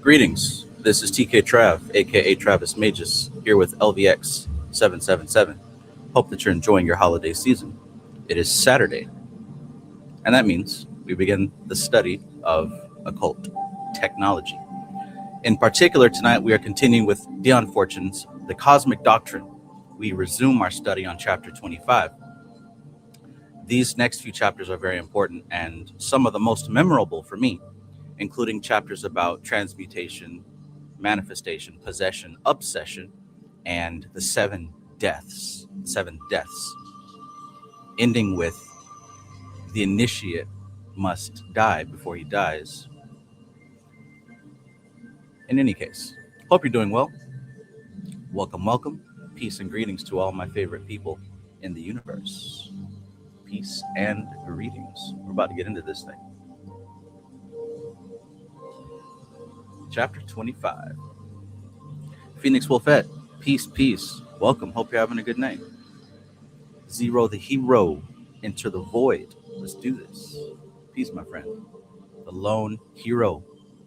Greetings. This is TK Trav, aka Travis Magus, here with LVX777. Hope that you're enjoying your holiday season. It is Saturday, and that means we begin the study of occult technology. In particular, tonight we are continuing with Dion Fortune's The Cosmic Doctrine. We resume our study on chapter 25. These next few chapters are very important and some of the most memorable for me, including chapters about transmutation, manifestation, possession, obsession, and the seven deaths, ending with the initiate must die before he dies. In any case, hope you're doing well. Welcome, welcome. Peace and greetings to all my favorite people in the universe. Peace and greetings. We're about to get into this thing. Chapter 25. Phoenix Wolfette, peace, peace. Welcome. Hope you're having a good night. Zero the hero, enter the void. Let's do this. Peace, my friend. The lone hero,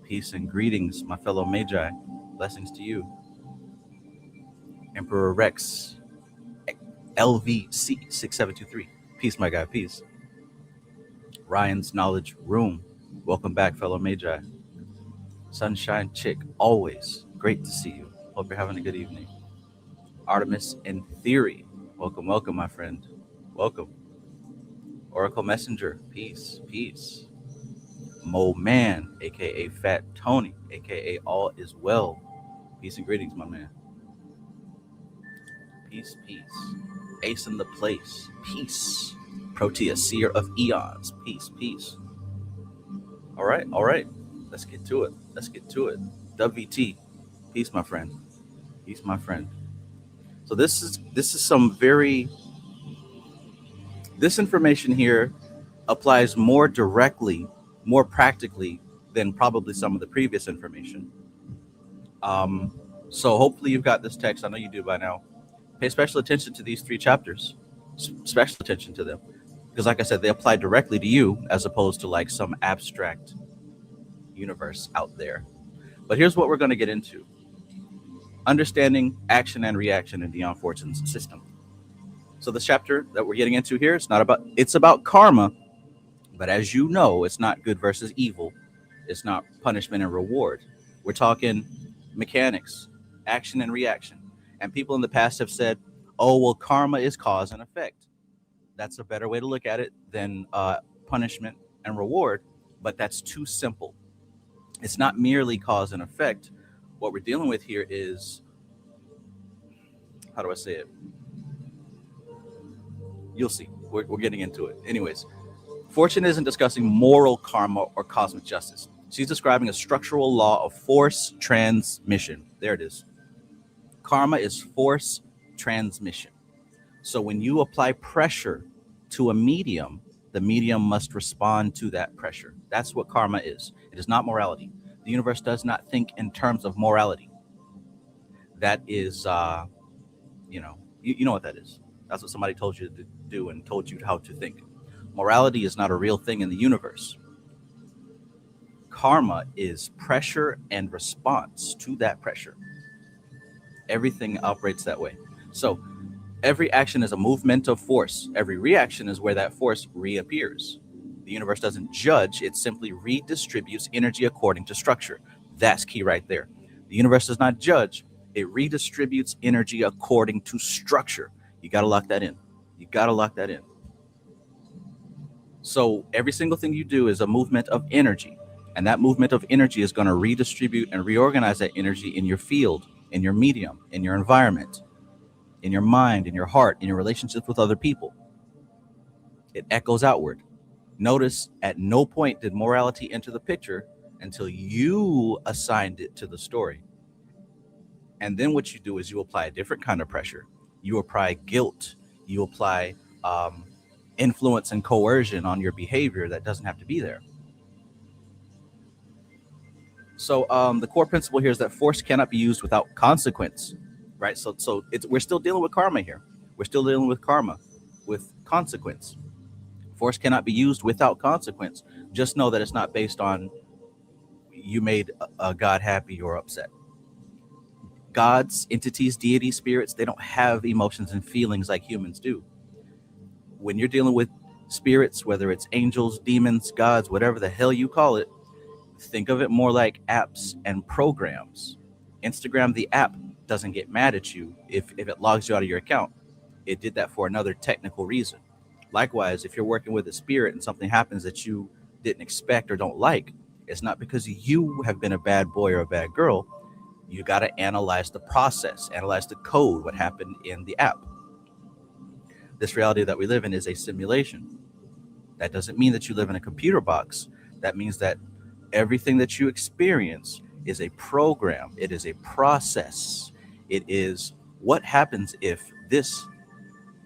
peace and greetings, my fellow magi. Blessings to you. Emperor Rex, LVX777. Peace, my guy, peace. Ryan's Knowledge Room. Welcome back, fellow magi. Sunshine Chick, always great to see you. Hope you're having a good evening. Artemis in Theory, welcome, welcome, my friend. Welcome. Oracle Messenger, peace, peace. Mo Man, aka Fat Tony, aka All Is Well. Peace and greetings, my man. Peace, peace. Ace in the Place, peace. Protea, Seer of Eons, peace, peace. All right. Let's get to it. WT, peace, my friend. Peace, my friend. So this is some very. This information here applies more directly, more practically than probably some of the previous information. So hopefully you've got this text. I know you do by now. Pay special attention to these three chapters. Special attention to them, because like I said, they apply directly to you as opposed to like some abstract universe out there. But here's what we're going to get into: understanding action and reaction in Dion Fortune's system. So the chapter that we're getting into here, it's about karma, but as you know, it's not good versus evil. It's not punishment and reward. We're talking mechanics, action and reaction. And people in the past have said, oh, well, karma is cause and effect. That's a better way to look at it than punishment and reward, but that's too simple. It's not merely cause and effect. What we're dealing with here is, how do I say it? You'll see. We're getting into it. Anyways, Fortune isn't discussing moral karma or cosmic justice. She's describing a structural law of force transmission. There it is. Karma is force transmission. So when you apply pressure to a medium, the medium must respond to that pressure. That's what karma is. It is not morality. The universe does not think in terms of morality. That is, you know what that is. That's what somebody told you to do and told you how to think. Morality is not a real thing in the universe. Karma is pressure and response to that pressure. Everything operates that way. So every action is a movement of force. Every reaction is where that force reappears. The universe doesn't judge. It simply redistributes energy according to structure. That's key right there. The universe does not judge. It redistributes energy according to structure. You got to lock that in. So every single thing you do is a movement of energy. And that movement of energy is going to redistribute and reorganize that energy in your field, in your medium, in your environment, in your mind, in your heart, in your relationships with other people. It echoes outward. Notice at no point did morality enter the picture until you assigned it to the story. And then what you do is you apply a different kind of pressure. You apply guilt. You apply influence and coercion on your behavior that doesn't have to be there. So the core principle here is that force cannot be used without consequence, right? So we're still dealing with karma here. We're still dealing with karma, with consequence. Force cannot be used without consequence. Just know that it's not based on you made a God happy or upset. Gods, entities, deities, spirits, they don't have emotions and feelings like humans do. When you're dealing with spirits, whether it's angels, demons, gods, whatever the hell you call it, think of it more like apps and programs. Instagram, the app, doesn't get mad at you if it logs you out of your account. It did that for another technical reason. Likewise, if you're working with a spirit and something happens that you didn't expect or don't like, it's not because you have been a bad boy or a bad girl. You got to analyze the process, analyze the code, what happened in the app. This reality that we live in is a simulation. That doesn't mean that you live in a computer box. That means that everything that you experience is a program, it is a process. It is what happens if this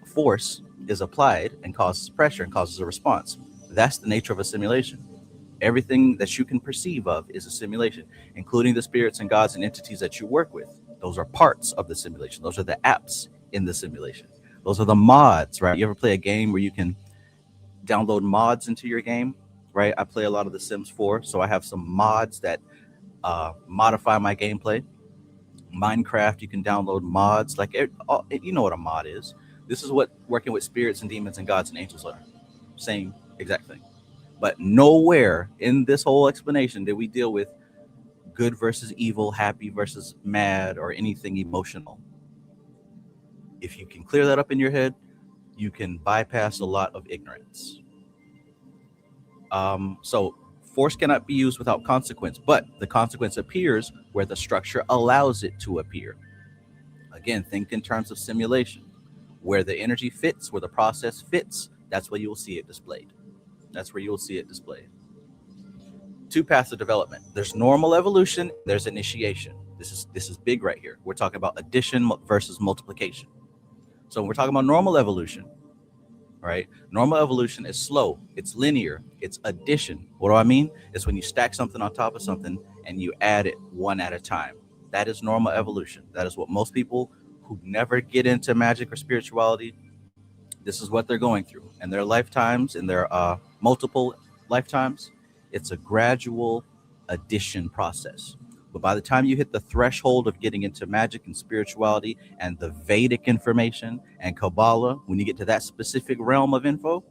force is applied and causes pressure and causes a response. That's the nature of a simulation. Everything that you can perceive of is a simulation, including the spirits and gods and entities that you work with. Those are parts of the simulation. Those are the apps in the simulation. Those are the mods, right? You ever play a game where you can download mods into your game, right? I play a lot of The Sims 4, so I have some mods that modify my gameplay. Minecraft, you can download mods. Like, you know what a mod is. This is what working with spirits and demons and gods and angels are. Same exact thing. But nowhere in this whole explanation did we deal with good versus evil, happy versus mad, or anything emotional. If you can clear that up in your head, you can bypass a lot of ignorance. So force cannot be used without consequence, but the consequence appears where the structure allows it to appear. Again, think in terms of simulation. Where the energy fits, where the process fits, that's where you'll see it displayed. That's where you'll see it displayed. Two paths of development. There's normal evolution, there's initiation. This is big right here. We're talking about addition versus multiplication. So when we're talking about normal evolution, right? Normal evolution is slow, it's linear, it's addition. What do I mean? It's when you stack something on top of something and you add it one at a time. That is normal evolution. That is what most people who never get into magic or spirituality, this is what they're going through. In their lifetimes, in their multiple lifetimes, it's a gradual addition process. But by the time you hit the threshold of getting into magic and spirituality and the Vedic information and Kabbalah, when you get to that specific realm of info,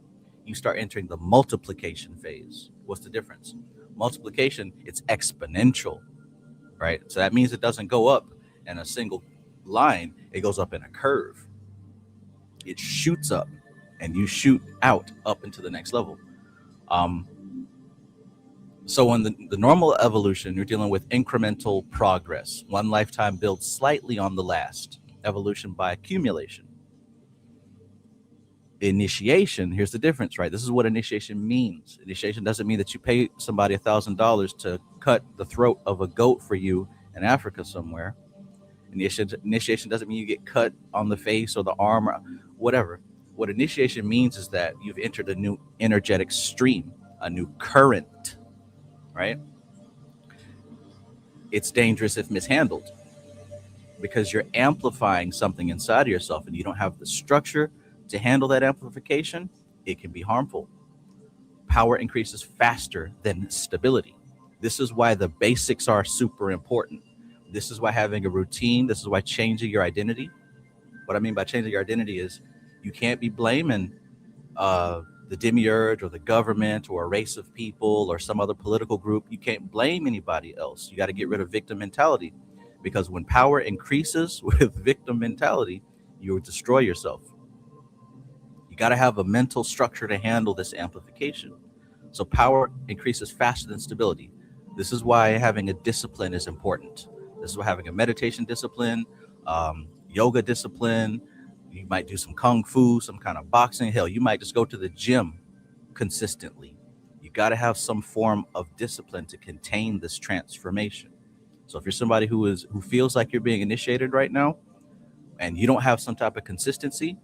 you start entering the multiplication phase. What's the difference? Multiplication, it's exponential, right? So that means it doesn't go up in a single line, it goes up in a curve. It shoots up and you shoot out up into the next level. So in the normal evolution, you're dealing with incremental progress. One lifetime builds slightly on the last. Evolution by accumulation. Initiation, here's the difference, right? This is what initiation means. Initiation doesn't mean that you pay somebody $1,000 to cut the throat of a goat for you in Africa somewhere. Initiation doesn't mean you get cut on the face or the arm or whatever. What initiation means is that you've entered a new energetic stream, a new current, right? It's dangerous if mishandled because you're amplifying something inside of yourself and you don't have the structure to handle that amplification. It can be harmful. Power increases faster than stability. This is why the basics are super important. This is why having a routine, this is why changing your identity. What I mean by changing your identity is you can't be blaming the demiurge or the government or a race of people or some other political group. You can't blame anybody else. You got to get rid of victim mentality, because when power increases with victim mentality, you will destroy yourself. You got to have a mental structure to handle this amplification. So power increases faster than stability. This is why having a discipline is important. This is why having a meditation discipline, yoga discipline, you might do some kung fu, some kind of boxing. Hell, you might just go to the gym consistently. You got to have some form of discipline to contain this transformation. So if you're somebody who feels like you're being initiated right now and you don't have some type of consistency,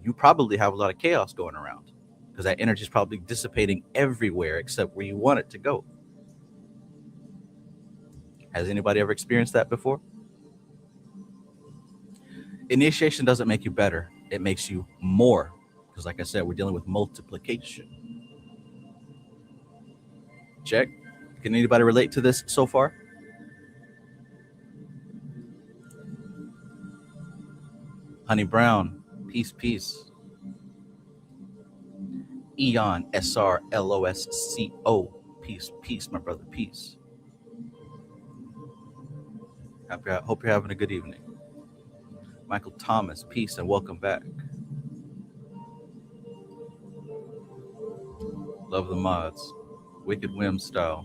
you probably have a lot of chaos going around because that energy is probably dissipating everywhere except where you want it to go. Has anybody ever experienced that before? Initiation doesn't make you better. It makes you more. Because like I said, we're dealing with multiplication. Check. Can anybody relate to this so far? Honey Brown, peace, peace. Eon, SRLOSCO, peace, peace, my brother, peace. Hope you're having a good evening. Michael Thomas, peace and welcome back. Love the mods. Wicked Whim style.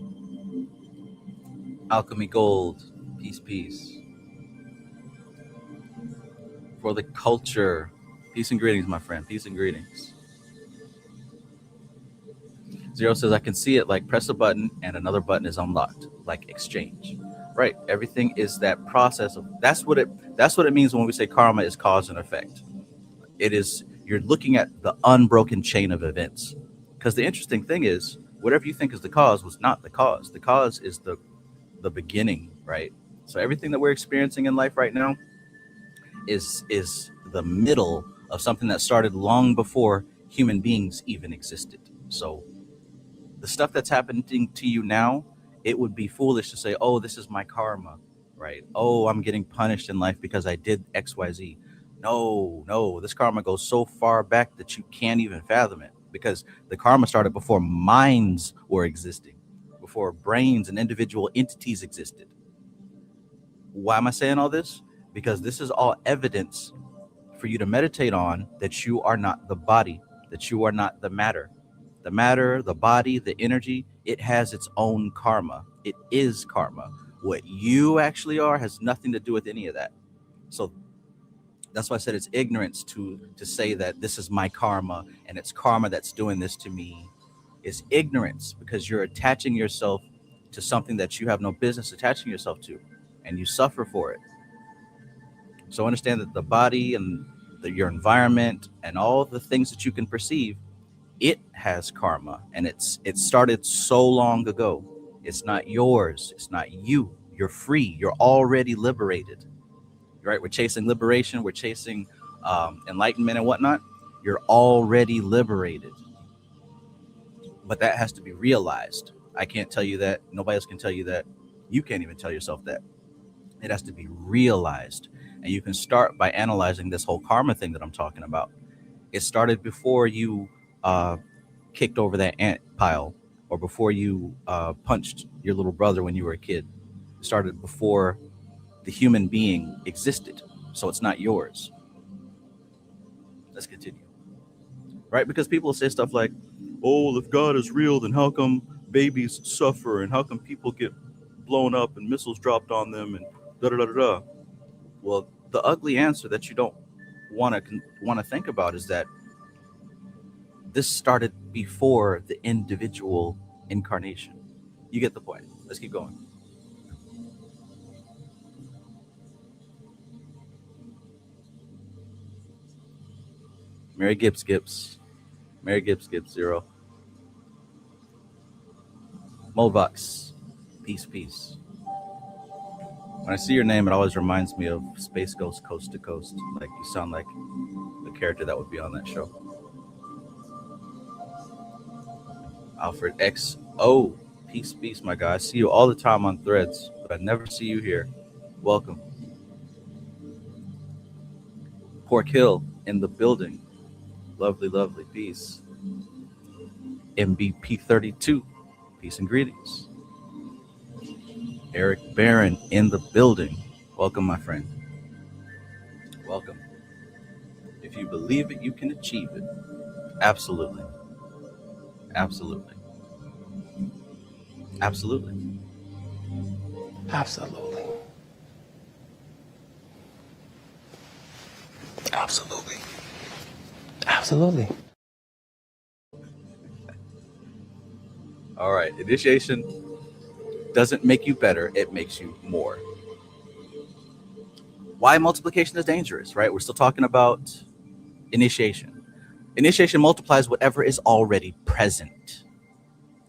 Alchemy Gold, peace, peace. For the culture, peace and greetings, my friend, peace and greetings. Zero says, I can see it like press a button and another button is unlocked, like exchange. Right. Everything is that process of that's what it means when we say karma is cause and effect. It is, you're looking at the unbroken chain of events. Because the interesting thing is, whatever you think is the cause was not the cause. The cause is the beginning, right? So everything that we're experiencing in life right now is the middle of something that started long before human beings even existed. So the stuff that's happening to you now, it would be foolish to say, oh, this is my karma, right? Oh, I'm getting punished in life because I did XYZ. No, this karma goes so far back that you can't even fathom it, because the karma started before minds were existing, before brains and individual entities existed. Why am I saying all this? Because this is all evidence for you to meditate on, that you are not the body, that you are not the matter. The matter, the body, the energy, it has its own karma. It is karma. What you actually are has nothing to do with any of that. So that's why I said it's ignorance to say that this is my karma and it's karma that's doing this to me. It's ignorance, because you're attaching yourself to something that you have no business attaching yourself to, and you suffer for it. So understand that the body and your environment and all the things that you can perceive, it has karma, and it started so long ago. It's not yours. It's not you. You're free. You're already liberated. Right? We're chasing liberation. We're chasing enlightenment and whatnot. You're already liberated. But that has to be realized. I can't tell you that. Nobody else can tell you that. You can't even tell yourself that. It has to be realized. And you can start by analyzing this whole karma thing that I'm talking about. It started before you kicked over that ant pile, or before you punched your little brother when you were a kid. It started before the human being existed. So it's not yours. Let's continue. Right? Because people say stuff like, oh, if God is real, then how come babies suffer, and how come people get blown up and missiles dropped on them, and da da da da. Well, the ugly answer that you don't want to think about is that this started before the individual incarnation. You get the point. Let's keep going. Mary Gibbs. Mary Gibbs Zero. Mobox. Peace. When I see your name, it always reminds me of Space Ghost Coast to Coast. Like, you sound like the character that would be on that show. Alfred XO. Peace, my guy. I see you all the time on Threads, but I never see you here. Welcome. Pork Hill in the building. Lovely. Peace. MBP32. Peace and greetings. Eric Barron in the building. Welcome, my friend. Welcome. If you believe it, you can achieve it. Absolutely. Absolutely. All right. Initiation doesn't make you better. It makes you more. Why multiplication is dangerous, right? We're still talking about initiation. Initiation multiplies whatever is already present.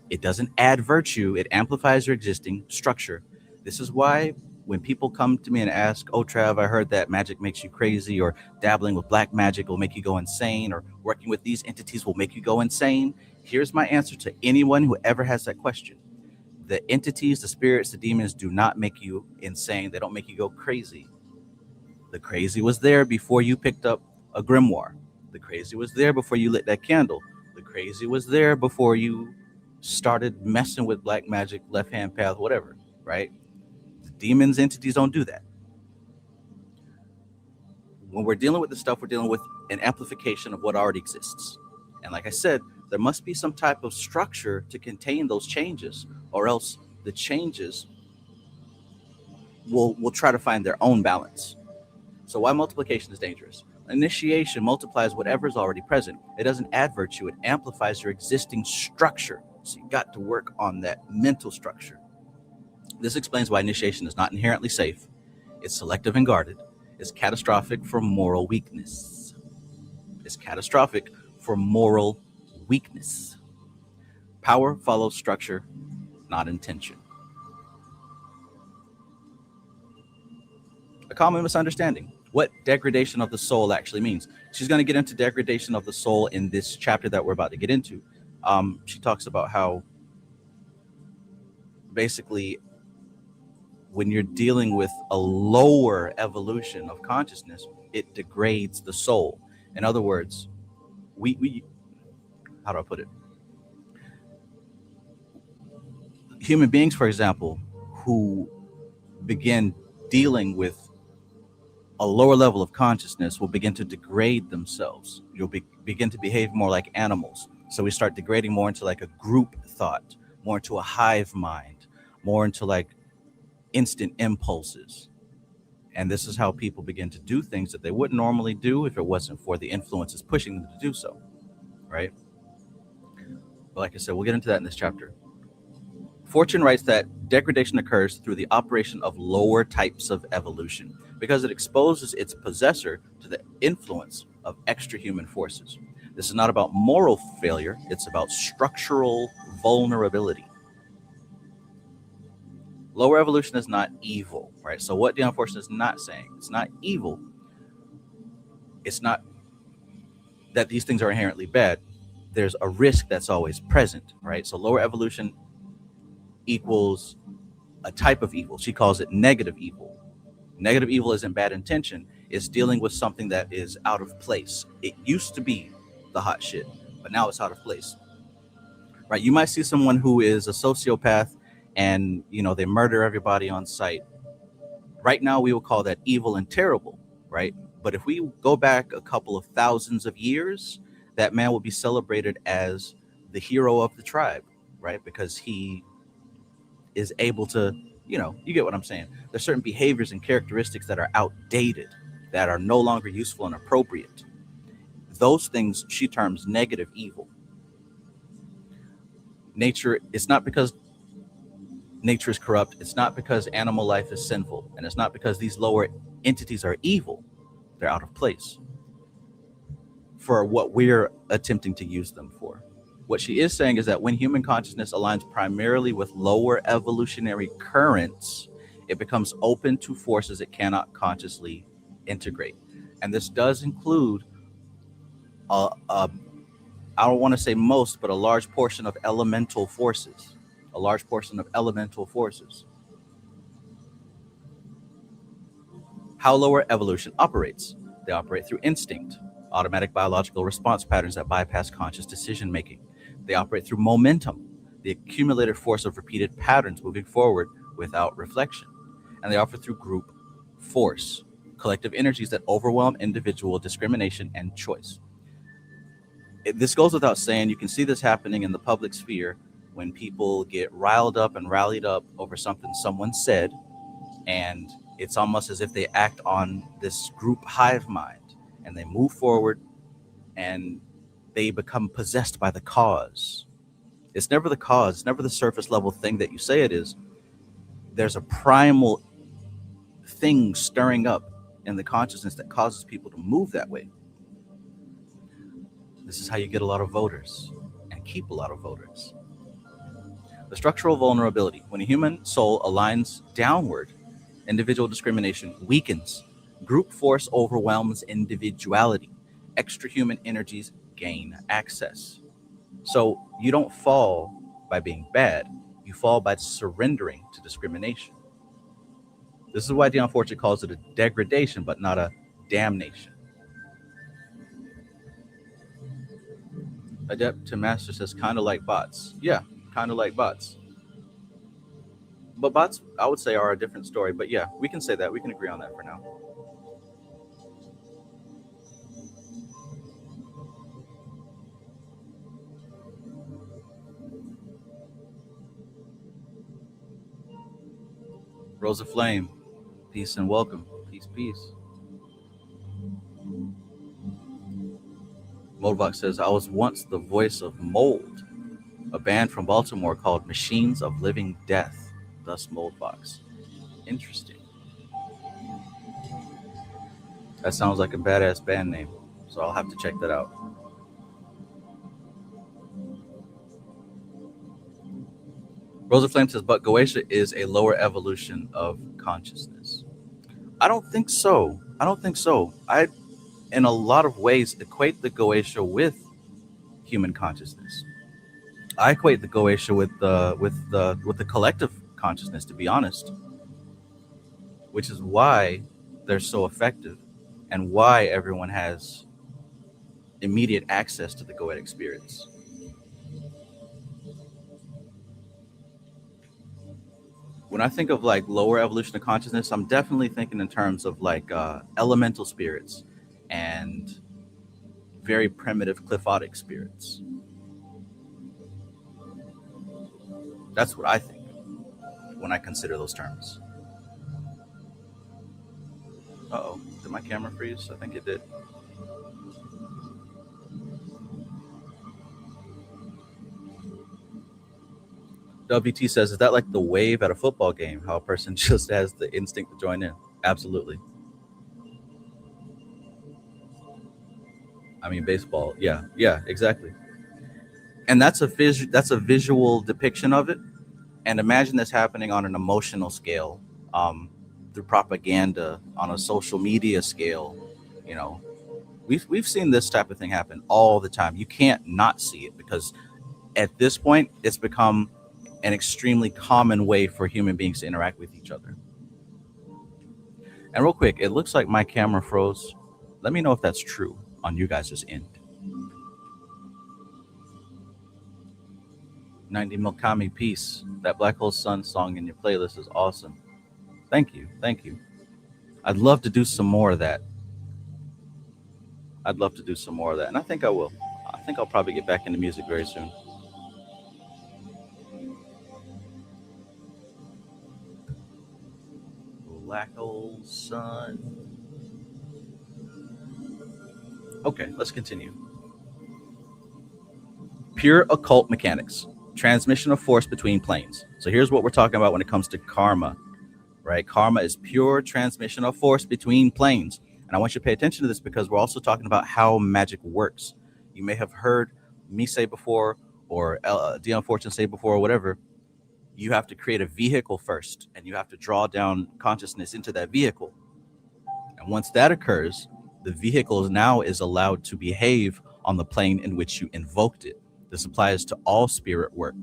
It doesn't add virtue. It amplifies your existing structure. This is why when people come to me and ask, oh, Trav, I heard that magic makes you crazy, or dabbling with black magic will make you go insane, or working with these entities will make you go insane. Here's my answer to anyone who ever has that question. The entities, the spirits, the demons do not make you insane. They don't make you go crazy. The crazy was there before you picked up a grimoire. The crazy was there before you lit that candle. The crazy was there before you started messing with black magic, left hand path, whatever, right? The demons, entities don't do that. When we're dealing with this stuff, we're dealing with an amplification of what already exists. And like I said, there must be some type of structure to contain those changes, or else the changes will try to find their own balance. So why multiplication is dangerous? Initiation multiplies whatever is already present. It doesn't add virtue, it amplifies your existing structure. So you got to work on that mental structure. This explains why initiation is not inherently safe. It's selective and guarded. It's catastrophic for moral weakness. It's catastrophic for moral weakness. Power follows structure, not intention. A common misunderstanding. What degradation of the soul actually means. She's going to get into degradation of the soul in this chapter that we're about to get into. She talks about how basically when you're dealing with a lower evolution of consciousness, it degrades the soul. In other words, we how do I put it? Human beings, for example, who begin dealing with a lower level of consciousness will begin to degrade themselves. You'll begin to behave more like animals. So we start degrading more into like a group thought, more into a hive mind, more into like instant impulses. And this is how people begin to do things that they wouldn't normally do if it wasn't for the influences pushing them to do so, right? But like I said, we'll get into that in this chapter. Fortune writes that degradation occurs through the operation of lower types of evolution because it exposes its possessor to the influence of extra-human forces. This is not about moral failure, it's about structural vulnerability. Lower evolution is not evil, right? So what Dion Fortune is not saying, it's not evil. It's not that these things are inherently bad. There's a risk that's always present, right? So lower evolution equals a type of evil. She calls it negative evil. Negative evil isn't bad intention. It's dealing with something that is out of place. It used to be the hot shit, but now it's out of place, right? You might see someone who is a sociopath and, you know, they murder everybody on sight. Right now, we will call that evil and terrible, right? But if we go back a couple of thousands of years, that man will be celebrated as the hero of the tribe, right? Because he is able to, you know, you get what I'm saying. There's certain behaviors and characteristics that are outdated, that are no longer useful and appropriate. Those things she terms negative evil. Nature, it's not because nature is corrupt. It's not because animal life is sinful. And it's not because these lower entities are evil. They're out of place for what we're attempting to use them for. What she is saying is that when human consciousness aligns primarily with lower evolutionary currents, it becomes open to forces it cannot consciously integrate. And this does include, I don't want to say most, but a large portion of elemental forces. A large portion of elemental forces. How lower evolution operates. They operate through instinct, automatic biological response patterns that bypass conscious decision making. They operate through momentum, the accumulated force of repeated patterns moving forward without reflection. And they operate through group force, collective energies that overwhelm individual discrimination and choice. This goes without saying. You can see this happening in the public sphere when people get riled up and rallied up over something someone said, and it's almost as if they act on this group hive mind and they move forward and they become possessed by the cause. It's never the cause. It's never the surface level thing that you say it is. There's a primal thing stirring up in the consciousness that causes people to move that way. This is how you get a lot of voters and keep a lot of voters. The structural vulnerability. When a human soul aligns downward, individual discrimination weakens. Group force overwhelms individuality. Extra-human energies gain access. So you don't fall by being bad. You fall by surrendering to discrimination. This is why Dion Fortune calls it a degradation, but not a damnation. Adept to Master says, kind of like bots. Yeah, kind of like bots. But bots, I would say, are a different story. But yeah, we can say that. We can agree on that for now. Rosa Flame, peace and welcome. Peace, peace. Moldvox says, I was once the voice of Mold, a band from Baltimore called Machines of Living Death, thus Moldvox. Interesting. That sounds like a badass band name, so I'll have to check that out. Rosa Flame says, but Goetia is a lower evolution of consciousness. I don't think so. I, in a lot of ways, equate the Goetia with human consciousness. I equate the Goetia with the collective consciousness, to be honest, which is why they're so effective and why everyone has immediate access to the Goetic spirits. When I think of like lower evolution of consciousness, I'm definitely thinking in terms of like elemental spirits and very primitive cliphotic spirits. That's what I think when I consider those terms. Uh-oh, did my camera freeze? I think it did. WT says, is that like the wave at a football game? How a person just has the instinct to join in? Absolutely. I mean, baseball. Yeah, exactly. And that's a visual depiction of it. And imagine this happening on an emotional scale, through propaganda, on a social media scale. You know, we've seen this type of thing happen all the time. You can't not see it because at this point, it's become an extremely common way for human beings to interact with each other. And real quick, it looks like my camera froze. Let me know if that's true on you guys' end. 90 Milkami, peace. That Black Hole Sun song in your playlist is awesome. Thank you. I'd love to do some more of that. And I think I will. I think I'll probably get back into music very soon. Black Hole Sun. Okay, let's continue. Pure occult mechanics. Transmission of force between planes. So here's what we're talking about when it comes to karma, right? Karma is pure transmission of force between planes. And I want you to pay attention to this because we're also talking about how magic works. You may have heard me say before, or Dion Fortune say before, or whatever. You have to create a vehicle first, and you have to draw down consciousness into that vehicle. And once that occurs, the vehicle now is allowed to behave on the plane in which you invoked it. This applies to all spirit work.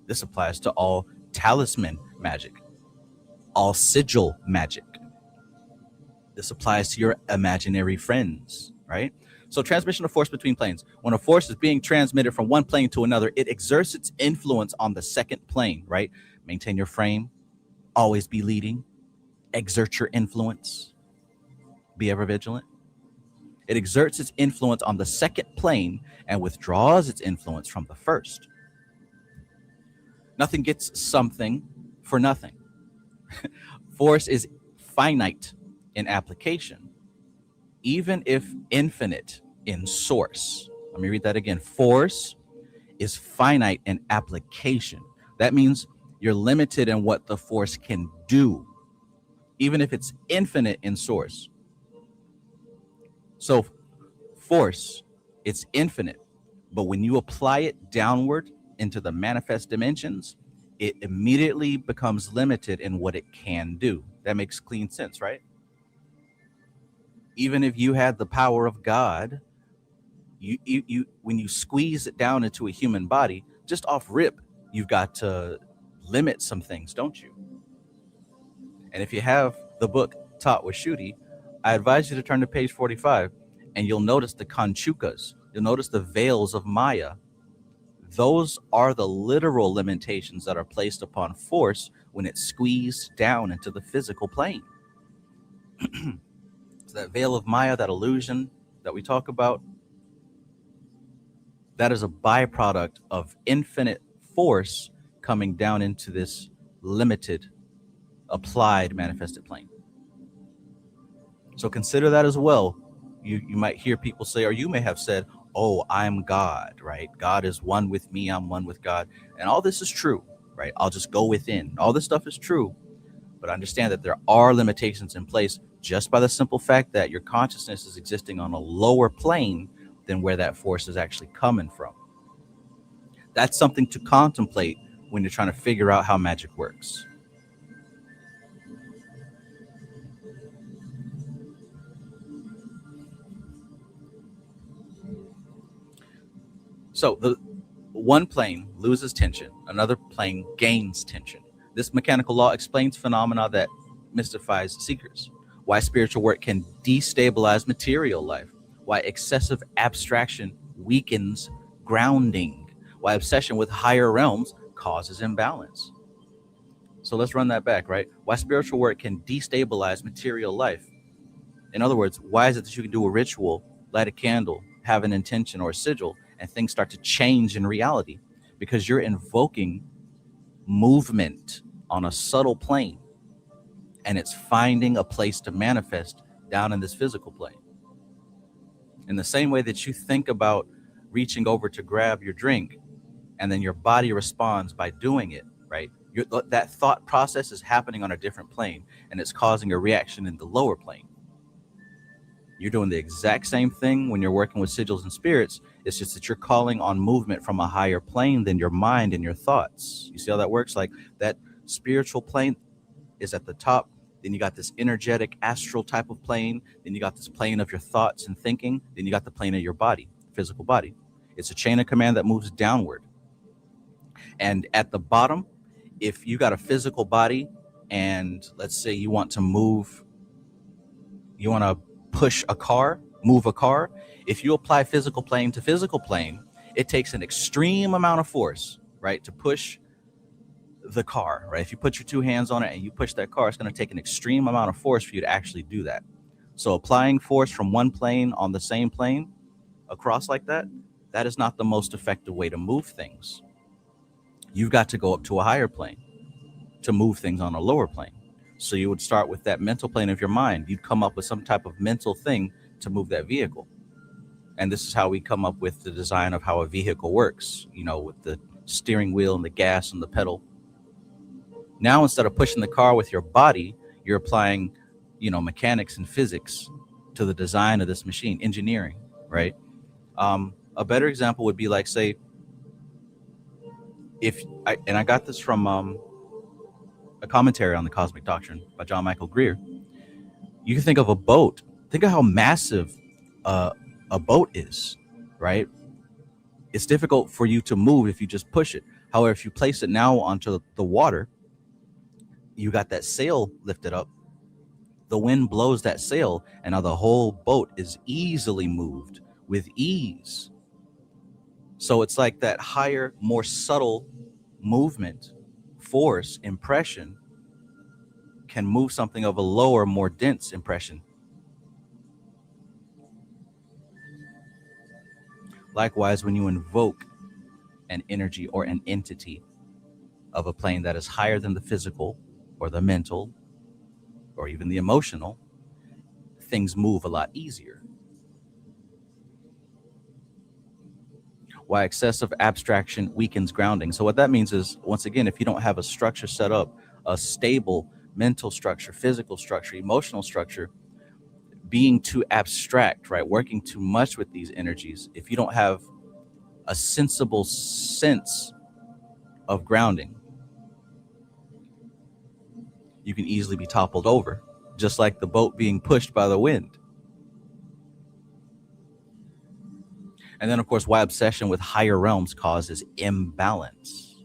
This applies to all talisman magic, all sigil magic. This applies to your imaginary friends, right? So transmission of force between planes. When a force is being transmitted from one plane to another, it exerts its influence on the second plane, right? Maintain your frame, always be leading, exert your influence, be ever vigilant. It exerts its influence on the second plane and withdraws its influence from the first. Nothing gets something for nothing. Force is finite in application, even if infinite in source. Let me read that again. Force is finite in application. That means you're limited in what the force can do, even if it's infinite in source. So force, it's infinite, but when you apply it downward into the manifest dimensions, it immediately becomes limited in what it can do. That makes clean sense, right? Even if you had the power of God, you when you squeeze it down into a human body, just off rip, you've got to limit some things, don't you? And if you have the book Taught with Shuti, I advise you to turn to page 45, and you'll notice the kanchukas. You'll notice the veils of Maya. Those are the literal limitations that are placed upon force when it's squeezed down into the physical plane. So that veil of Maya, that illusion that we talk about, that is a byproduct of infinite force coming down into this limited, applied, manifested plane. So consider that as well. You might hear people say, or you may have said, oh, I'm God, right? God is one with me, I'm one with God. And all this is true, right? I'll just go within. All this stuff is true. But understand that there are limitations in place just by the simple fact that your consciousness is existing on a lower plane than where that force is actually coming from. That's something to contemplate when you're trying to figure out how magic works. So the one plane loses tension, another plane gains tension. This mechanical law explains phenomena that mystifies seekers. Why spiritual work can destabilize material life. Why excessive abstraction weakens grounding. Why obsession with higher realms causes imbalance. So let's run that back, right? Why spiritual work can destabilize material life. In other words, why is it that you can do a ritual, light a candle, have an intention or a sigil, and things start to change in reality? Because you're invoking movement on a subtle plane, and it's finding a place to manifest down in this physical plane. In the same way that you think about reaching over to grab your drink, and then your body responds by doing it, right? That thought process is happening on a different plane, and it's causing a reaction in the lower plane. You're doing the exact same thing when you're working with sigils and spirits. It's just that you're calling on movement from a higher plane than your mind and your thoughts. You see how that works? Like that spiritual plane is at the top. Then you got this energetic astral type of plane. Then you got this plane of your thoughts and thinking. Then you got the plane of your body, physical body. It's a chain of command that moves downward. And at the bottom, if you got a physical body and let's say you want to move, you want to push a car, move a car, if you apply physical plane to physical plane, it takes an extreme amount of force, right, to push the car, right? If you put your two hands on it and you push that car, it's going to take an extreme amount of force for you to actually do that. So applying force from one plane on the same plane across like that, that is not the most effective way to move things. You've got to go up to a higher plane to move things on a lower plane. So you would start with that mental plane of your mind. You'd come up with some type of mental thing to move that vehicle. And this is how we come up with the design of how a vehicle works, you know, with the steering wheel and the gas and the pedal. Now, instead of pushing the car with your body, you're applying, you know, mechanics and physics to the design of this machine, engineering, right? A better example would be like, say, I got this from a commentary on the Cosmic Doctrine by John Michael Greer. You can think of a boat. Think of how massive a boat is, right? It's difficult for you to move if you just push it. However, if you place it now onto the water, you got that sail lifted up. The wind blows that sail, and now the whole boat is easily moved with ease. So it's like that higher, more subtle movement, force, impression can move something of a lower, more dense impression. Likewise, when you invoke an energy or an entity of a plane that is higher than the physical or the mental or even the emotional, things move a lot easier. Why excessive abstraction weakens grounding. So what that means is, once again, if you don't have a structure set up, a stable mental structure, physical structure, emotional structure, being too abstract, right? Working too much with these energies, if you don't have a sensible sense of grounding, you can easily be toppled over, just like the boat being pushed by the wind. And then, of course, why obsession with higher realms causes imbalance.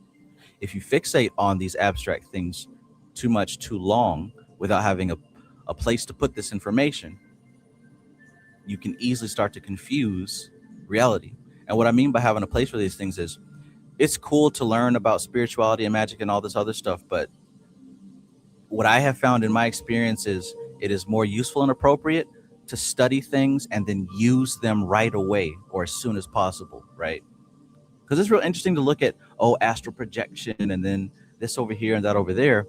if you fixate on these abstract things too much, too long, without having a place to put this information, you can easily start to confuse reality. And what I mean by having a place for these things is, it's cool to learn about spirituality and magic and all this other stuff, but what I have found in my experience is it is more useful and appropriate to study things and then use them right away or as soon as possible, right? Because it's real interesting to look at, astral projection and then this over here and that over there.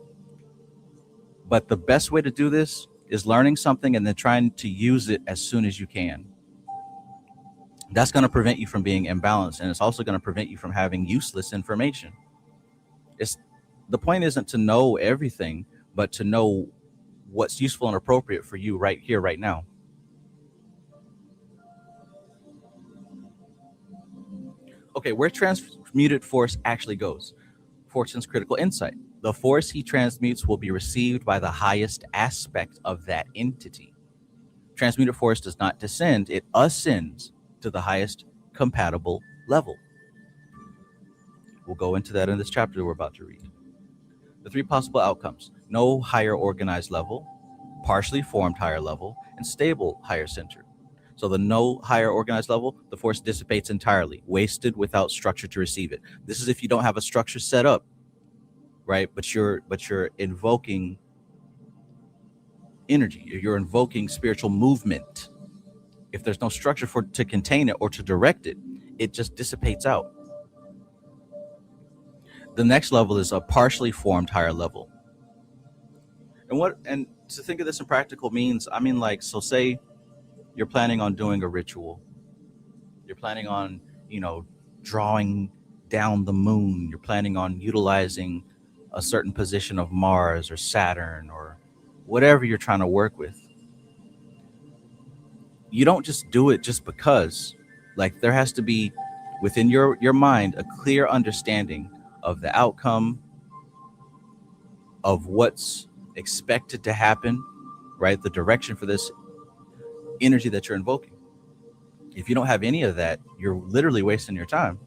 But the best way to do this is learning something and then trying to use it as soon as you can. That's going to prevent you from being imbalanced, and it's also going to prevent you from having useless information. The point isn't to know everything, but to know what's useful and appropriate for you right here, right now. Okay, where transmuted force actually goes. Fortune's critical insight. The force he transmutes will be received by the highest aspect of that entity. Transmuted force does not descend, it ascends to the highest compatible level. We'll go into that in this chapter we're about to read. The three possible outcomes: no higher organized level, partially formed higher level, and stable higher center. So the no higher organized level, the force dissipates entirely, wasted without structure to receive it. This is if you don't have a structure set up, right? But you're invoking energy, you're invoking spiritual movement. If there's no structure to contain it or to direct it, it just dissipates out. The next level is a partially formed higher level. And to think of this in practical means, I mean, like, so say you're planning on doing a ritual. You're planning on, drawing down the moon. You're planning on utilizing a certain position of Mars or Saturn or whatever you're trying to work with. You don't just do it just because. Like, there has to be within your mind a clear understanding of the outcome, of what's expected to happen, right? The direction for this energy that you're invoking. If you don't have any of that, you're literally wasting your time.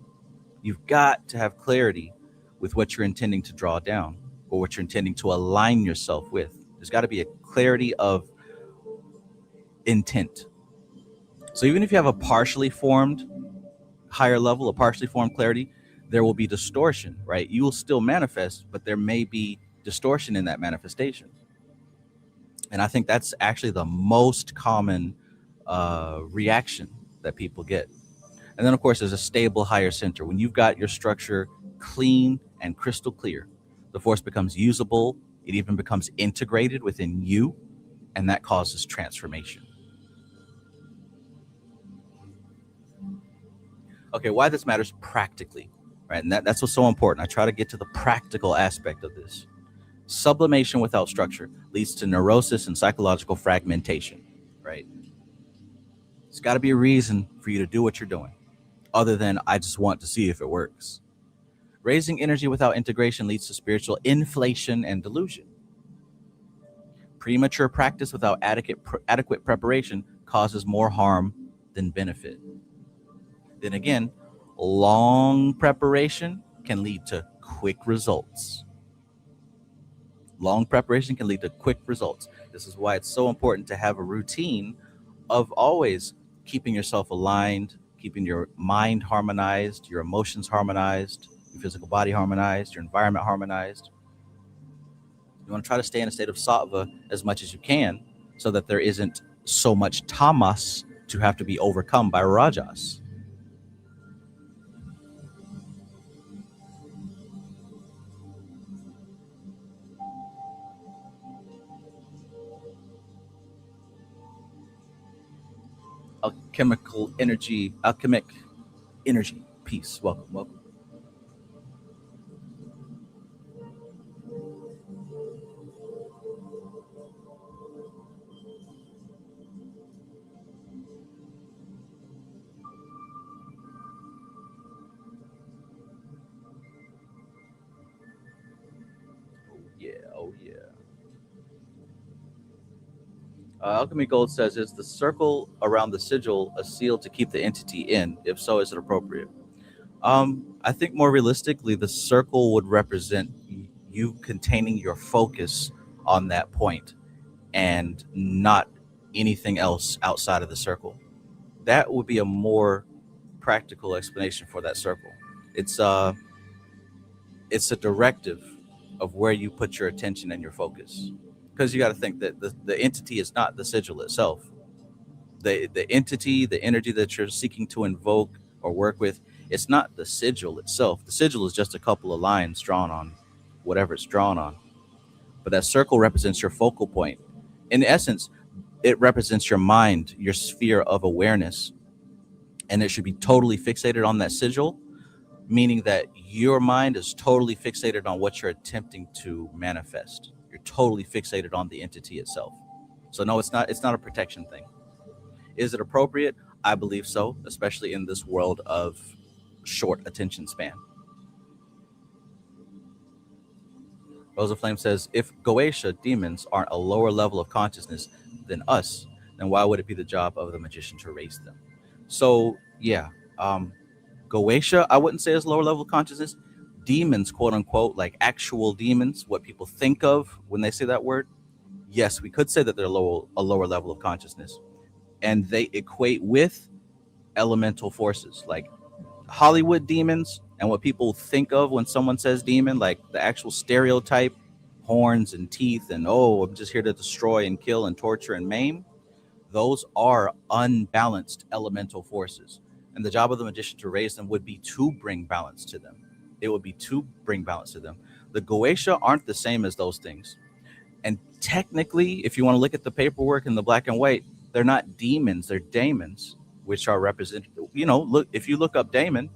You've got to have clarity with what you're intending to draw down or what you're intending to align yourself with. There's got to be a clarity of intent. So even if you have a partially formed higher level, a partially formed clarity, there will be distortion, right? You will still manifest, but there may be distortion in that manifestation. And I think that's actually the most common reaction that people get. And then, of course, there's a stable higher center. When you've got your structure clean and crystal clear, the force becomes usable. It even becomes integrated within you, and that causes transformation. Okay, why this matters practically, right? And that's what's so important. I try to get to the practical aspect of this. Sublimation without structure leads to neurosis and psychological fragmentation, right? It's got to be a reason for you to do what you're doing, other than I just want to see if it works. Raising energy without integration leads to spiritual inflation and delusion. Premature practice without adequate preparation causes more harm than benefit. Then again, long preparation can lead to quick results. Long preparation can lead to quick results. This is why it's so important to have a routine of always keeping yourself aligned, keeping your mind harmonized, your emotions harmonized, your physical body harmonized, your environment harmonized. You want to try to stay in a state of sattva as much as you can so that there isn't so much tamas to have to be overcome by rajas. Alchemic energy. Peace. Welcome. Oh yeah. Alchemy Gold says, is the circle around the sigil a seal to keep the entity in? If so, is it appropriate? I think more realistically, the circle would represent you containing your focus on that point and not anything else outside of the circle. That would be a more practical explanation for that circle. It's uh it's a directive of where you put your attention and your focus. Because you got to think that the entity is not the sigil itself. The entity, the energy that you're seeking to invoke or work with, it's not the sigil itself. The sigil is just a couple of lines drawn on whatever it's drawn on. But that circle represents your focal point. In essence, it represents your mind, your sphere of awareness, and it should be totally fixated on that sigil, meaning that your mind is totally fixated on what you're attempting to manifest. You're totally fixated on the entity itself. So no, it's not a protection thing. Is it appropriate? I believe so, especially in this world of short attention span. Rosa Flame says, if Goetia demons aren't a lower level of consciousness than us, then why would it be the job of the magician to raise them? So yeah, Goetia, I wouldn't say is lower level of consciousness. Demons, quote unquote, like actual demons, what people think of when they say that word, yes, we could say that they're a lower level of consciousness. And they equate with elemental forces like Hollywood demons and what people think of when someone says demon, like the actual stereotype, horns and teeth, and oh, I'm just here to destroy and kill and torture and maim. Those are unbalanced elemental forces. And the job of the magician to raise them would be to bring balance to them. It would be to bring balance to them. The Goetia aren't the same as those things. And technically, if you want to look at the paperwork in the black and white, they're not demons, they're daemons, which are represented. Look, if you look up daemon,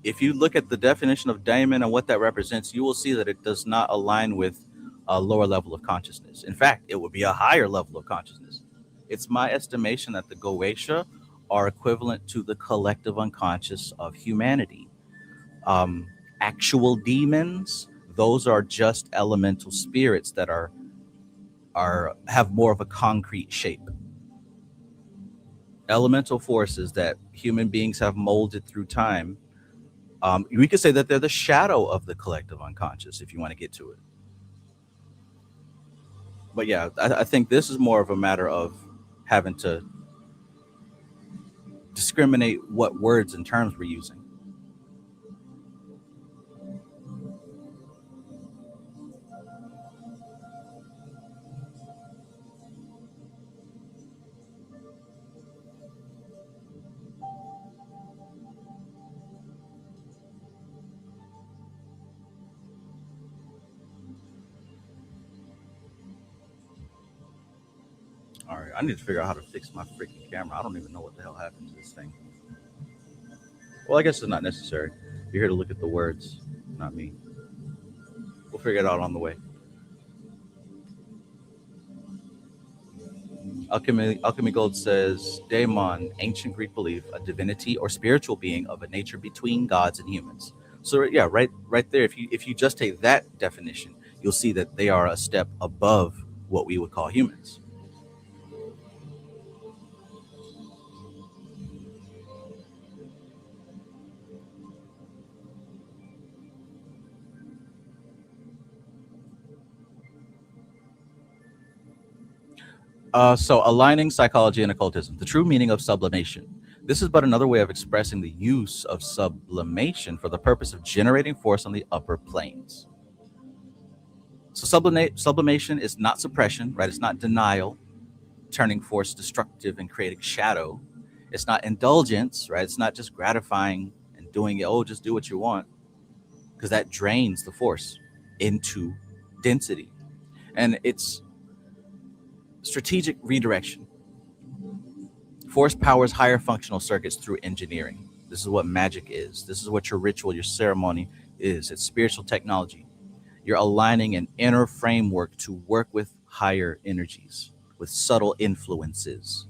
if you look at the definition of daemon and what that represents, you will see that it does not align with a lower level of consciousness. In fact, it would be a higher level of consciousness. It's my estimation that the Goetia are equivalent to the collective unconscious of humanity. Actual demons, those are just elemental spirits that are have more of a concrete shape. Elemental forces that human beings have molded through time. We could say that they're the shadow of the collective unconscious, if you want to get to it. But yeah, I think this is more of a matter of having to discriminate what words and terms we're using. All right, I need to figure out how to fix my freaking camera. I don't even know what the hell happened to this thing. Well, I guess it's not necessary. You're here to look at the words, not me. We'll figure it out on the way. Alchemy Gold says, daemon, ancient Greek belief, a divinity or spiritual being of a nature between gods and humans. So yeah, right there. If you just take that definition, you'll see that they are a step above what we would call humans. So aligning psychology and occultism, the true meaning of sublimation. This is but another way of expressing the use of sublimation for the purpose of generating force on the upper planes. So sublimation is not suppression, right? It's not denial, turning force destructive and creating shadow. It's not indulgence, right? It's not just gratifying and doing it. Oh, just do what you want, because that drains the force into density. And it's strategic redirection. Force powers higher functional circuits through engineering. This is what magic is. This is what your ritual, your ceremony is. It's spiritual technology. You're aligning an inner framework to work with higher energies, with subtle influences.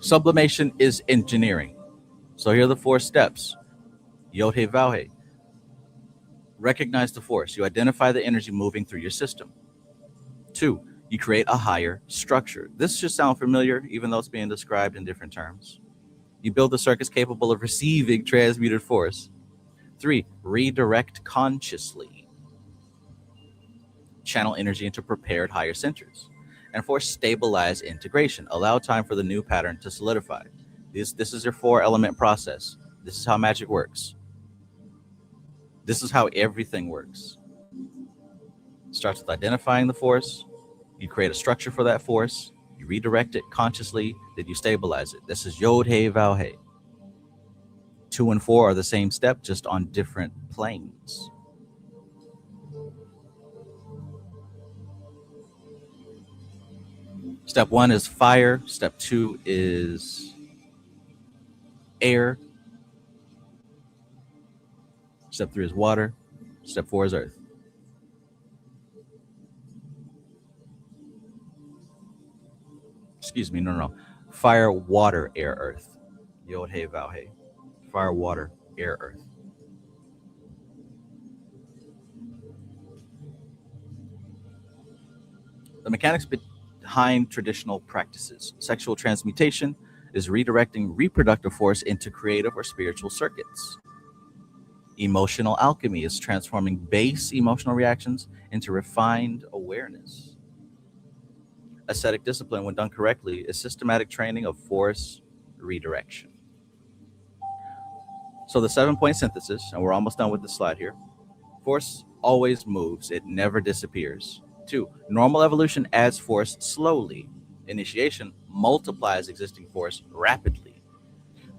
Sublimation is engineering. So here are the 4 steps. Yod He Vav He. Recognize the force. You identify the energy moving through your system. 2, You create a higher structure. This should sound familiar, even though it's being described in different terms. You build the circuits capable of receiving transmuted force. 3, redirect consciously. Channel energy into prepared higher centers. And 4, stabilize integration. Allow time for the new pattern to solidify. This is your 4-element process. This is how magic works. This is how everything works. It starts with identifying the force. You create a structure for that force. You redirect it consciously. Then you stabilize it. This is Yod He Vav He. 2 and 4 are the same step, just on different planes. Step 1 is fire. Step 2 is air. Step 3 is water. Step 4 is earth. Excuse me, no. Fire, water, air, earth. Yod He Vav He. Fire, water, air, earth. The mechanics behind traditional practices. Sexual transmutation is redirecting reproductive force into creative or spiritual circuits. Emotional alchemy is transforming base emotional reactions into refined awareness. Ascetic discipline, when done correctly, is systematic training of force redirection. So the 7-point synthesis, and we're almost done with the slide here. Force always moves, it never disappears. 2, normal evolution adds force slowly. Initiation multiplies existing force rapidly.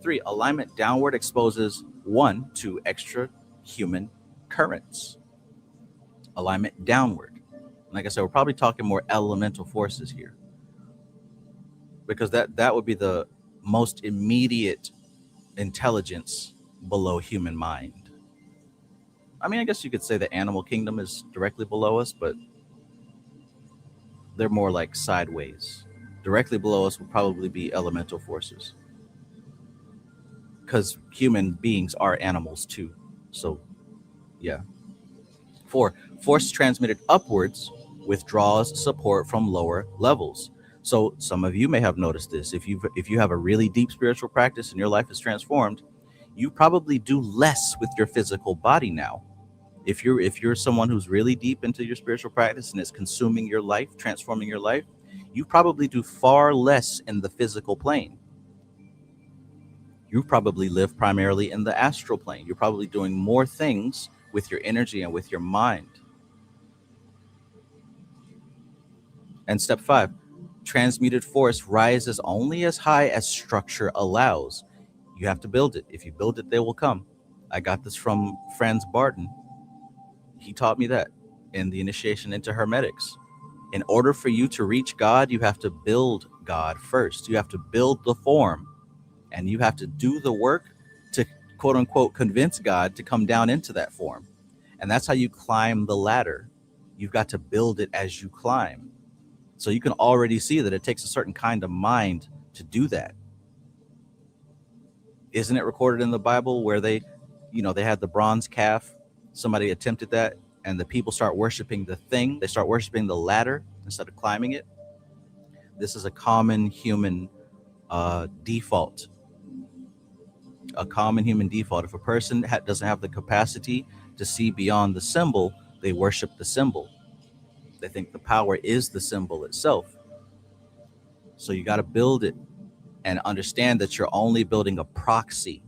3, alignment downward exposes 1 to extra human currents. Alignment downward. Like I said, we're probably talking more elemental forces here, because that would be the most immediate intelligence below human mind. I mean, I guess you could say the animal kingdom is directly below us, but they're more like sideways. Directly below us would probably be elemental forces, because human beings are animals too. So, yeah. 4, force transmitted upwards withdraws support from lower levels. So some of you may have noticed this. If you have a really deep spiritual practice and your life is transformed, you probably do less with your physical body now. If you're someone who's really deep into your spiritual practice and it's consuming your life, transforming your life, you probably do far less in the physical plane. You probably live primarily in the astral plane. You're probably doing more things with your energy and with your mind. And step 5, transmuted force rises only as high as structure allows. You have to build it. If you build it, they will come. I got this from Franz Barton. He taught me that in the initiation into Hermetics. In order for you to reach God, you have to build God first. You have to build the form, and you have to do the work to, quote unquote, convince God to come down into that form. And that's how you climb the ladder. You've got to build it as you climb. So you can already see that it takes a certain kind of mind to do that. Isn't it recorded in the Bible where they had the bronze calf? Somebody attempted that, and the people start worshiping the thing. They start worshiping the ladder instead of climbing it. This is a common human default. A common human default. If a person doesn't have the capacity to see beyond the symbol, they worship the symbol. They think the power is the symbol itself. So you got to build it and understand that you're only building a proxy.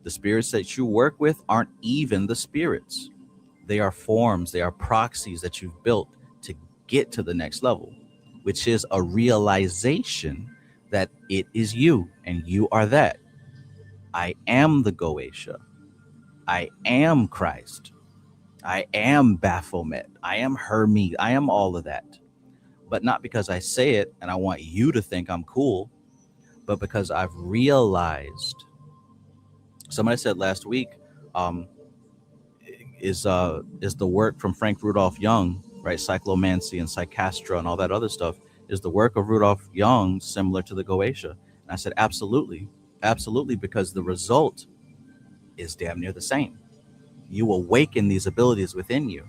The spirits that you work with aren't even the spirits. They are forms, they are proxies that you've built to get to the next level, which is a realization that it is you and you are that. I am the Goetia. I am Christ. I am Baphomet. I am Hermes. I am all of that. But not because I say it and I want you to think I'm cool, but because I've realized. Somebody said last week, is the work from Frank Rudolph Jung, right? Cyclomancy and Psychastra and all that other stuff. Is the work of Rudolph Jung similar to the Goetia? And I said, absolutely, because the result is damn near the same. You awaken these abilities within you.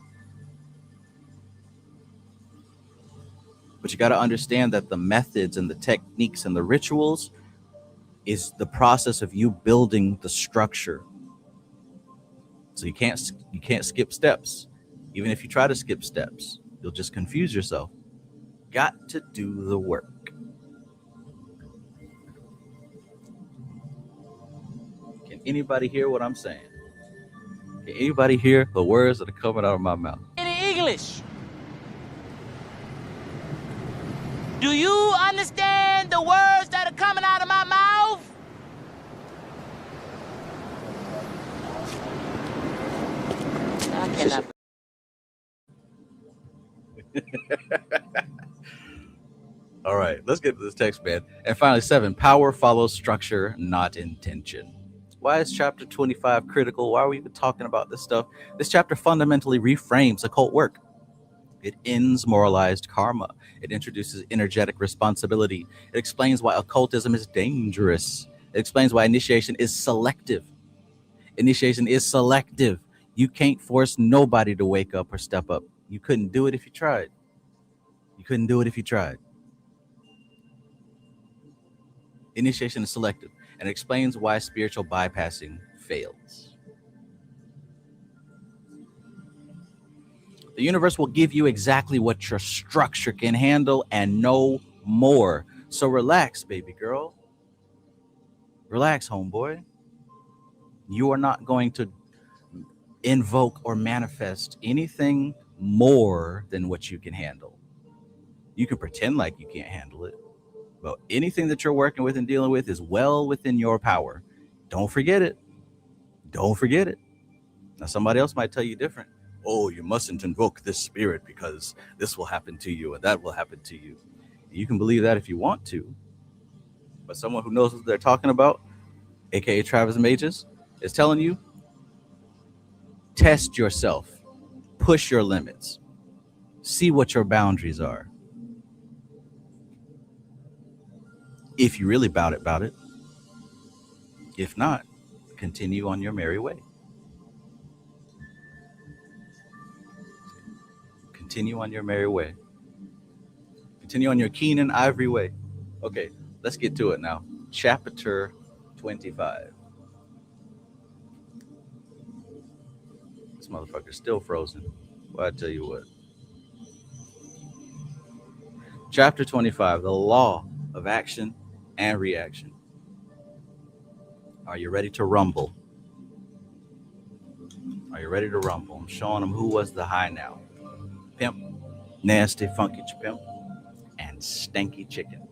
But you got to understand that the methods and the techniques and the rituals is the process of you building the structure. So you can't skip steps. Even if you try to skip steps, you'll just confuse yourself. Got to do the work. Can anybody hear what I'm saying? Can anybody hear the words that are coming out of my mouth? In English. Do you understand the words that are coming out of my mouth? I cannot. All right, let's get to this text, man. And finally, 7, power follows structure, not intention. Why is chapter 25 critical? Why are we even talking about this stuff? This chapter fundamentally reframes occult work. It ends moralized karma. It introduces energetic responsibility. It explains why occultism is dangerous. It explains why initiation is selective. Initiation is selective. You can't force nobody to wake up or step up. You couldn't do it if you tried. You couldn't do it if you tried. Initiation is selective, and it explains why spiritual bypassing fails. The universe will give you exactly what your structure can handle and no more. So relax, baby girl. Relax, homeboy. You are not going to invoke or manifest anything more than what you can handle. You can pretend like you can't handle it, but anything that you're working with and dealing with is well within your power. Don't forget it. Don't forget it. Now, somebody else might tell you different. Oh, you mustn't invoke this spirit because this will happen to you and that will happen to you. You can believe that if you want to. But someone who knows what they're talking about, aka Travis Magus, is telling you, test yourself, push your limits, see what your boundaries are. If you really bout it. If not, continue on your merry way. Continue on your merry way. Continue on your keen and ivory way. Okay, let's get to it now. Chapter 25. This motherfucker's still frozen. Well, I tell you what. Chapter 25, the law of action and reaction. Are you ready to rumble? Are you ready to rumble? I'm showing them who was the high now. Pimp, nasty, funky pimp, and stanky chicken.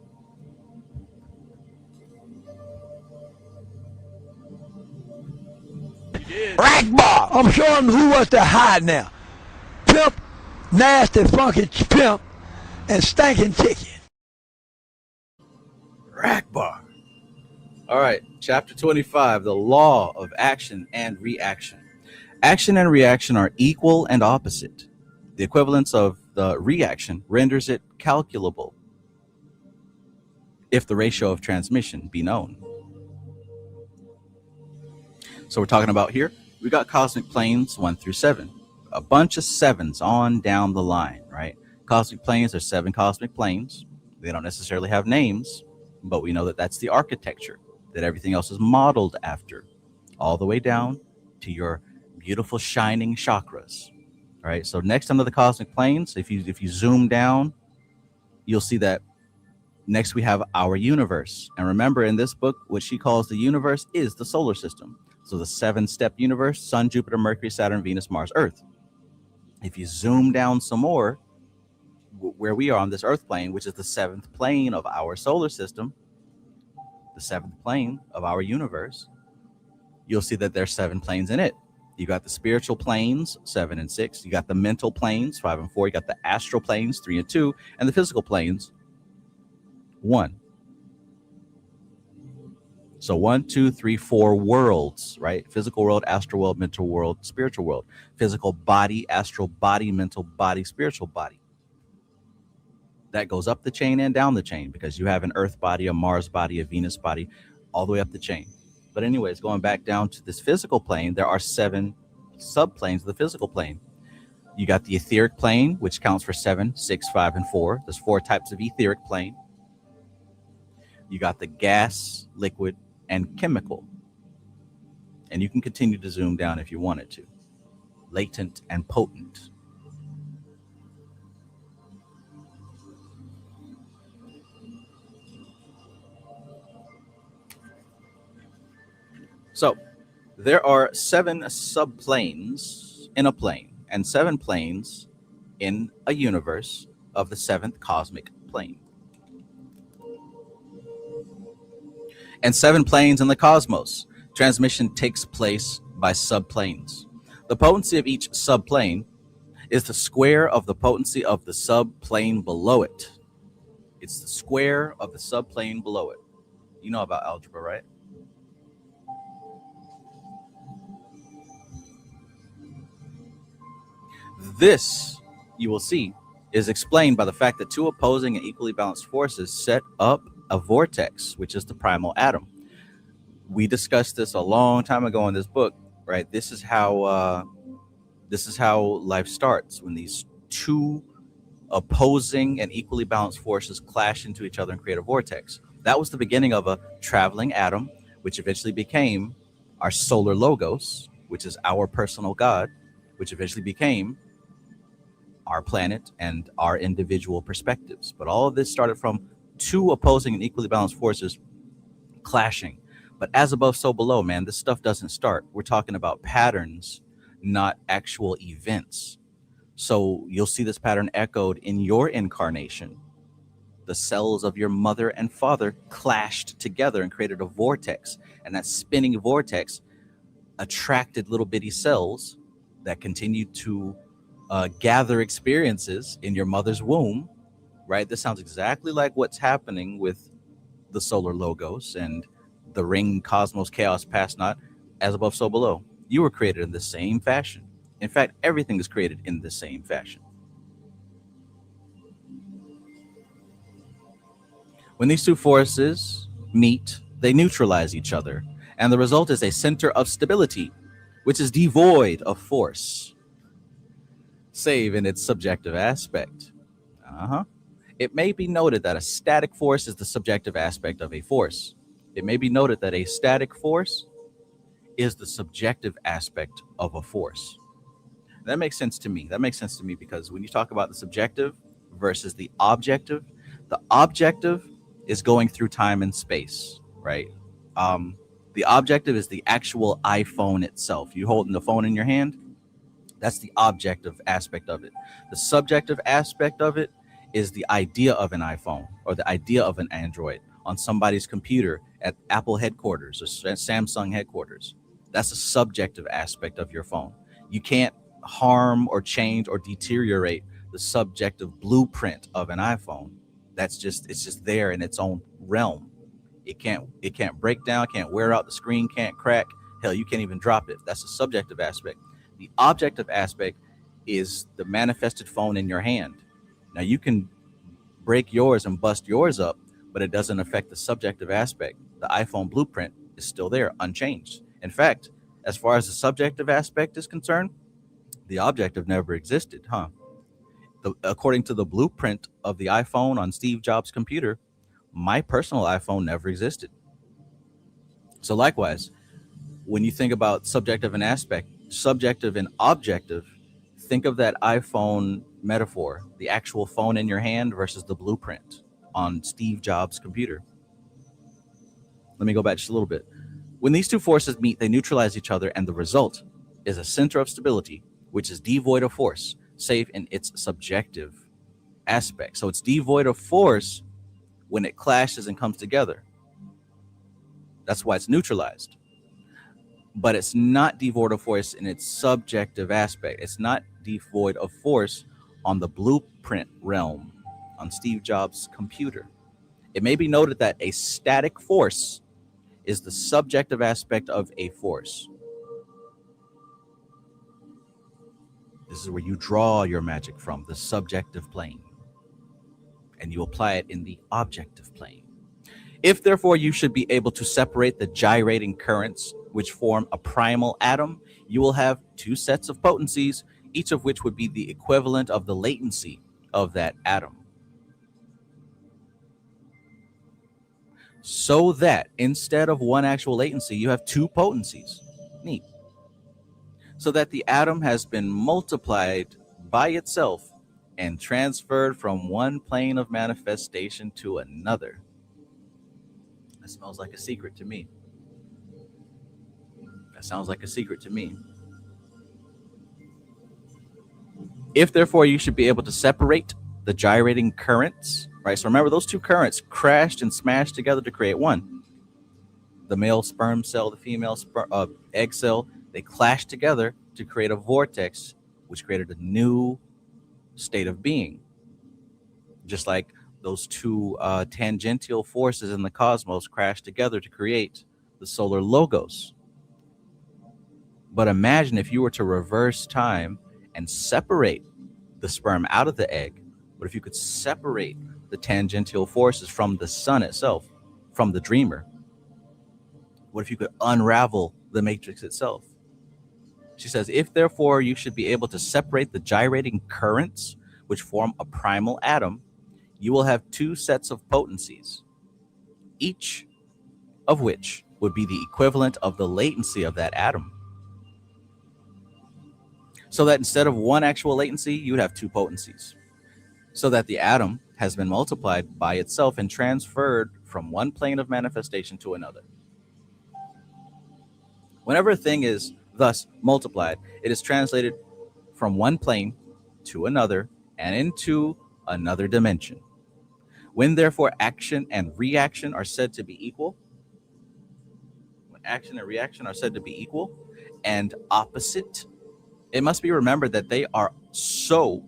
Rack bar. I'm showing them who was the high now. Pimp, nasty, funky pimp, and stinking chicken. Rack bar. All right, chapter 25, the law of action and reaction. Action and reaction are equal and opposite. The equivalence of the reaction renders it calculable if the ratio of transmission be known. So we're talking about here, we got cosmic planes 1 through 7. A bunch of 7s on down the line, right? Cosmic planes are 7 cosmic planes. They don't necessarily have names, but we know that that's the architecture that everything else is modeled after, all the way down to your beautiful shining chakras. All right, so next under the cosmic planes, if you zoom down, you'll see that next we have our universe. And remember, in this book, what she calls the universe is the solar system. So the 7-step universe: Sun, Jupiter, Mercury, Saturn, Venus, Mars, Earth. If you zoom down some more, where we are on this Earth plane, which is the 7th plane of our solar system, the 7th plane of our universe, you'll see that there's 7 planes in it. You got the spiritual planes, 7 and 6. You got the mental planes, 5 and 4. You got the astral planes, 3 and 2, and the physical planes, 1. So 1, 2, 3, 4 worlds, right? Physical world, astral world, mental world, spiritual world. Physical body, astral body, mental body, spiritual body. That goes up the chain and down the chain because you have an Earth body, a Mars body, a Venus body, all the way up the chain. But anyways, going back down to this physical plane, there are 7 subplanes of the physical plane. You got the etheric plane, which counts for 7, 6, 5, and 4. There's 4 types of etheric plane. You got the gas, liquid, and chemical. And you can continue to zoom down if you wanted to. Latent and potent. So there are 7 subplanes in a plane and 7 planes in a universe of the 7th cosmic plane. And 7 planes in the cosmos. Transmission takes place by subplanes. The potency of each subplane is the square of the potency of the subplane below it. It's the square of the subplane below it. You know about algebra, right? This, you will see, is explained by the fact that 2 opposing and equally balanced forces set up a vortex, which is the primal atom. We discussed this a long time ago in this book, right? This is how life starts, when these 2 opposing and equally balanced forces clash into each other and create a vortex. That was the beginning of a traveling atom, which eventually became our solar logos, which is our personal God, which eventually became our planet and our individual perspectives. But all of this started from 2 opposing and equally balanced forces clashing. But as above, so below, man, this stuff doesn't start. We're talking about patterns, not actual events. So you'll see this pattern echoed in your incarnation. The cells of your mother and father clashed together and created a vortex. And that spinning vortex attracted little bitty cells that continued to gather experiences in your mother's womb, right? This sounds exactly like what's happening with the solar logos and the ring, cosmos, chaos, past, not, as above, so below. You were created in the same fashion. In fact, everything is created in the same fashion. When these 2 forces meet, they neutralize each other, and the result is a center of stability, which is devoid of force, save in its subjective aspect. It may be noted that a static force is the subjective aspect of a force. It may be noted that a static force is the subjective aspect of a force. That makes sense to me. That makes sense to me because when you talk about the subjective versus the objective is going through time and space, right? The objective is the actual iPhone itself. You holding the phone in your hand, that's the objective aspect of it. The subjective aspect of it is the idea of an iPhone or the idea of an Android on somebody's computer at Apple headquarters or Samsung headquarters. That's a subjective aspect of your phone. You can't harm or change or deteriorate the subjective blueprint of an iPhone. It's just there in its own realm. It can't break down, can't wear out, the screen can't crack. Hell, you can't even drop it. That's a subjective aspect. The objective aspect is the manifested phone in your hand. Now you can break yours and bust yours up, but it doesn't affect the subjective aspect. The iPhone blueprint is still there, unchanged. In fact, as far as the subjective aspect is concerned, the objective never existed, according to the blueprint of the iPhone on Steve Jobs' computer, my personal iPhone never existed. So likewise, when you think about subjective and objective, think of that iPhone metaphor, the actual phone in your hand versus the blueprint on Steve Jobs' computer. Let me go back just a little bit. When these 2 forces meet, they neutralize each other, and the result is a center of stability, which is devoid of force, save in its subjective aspect. So it's devoid of force when it clashes and comes together. That's why it's neutralized. But it's not devoid of force in its subjective aspect. It's not devoid of force on the blueprint realm on Steve Jobs' computer. It may be noted that a static force is the subjective aspect of a force. This is where you draw your magic from, the subjective plane, and you apply it in the objective plane. If therefore you should be able to separate the gyrating currents which form a primal atom, you will have 2 sets of potencies, each of which would be the equivalent of the latency of that atom. So that instead of one actual latency, you have two potencies. Neat. So that the atom has been multiplied by itself and transferred from one plane of manifestation to another. That smells like a secret to me. That sounds like a secret to me. If therefore you should be able to separate the gyrating currents, right? So remember, those two currents crashed and smashed together to create one. The male sperm cell, the female egg cell, they clashed together to create a vortex, which created a new state of being. Just like those two tangential forces in the cosmos crashed together to create the solar logos. But imagine if you were to reverse time and separate the sperm out of the egg. What if you could separate the tangential forces from the sun itself, from the dreamer? What if you could unravel the matrix itself? She says, if therefore you should be able to separate the gyrating currents which form a primal atom, you will have two sets of potencies, each of which would be the equivalent of the latency of that atom. So that instead of one actual latency, you would have two potencies. So that the atom has been multiplied by itself and transferred from one plane of manifestation to another. Whenever a thing is thus multiplied, it is translated from one plane to another and into another dimension. When therefore action and reaction are said to be equal, and opposite, it must be remembered that they are so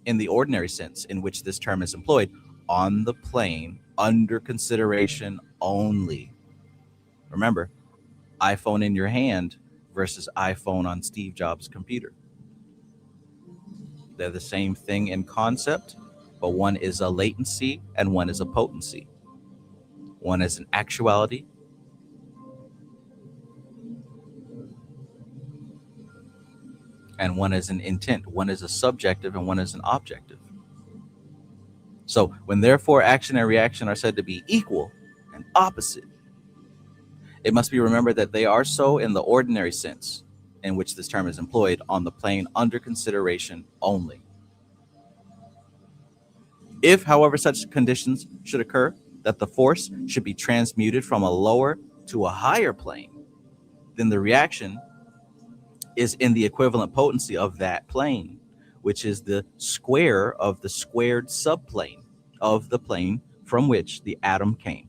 in the ordinary sense in which this term is employed on the plane under consideration only. Remember, iPhone in your hand versus iPhone on Steve Jobs' computer. They're the same thing in concept, but one is a latency and one is a potency. One is an actuality, and one is an intent. One is a subjective and one is an objective. So when therefore action and reaction are said to be equal and opposite, it must be remembered that they are so in the ordinary sense in which this term is employed on the plane under consideration only. If, however, such conditions should occur that the force should be transmuted from a lower to a higher plane, then the reaction is in the equivalent potency of that plane, which is the square of the squared subplane of the plane from which the atom came.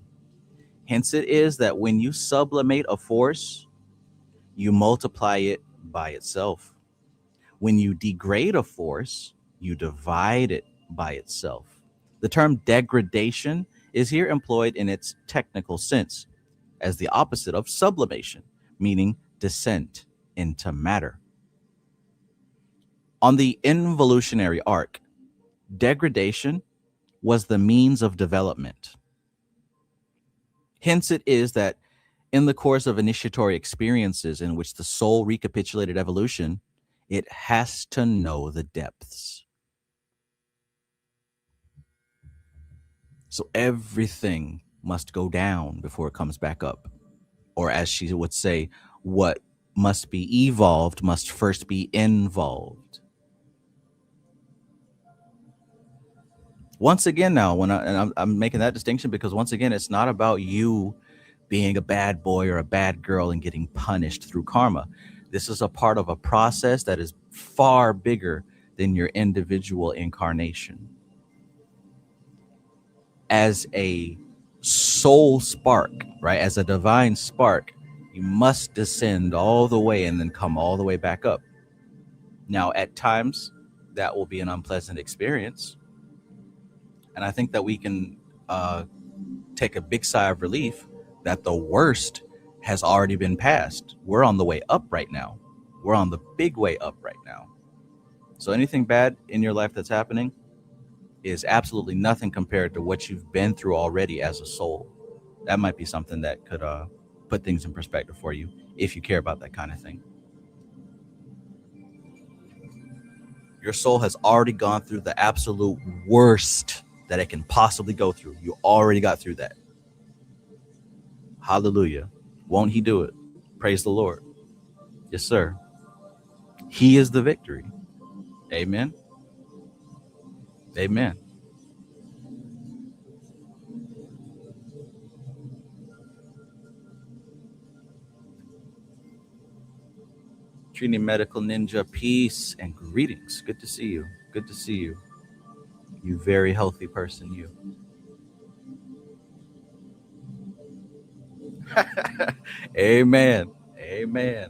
Hence it is that when you sublimate a force, you multiply it by itself. When you degrade a force, you divide it by itself. The term degradation is here employed in its technical sense as the opposite of sublimation, meaning descent into matter. On the involutionary arc, degradation was the means of development. Hence it is that in the course of initiatory experiences in which the soul recapitulated evolution, it has to know the depths. So everything must go down before it comes back up. Or as she would say, what must be evolved must first be involved. Once again, now, I'm making that distinction because once again, it's not about you being a bad boy or a bad girl and getting punished through karma. This is a part of a process that is far bigger than your individual incarnation. As a soul spark, right? As a divine spark, you must descend all the way and then come all the way back up. Now, at times, that will be an unpleasant experience. And I think that we can take a big sigh of relief that the worst has already been passed. We're on the way up right now. We're on the big way up right now. So anything bad in your life that's happening is absolutely nothing compared to what you've been through already as a soul. That might be something that could put things in perspective for you if you care about that kind of thing. Your soul has already gone through the absolute worst that it can possibly go through. You already got through that. Hallelujah. Won't he do it? Praise the Lord. Yes, sir. He is the victory. Amen. Amen. Trini Medical Ninja, peace and greetings. Good to see you. Good to see you. You very healthy person, you. Amen. Amen.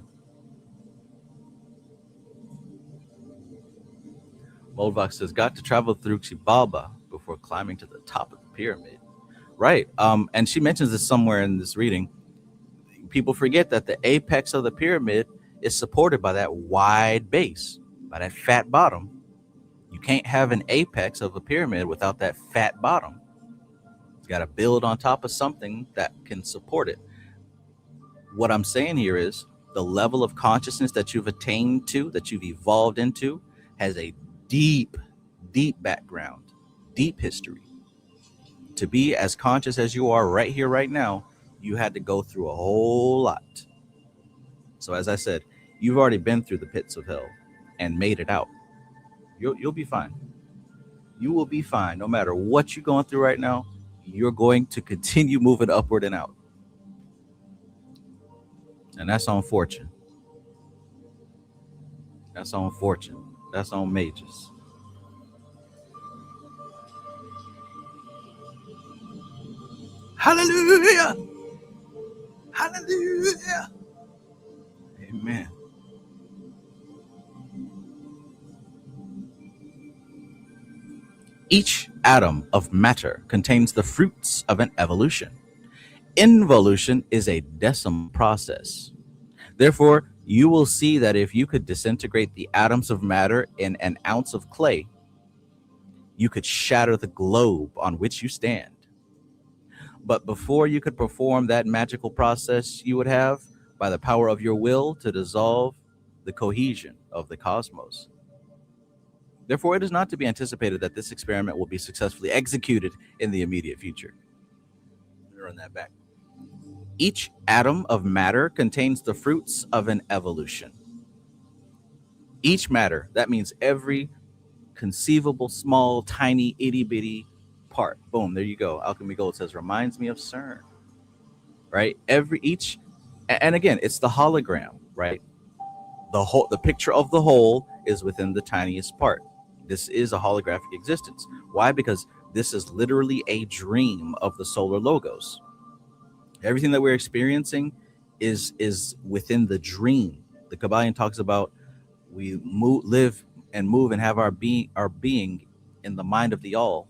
Moldvox says, got to travel through Chibaba before climbing to the top of the pyramid. Right. And she mentions this somewhere in this reading. People forget that the apex of the pyramid is supported by that wide base, by that fat bottom. You can't have an apex of a pyramid without that fat bottom. You got to build on top of something that can support it. What I'm saying here is the level of consciousness that you've attained to, that you've evolved into, has a deep, deep background, deep history. To be as conscious as you are right here, right now, you had to go through a whole lot. So as I said, you've already been through the pits of hell and made it out. You'll be fine. You will be fine. No matter what you're going through right now, you're going to continue moving upward and out. And that's on Fortune. That's on Fortune. That's on Magus. Hallelujah. Hallelujah. Amen. Each atom of matter contains the fruits of an evolution. Involution is a decimal process. Therefore, you will see that if you could disintegrate the atoms of matter in an ounce of clay, you could shatter the globe on which you stand. But before you could perform that magical process, you would have, by the power of your will, to dissolve the cohesion of the cosmos. Therefore, it is not to be anticipated that this experiment will be successfully executed in the immediate future. Let me run that back. Each atom of matter contains the fruits of an evolution. Each matter, that means every conceivable, small, tiny, itty-bitty part. Boom, there you go. Alchemy Gold says, reminds me of CERN. Right? And again, it's the hologram, right? The picture of the whole is within the tiniest part. This is a holographic existence. Why? Because this is literally a dream of the solar logos. Everything that we're experiencing is within the dream. The Kabbalion talks about we live and move and have our being in the mind of the all.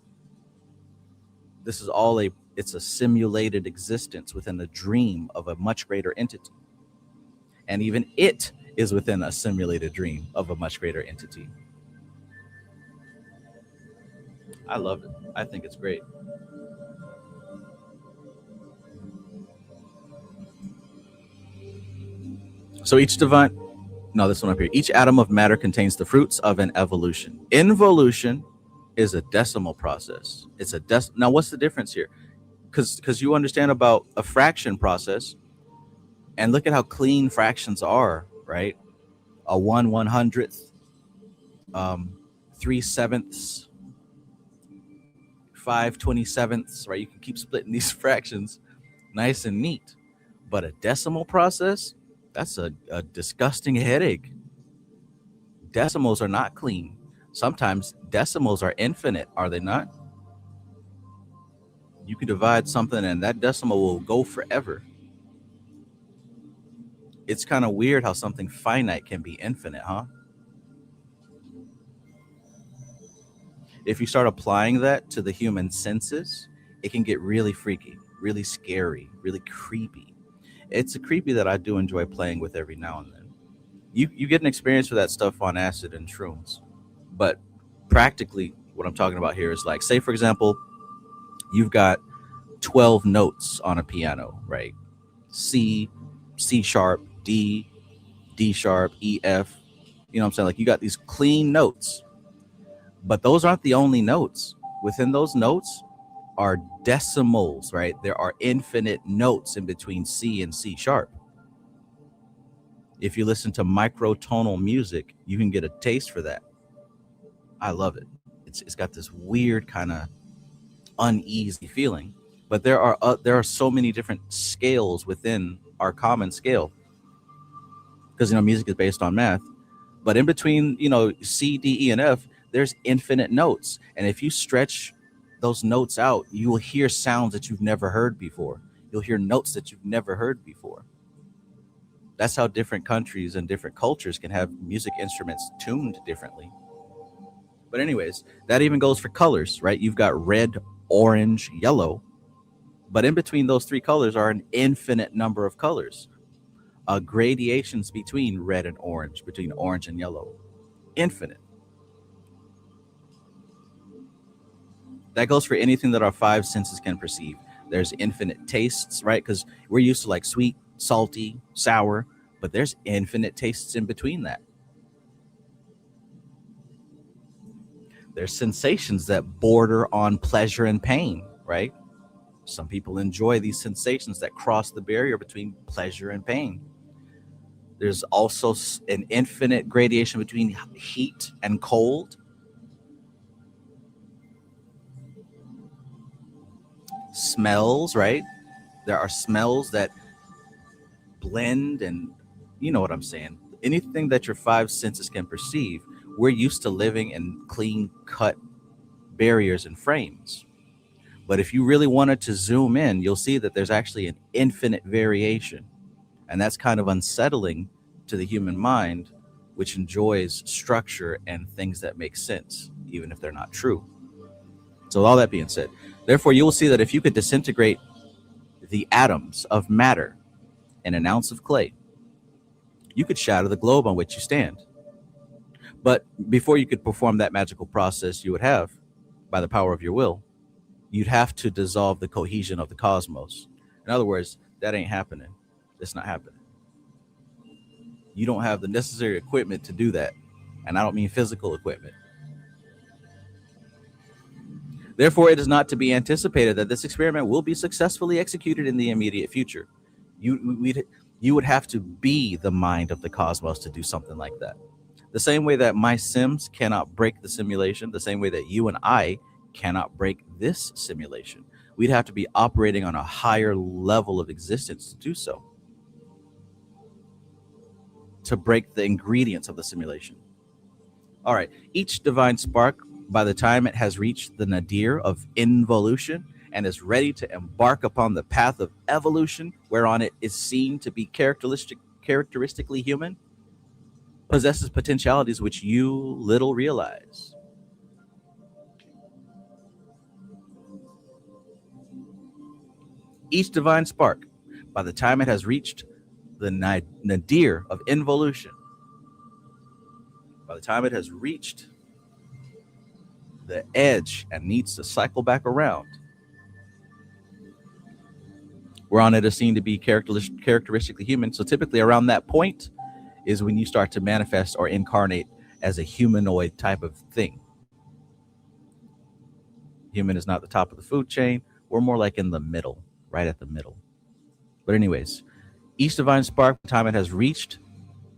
This is all it's a simulated existence within the dream of a much greater entity. And even it is within a simulated dream of a much greater entity. I love it. I think it's great. So this one up here. Each atom of matter contains the fruits of an evolution. Involution is a decimal process. It's now what's the difference here? Because you understand about a fraction process, and look at how clean fractions are, right? A 1/100th, 3/7, 5/27, right? You can keep splitting these fractions nice and neat. But a decimal process, that's a disgusting headache. Decimals are not clean. Sometimes decimals are infinite, are they not? You can divide something and that decimal will go forever. It's kind of weird how something finite can be infinite, huh? If you start applying that to the human senses, it can get really freaky, really scary, really creepy. It's a creepy that I do enjoy playing with every now and then. You get an experience with that stuff on acid and shrooms. But practically, what I'm talking about here is like, say, for example, you've got 12 notes on a piano, right? C, C sharp, D, D sharp, E, F. You know what I'm saying? Like you got these clean notes. But those aren't the only notes. Within those notes are decimals, right? There are infinite notes in between C and C sharp. If you listen to microtonal music, you can get a taste for that. I love it. It's got this weird kind of uneasy feeling. But there are so many different scales within our common scale, because music is based on math. But in between C, D, E, and F, there's infinite notes, and if you stretch those notes out, you will hear sounds that you've never heard before. You'll hear notes that you've never heard before. That's how different countries and different cultures can have music instruments tuned differently. But anyways, that even goes for colors, right? You've got red, orange, yellow, but in between those three colors are an infinite number of colors. Gradations between red and orange, between orange and yellow, infinite. That goes for anything that our five senses can perceive. There's infinite tastes, right? Because we're used to like sweet, salty, sour, but there's infinite tastes in between that. There's sensations that border on pleasure and pain, right? Some people enjoy these sensations that cross the barrier between pleasure and pain. There's also an infinite gradation between heat and cold. Smells, right? There are smells that blend, and you know what I'm saying. Anything that your five senses can perceive, we're used to living in clean cut barriers and frames. But if you really wanted to zoom in, you'll see that there's actually an infinite variation. And that's kind of unsettling to the human mind, which enjoys structure and things that make sense, even if they're not true. So with all that being said, therefore, you will see that if you could disintegrate the atoms of matter in an ounce of clay, you could shatter the globe on which you stand. But before you could perform that magical process, you would have, by the power of your will, you'd have to dissolve the cohesion of the cosmos. In other words, that ain't happening. It's not happening. You don't have the necessary equipment to do that. And I don't mean physical equipment. Therefore, it is not to be anticipated that this experiment will be successfully executed in the immediate future. You would have to be the mind of the cosmos to do something like that. The same way that my Sims cannot break the simulation, the same way that you and I cannot break this simulation. We'd have to be operating on a higher level of existence to do so, to break the ingredients of the simulation. All right, each divine spark, by the time it has reached the nadir of involution and is ready to embark upon the path of evolution, whereon it is seen to be characteristically human, possesses potentialities which you little realize. Each divine spark, by the time it has reached the nadir of involution, by the time it has reached the edge and needs to cycle back around, whereon it is seen to be characteristically human. So typically around that point is when you start to manifest or incarnate as a humanoid type of thing. Human is not the top of the food chain. We're more like in the middle, right at the middle. But anyways, each divine spark, by the time it has reached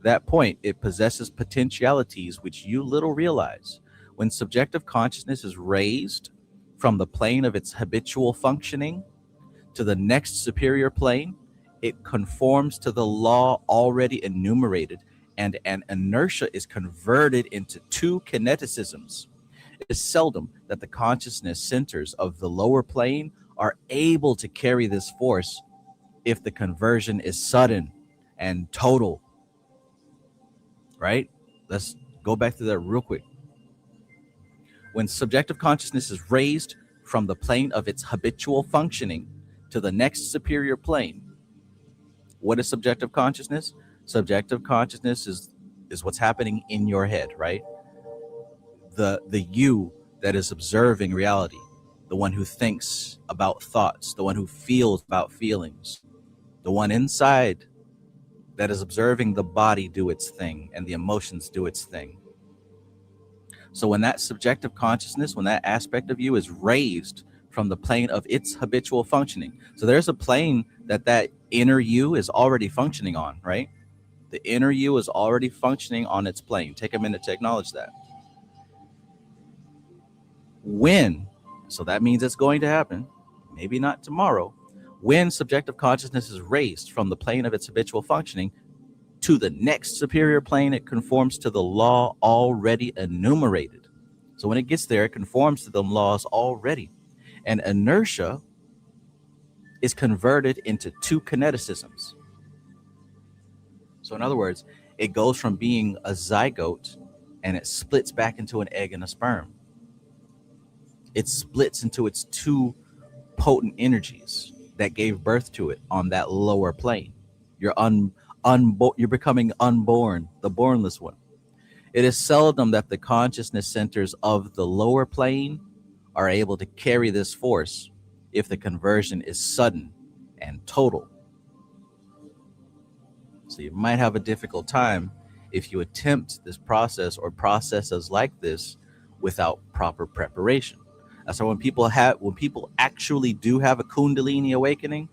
that point, it possesses potentialities which you little realize. When subjective consciousness is raised from the plane of its habitual functioning to the next superior plane, it conforms to the law already enumerated, and an inertia is converted into two kineticisms. It is seldom that the consciousness centers of the lower plane are able to carry this force if the conversion is sudden and total. Right? Let's go back to that real quick. When subjective consciousness is raised from the plane of its habitual functioning to the next superior plane, what is subjective consciousness? Subjective consciousness is what's happening in your head, right? The you that is observing reality, the one who thinks about thoughts, the one who feels about feelings, the one inside that is observing the body do its thing and the emotions do its thing. So when that subjective consciousness, when that aspect of you is raised from the plane of its habitual functioning, so there's a plane that inner you is already functioning on, right? The inner you is already functioning on its plane. Take a minute to acknowledge that. When, so that means it's going to happen, maybe not tomorrow, when subjective consciousness is raised from the plane of its habitual functioning to the next superior plane, it conforms to the law already enumerated. So when it gets there, it conforms to the laws already. And inertia is converted into two kineticisms. So in other words, it goes from being a zygote and it splits back into an egg and a sperm. It splits into its two potent energies that gave birth to it on that lower plane. You're you're becoming unborn, the bornless one. It is seldom that the consciousness centers of the lower plane are able to carry this force if the conversion is sudden and total. So you might have a difficult time if you attempt this process or processes like this without proper preparation. So when people actually do have a Kundalini awakening,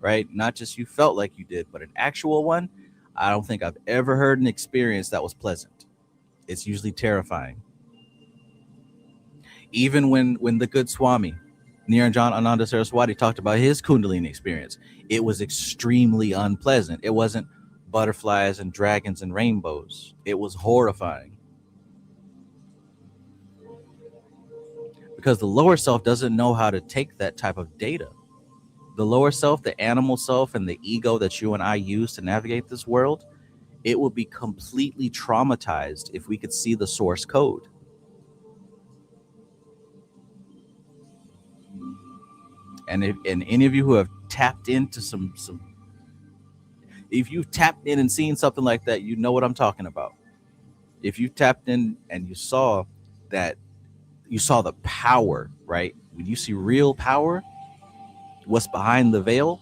right? Not just you felt like you did, but an actual one, I don't think I've ever heard an experience that was pleasant. It's usually terrifying. Even when the good Swami, Niranjan Ananda Saraswati, talked about his Kundalini experience, it was extremely unpleasant. It wasn't butterflies and dragons and rainbows. It was horrifying. Because the lower self doesn't know how to take that type of data. The lower self, the animal self, and the ego that you and I use to navigate this world, it would be completely traumatized if we could see the source code. And any of you who have tapped into some, if you've tapped in and seen something like that, you know what I'm talking about. If you tapped in and you saw that, you saw the power, right? When you see real power, what's behind the veil,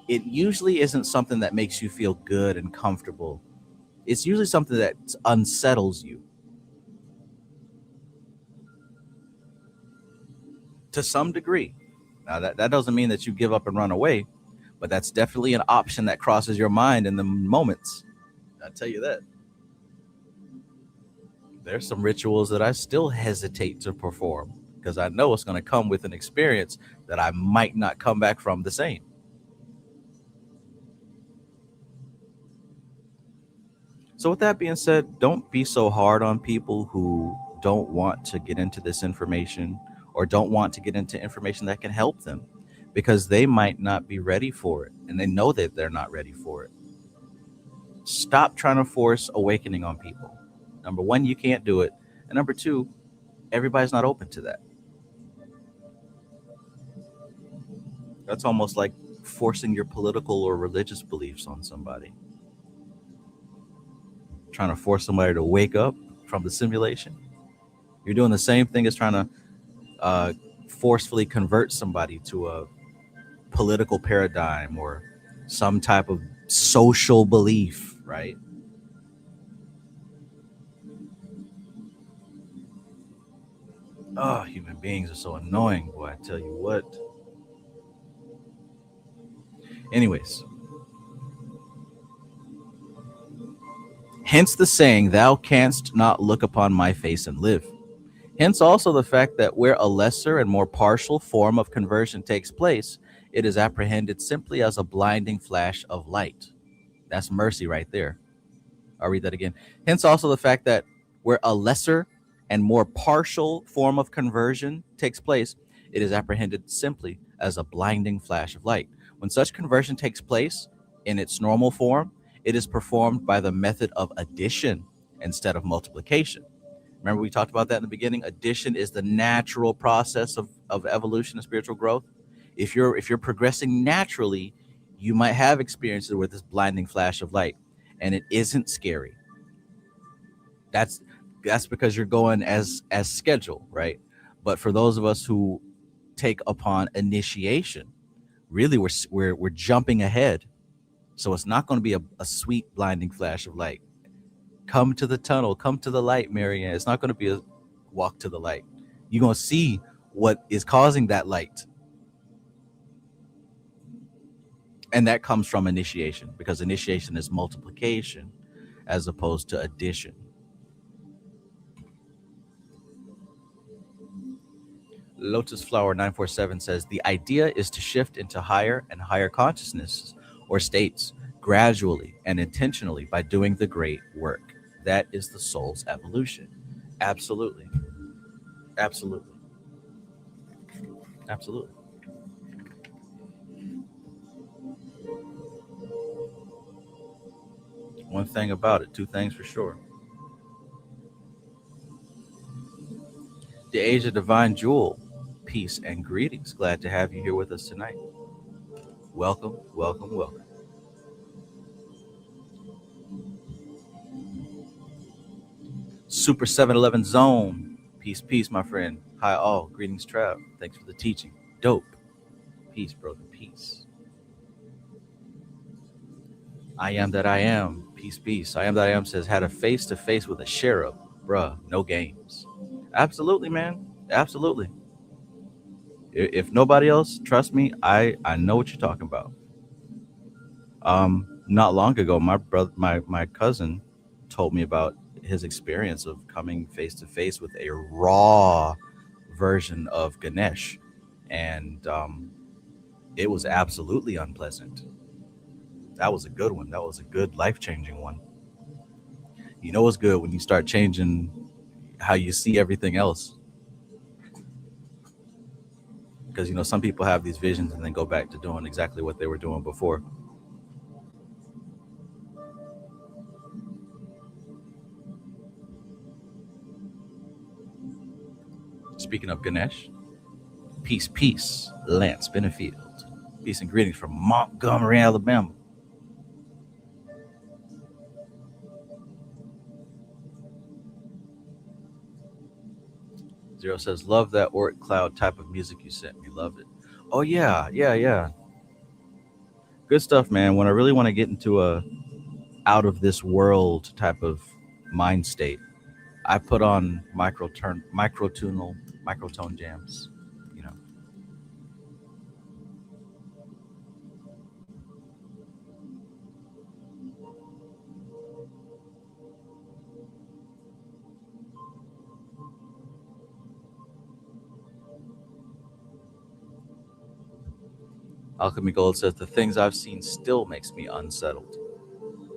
it usually isn't something that makes you feel good and comfortable. It's usually something that unsettles you to some degree. Now that doesn't mean that you give up and run away, but that's definitely an option that crosses your mind in the moments. I'll tell you that. There's some rituals that I still hesitate to perform because I know it's going to come with an experience that I might not come back from the same. So with that being said, don't be so hard on people who don't want to get into this information or don't want to get into information that can help them, because they might not be ready for it and they know that they're not ready for it. Stop trying to force awakening on people. Number one, you can't do it. And number two, everybody's not open to that. That's almost like forcing your political or religious beliefs on somebody. Trying to force somebody to wake up from the simulation. You're doing the same thing as trying to forcefully convert somebody to a political paradigm or some type of social belief, right? Oh, human beings are so annoying, boy, I tell you what. Anyways. Hence the saying, thou canst not look upon my face and live. Hence also the fact that where a lesser and more partial form of conversion takes place, it is apprehended simply as a blinding flash of light. That's mercy right there. I'll read that again. Hence also the fact that where a lesser and more partial form of conversion takes place, it is apprehended simply as a blinding flash of light. When such conversion takes place in its normal form, it is performed by the method of addition instead of multiplication. Remember we talked about that in the beginning? Addition is the natural process of evolution and spiritual growth. If you're progressing naturally, you might have experiences with this blinding flash of light, and it isn't scary. That's because you're going as scheduled, right? But for those of us who take upon initiation, really we're jumping ahead. So it's not going to be a sweet blinding flash of light. Come to the tunnel, come to the light, Marianne. It's not going to be walk to the light. You're going to see what is causing that light. And that comes from initiation, because initiation is multiplication as opposed to addition. Lotus Flower 947 says the idea is to shift into higher and higher consciousness or states gradually and intentionally by doing the great work. That is the soul's evolution. Absolutely. Absolutely. Absolutely. One thing about it, two things for sure. The Age of Divine Jewel, peace and greetings. Glad to have you here with us tonight. Welcome, welcome, welcome. Super 711 Zone, peace, peace, my friend. Hi, all. Greetings, Trav. Thanks for the teaching. Dope. Peace, brother. Peace. I am that I am. Peace, peace. I am that I am says, had a face to face with a sheriff. Bruh, no games. Absolutely, man. Absolutely. If nobody else, trust me, I know what you're talking about. Not long ago, my cousin told me about his experience of coming face to face with a raw version of Ganesh, and it was absolutely unpleasant. That was a good one. That was a good life-changing one. You know what's good when you start changing how you see everything else. Because, some people have these visions and then go back to doing exactly what they were doing before. Speaking of Ganesh, peace, peace, Lance Benefield. Peace and greetings from Montgomery, Alabama. Zero says, love that Oort Cloud type of music you sent me. Love it. Oh, yeah. Good stuff, man. When I really want to get into a out of this world type of mind state, I put on microtone jams, Alchemy Gold says the things I've seen still makes me unsettled.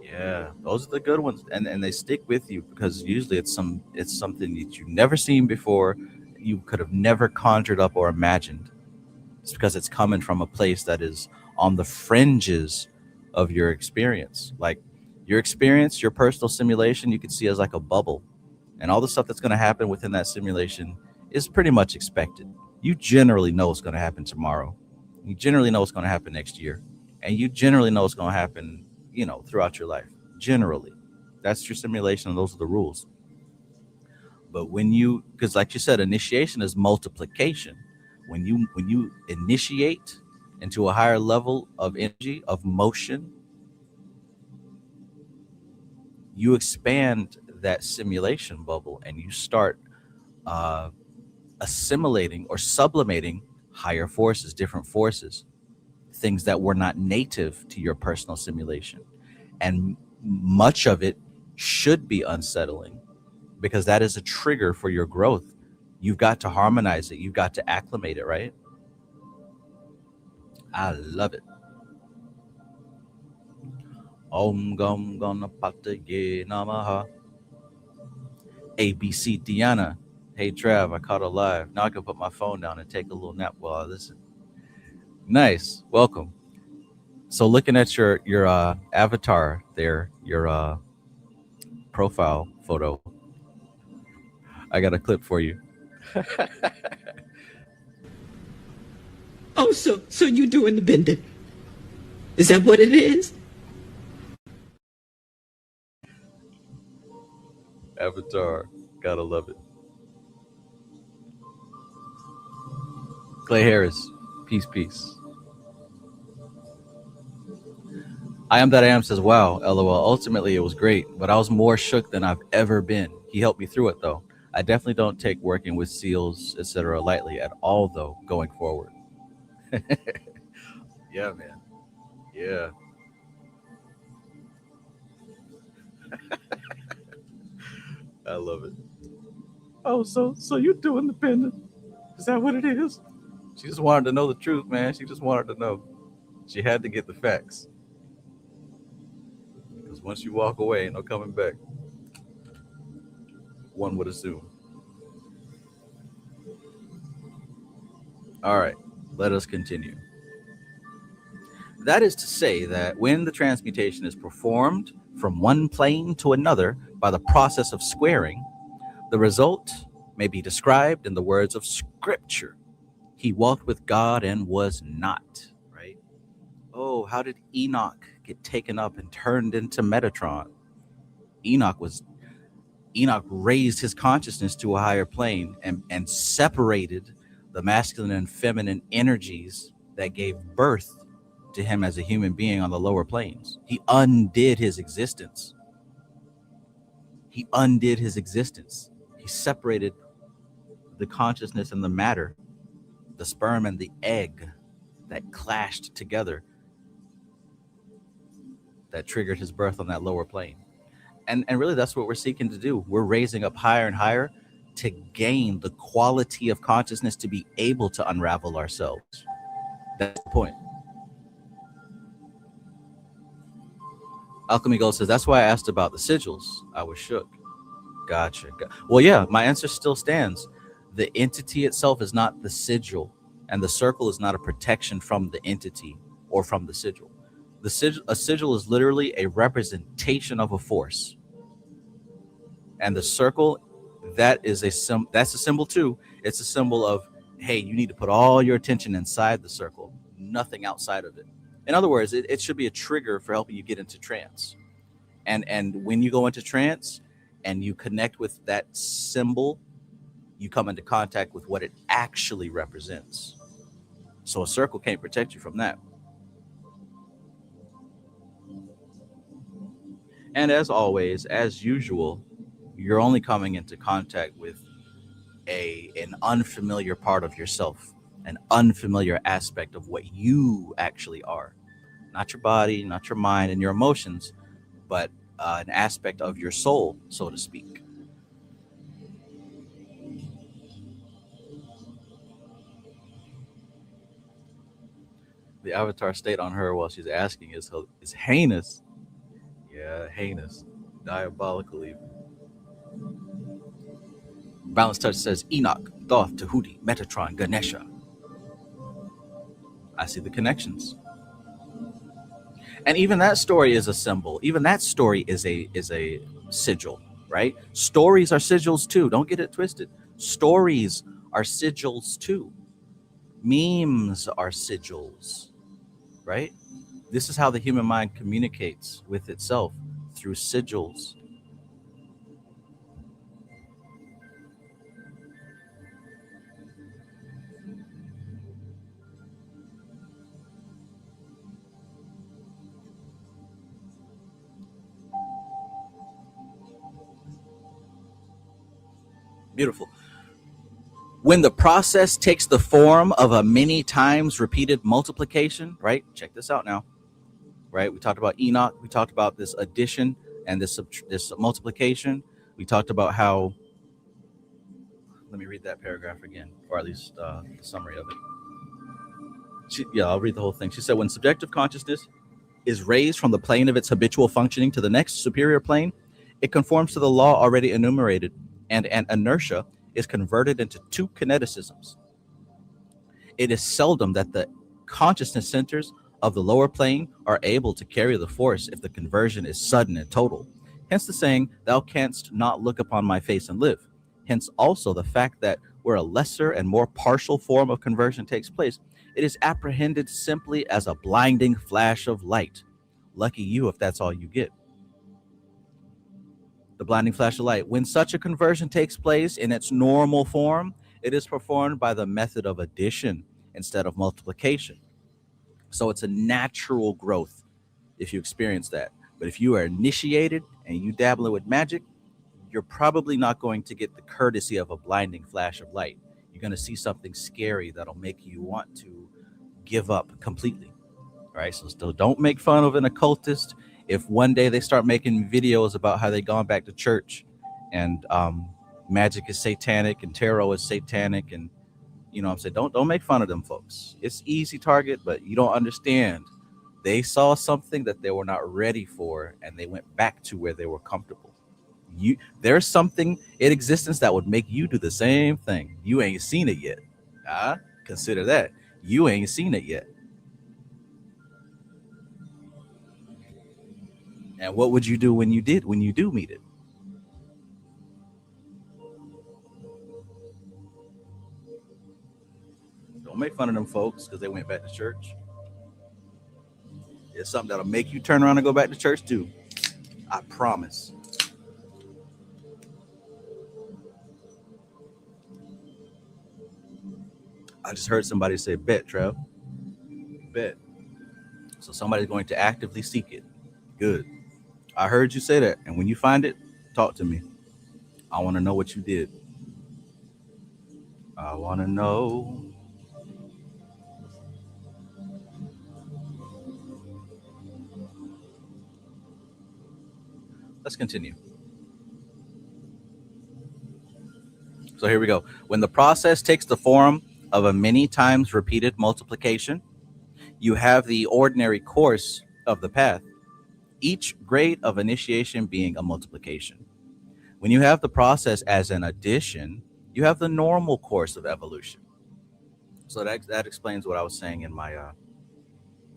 Yeah, those are the good ones, and they stick with you because usually it's something that you've never seen before, you could have never conjured up or imagined. It's because it's coming from a place that is on the fringes of your experience. Like your experience, your personal simulation, you could see as like a bubble, and all the stuff that's going to happen within that simulation is pretty much expected. You generally know what's going to happen tomorrow. You generally know what's going to happen next year, and you generally know what's going to happen, throughout your life. Generally, that's your simulation, and those are the rules. But because like you said, initiation is multiplication. When you initiate into a higher level of energy, of motion, you expand that simulation bubble, and you start assimilating or sublimating higher forces, different forces, things that were not native to your personal simulation. And much of it should be unsettling because that is a trigger for your growth. You've got to harmonize it. You've got to acclimate it, right? I love it. Om Gam Ganapataye Namaha. ABC Diana. Hey Trav, I caught her live. Now I can put my phone down and take a little nap while I listen. Nice. Welcome. So looking at your avatar there, your profile photo, I got a clip for you. Oh, so you doing the bending? Is that what it is? Avatar, gotta love it. Clay Harris, peace, peace. I am that I am says, wow, LOL. Ultimately, it was great, but I was more shook than I've ever been. He helped me through it, though. I definitely don't take working with seals, etc., lightly at all, though, going forward. Yeah, man. Yeah, I love it. Oh, so you're doing the pendant? Is that what it is? She just wanted to know the truth, man. She just wanted to know. She had to get the facts. Because once you walk away, no coming back, one would assume. All right, let us continue. That is to say that when the transmutation is performed from one plane to another by the process of squaring, the result may be described in the words of Scripture. He walked with God and was not, right? Oh, how did Enoch get taken up and turned into Metatron? Enoch raised his consciousness to a higher plane and separated the masculine and feminine energies that gave birth to him as a human being on the lower planes. He undid his existence. He separated the consciousness and the matter, the sperm and the egg that clashed together, that triggered his birth on that lower plane. And really, that's what we're seeking to do. We're raising up higher and higher to gain the quality of consciousness to be able to unravel ourselves. That's the point. Alchemy Gold says, that's why I asked about the sigils. I was shook. Gotcha. Well, yeah, my answer still stands. The entity itself is not the sigil, and the circle is not a protection from the entity or from the sigil. A sigil is literally a representation of a force. And the circle, that's a symbol too. It's a symbol of, hey, you need to put all your attention inside the circle, nothing outside of it. In other words, it should be a trigger for helping you get into trance. And when you go into trance and you connect with that symbol, you come into contact with what it actually represents. So a circle can't protect you from that. And as always, as usual, you're only coming into contact with an unfamiliar part of yourself, an unfamiliar aspect of what you actually are. Not your body, not your mind and your emotions, but an aspect of your soul, so to speak. The avatar state on her while she's asking is heinous. Yeah, heinous. Diabolical even. Balanced Touch says Enoch, Thoth, Tahuti, Metatron, Ganesha. I see the connections. And even that story is a symbol. Even that story is a sigil, right? Stories are sigils too. Don't get it twisted. Stories are sigils too. Memes are sigils, right? This is how the human mind communicates with itself, through sigils. Beautiful. When the process takes the form of a many times repeated multiplication, right? Check this out now, right? We talked about Enoch. We talked about this addition and this multiplication. We talked about how, let me read that paragraph again, or at least the summary of it. I'll read the whole thing. She said, when subjective consciousness is raised from the plane of its habitual functioning to the next superior plane, it conforms to the law already enumerated, and an inertia is converted into two kineticisms. It is seldom that the consciousness centers of the lower plane are able to carry the force if the conversion is sudden and total. Hence the saying, thou canst not look upon my face and live. Hence also the fact that where a lesser and more partial form of conversion takes place, it is apprehended simply as a blinding flash of light. Lucky you if that's all you get. The blinding flash of light. When such a conversion takes place in its normal form, it is performed by the method of addition instead of multiplication. So it's a natural growth if you experience that. But if you are initiated and you dabbling with magic, you're probably not going to get the courtesy of a blinding flash of light. You're going to see something scary that'll make you want to give up completely. Right? So still don't make fun of an occultist. If one day they start making videos about how they gone back to church and magic is satanic and tarot is satanic, and you know what I'm saying, don't make fun of them folks. It's easy target, but you don't understand. They saw something that they were not ready for, and they went back to where they were comfortable. There's something in existence that would make you do the same thing. You ain't seen it yet. Consider that. You ain't seen it yet. And what would you do when you do meet it? Don't make fun of them folks because they went back to church. It's something that'll make you turn around and go back to church too. I promise. I just heard somebody say, bet, Trev. Bet. So somebody's going to actively seek it. Good. I heard you say that. And when you find it, talk to me. I want to know what you did. I want to know. Let's continue. So here we go. When the process takes the form of a many times repeated multiplication, you have the ordinary course of the path, each grade of initiation being a multiplication. When you have the process as an addition, you have the normal course of evolution. So that explains what I was saying in my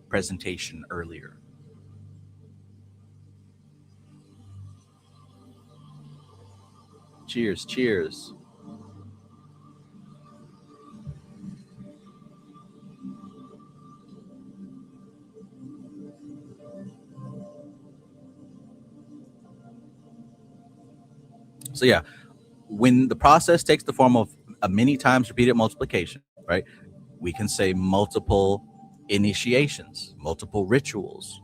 presentation earlier. Cheers, cheers. So yeah, when the process takes the form of a many times repeated multiplication, right? We can say multiple initiations, multiple rituals,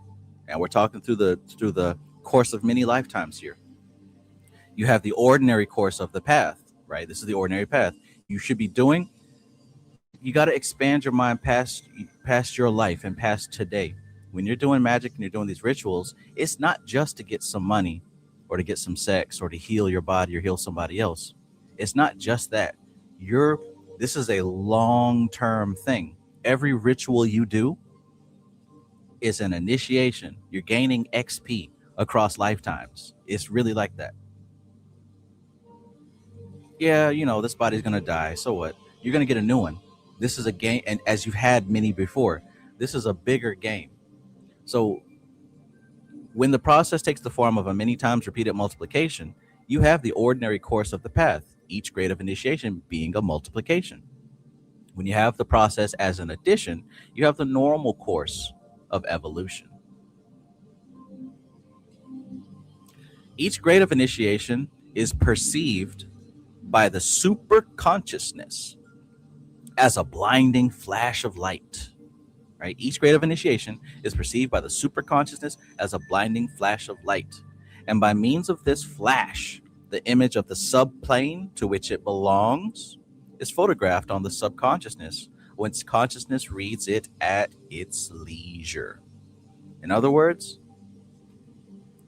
and we're talking through the course of many lifetimes here. You have the ordinary course of the path, right? This is the ordinary path. You should be doing. You got to expand your mind past your life and past today. When you're doing magic and you're doing these rituals, it's not just to get some money or to get some sex or to heal your body or heal somebody else. It's not just that. This is a long-term thing. Every ritual you do is an initiation. You're gaining XP across lifetimes. It's really like that. Yeah, this body's going to die. So what? You're going to get a new one. This is a game, and as you've had many before, this is a bigger game. So when the process takes the form of a many times repeated multiplication, you have the ordinary course of the path, each grade of initiation being a multiplication. When you have the process as an addition, you have the normal course of evolution. Each grade of initiation is perceived by the super consciousness as a blinding flash of light. Right? Each grade of initiation is perceived by the super consciousness as a blinding flash of light. And by means of this flash, the image of the subplane to which it belongs is photographed on the subconsciousness once consciousness reads it at its leisure. In other words,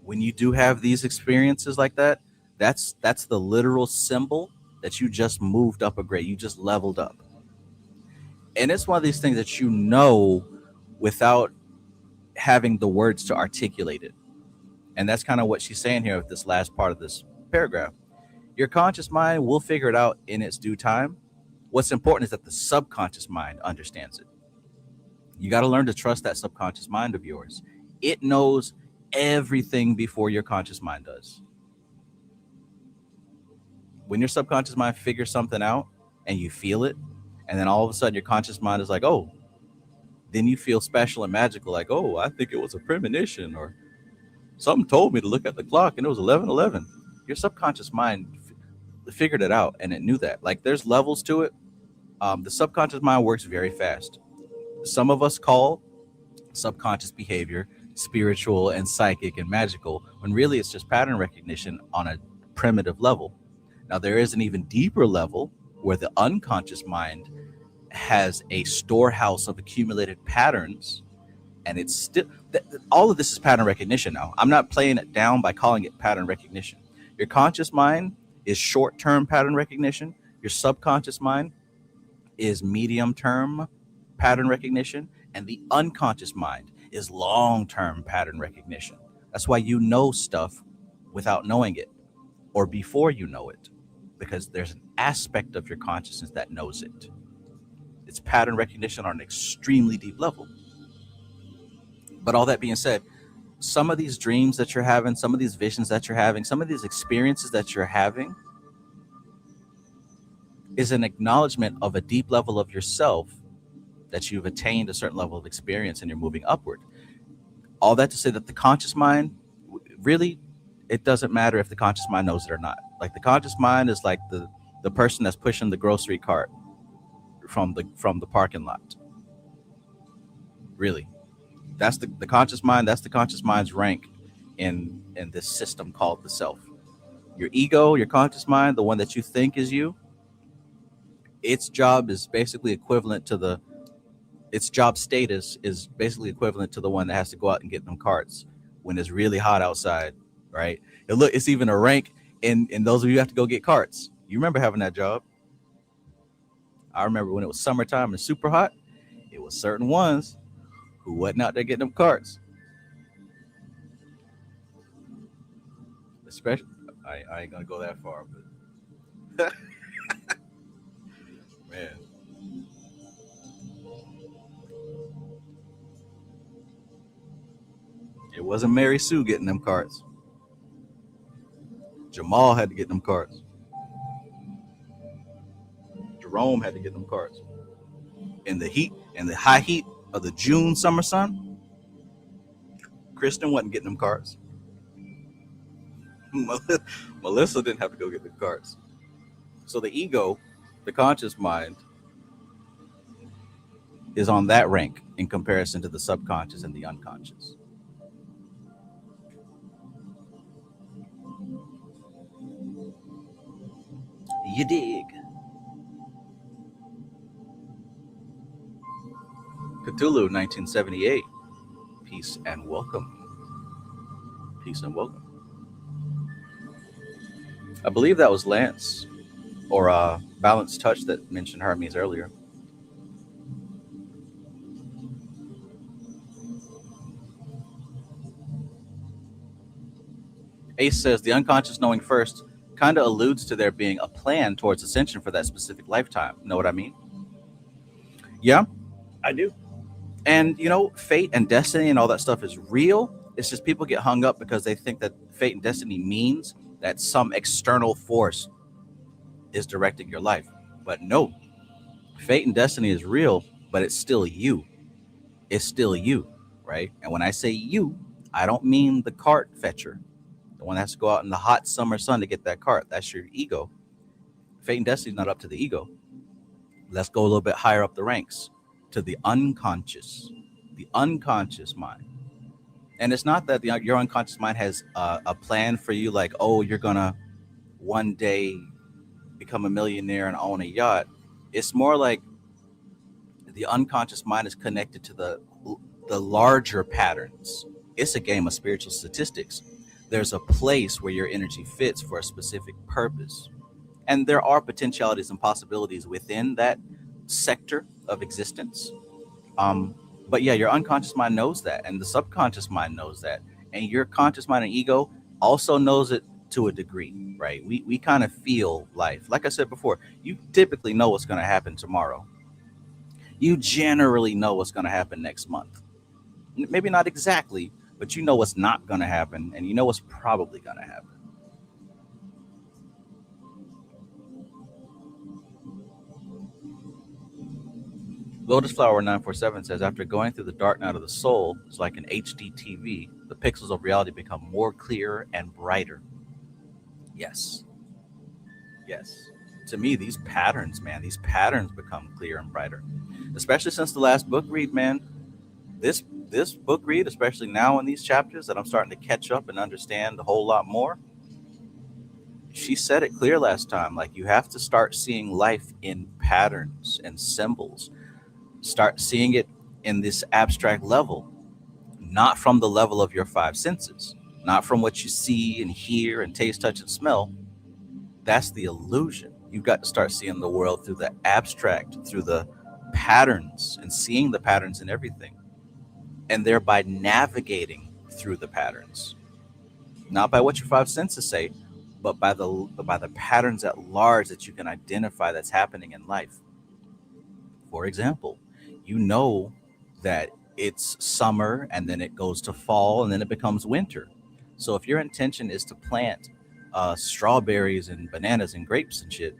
when you do have these experiences like that, that's the literal symbol that you just moved up a grade. You just leveled up. And it's one of these things that you know without having the words to articulate it. And that's kind of what she's saying here with this last part of this paragraph. Your conscious mind will figure it out in its due time. What's important is that the subconscious mind understands it. You got to learn to trust that subconscious mind of yours. It knows everything before your conscious mind does. When your subconscious mind figures something out and you feel it, and then all of a sudden your conscious mind is like, oh, then you feel special and magical, like, oh, I think it was a premonition, or something told me to look at the clock and it was 11:11. Your subconscious mind figured it out and it knew that. Like, there's levels to it. The subconscious mind works very fast. Some of us call subconscious behavior spiritual and psychic and magical, when really it's just pattern recognition on primitive level. Now, there is an even deeper level where the unconscious mind has a storehouse of accumulated patterns, and it's still all of this is pattern recognition. Now, I'm not playing it down by calling it pattern recognition. Your conscious mind is short-term pattern recognition. Your subconscious mind is medium-term pattern recognition, and the unconscious mind is long-term pattern recognition. That's why you know stuff without knowing it, or before you know it, because there's an aspect of your consciousness that knows it. It's pattern recognition on an extremely deep level. But all that being said, some of these dreams that you're having, some of these visions that you're having, some of these experiences that you're having is an acknowledgement of a deep level of yourself, that you've attained a certain level of experience and you're moving upward. All that to say that the conscious mind, really, it doesn't matter if the conscious mind knows it or not. Like, the conscious mind is like the person that's pushing the grocery cart from the parking lot. Really, that's the conscious mind. That's the conscious mind's rank in this system called the self. Your ego, your conscious mind, the one that you think is you, its job is basically equivalent to its job status is basically equivalent to the one that has to go out and get them carts when it's really hot outside, right? And look, it's even a rank in those of you who have to go get carts. You remember having that job? I remember when it was summertime and super hot, it was certain ones who wasn't out there getting them carts. Especially, I ain't gonna go that far, but man. It wasn't Mary Sue getting them carts. Jamal had to get them carts. Jerome had to get them carts. In the heat, in the high heat of the June summer sun, Kristen wasn't getting them carts. Melissa didn't have to go get the carts. So the ego, the conscious mind, is on that rank in comparison to the subconscious and the unconscious. You dig? Cthulhu, 1978. Peace and welcome. Peace and welcome. I believe that was Lance or Balanced Touch that mentioned Hermes earlier. Ace says the unconscious knowing first kind of alludes to there being a plan towards ascension for that specific lifetime. Know what I mean? Yeah, I do. And, you know, fate and destiny and all that stuff is real. It's just people get hung up because they think that fate and destiny means that some external force is directing your life. But no, fate and destiny is real, but it's still you. It's still you, right? And when I say you, I don't mean the cart fetcher, the one that has to go out in the hot summer sun to get that cart. That's your ego. Fate and destiny is not up to the ego. Let's go a little bit higher up the ranks to the unconscious mind. And it's not that your unconscious mind has a plan for you, like, oh, you're gonna one day become a millionaire and own a yacht. It's more like the unconscious mind is connected to the larger patterns. It's a game of spiritual statistics. There's a place where your energy fits for a specific purpose. And there are potentialities and possibilities within that sector of existence. But yeah, your unconscious mind knows that, and the subconscious mind knows that, and your conscious mind and ego also knows it to a degree, right? We kind of feel life. Like I said before, you typically know what's going to happen tomorrow. You generally know what's going to happen next month. Maybe not exactly, but you know what's not going to happen, and you know what's probably going to happen. Lotus Flower 947 says, after going through the dark night of the soul, it's like an HD TV. The pixels of reality become more clear and brighter. Yes. Yes. To me, these patterns become clear and brighter. Especially since the last book read, man. This book read, especially now in these chapters that I'm starting to catch up and understand a whole lot more. she said it clear last time. Like, you have to start seeing life in patterns and symbols. Start seeing it in this abstract level, not from the level of your five senses, not from what you see and hear and taste, touch, and smell. That's the illusion. You've got to start seeing the world through the abstract, through the patterns, and seeing the patterns in everything, and thereby navigating through the patterns, not by what your five senses say, but by the patterns at large that you can identify that's happening in life. For example, you know that it's summer and then it goes to fall and then it becomes winter. So if your intention is to plant strawberries and bananas and grapes and shit,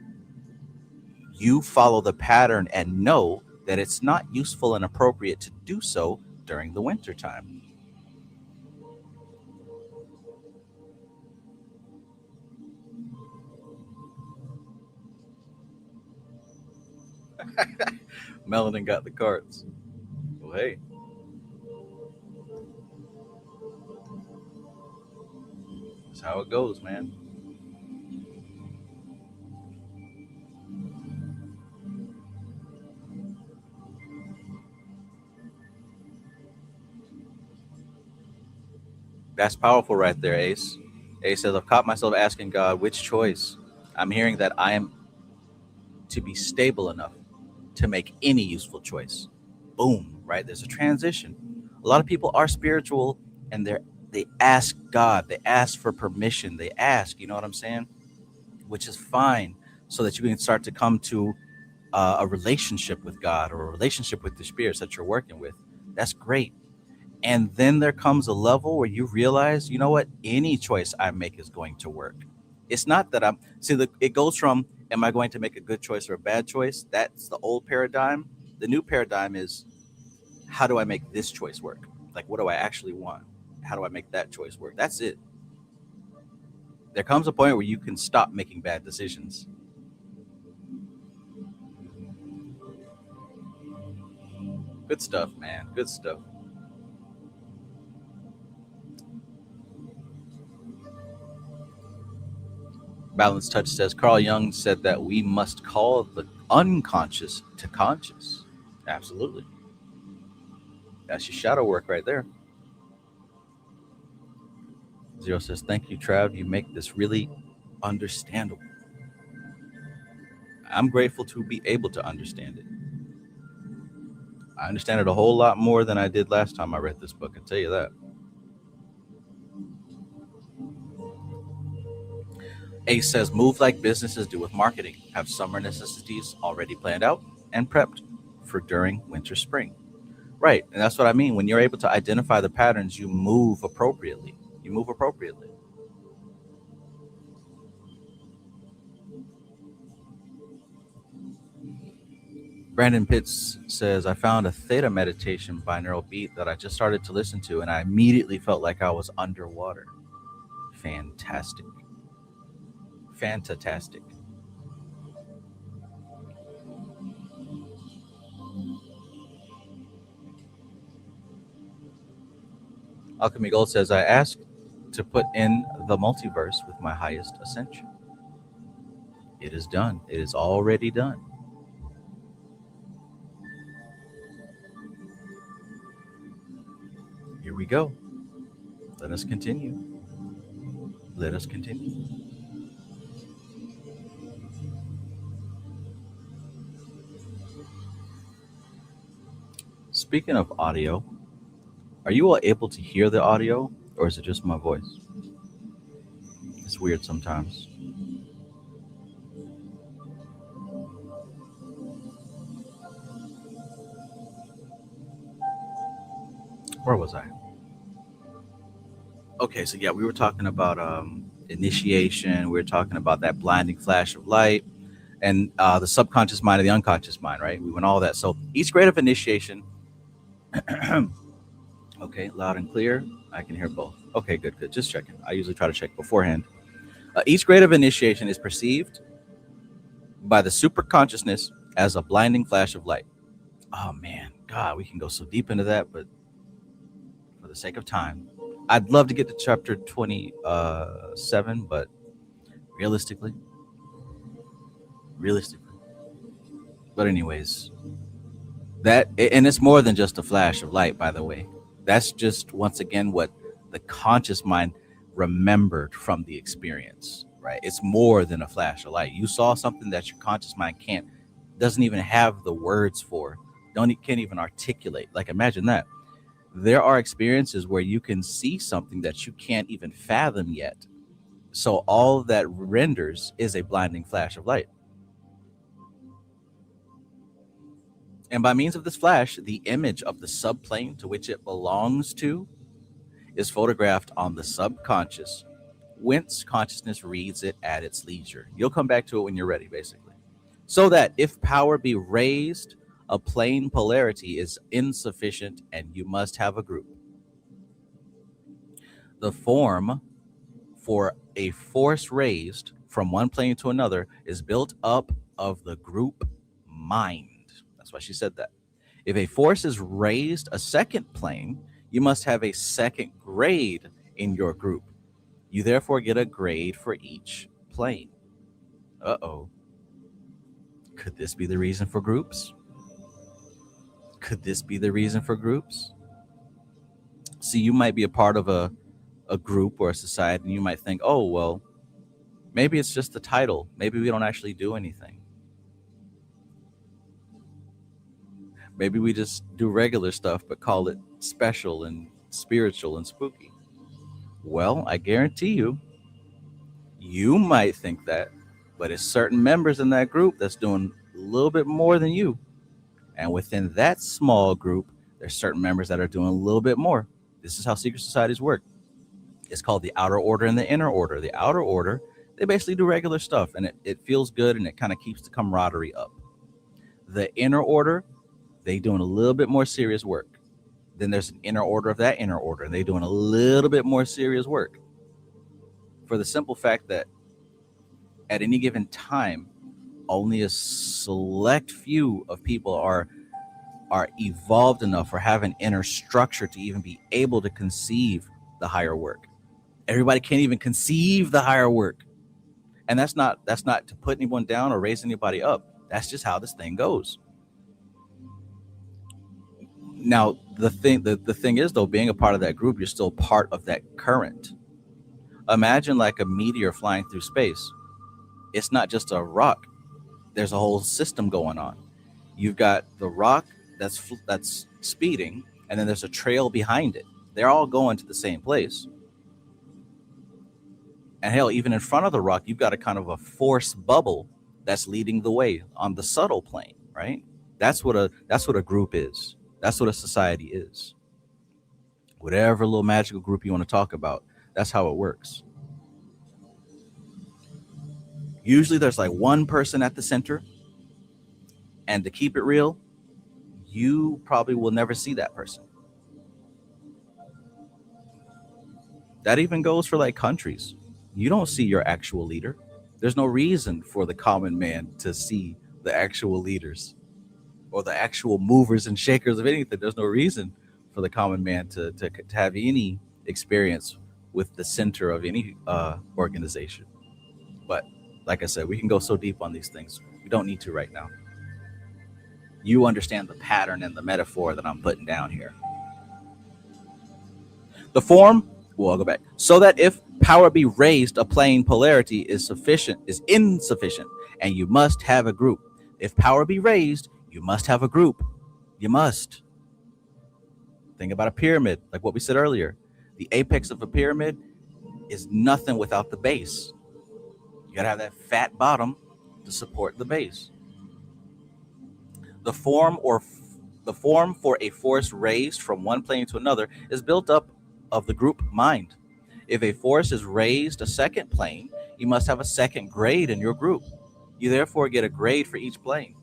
you follow the pattern and know that it's not useful and appropriate to do so during the winter time. Melanin got the cards. Well, hey, that's how it goes, man. That's powerful right there, Ace. Ace says, I've caught myself asking God, which choice? I'm hearing that I am to be stable enough to make any useful choice. Boom, right? There's a transition. A lot of people are spiritual and they ask God, they ask for permission, they ask, you know what I'm saying? Which is fine, so that you can start to come to a relationship with God or a relationship with the spirits that you're working with. That's great. And then there comes a level where you realize, you know what? Any choice I make is going to work. It's not that it goes from, am I going to make a good choice or a bad choice? That's the old paradigm. The new paradigm is, how do I make this choice work? Like, what do I actually want? How do I make that choice work? That's it. There comes a point where you can stop making bad decisions. Good stuff, man. Good stuff. Balance Touch says, Carl Jung said that we must call the unconscious to conscious. Absolutely. That's your shadow work right there. Zero says, thank you, Trav. You make this really understandable. I'm grateful to be able to understand it. I understand it a whole lot more than I did last time I read this book, I tell you that. Ace says, move like businesses do with marketing. Have summer necessities already planned out and prepped for during winter, spring. Right. And that's what I mean. When you're able to identify the patterns, you move appropriately. You move appropriately. Brandon Pitts says, I found a theta meditation binaural beat that I just started to listen to, and I immediately felt like I was underwater. Fantastic. Fantastic. Alchemy Gold says, I asked to put in the multiverse with my highest ascension. It is done. It is already done. Here we go. Let us continue. Let us continue. Speaking of audio, are you all able to hear the audio, or is it just my voice? It's weird sometimes. Where was I? Okay, so yeah, we were talking about initiation. We were talking about that blinding flash of light and the subconscious mind and the unconscious mind, right? We went all that. So each grade of initiation. Okay, loud and clear. I can hear both. Okay, good. Just checking. I usually try to check beforehand. Each grade of initiation is perceived by the superconsciousness as a blinding flash of light. Oh man, God, we can go so deep into that, but for the sake of time, I'd love to get to chapter 27, but we're Realistically. But anyways, and it's more than just a flash of light, by the way. That's just, once again, what the conscious mind remembered from the experience, right? It's more than a flash of light. You saw something that your conscious mind doesn't even have the words for, can't even articulate. Like, imagine that. There are experiences where you can see something that you can't even fathom yet. So all that renders is a blinding flash of light. And by means of this flash, the image of the subplane to which it belongs to is photographed on the subconscious, whence consciousness reads it at its leisure. You'll come back to it when you're ready, basically. So that if power be raised, a plane polarity is insufficient and you must have a group. The form for a force raised from one plane to another is built up of the group mind. That's why she said that. If a force is raised a second plane, you must have a second grade in your group. You therefore get a grade for each plane. Uh-oh. Could this be the reason for groups? See, you might be a part of a group or a society, and you might think, oh, well, maybe it's just the title. Maybe we don't actually do anything. Maybe we just do regular stuff, but call it special and spiritual and spooky. Well, I guarantee you might think that, but it's certain members in that group that's doing a little bit more than you. And within that small group, there's certain members that are doing a little bit more. This is how secret societies work. It's called the outer order and the inner order. The outer order, they basically do regular stuff, and it feels good, and it kind of keeps the camaraderie up. The inner order, they doing a little bit more serious work. Then there's an inner order of that inner order, and they doing a little bit more serious work. For the simple fact that at any given time, only a select few of people are evolved enough or have an inner structure to even be able to conceive the higher work. Everybody can't even conceive the higher work. And that's not to put anyone down or raise anybody up. That's just how this thing goes. Now, the thing is, though, being a part of that group, you're still part of that current. Imagine like a meteor flying through space. It's not just a rock. There's a whole system going on. You've got the rock that's speeding, and then there's a trail behind it. They're all going to the same place. And hell, even in front of the rock, you've got a kind of a force bubble that's leading the way on the subtle plane, right? That's what a group is. That's what a society is. Whatever little magical group you want to talk about, that's how it works. Usually there's like one person at the center, and to keep it real, you probably will never see that person. That even goes for like countries. You don't see your actual leader. There's no reason for the common man to see the actual leaders or the actual movers and shakers of anything. There's no reason for the common man to have any experience with the center of any organization. But like I said, we can go so deep on these things. We don't need to right now. You understand the pattern and the metaphor that I'm putting down here. The form, well, I'll go back. So that if power be raised, a plane polarity is insufficient, and you must have a group. If power be raised, you must have a group. You must. Think about a pyramid, like what we said earlier. The apex of a pyramid is nothing without the base. You gotta have that fat bottom to support the base. The form for a force raised from one plane to another is built up of the group mind. If a force is raised a second plane, you must have a second grade in your group. You therefore get a grade for each plane.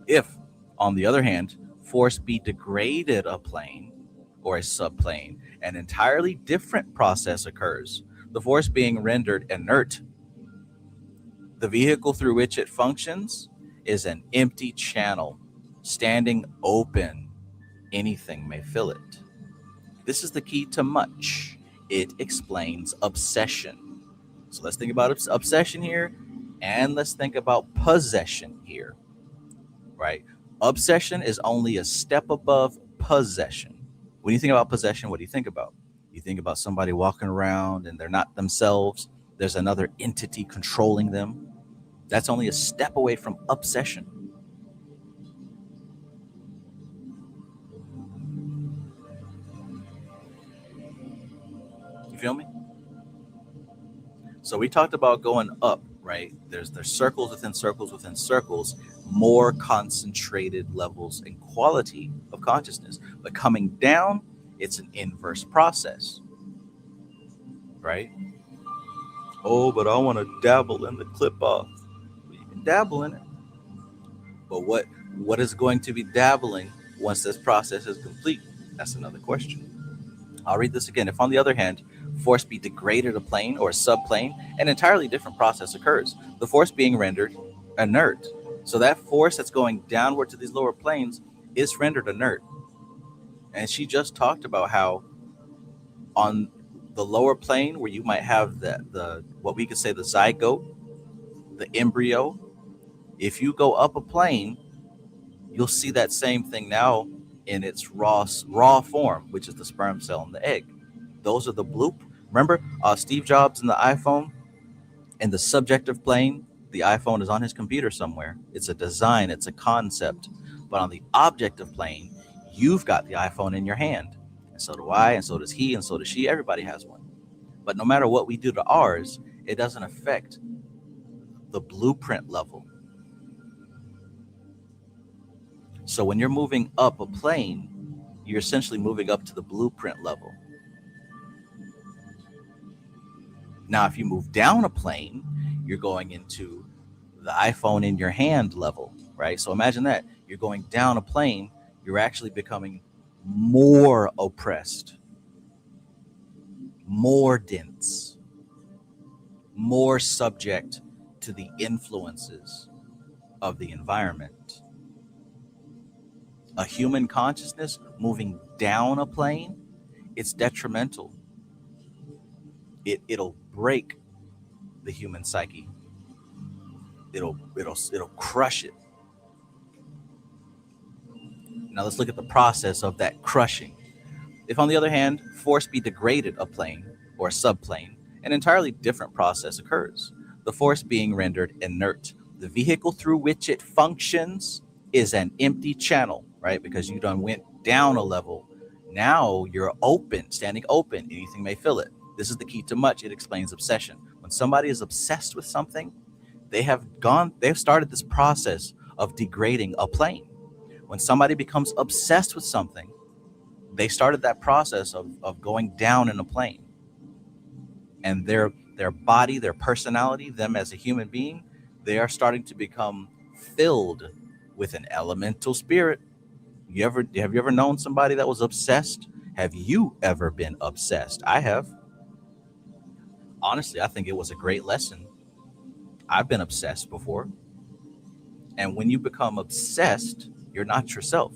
If, on the other hand, force be degraded a plane or a subplane, an entirely different process occurs, the force being rendered inert. The vehicle through which it functions is an empty channel, standing open. Anything may fill it. This is the key to much. It explains obsession. So let's think about obsession here, and let's think about possession here, right? Obsession is only a step above possession. When you think about possession, what do you think about? You think about somebody walking around and they're not themselves. There's another entity controlling them. That's only a step away from obsession. You feel me? So we talked about going up, right? There's circles within circles within circles, more concentrated levels and quality of consciousness. But coming down, it's an inverse process, right? Oh, but I want to dabble in the clip off. You can dabble in it. But what is going to be dabbling once this process is complete? That's another question. I'll read this again. If, on the other hand, force be degraded a plane or a subplane, an entirely different process occurs. The force being rendered inert. So that force that's going downward to these lower planes is rendered inert. And she just talked about how on the lower plane, where you might have the what we could say the zygote, the embryo, if you go up a plane, you'll see that same thing now in its raw form, which is the sperm cell and the egg. Those are the bloop. Remember Steve Jobs and the iPhone? In the subjective plane, the iPhone is on his computer somewhere. It's a design, it's a concept. But on the objective plane, you've got the iPhone in your hand. And so do I, and so does he, and so does she. Everybody has one. But no matter what we do to ours, it doesn't affect the blueprint level. So when you're moving up a plane, you're essentially moving up to the blueprint level. Now, if you move down a plane, you're going into the iPhone in your hand level, right? So imagine that. You're going down a plane, you're actually becoming more oppressed, more dense, more subject to the influences of the environment. A human consciousness moving down a plane, it's detrimental. It'll break the human psyche. It'll crush it. Now let's look at the process of that crushing. If, on the other hand, force be degraded a plane or a subplane, an entirely different process occurs. The force being rendered inert. The vehicle through which it functions is an empty channel, right? Because you done went down a level. Now you're open, standing open. Anything may fill it. This is the key to much. It explains obsession. When somebody is obsessed with something, they've started this process of degrading a plane. When somebody becomes obsessed with something, they started that process of going down in a plane. And their body, their personality, them as a human being, they are starting to become filled with an elemental spirit. Have you ever known somebody that was obsessed? Have you ever been obsessed? I have. Honestly, I think it was a great lesson. I've been obsessed before. And when you become obsessed, you're not yourself.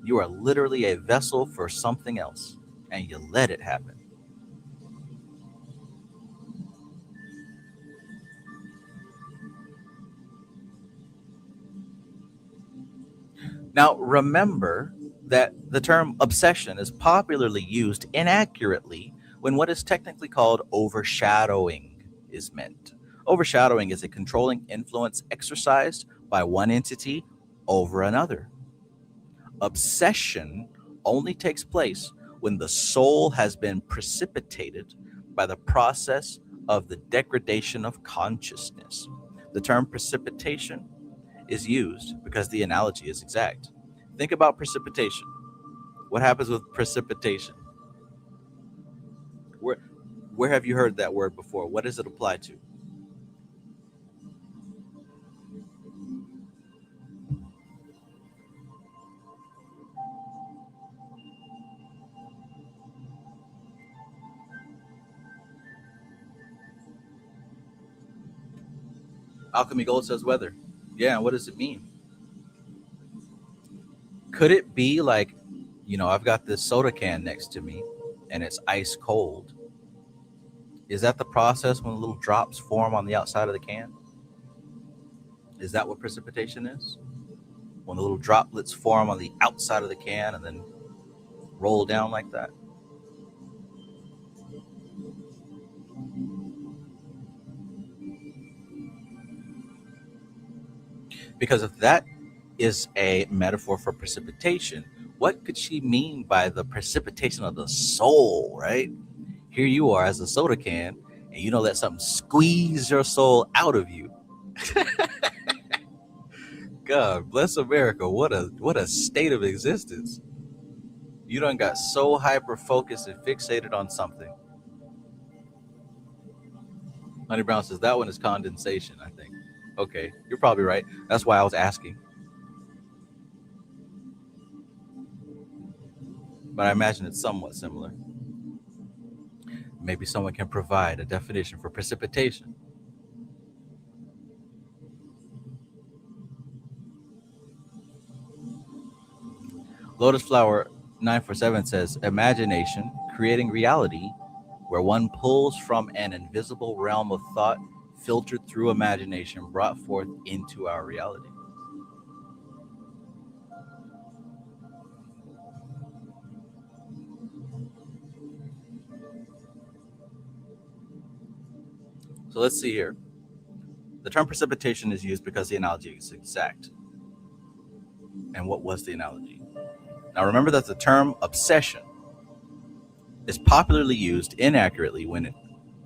You are literally a vessel for something else, and you let it happen. Now, remember that the term obsession is popularly used inaccurately when what is technically called overshadowing is meant. Overshadowing is a controlling influence exercised by one entity over another. Obsession only takes place when the soul has been precipitated by the process of the degradation of consciousness. The term precipitation is used because the analogy is exact. Think about precipitation. What happens with precipitation? Where have you heard that word before? What does it apply to? Alchemy Gold says weather. Yeah, what does it mean? Could it be like, I've got this soda can next to me and it's ice cold. Is that the process when little drops form on the outside of the can? Is that what precipitation is? When the little droplets form on the outside of the can and then roll down like that? Because if that is a metaphor for precipitation, what could she mean by the precipitation of the soul, right? Here you are as a soda can, and you don't let something squeeze your soul out of you. God bless America. What a state of existence. You done got so hyper focused and fixated on something. Honey Brown says that one is condensation, I think. Okay, you're probably right. That's why I was asking. But I imagine it's somewhat similar. Maybe someone can provide a definition for precipitation. Lotus Flower 947 says, imagination, creating reality, where one pulls from an invisible realm of thought, filtered through imagination, brought forth into our reality. So let's see here. The term precipitation is used because the analogy is exact. And what was the analogy? Now remember that the term obsession is popularly used inaccurately when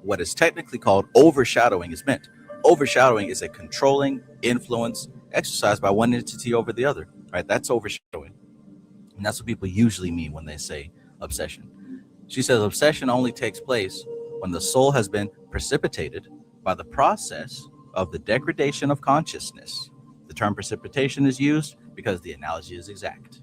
what is technically called overshadowing is meant. Overshadowing is a controlling influence exercised by one entity over the other, right? That's overshadowing. And that's what people usually mean when they say obsession. She says obsession only takes place when the soul has been precipitated by the process of the degradation of consciousness. The term precipitation is used because the analogy is exact.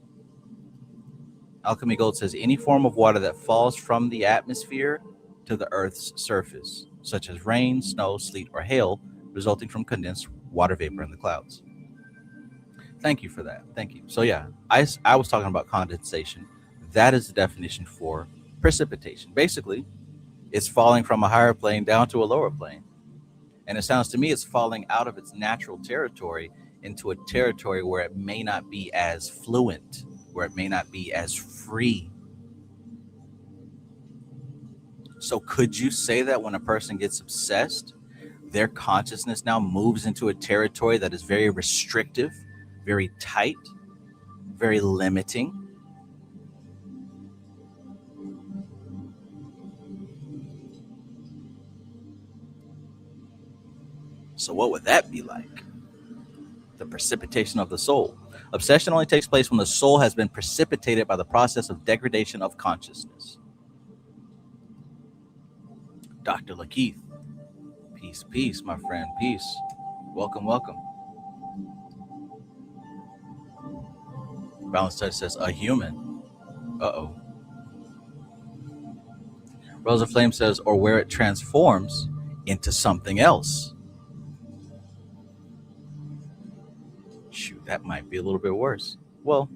Alchemy Gold says any form of water that falls from the atmosphere to the Earth's surface, such as rain, snow, sleet, or hail, resulting from condensed water vapor in the clouds. Thank you for that. Thank you. So yeah, I was talking about condensation. That is the definition for precipitation. Basically, it's falling from a higher plane down to a lower plane. And it sounds to me it's falling out of its natural territory into a territory where it may not be as fluent, where it may not be as free. So could you say that when a person gets obsessed, their consciousness now moves into a territory that is very restrictive, very tight, very limiting? So what would that be like? The precipitation of the soul. Obsession only takes place when the soul has been precipitated by the process of degradation of consciousness. Dr. Lakeith, peace, peace, my friend, peace. Welcome, welcome. Balance Touch says, a human. Uh-oh. Rosa Flame says, or where it transforms into something else. Shoot, that might be a little bit worse. Well,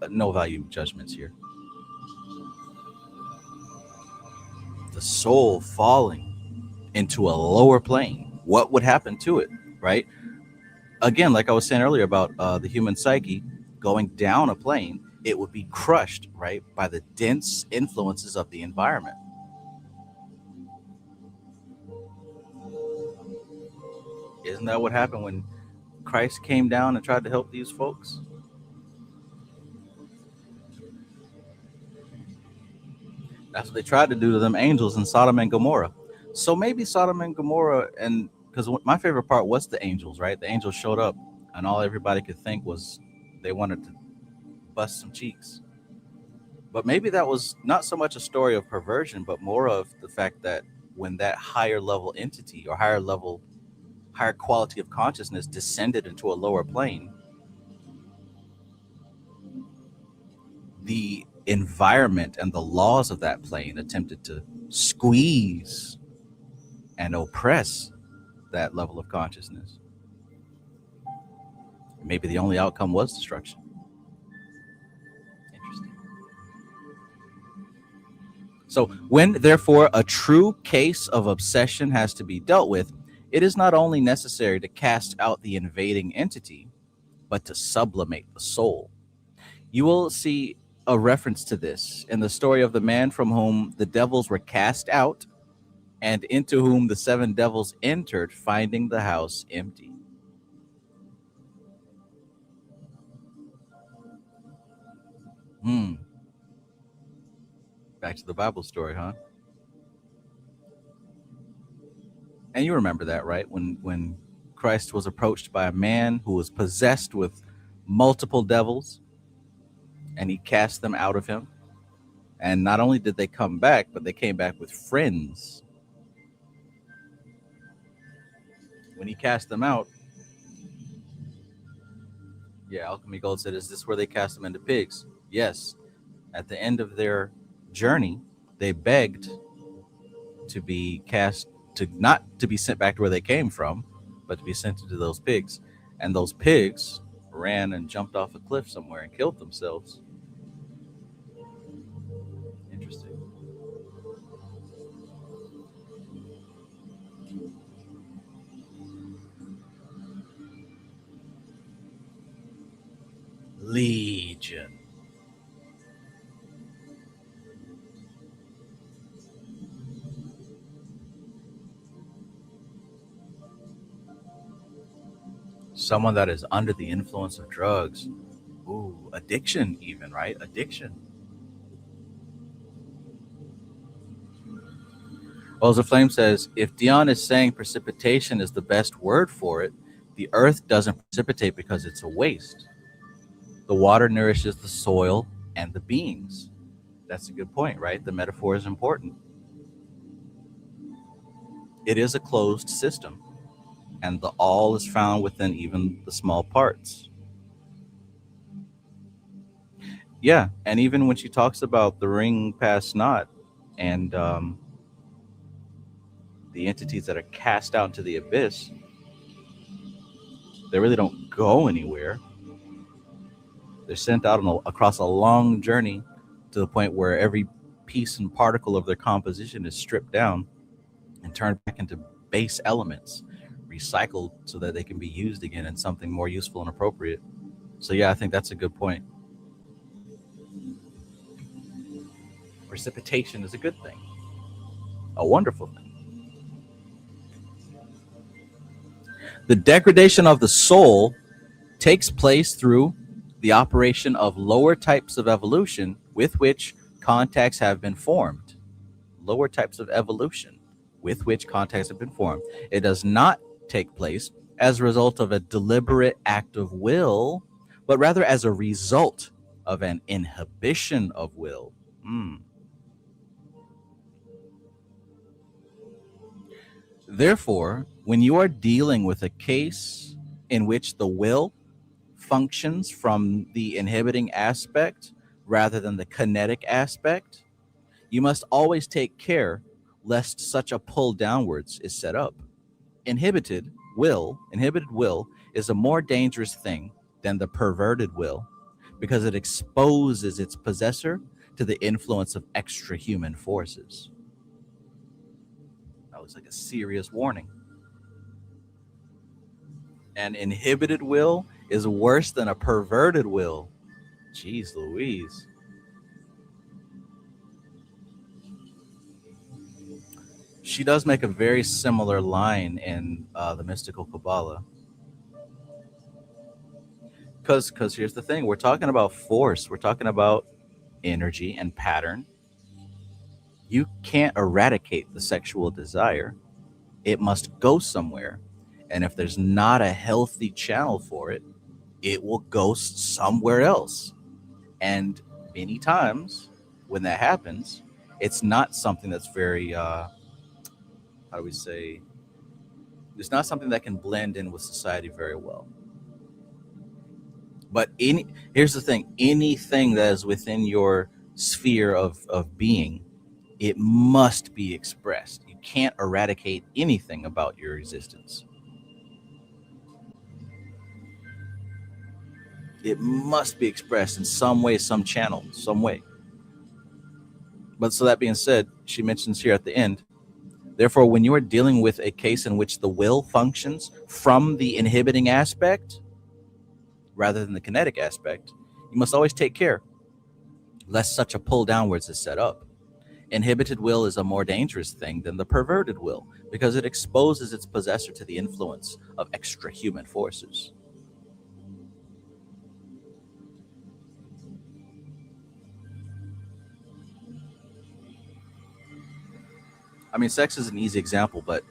no value judgments here. The soul falling into a lower plane. What would happen to it, right? Again, like I was saying earlier about the human psyche going down a plane, it would be crushed, right, by the dense influences of the environment. Isn't that what happened when Christ came down and tried to help these folks? That's what they tried to do to them angels in Sodom and Gomorrah. So maybe Sodom and Gomorrah, and because my favorite part was the angels, right? The angels showed up and all everybody could think was they wanted to bust some cheeks. But maybe that was not so much a story of perversion, but more of the fact that when that higher level entity or higher quality of consciousness descended into a lower plane, the environment and the laws of that plane attempted to squeeze and oppress that level of consciousness. Maybe the only outcome was destruction. Interesting. So when, therefore, a true case of obsession has to be dealt with, it is not only necessary to cast out the invading entity, but to sublimate the soul. You will see a reference to this in the story of the man from whom the devils were cast out and into whom the 7 devils entered, finding the house empty. Back to the Bible story, huh? And you remember that, right? When Christ was approached by a man who was possessed with multiple devils, and he cast them out of him. And not only did they come back, but they came back with friends. When he cast them out, yeah, Alchemy Gold said, is this where they cast them into pigs? Yes. At the end of their journey, they begged to be cast, to not to be sent back to where they came from, but to be sent into those pigs. And those pigs ran and jumped off a cliff somewhere and killed themselves. Interesting. Legion. Someone that is under the influence of drugs. Ooh, addiction even, right? Addiction. Well, the Flame says, if Dion is saying precipitation is the best word for it, the earth doesn't precipitate because it's a waste. The water nourishes the soil and the beings. That's a good point, right? The metaphor is important. It is a closed system, and the all is found within even the small parts. Yeah, and even when she talks about the ring past not and the entities that are cast out into the abyss, they really don't go anywhere. They're sent out across a long journey to the point where every piece and particle of their composition is stripped down and turned back into base elements, recycled so that they can be used again in something more useful and appropriate. So yeah, I think that's a good point. Precipitation is a good thing, a wonderful thing. The degradation of the soul takes place through the operation of lower types of evolution with which contacts have been formed. Lower types of evolution with which contacts have been formed. It does not take place as a result of a deliberate act of will, but rather as a result of an inhibition of will. Therefore, when you are dealing with a case in which the will functions from the inhibiting aspect rather than the kinetic aspect, you must always take care lest such a pull downwards is set up. Inhibited will is a more dangerous thing than the perverted will because it exposes its possessor to the influence of extra-human forces. That looks like a serious warning. An inhibited will is worse than a perverted will. Jeez Louise. She does make a very similar line in the Mystical Kabbalah. Because here's the thing. We're talking about force. We're talking about energy and pattern. You can't eradicate the sexual desire. It must go somewhere. And if there's not a healthy channel for it, it will go somewhere else. And many times when that happens, it's not something that's very, how do we say, it's not something that can blend in with society very well. But here's the thing, anything that is within your sphere of being, it must be expressed. You can't eradicate anything about your existence. It must be expressed in some way, some channel, some way. But so that being said, she mentions here at the end, therefore, when you are dealing with a case in which the will functions from the inhibiting aspect rather than the kinetic aspect, you must always take care lest such a pull downwards is set up. Inhibited will is a more dangerous thing than the perverted will because it exposes its possessor to the influence of extra-human forces. I mean, sex is an easy example, but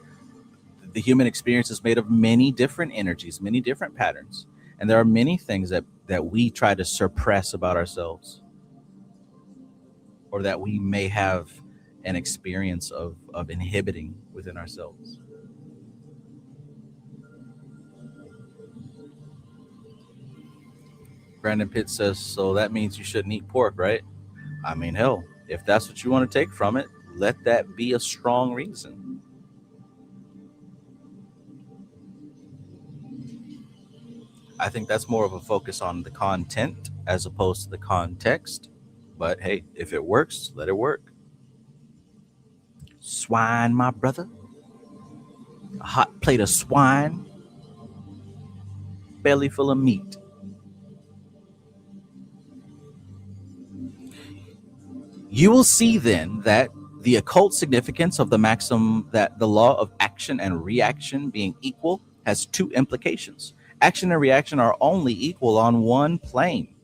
the human experience is made of many different energies, many different patterns. And there are many things that we try to suppress about ourselves, or that we may have an experience of inhibiting within ourselves. Brandon Pitt says, so that means you shouldn't eat pork, right? I mean, hell, if that's what you want to take from it, let that be a strong reason. I think that's more of a focus on the content as opposed to the context. But hey, if it works, let it work. Swine, my brother. A hot plate of swine. Belly full of meat. You will see then that the occult significance of the maxim that the law of action and reaction being equal has two implications. Action and reaction are only equal on one plane.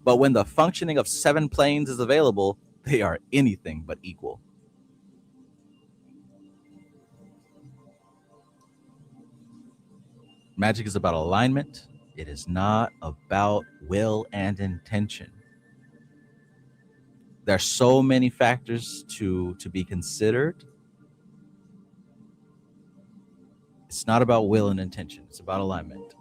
But when the functioning of 7 planes is available, they are anything but equal. Magic is about alignment. It is not about will and intention. There are so many factors to be considered. It's not about will and intention. It's about alignment.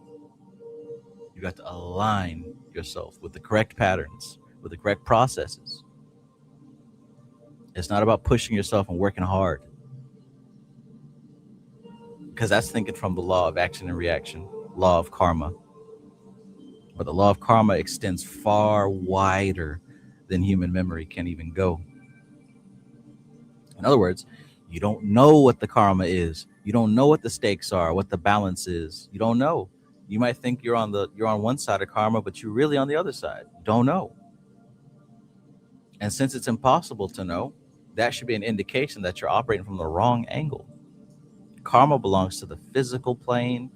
You got to align yourself with the correct patterns, with the correct processes. It's not about pushing yourself and working hard, because that's thinking from the law of action and reaction, law of karma. But the law of karma extends far wider than human memory can even go. In other words, you don't know what the karma is. You don't know what the stakes are, what the balance is. You don't know. You might think you're on one side of karma, but you're really on the other side. Don't know. And since it's impossible to know, that should be an indication that you're operating from the wrong angle. Karma belongs to the physical plane,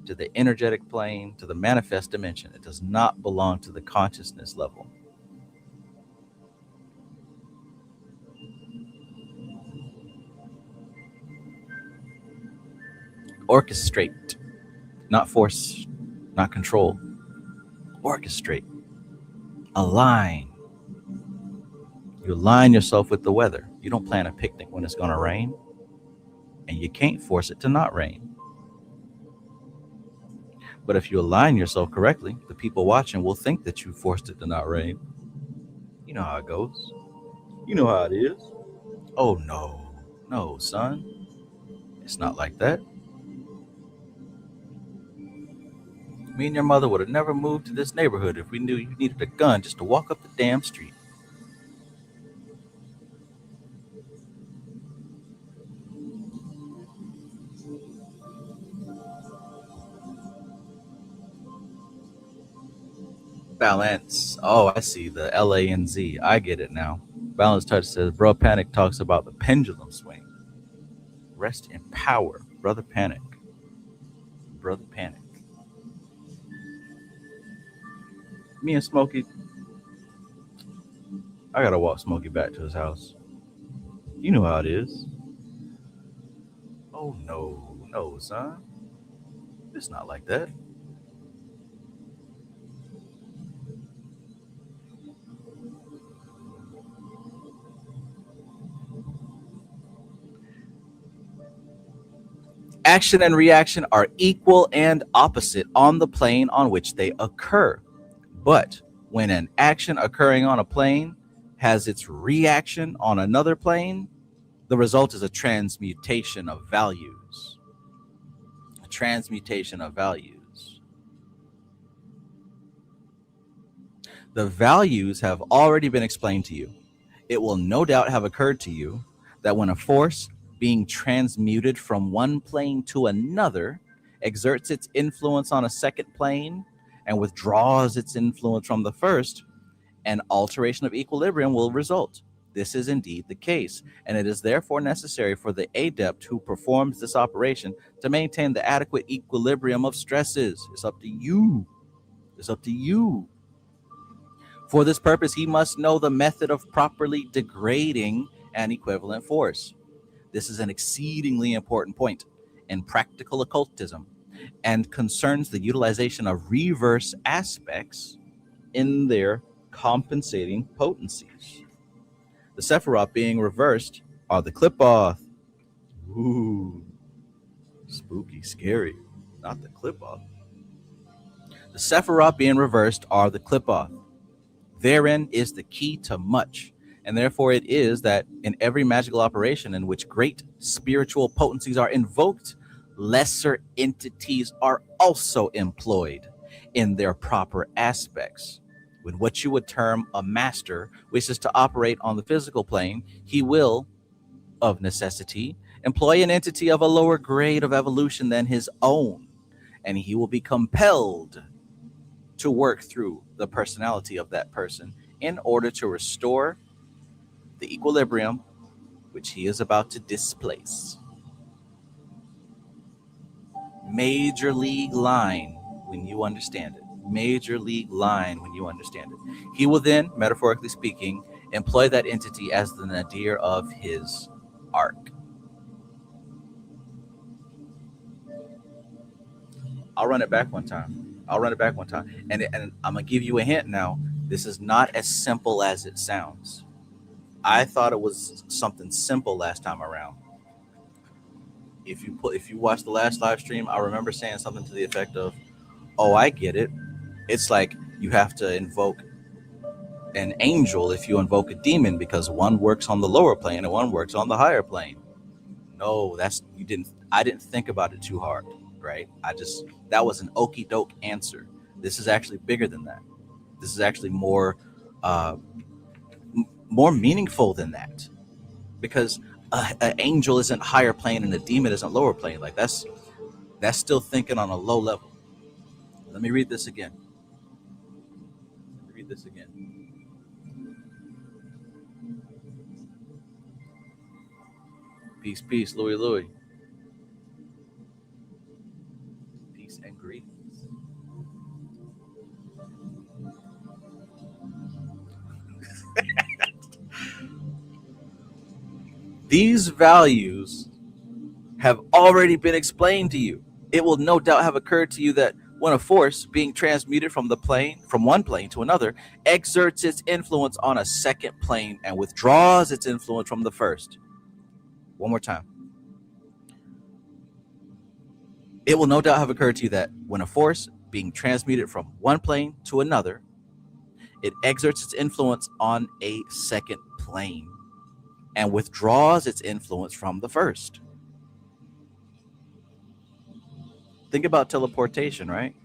to the energetic plane, to the manifest dimension. It does not belong to the consciousness level. Orchestrate, not force, not control. Orchestrate. Align. You align yourself with the weather. You don't plan a picnic when it's going to rain, and you can't force it to not rain. But if you align yourself correctly, the people watching will think that you forced it to not rain. You know how it goes. You know how it is. Oh, no, son. It's not like that. Me and your mother would have never moved to this neighborhood if we knew you needed a gun just to walk up the damn street. Balance. Oh, I see. The LANZ. I get it now. Balance Touch says, Bro Panic talks about the pendulum swing. Rest in power. Brother Panic. Brother Panic. Me and Smokey, I gotta walk Smokey back to his house. You know how it is. Oh, no, son. It's not like that. Action and reaction are equal and opposite on the plane on which they occur. But when an action occurring on a plane has its reaction on another plane, the result is a transmutation of values. A transmutation of values. The values have already been explained to you. It will no doubt have occurred to you that when a force being transmuted from one plane to another exerts its influence on a second plane and withdraws its influence from the first, an alteration of equilibrium will result. This is indeed the case, and it is therefore necessary for the adept who performs this operation to maintain the adequate equilibrium of stresses. It's up to you. It's up to you. For this purpose, he must know the method of properly degrading an equivalent force. This is an exceedingly important point in practical occultism and concerns the utilization of reverse aspects in their compensating potencies. The Sephiroth being reversed are the clip-off. Ooh, spooky, scary. Not the clip-off. The Sephiroth being reversed are the clip-off. Therein is the key to much, and therefore it is that in every magical operation in which great spiritual potencies are invoked, lesser entities are also employed in their proper aspects. When what you would term a master wishes to operate on the physical plane, he will, of necessity, employ an entity of a lower grade of evolution than his own, and he will be compelled to work through the personality of that person in order to restore the equilibrium which he is about to displace. Major league line when you understand it. Major league line when you understand it. He will then, metaphorically speaking, employ that entity as the nadir of his arc. I'll run it back one time. And I'm going to give you a hint now. This is not as simple as it sounds. I thought it was something simple last time around. If you watch the last live stream, I remember saying something to the effect of, "Oh, I get it. It's like you have to invoke an angel if you invoke a demon because one works on the lower plane and one works on the higher plane." No, I didn't think about it too hard, right? That was an okey doke answer. This is actually bigger than that. This is actually more meaningful than that, because an angel isn't higher plane and a demon isn't lower plane. Like that's still thinking on a low level. Let me read this again. Peace, Louis. Peace and greetings. These values have already been explained to you. It will no doubt have occurred to you that when a force being transmuted from one plane to another exerts its influence on a second plane and withdraws its influence from the first. One more time. It will no doubt have occurred to you that when a force being transmuted from one plane to another, it exerts its influence on a second plane and withdraws its influence from the first. Think about teleportation, right?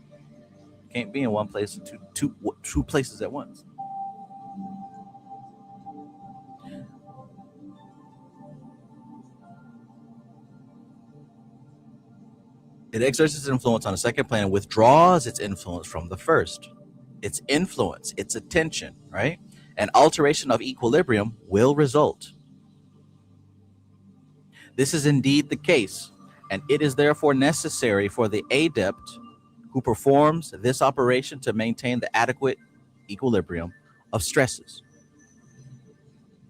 Can't be in one place, two places at once. It exerts its influence on a second plane and withdraws its influence from the first. Its influence, its attention, right? An alteration of equilibrium will result. This is indeed the case, and it is therefore necessary for the adept who performs this operation to maintain the adequate equilibrium of stresses.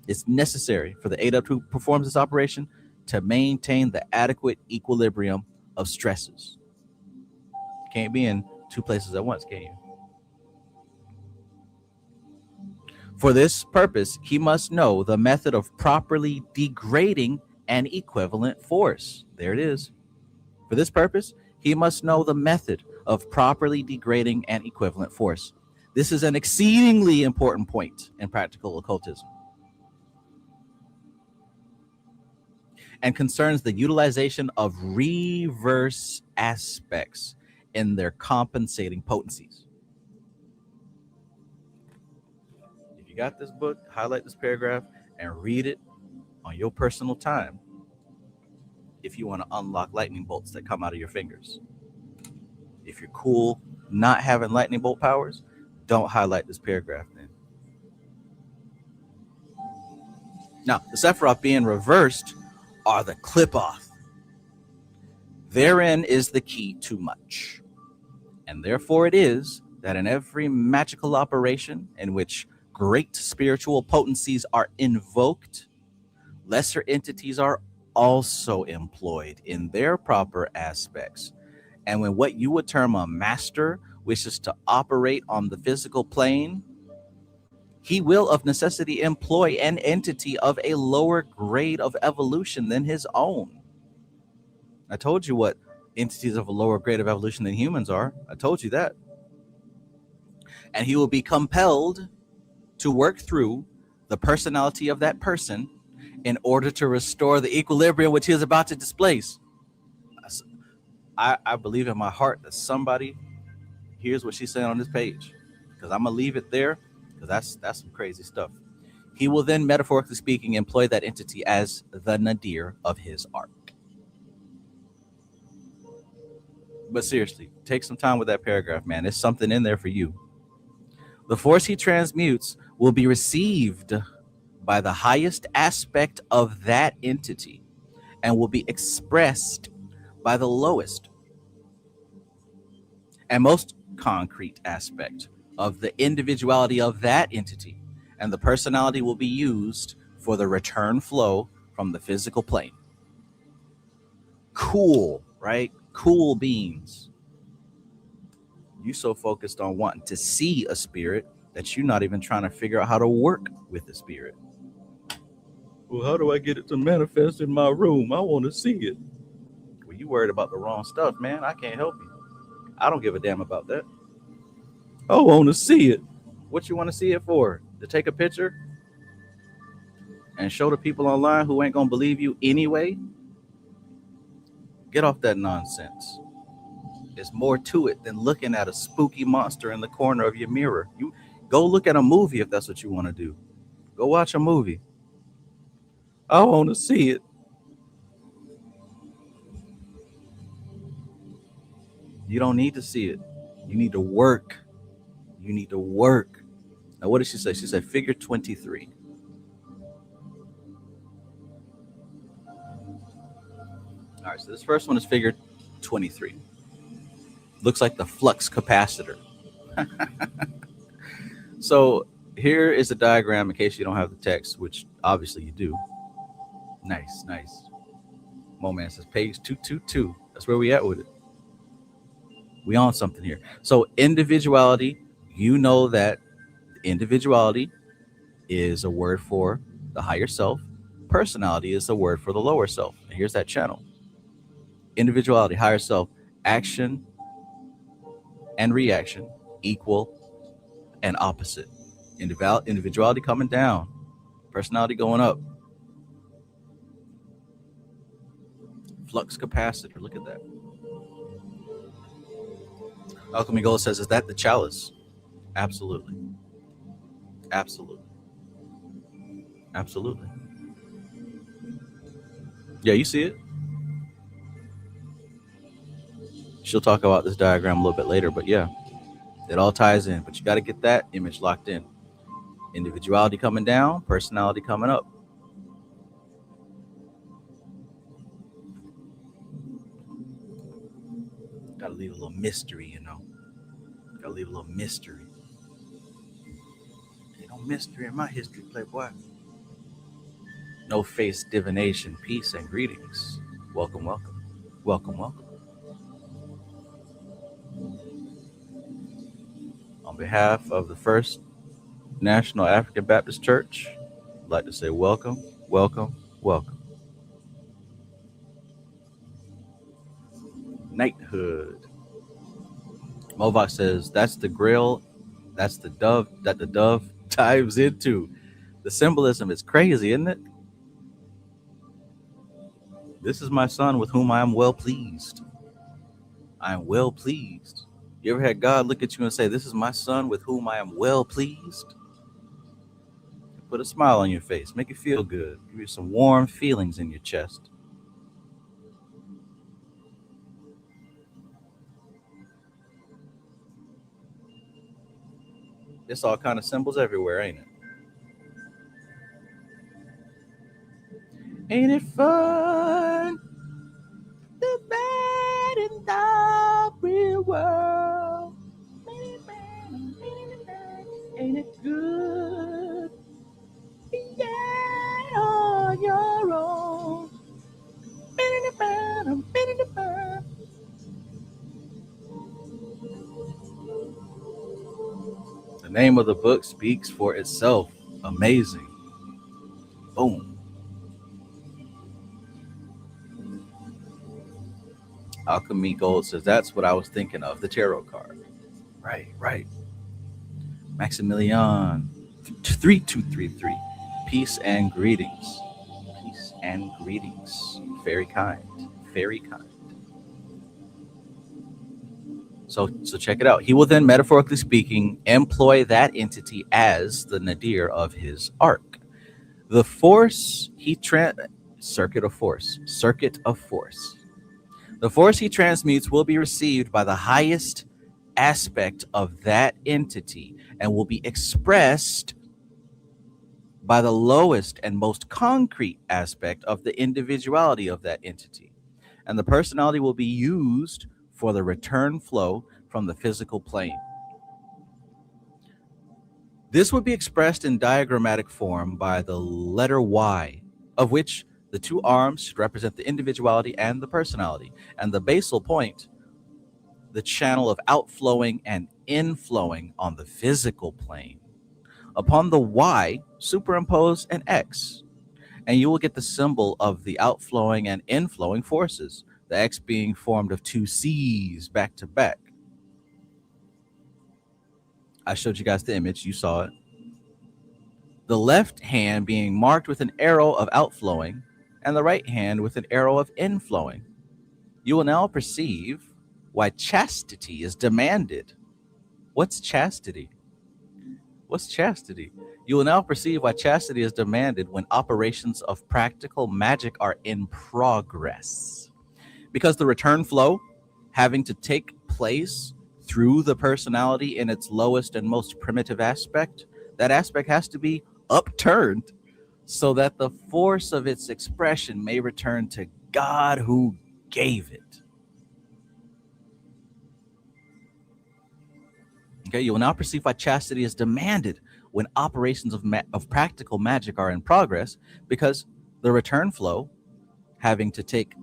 It's necessary for the adept who performs this operation to maintain the adequate equilibrium of stresses. You can't be in two places at once, can you? For this purpose, he must know the method of properly degrading an equivalent force. There it is. For this purpose, he must know the method of properly degrading an equivalent force. This is an exceedingly important point in practical occultism and concerns the utilization of reverse aspects in their compensating potencies. If you got this book, highlight this paragraph and read it on your personal time if you want to unlock lightning bolts that come out of your fingers. If you're cool not having lightning bolt powers, don't highlight this paragraph then. Now, the Sephiroth being reversed are the clip-off. Therein is the key to much. And therefore it is that in every magical operation in which great spiritual potencies are invoked, lesser entities are also employed in their proper aspects. And when what you would term a master wishes to operate on the physical plane, he will of necessity employ an entity of a lower grade of evolution than his own. I told you what entities of a lower grade of evolution than humans are. I told you that. And he will be compelled to work through the personality of that person in order to restore the equilibrium which he is about to displace. I believe in my heart that somebody hears what she's saying on this page, because I'm gonna leave it there, because that's some crazy stuff. He will then, metaphorically speaking, employ that entity as the nadir of his arc. But seriously, take some time with that paragraph, man. There's something in there for you. The force he transmutes will be received by the highest aspect of that entity and will be expressed by the lowest and most concrete aspect of the individuality of that entity, and the personality will be used for the return flow from the physical plane. Cool, right? Cool beans. You so focused on wanting to see a spirit that you're not even trying to figure out how to work with the spirit. Well, how do I get it to manifest in my room? I want to see it. Well, you worried about the wrong stuff, man. I can't help you. I don't give a damn about that. I want to see it. What you want to see it for? To take a picture and show the people online who ain't gonna believe you anyway? Get off that nonsense. There's more to it than looking at a spooky monster in the corner of your mirror. You go look at a movie if that's what you want to do. Go watch a movie. I want to see it. You don't need to see it. You need to work. You need to work. Now, what did she say? She said figure 23. All right, so this first one is figure 23. Looks like the flux capacitor. So here is the diagram in case you don't have the text, which obviously you do. Nice, nice. Moman says page 222. That's where we at with it. We on something here. So individuality, you know that individuality is a word for the higher self. Personality is a word for the lower self. And here's that channel. Individuality, higher self, action and reaction, equal and opposite. Individuality coming down, personality going up. Flux capacitor, look at that. Alchemy Gold says, is that the chalice? Absolutely. Absolutely. Absolutely. Yeah, you see it. She'll talk about this diagram a little bit later, but yeah, it all ties in. But you got to get that image locked in. Individuality coming down, personality coming up. Got to leave a little mystery, you know. Got to leave a little mystery. Ain't no mystery in my history, Playboy. No face divination, peace and greetings. Welcome, welcome. Welcome, welcome. On behalf of the First National African Baptist Church, I'd like to say welcome, welcome, welcome. Knighthood. Movac says, that's the grail, that's the dove that the dove dives into. The symbolism is crazy, isn't it? This is my son with whom I am well pleased. I am well pleased. You ever had God look at you and say, this is my son with whom I am well pleased? Put a smile on your face. Make it feel good. Give you some warm feelings in your chest. It's all kind of symbols everywhere, ain't it? Ain't it fun? The bad and the real world. Ain't it good? Yeah, on your own. The name of the book speaks for itself. Amazing. Boom. Alchemy Gold says that's what I was thinking of, the tarot card. Right. Maximilian 3233. Peace and greetings. Peace and greetings. Very kind. Very kind. So check it out. He will then, metaphorically speaking, employ that entity as the nadir of his arc. The force circuit of force. The force he transmutes will be received by the highest aspect of that entity and will be expressed by the lowest and most concrete aspect of the individuality of that entity. And the personality will be used for the return flow from the physical plane. This would be expressed in diagrammatic form by the letter Y, of which the two arms should represent the individuality and the personality, and the basal point, the channel of outflowing and inflowing on the physical plane. Upon the Y, superimpose an X, and you will get the symbol of the outflowing and inflowing forces, the X being formed of two C's back to back. I showed you guys the image, you saw it. The left hand being marked with an arrow of outflowing and the right hand with an arrow of inflowing. You will now perceive why chastity is demanded. What's chastity? What's chastity? You will now perceive why chastity is demanded when operations of practical magic are in progress. Because the return flow having to take place through the personality in its lowest and most primitive aspect, that aspect has to be upturned so that the force of its expression may return to God who gave it. Okay, you will now perceive why chastity is demanded when operations of practical magic are in progress, because the return flow having to take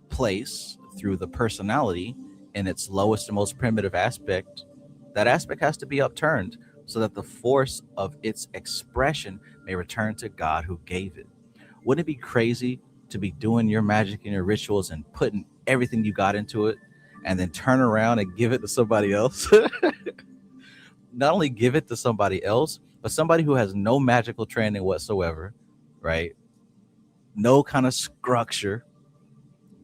place through the personality in its lowest and most primitive aspect, that aspect has to be upturned so that the force of its expression may return to God who gave it. Wouldn't it be crazy to be doing your magic and your rituals and putting everything you got into it and then turn around and give it to somebody else? Not only give it to somebody else, but somebody who has no magical training whatsoever, right? No kind of structure.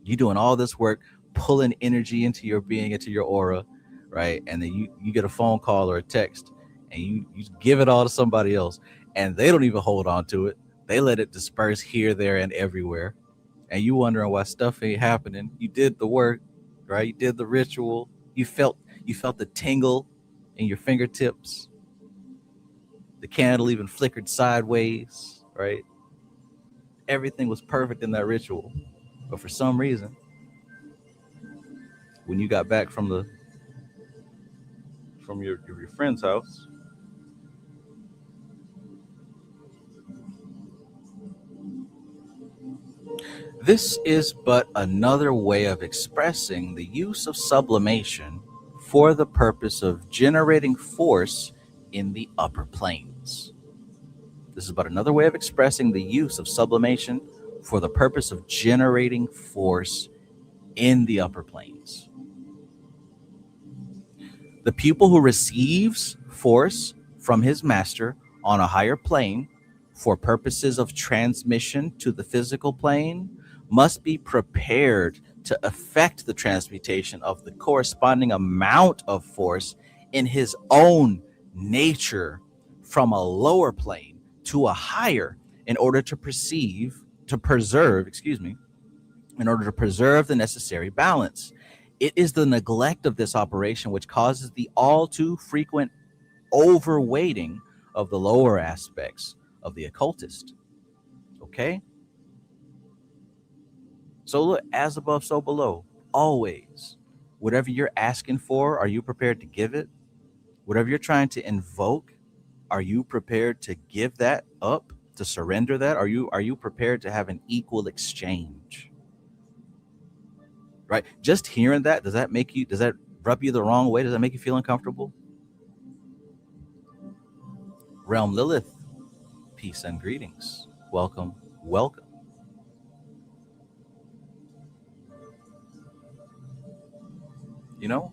You doing all this work, pulling energy into your being, into your aura, right? And then you get a phone call or a text and you give it all to somebody else and they don't even hold on to it. They let it disperse here, there, and everywhere. And you wondering why stuff ain't happening. You did the work, right? You did the ritual. You felt the tingle in your fingertips. The candle even flickered sideways, right? Everything was perfect in that ritual. But for some reason, when you got back from your friend's house, this is but another way of expressing the use of sublimation for the purpose of generating force in the upper planes. This is but another way of expressing the use of sublimation for the purpose of generating force in the upper planes. The pupil who receives force from his master on a higher plane for purposes of transmission to the physical plane must be prepared to effect the transmutation of the corresponding amount of force in his own nature from a lower plane to a higher in order to preserve, in order to preserve the necessary balance. It is the neglect of this operation which causes the all too frequent overweighting of the lower aspects of the occultist. Okay? So look, as above, so below. Always. Whatever you're asking for, are you prepared to give it? Whatever you're trying to invoke, are you prepared to give that up, to surrender that? Are you prepared to have an equal exchange? Right? Just hearing that, does that rub you the wrong way? Does that make you feel uncomfortable? Realm Lilith, peace and greetings. Welcome, welcome. You know,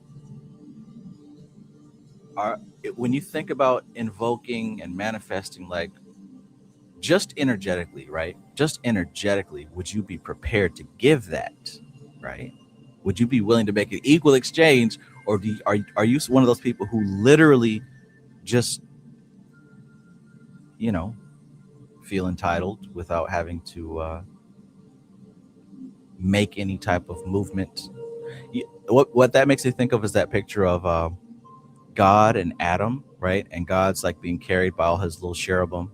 when you think about invoking and manifesting, like just energetically, right? Just energetically, would you be prepared to give that, right? Would you be willing to make an equal exchange, or are you one of those people who literally just, feel entitled without having to make any type of movement? What that makes me think of is that picture of God and Adam, right? And God's like being carried by all his little cherubim,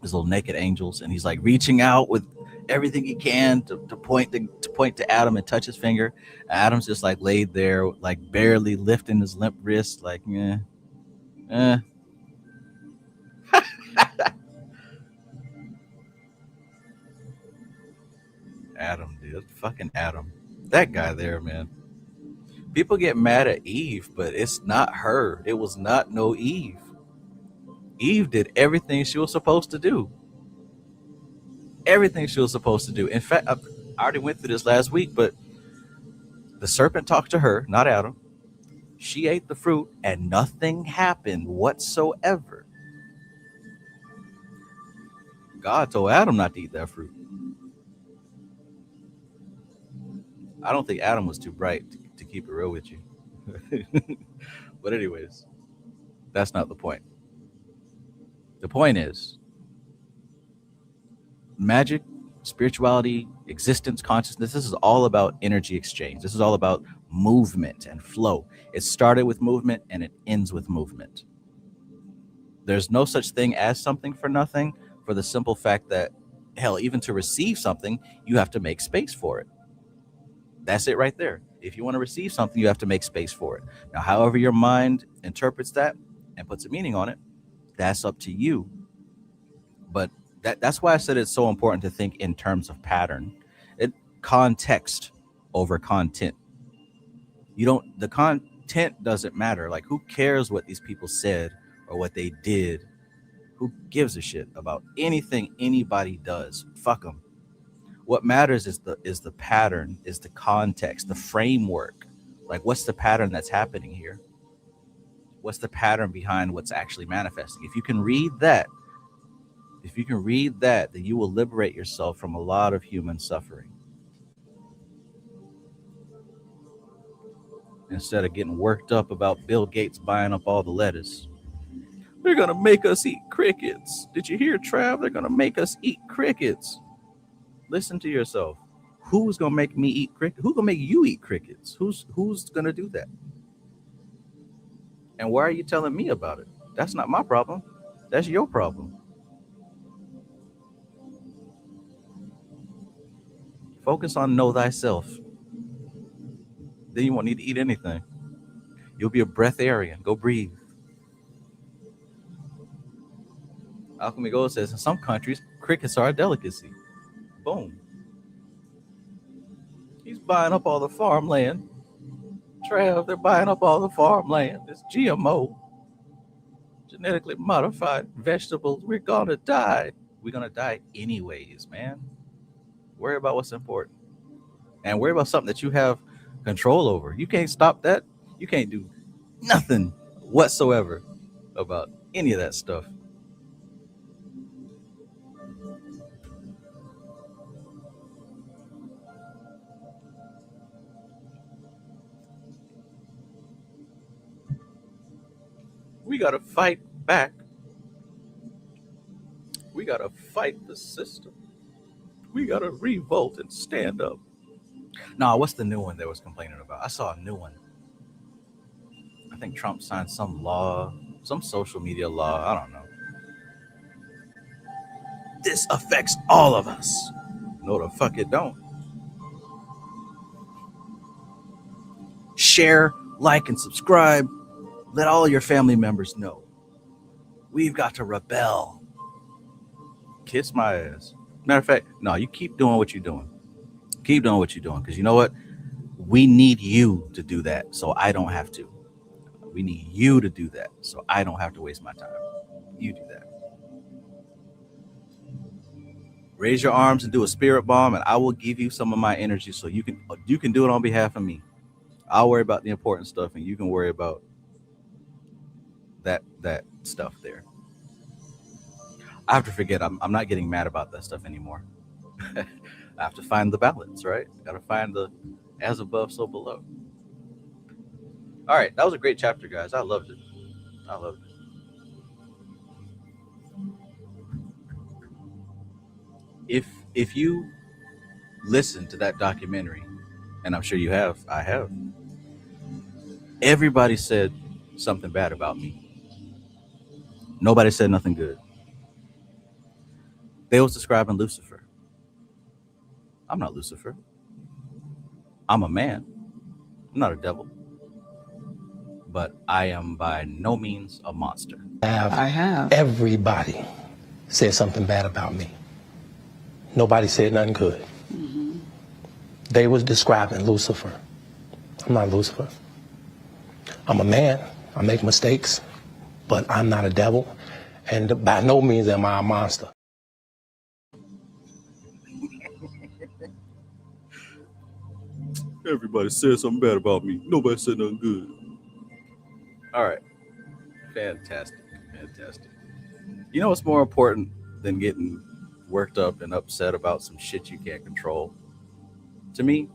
his little naked angels, and he's like reaching out with everything he can to point to Adam and touch his finger. Adam's just like laid there, like barely lifting his limp wrist, like Adam, dude, fucking Adam, that guy there, man. People get mad at Eve, but it's not her. It was not no Eve. Eve did everything she was supposed to do. Everything she was supposed to do. In fact, I already went through this last week, but the serpent talked to her, not Adam. She ate the fruit and nothing happened whatsoever. God told Adam not to eat that fruit. I don't think Adam was too bright to keep it real with you. But anyways, that's not the point. The point is magic, spirituality, existence, consciousness. This is all about energy exchange. This is all about movement and flow. It started with movement and it ends with movement. There's no such thing as something for nothing, for the simple fact that, hell, even to receive something, you have to make space for it. That's it right there. If you want to receive something, you have to make space for it. Now, however your mind interprets that and puts a meaning on it, that's up to you. But that's why I said it's so important to think in terms of pattern. Context over content. The content doesn't matter. Like, who cares what these people said or what they did? Who gives a shit about anything anybody does? Fuck them. What matters is the pattern, is the context, the framework. Like, what's the pattern that's happening here? What's the pattern behind what's actually manifesting? If you can read that, then you will liberate yourself from a lot of human suffering. Instead of getting worked up about Bill Gates buying up all the lettuce. They're going to make us eat crickets. Did you hear, Trav? They're going to make us eat crickets. Listen to yourself. Who's going to make me eat crickets? Who's going to make you eat crickets? Who's going to do that? And why are you telling me about it? That's not my problem. That's your problem. Focus on know thyself. Then you won't need to eat anything. You'll be a breatharian. Go breathe. Alchemy Gold says, in some countries, crickets are a delicacy. Boom. He's buying up all the farmland. Trav, they're buying up all the farmland. It's GMO. Genetically modified vegetables. We're going to die. We're going to die anyways, man. Worry about what's important. And worry about something that you have control over. You can't stop that. You can't do nothing whatsoever about any of that stuff. We got to fight back. We gotta fight the system. We gotta revolt and stand up. Nah, what's the new one they was complaining about? I saw a new one. I think Trump signed some law, some social media law. I don't know. This affects all of us. No, the fuck it don't. Share, like, and subscribe. Let all your family members know. We've got to rebel. Kiss my ass. Matter of fact, no, you keep doing what you're doing. Keep doing what you're doing. Because you know what? We need you to do that so I don't have to. We need you to do that so I don't have to waste my time. You do that. Raise your arms and do a spirit bomb, and I will give you some of my energy so you can do it on behalf of me. I'll worry about the important stuff, and you can worry about that stuff there. I have to forget. I'm not getting mad about that stuff anymore. I have to find the balance, right? Got to find the as above, so below. All right, that was a great chapter, guys. I loved it. If you listen to that documentary, and I'm sure you have, I have. Everybody said something bad about me. Nobody said nothing good. They was describing Lucifer. I'm not Lucifer. I'm a man. I'm not a devil. But I am by no means a monster. I have. Everybody said something bad about me. Nobody said nothing good. Mm-hmm. They was describing Lucifer. I'm not Lucifer. I'm a man. I make mistakes, but I'm not a devil. And by no means am I a monster. Everybody said something bad about me. Nobody said nothing good. All right. Fantastic. You know what's more important than getting worked up and upset about some shit you can't control? To me,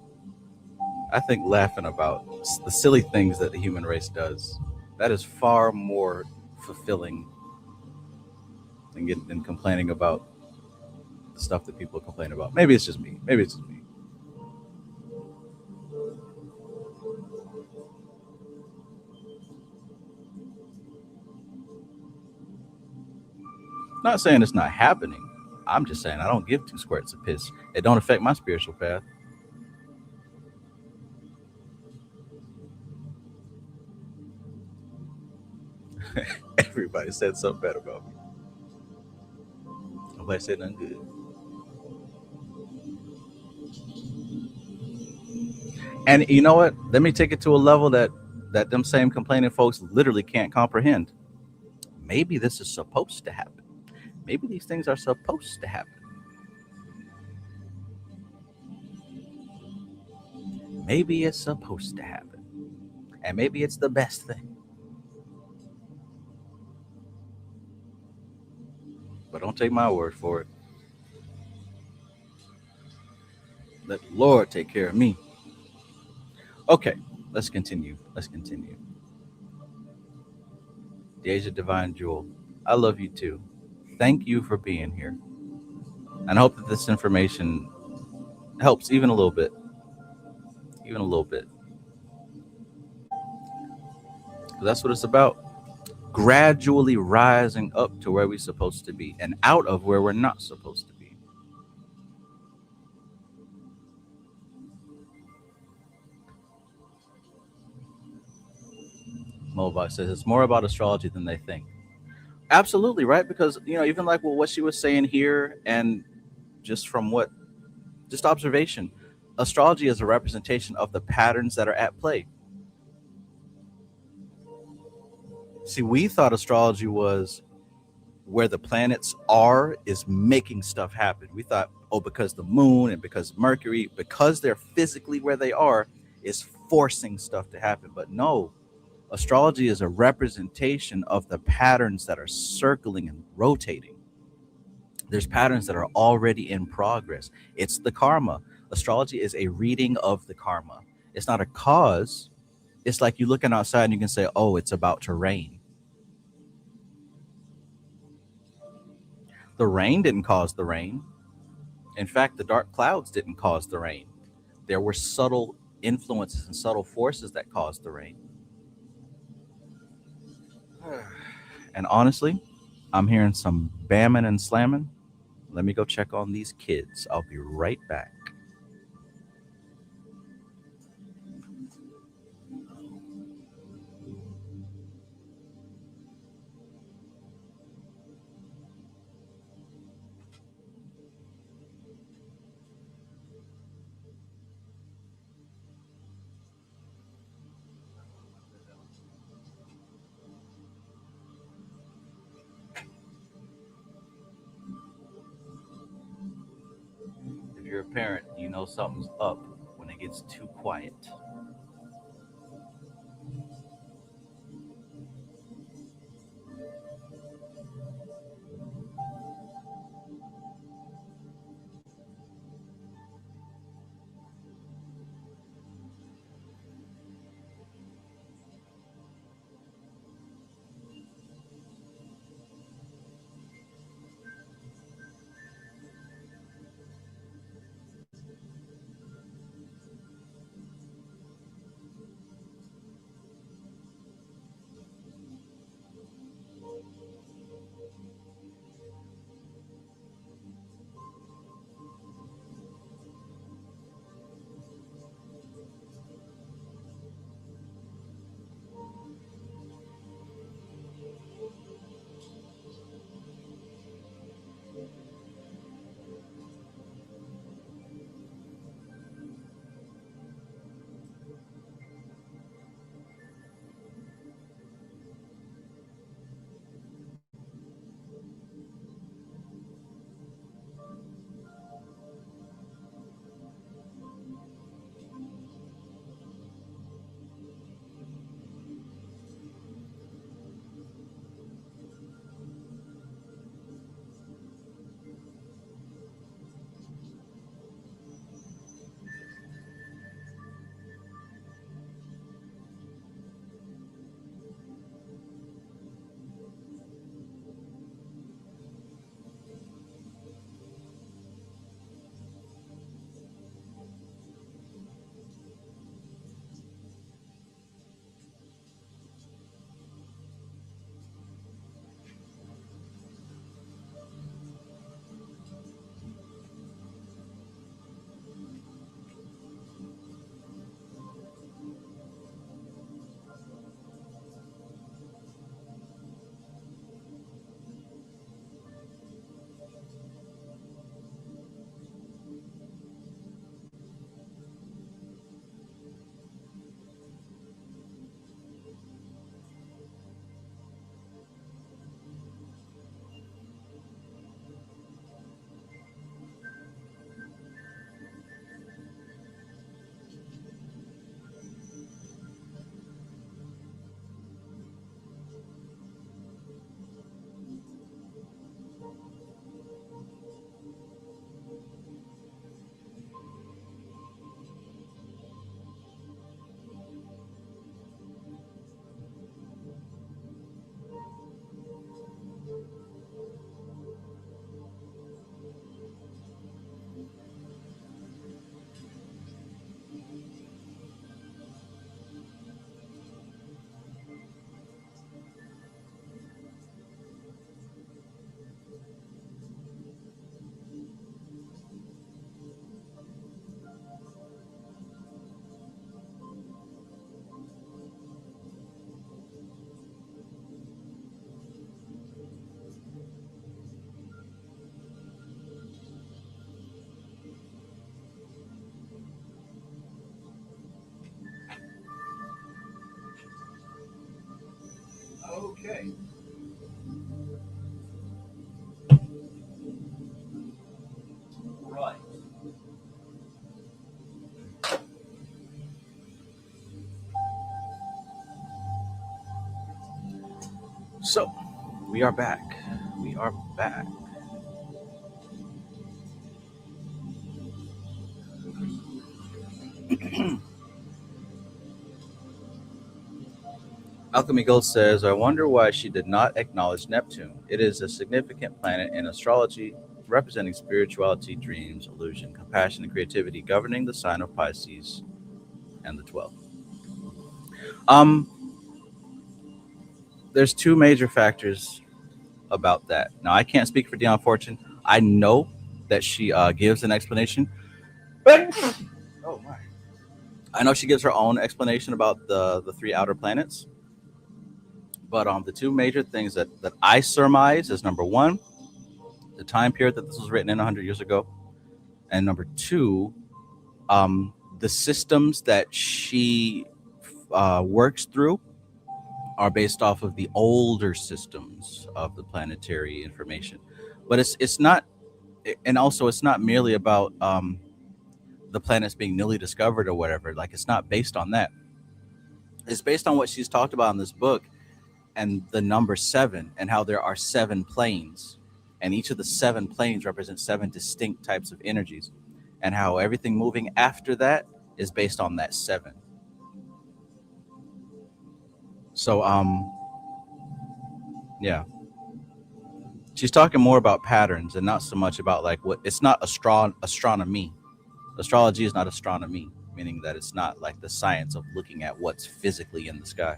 I think laughing about the silly things that the human race does, that is far more fulfilling than complaining about the stuff that people complain about. Maybe it's just me. Not saying it's not happening. I'm just saying I don't give two squirts of piss. It don't affect my spiritual path. Everybody said something bad about me. Nobody said nothing good. And you know what? Let me take it to a level that them same complaining folks literally can't comprehend. Maybe this is supposed to happen. Maybe these things are supposed to happen. Maybe it's supposed to happen. And maybe it's the best thing. But don't take my word for it. Let the Lord take care of me. Okay, let's continue. Deja Divine Jewel, I love you too. Thank you for being here. And I hope that this information helps even a little bit. That's what it's about. Gradually rising up to where we're supposed to be and out of where we're not supposed to be. Mobile says it's more about astrology than they think. Absolutely, right? Because, even like what she was saying here, and just observation, astrology is a representation of the patterns that are at play. See, we thought astrology was where the planets is making stuff happen. We thought, because the moon and because Mercury, because they're physically where they are, is forcing stuff to happen. But no, astrology is a representation of the patterns that are circling and rotating. There's patterns that are already in progress. It's the karma. Astrology is a reading of the karma. It's not a cause. It's like you looking outside and you can say, oh, it's about to rain. The rain didn't cause the rain. In fact, the dark clouds didn't cause the rain. There were subtle influences and subtle forces that caused the rain. And honestly, I'm hearing some bamming and slamming. Let me go check on these kids. I'll be right back. If you're a parent, you know something's up when it gets too quiet. Okay. Right. So, we are back. We are back. Alchemy Gold says, I wonder why she did not acknowledge Neptune. It is a significant planet in astrology, representing spirituality, dreams, illusion, compassion, and creativity, governing the sign of Pisces and the 12th. There's two major factors about that. Now, I can't speak for Dion Fortune. I know that she gives an explanation. Oh my! I know she gives her own explanation about the three outer planets. But the two major things that I surmise is, number one, the time period that this was written in 100 years ago, and number two, the systems that she works through are based off of the older systems of the planetary information. But it's not, and also it's not merely about the planets being newly discovered or whatever. Like, it's not based on that. It's based on what she's talked about in this book, and the number 7, and how there are 7 planes, and each of the 7 planes represents 7 distinct types of energies, and how everything moving after that is based on that 7. So yeah, she's talking more about patterns and not so much about like what. It's not astronomy. Astrology is not astronomy, meaning that it's not like the science of looking at what's physically in the sky.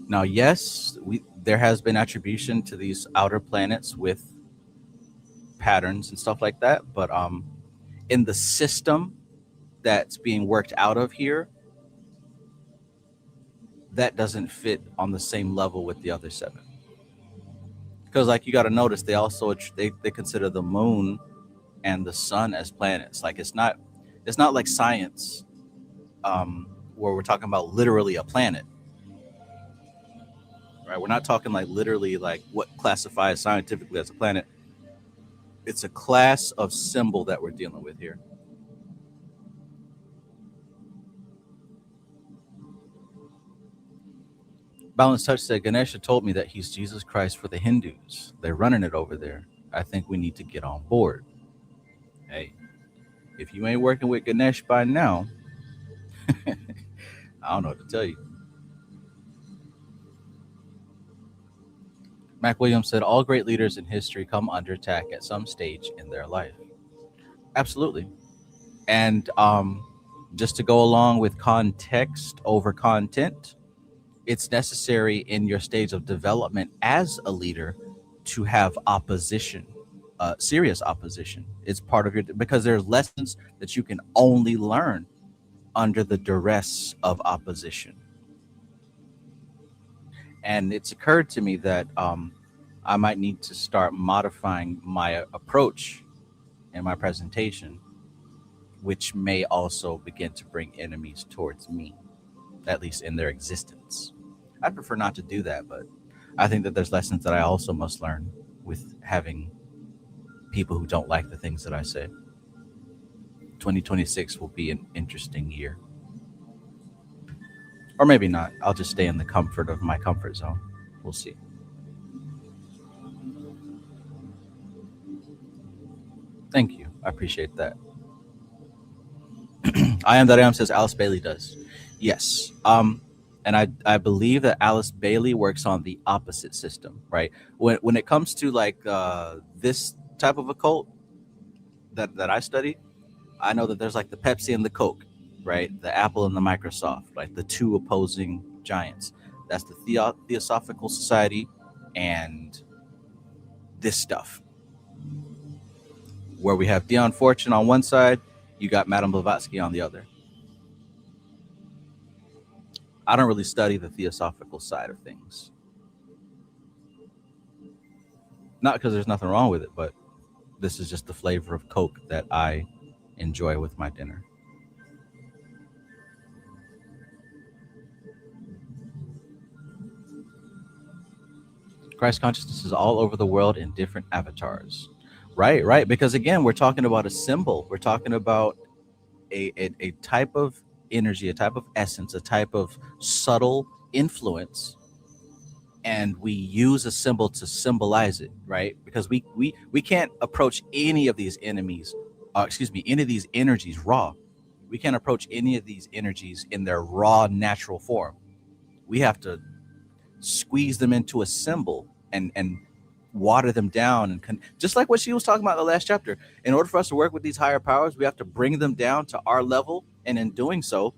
Now, yes, there has been attribution to these outer planets with patterns and stuff like that, but in the system that's being worked out of here, that doesn't fit on the same level with the other 7. Because, like, you got to notice, they also they consider the moon and the sun as planets. Like, it's not like science, where we're talking about literally a planet. Right, we're not talking like literally like what classifies scientifically as a planet. It's a class of symbol that we're dealing with here. Balanced Touch said, Ganesha told me that he's Jesus Christ for the Hindus. They're running it over there. I think we need to get on board. Hey, if you ain't working with Ganesh by now, I don't know what to tell you. Mac Williams said, all great leaders in history come under attack at some stage in their life. Absolutely. And just to go along with context over content, it's necessary in your stage of development as a leader to have opposition, serious opposition. It's part of your, because there's lessons that you can only learn under the duress of opposition. And it's occurred to me that I might need to start modifying my approach in my presentation, which may also begin to bring enemies towards me, at least in their existence. I'd prefer not to do that, but I think that there's lessons that I also must learn with having people who don't like the things that I say. 2026 will be an interesting year. Or maybe not. I'll just stay in the comfort of my comfort zone. We'll see. Thank you. I appreciate that. I Am That I Am says Alice Bailey does. Yes. And I believe that Alice Bailey works on the opposite system, right? When it comes to like this type of occult that I study, I know that there's like the Pepsi and the Coke, right? The Apple and the Microsoft, like the two opposing giants. That's the Theosophical Society and this stuff. Where we have Dion Fortune on one side, you got Madame Blavatsky on the other. I don't really study the theosophical side of things. Not because there's nothing wrong with it, but this is just the flavor of Coke that I enjoy with my dinner. Christ consciousness is all over the world in different avatars. Right. Because again, we're talking about a symbol. We're talking about a type of energy, a type of essence, a type of subtle influence. And we use a symbol to symbolize it, right? Because we can't approach any of these enemies, any of these energies raw. We can't approach any of these energies in their raw natural form. We have to squeeze them into a symbol and water them down, and just like what she was talking about in the last chapter. In order for us to work with these higher powers, we have to bring them down to our level, and in doing so,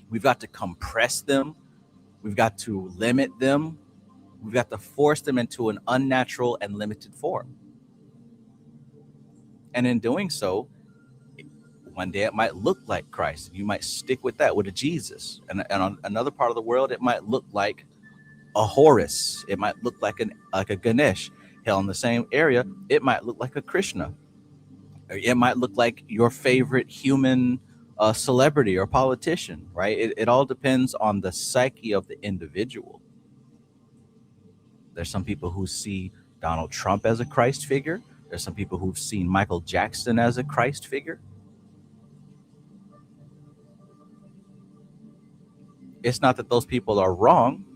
we've got to compress them, we've got to limit them, we've got to force them into an unnatural and limited form. And in doing so, one day it might look like Christ. You might stick with that, with a Jesus. And on another part of the world, it might look like a Horus. It might look like a Ganesh. Hell, in the same area, it might look like a Krishna. Or it might look like your favorite human celebrity or politician, right? It all depends on the psyche of the individual. There's some people who see Donald Trump as a Christ figure. There's some people who've seen Michael Jackson as a Christ figure. It's not that those people are wrong.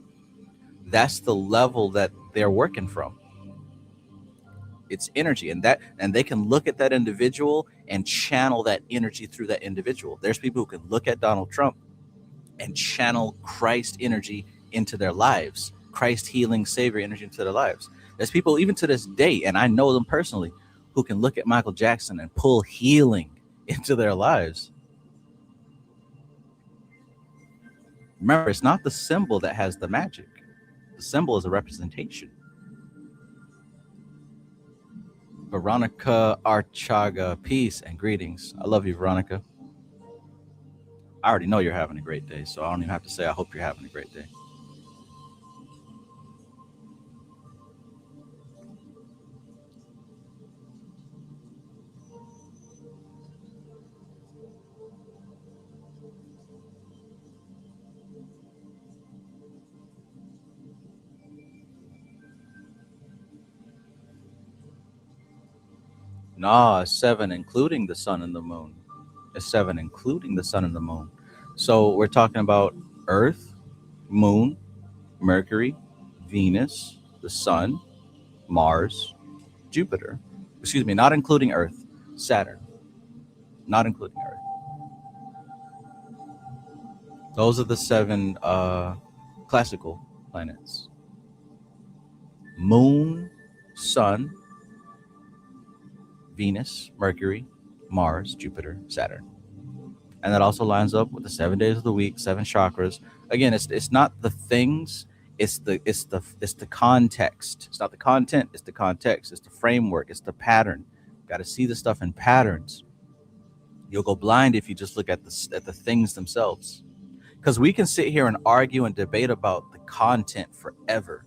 That's the level that they're working from. It's energy, and they can look at that individual and channel that energy through that individual. There's people who can look at Donald Trump and channel Christ energy into their lives, Christ healing savior energy into their lives. There's people even to this day, and I know them personally, who can look at Michael Jackson and pull healing into their lives. Remember, it's not the symbol that has the magic. The symbol is a representation. Veronica Archaga, peace and greetings. I love you, Veronica. I already know you're having a great day, so I don't even have to say I hope you're having a great day. Nah, it's 7 including the sun and the moon. It's 7 including the sun and the moon. So we're talking about Earth, Moon, Mercury, Venus, the Sun, Mars, Jupiter. Excuse me, not including Earth, Saturn. Not including Earth. Those are the 7 classical planets. Moon, Sun, Venus, Mercury, Mars, Jupiter, Saturn. And that also lines up with the 7 days of the week, 7 chakras. Again, it's not the things, it's the context. It's not the content, it's the context, it's the framework, it's the pattern. Got to see the stuff in patterns. You'll go blind if you just look at the things themselves. Because we can sit here and argue and debate about the content forever.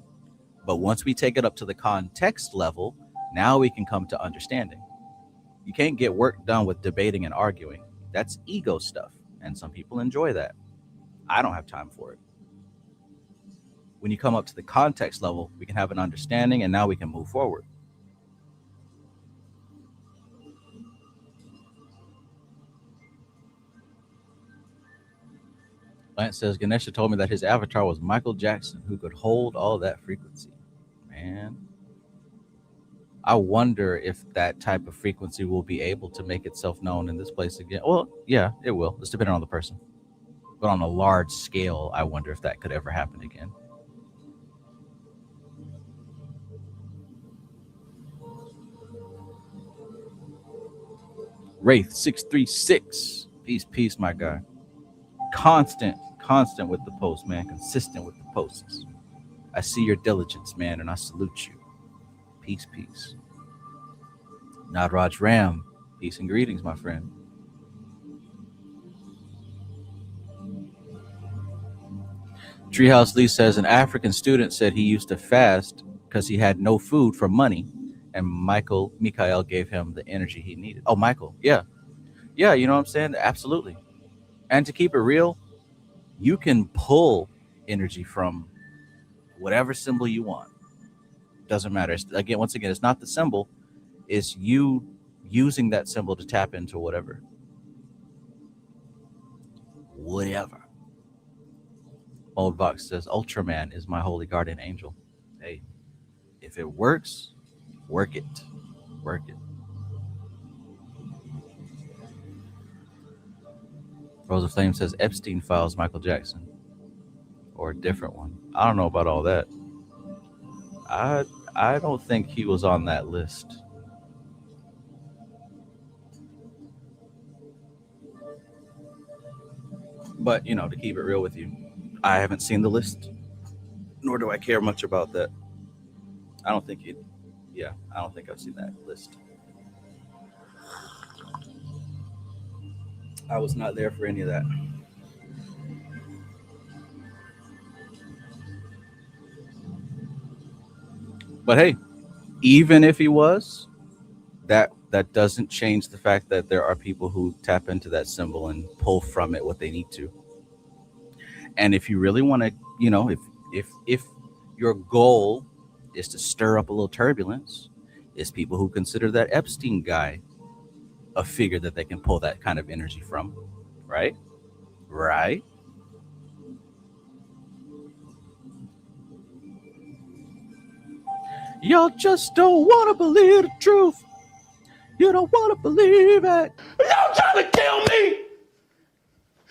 But once we take it up to the context level, now we can come to understanding. You can't get work done with debating and arguing. That's ego stuff. And some people enjoy that. I don't have time for it. When you come up to the context level, we can have an understanding, and now we can move forward. Lance says, Ganesha told me that his avatar was Michael Jackson, who could hold all that frequency. Man. I wonder if that type of frequency will be able to make itself known in this place again. Well, yeah, it will. It's depending on the person. But on a large scale, I wonder if that could ever happen again. Wraith 636. Peace, my guy. Constant with the post, man. Consistent with the posts. I see your diligence, man, and I salute you. Peace. Nadraj Ram, peace and greetings, my friend. Treehouse Lee says an African student said he used to fast because he had no food for money, and Mikael gave him the energy he needed. Oh, Michael, yeah, you know what I'm saying? Absolutely. And to keep it real, you can pull energy from whatever symbol you want. Doesn't matter. Once again, it's not the symbol. It's you using that symbol to tap into whatever. Old Box says, Ultraman is my holy guardian angel. Hey, if it works, work it. Rosa Flame says Epstein files Michael Jackson, or a different one. I don't know about all that. I don't think he was on that list. But to keep it real with you, I haven't seen the list, nor do I care much about that. I don't think I don't think I've seen that list. I was not there for any of that. But hey, even if he was, that doesn't change the fact that there are people who tap into that symbol and pull from it what they need to. And if you really want to, if your goal is to stir up a little turbulence, is people who consider that Epstein guy a figure that they can pull that kind of energy from, right? Right? Y'all just don't want to believe the truth. You don't want to believe it. Y'all trying to kill me?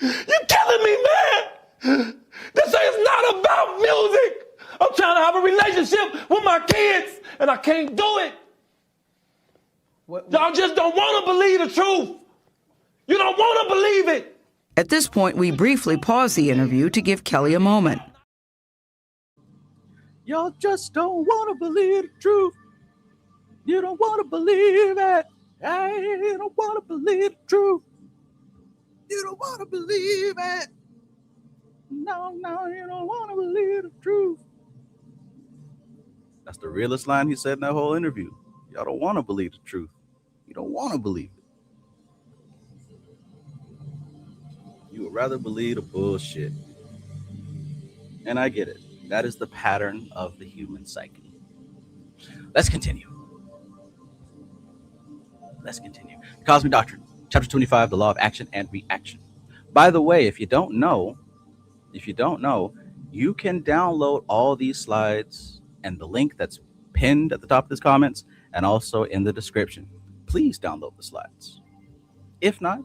You killing me, man? This is not about music. I'm trying to have a relationship with my kids, and I can't do it. Y'all just don't want to believe the truth. You don't want to believe it. At this point, we briefly pause the interview to give Kelly a moment. Y'all just don't want to believe the truth. You don't want to believe it. I don't want to believe the truth. You don't want to believe it. No, you don't want to believe the truth. That's the realest line he said in that whole interview. Y'all don't want to believe the truth. You don't want to believe it. You would rather believe the bullshit. And I get it. That is the pattern of the human psyche. Let's continue. Cosmic Doctrine, Chapter 25, the law of action and reaction. By the way, if you don't know, you can download all these slides and the link that's pinned at the top of this comments and also in the description. Please download the slides. If not,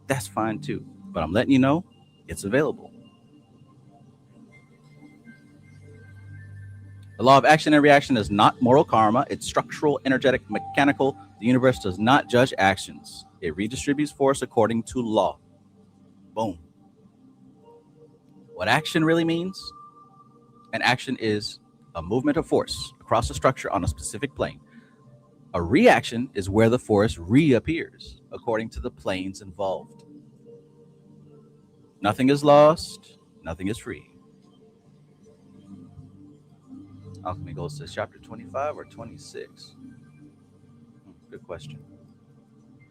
that's fine too. But I'm letting you know it's available. The law of action and reaction is not moral karma. It's structural, energetic, mechanical. The universe does not judge actions. It redistributes force according to law. Boom. What action really means? An action is a movement of force across a structure on a specific plane. A reaction is where the force reappears according to the planes involved. Nothing is lost. Nothing is free. Alchemy goes to chapter 25 or 26? Good question.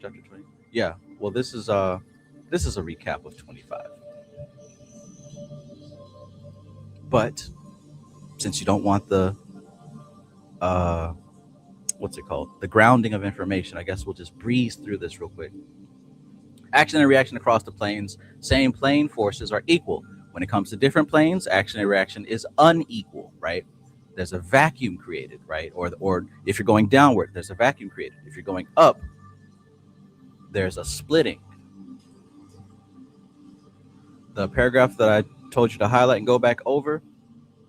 Chapter 20? Yeah. Well, this is a recap of 25. But since you don't want the what's it called? The grounding of information, I guess we'll just breeze through this real quick. Action and reaction across the planes. Same plane forces are equal. When it comes to different planes, action and reaction is unequal, right? There's a vacuum created, right? Or if you're going downward, there's a vacuum created. If you're going up, there's a splitting. The paragraph that I told you to highlight and go back over,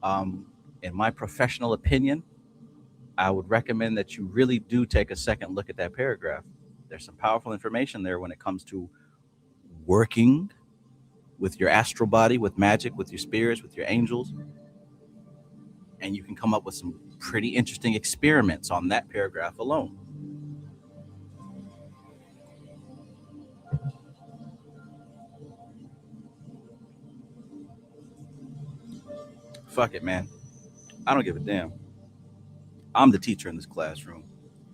in my professional opinion, I would recommend that you really do take a second look at that paragraph. There's some powerful information there when it comes to working with your astral body, with magic, with your spirits, with your angels. And you can come up with some pretty interesting experiments on that paragraph alone. Fuck it, man. I don't give a damn. I'm the teacher in this classroom.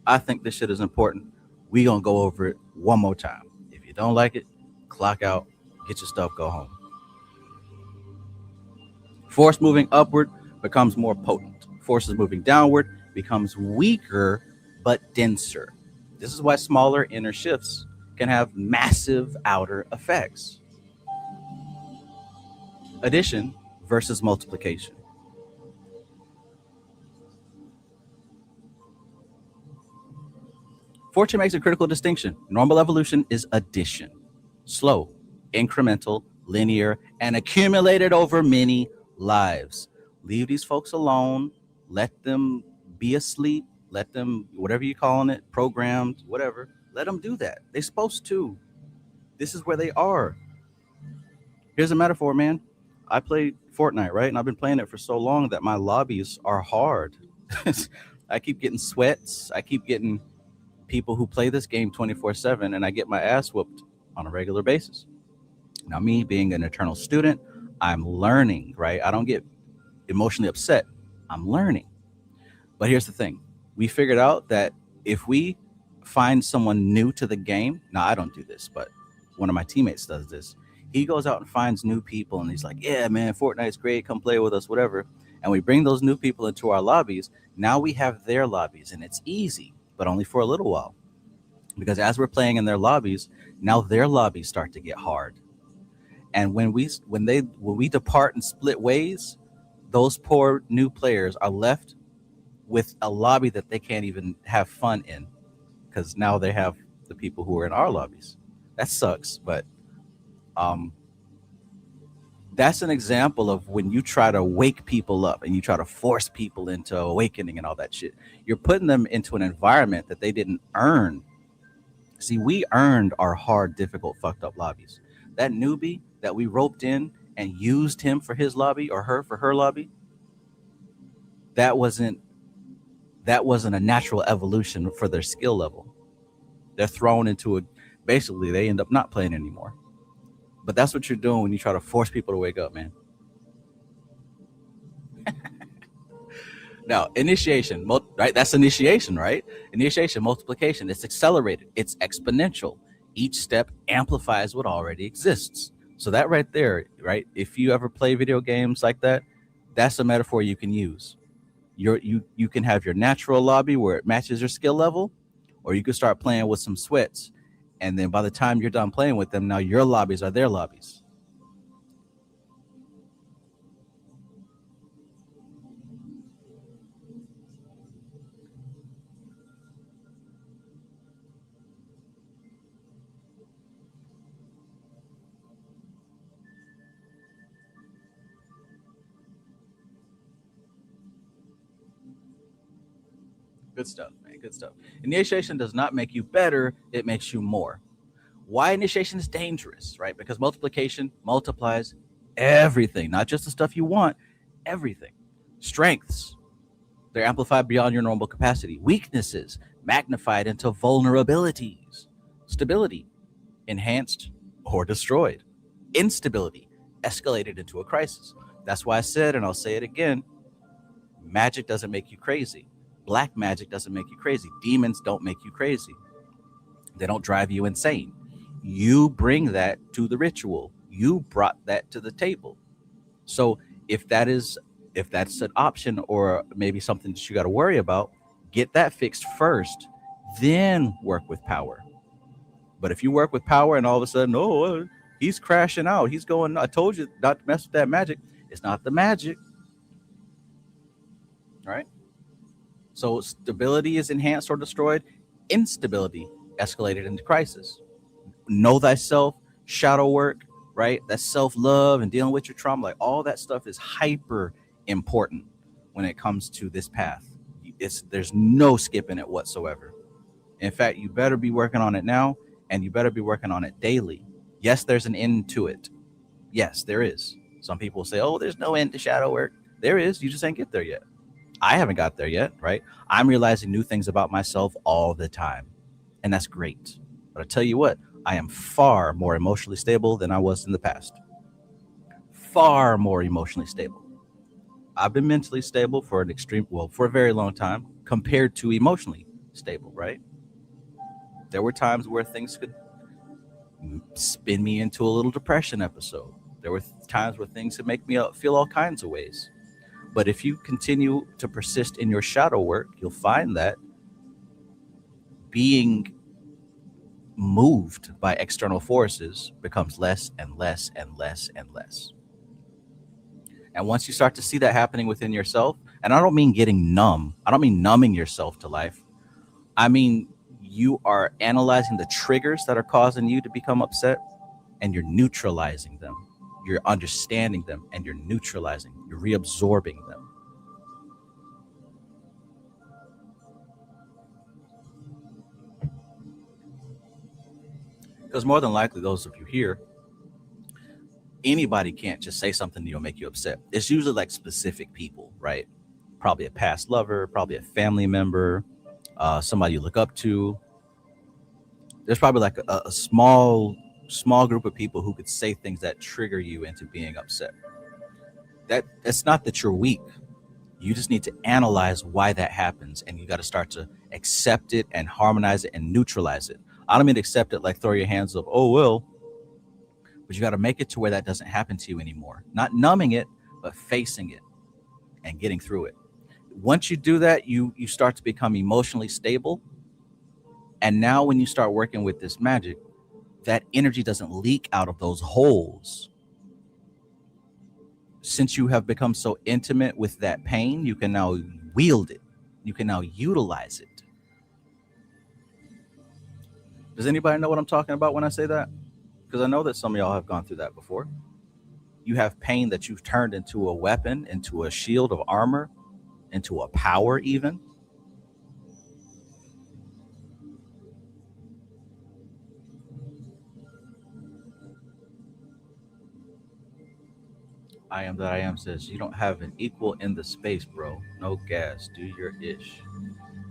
I think this shit is important. We gonna go over it one more time. If you don't like it, clock out, get your stuff, go home. Force moving upward becomes more potent. Forces moving downward becomes weaker but denser. This is why smaller inner shifts can have massive outer effects. Addition versus multiplication. Fortune makes a critical distinction. Normal evolution is addition. Slow, incremental, linear, and accumulated over many lives. Leave these folks alone. Let them be asleep. Let them, whatever you're calling it, programmed, whatever. Let them do that. They're supposed to. This is where they are. Here's a metaphor, man. I played Fortnite, right? And I've been playing it for so long that my lobbies are hard. I keep getting sweats. I keep getting people who play this game 24/7, and I get my ass whooped on a regular basis. Now, me being an eternal student, I'm learning, right? I don't get emotionally upset. I'm learning. But here's the thing. We figured out that if we find someone new to the game, now I don't do this, but one of my teammates does this. He goes out and finds new people, and he's like, yeah, man, Fortnite's great. Come play with us, whatever. And we bring those new people into our lobbies. Now we have their lobbies, and it's easy, but only for a little while. Because as we're playing in their lobbies, now their lobbies start to get hard. And when we depart and split ways, those poor new players are left with a lobby that they can't even have fun in, because now they have the people who are in our lobbies. That sucks, but that's an example of when you try to wake people up and you try to force people into awakening and all that shit. You're putting them into an environment that they didn't earn. See, we earned our hard, difficult, fucked up lobbies. That newbie that we roped in and used him for his lobby or her for her lobby, that wasn't a natural evolution for their skill level. They're thrown into basically they end up not playing anymore. But that's what you're doing when you try to force people to wake up, man. Now, initiation, right? That's initiation, right? Initiation, multiplication. It's accelerated. It's exponential. Each step amplifies what already exists. So that right there, right? If you ever play video games like that, that's a metaphor you can use. You can have your natural lobby where it matches your skill level, or you can start playing with some sweats. And then by the time you're done playing with them, now your lobbies are their lobbies. Good stuff, man. Good stuff. Initiation does not make you better. It makes you more. Why initiation is dangerous, right? Because multiplication multiplies everything, not just the stuff you want, everything. Strengths, they're amplified beyond your normal capacity. Weaknesses, magnified into vulnerabilities. Stability, enhanced or destroyed. Instability, escalated into a crisis. That's why I said, and I'll say it again, magic doesn't make you crazy. Black magic doesn't make you crazy. Demons don't make you crazy. They don't drive you insane. You bring that to the ritual. You brought that to the table. So if that's an option or maybe something that you got to worry about, get that fixed first, then work with power. But if you work with power and all of a sudden, he's crashing out, he's going, I told you not to mess with that magic. It's not the magic, right? So stability is enhanced or destroyed. Instability escalated into crisis. Know thyself, shadow work, right? That's self-love and dealing with your trauma. Like all that stuff is hyper important when it comes to this path. There's no skipping it whatsoever. In fact, you better be working on it now, and you better be working on it daily. Yes, there's an end to it. Yes, there is. Some people say, there's no end to shadow work. There is. You just ain't get there yet. I haven't got there yet, right? I'm realizing new things about myself all the time, and that's great. But I tell you what, I am far more emotionally stable than I was in the past. Far more emotionally stable. I've been mentally stable for a very long time compared to emotionally stable, right? There were times where things could spin me into a little depression episode. There were times where things could make me feel all kinds of ways. But if you continue to persist in your shadow work, you'll find that being moved by external forces becomes less and less and less and less. And once you start to see that happening within yourself, and I don't mean getting numb, I don't mean numbing yourself to life. I mean, you are analyzing the triggers that are causing you to become upset. and you're neutralizing them. You're understanding them and you're neutralizing, you're reabsorbing them. Because more than likely, those of you here, anybody can't just say something that'll make you upset. It's usually like specific people, right? Probably a past lover, probably a family member, somebody you look up to. There's probably like a small group of people who could say things that trigger you into being upset. It's not that you're weak. You just need to analyze why that happens, and you got to start to accept it and harmonize it and neutralize it. I don't mean to accept it like throw your hands up, oh well, but you got to make it to where that doesn't happen to you anymore. Not numbing it, but facing it and getting through it. Once you do that, you start to become emotionally stable. And now when you start working with this magic, that energy doesn't leak out of those holes. Since you have become so intimate with that pain, you can now wield it. You can now utilize it. Does anybody know what I'm talking about when I say that? Because I know that some of y'all have gone through that before. You have pain that you've turned into a weapon, into a shield of armor, into a power even. I am that I am says, you don't have an equal in the space, bro. No gas. Do your ish.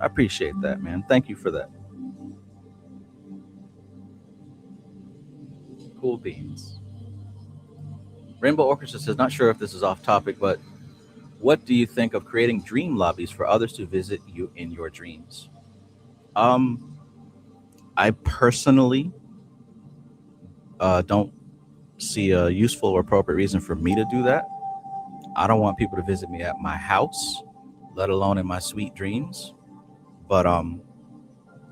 I appreciate that, man. Thank you for that. Cool beans. Rainbow Orchestra says, not sure if this is off topic, but what do you think of creating dream lobbies for others to visit you in your dreams? I personally don't see a useful or appropriate reason for me to do that. I don't want people to visit me at my house, let alone in my sweet dreams. But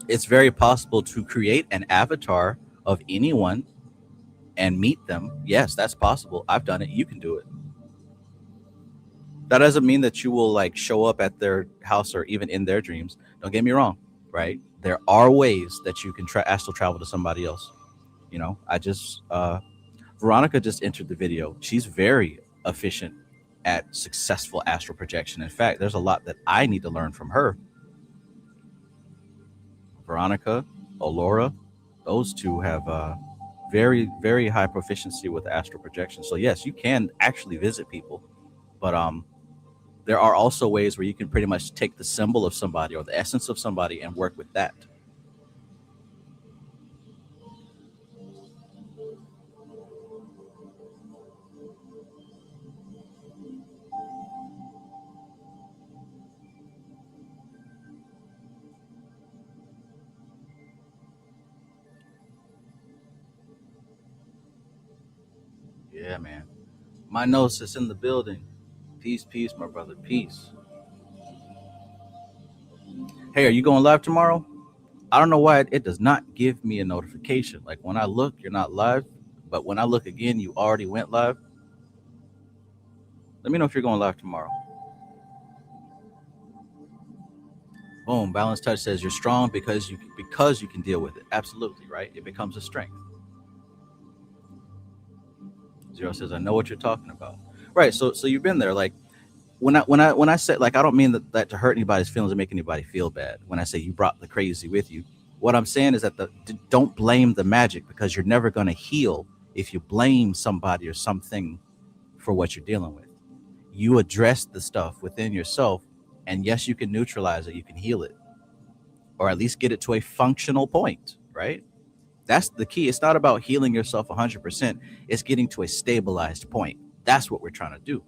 it's very possible to create an avatar of anyone and meet them. Yes, that's possible. I've done it. You can do it. That doesn't mean that you will like show up at their house or even in their dreams. Don't get me wrong, right? There are ways that you can astral travel to somebody else. You know, Veronica just entered the video. She's very efficient at successful astral projection. In fact, there's a lot that I need to learn from her. Veronica, Olora, those two have very, very high proficiency with astral projection. So yes, you can actually visit people, but there are also ways where you can pretty much take the symbol of somebody or the essence of somebody and work with that. Yeah, man. My nose is in the building. Peace, peace, my brother. Peace. Hey, are you going live tomorrow? I don't know why it does not give me a notification. Like when I look, you're not live. But when I look again, you already went live. Let me know if you're going live tomorrow. Boom. Balanced Touch says you're strong because you can deal with it. Absolutely, right? It becomes a strength. Zero says, I know what you're talking about. Right. So you've been there. Like when I said, like, I don't mean that to hurt anybody's feelings or make anybody feel bad. When I say you brought the crazy with you, what I'm saying is that don't blame the magic, because you're never going to heal if you blame somebody or something for what you're dealing with. You address the stuff within yourself, and yes, you can neutralize it. You can heal it, or at least get it to a functional point, right? That's the key. It's not about healing yourself 100%. It's getting to a stabilized point. That's what we're trying to do.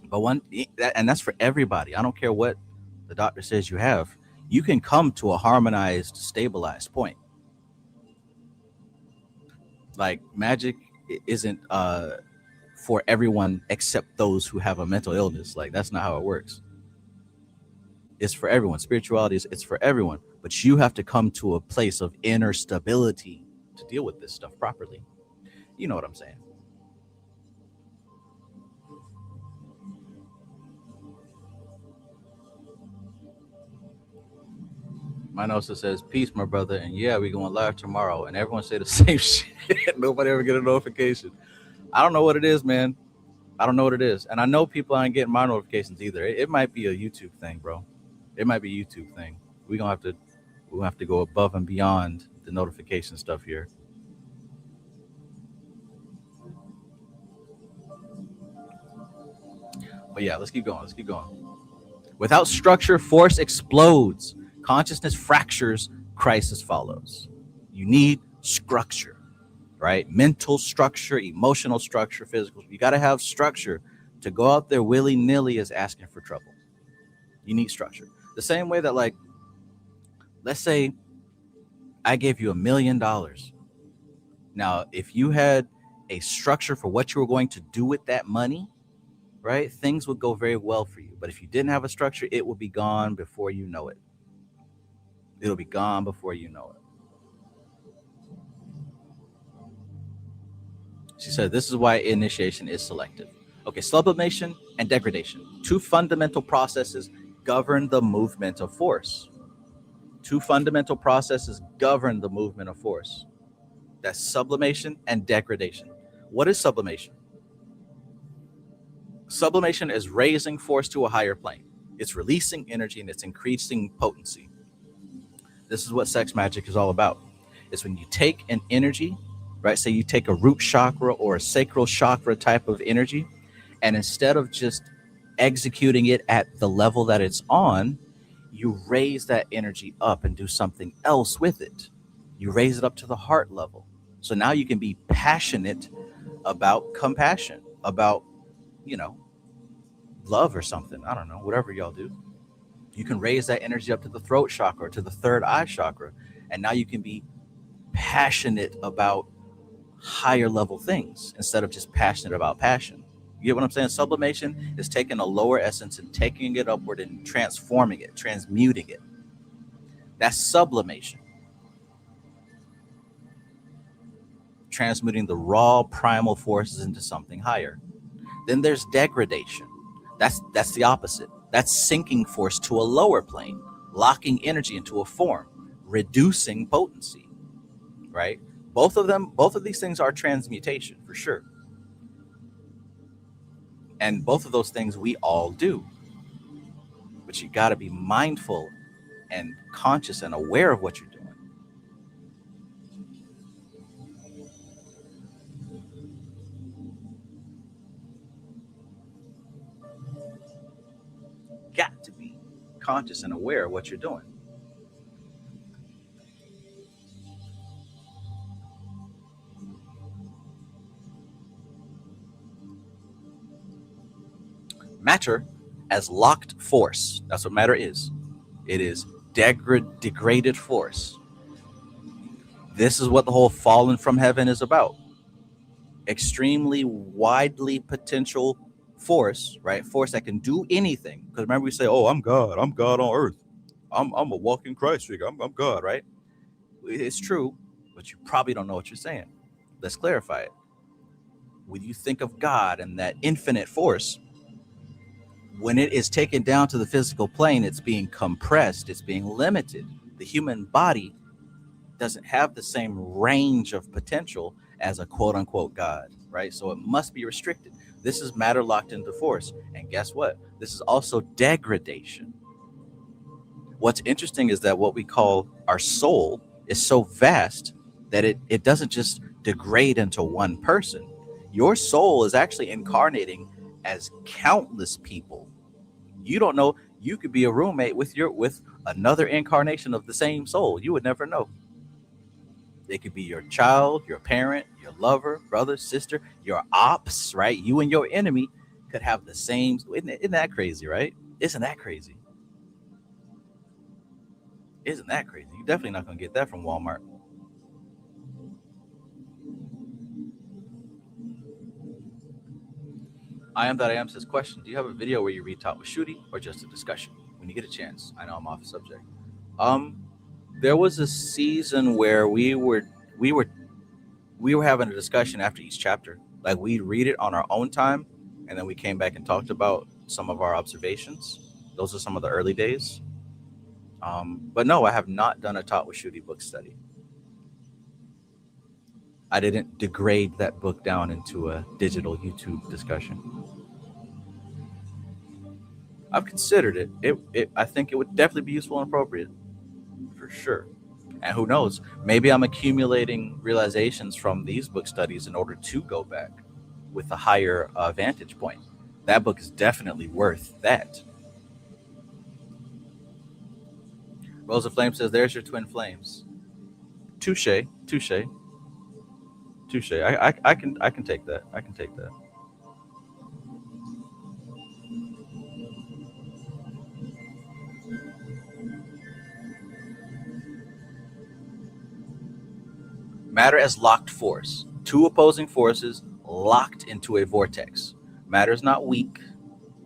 But that's for everybody. I don't care what the doctor says you have. You can come to a harmonized, stabilized point. Like magic isn't for everyone except those who have a mental illness. Like that's not how it works. It's for everyone. Spirituality it's for everyone. But you have to come to a place of inner stability to deal with this stuff properly. You know what I'm saying? Minosa says, peace, my brother. And yeah, we going live tomorrow. And everyone say the same shit. Nobody ever get a notification. I don't know what it is, man. I don't know what it is. And I know people aren't getting my notifications either. It might be a YouTube thing, bro. It might be a YouTube thing. We're going to have to go above and beyond the notification stuff here. But yeah, let's keep going. Let's keep going. Without structure, force explodes. Consciousness fractures. Crisis follows. You need structure, right? Mental structure, emotional structure, physical. You got to have structure. To go out there willy-nilly is asking for trouble. You need structure. The same way that, like, let's say I gave you $1 million. Now, if you had a structure for what you were going to do with that money, right, things would go very well for you. But if you didn't have a structure, it would be gone before you know it. It'll be gone before you know it. She said, this is why initiation is selective. Okay, sublimation and degradation. Two fundamental processes govern the movement of force. Two fundamental processes govern the movement of force. That's sublimation and degradation. What is sublimation? Sublimation is raising force to a higher plane. It's releasing energy and it's increasing potency. This is what sex magic is all about. It's when you take an energy, right? Say you take a root chakra or a sacral chakra type of energy, and instead of just executing it at the level that it's on, you raise that energy up and do something else with it. You raise it up to the heart level. So now you can be passionate about compassion, about, love or something. I don't know, whatever y'all do. You can raise that energy up to the throat chakra, to the third eye chakra. And now you can be passionate about higher level things instead of just passionate about passion. You get what I'm saying? Sublimation is taking a lower essence and taking it upward and transforming it, transmuting it. That's sublimation. Transmuting the raw primal forces into something higher. Then there's degradation. That's the opposite. That's sinking force to a lower plane, locking energy into a form, reducing potency, right? Both of these things are transmutation for sure. And both of those things we all do. But you got to be mindful and conscious and aware of what you're doing. Got to be conscious and aware of what you're doing. Matter as locked force. That's what matter is. It is degraded force. This is what the whole fallen from heaven is about. Extremely widely potential force, right? Force that can do anything. Because remember we say, oh, I'm God on earth. I'm a walking Christ figure. I'm God, right? It's true, but you probably don't know what you're saying. Let's clarify it. When you think of God and that infinite force, when it is taken down to the physical plane, it's being compressed, it's being limited. The human body doesn't have the same range of potential as a quote unquote God, right? So it must be restricted. This is matter locked into force. And guess what? This is also degradation. What's interesting is that what we call our soul is so vast that it doesn't just degrade into one person. Your soul is actually incarnating as countless people. You don't know, you could be a roommate with another incarnation of the same soul. You would never know. It could be your child, your parent, your lover, brother, sister, your ops, right? You and your enemy could have the same. Isn't that crazy, right? Isn't that crazy? Isn't that crazy? You're definitely not going to get that from Walmart. I am that I am says, question, do you have a video where you retaught with Shooty or just a discussion? When you get a chance. I know I'm off the subject. There was a season where we were having a discussion after each chapter. Like we'd read it on our own time, and then we came back and talked about some of our observations. Those are some of the early days. But no, I have not done a Taught with Shooty book study. I didn't degrade that book down into a digital YouTube discussion. I've considered it. I think it would definitely be useful and appropriate, for sure. And who knows? Maybe I'm accumulating realizations from these book studies in order to go back with a higher vantage point. That book is definitely worth that. Rosa Flame says, "There's your twin flames." Touche, touche, touche. I can take that. I can take that. Matter as locked force. Two opposing forces locked into a vortex. Matter is not weak.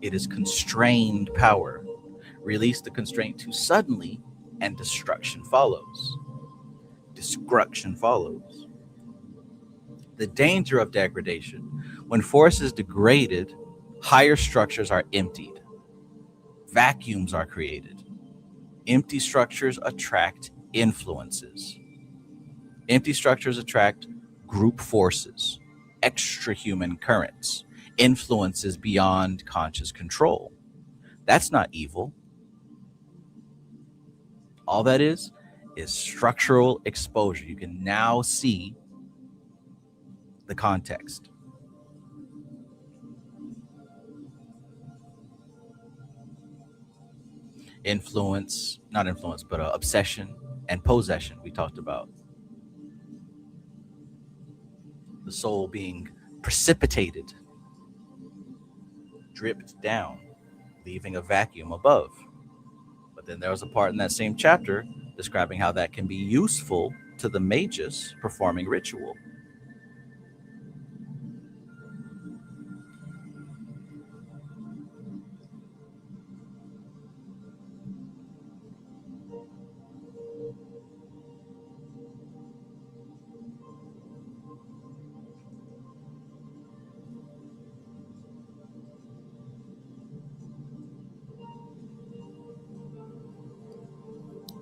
It is constrained power. Release the constraint too suddenly, and destruction follows. Destruction follows. The danger of degradation. When force is degraded, higher structures are emptied. Vacuums are created. Empty structures attract influences. Empty structures attract group forces, extra-human currents, influences beyond conscious control. That's not evil. All that is structural exposure. You can now see the context. Influence, not influence, but obsession and possession we talked about. The soul being precipitated, dripped down, leaving a vacuum above. But then there was a part in that same chapter describing how that can be useful to the magus performing ritual.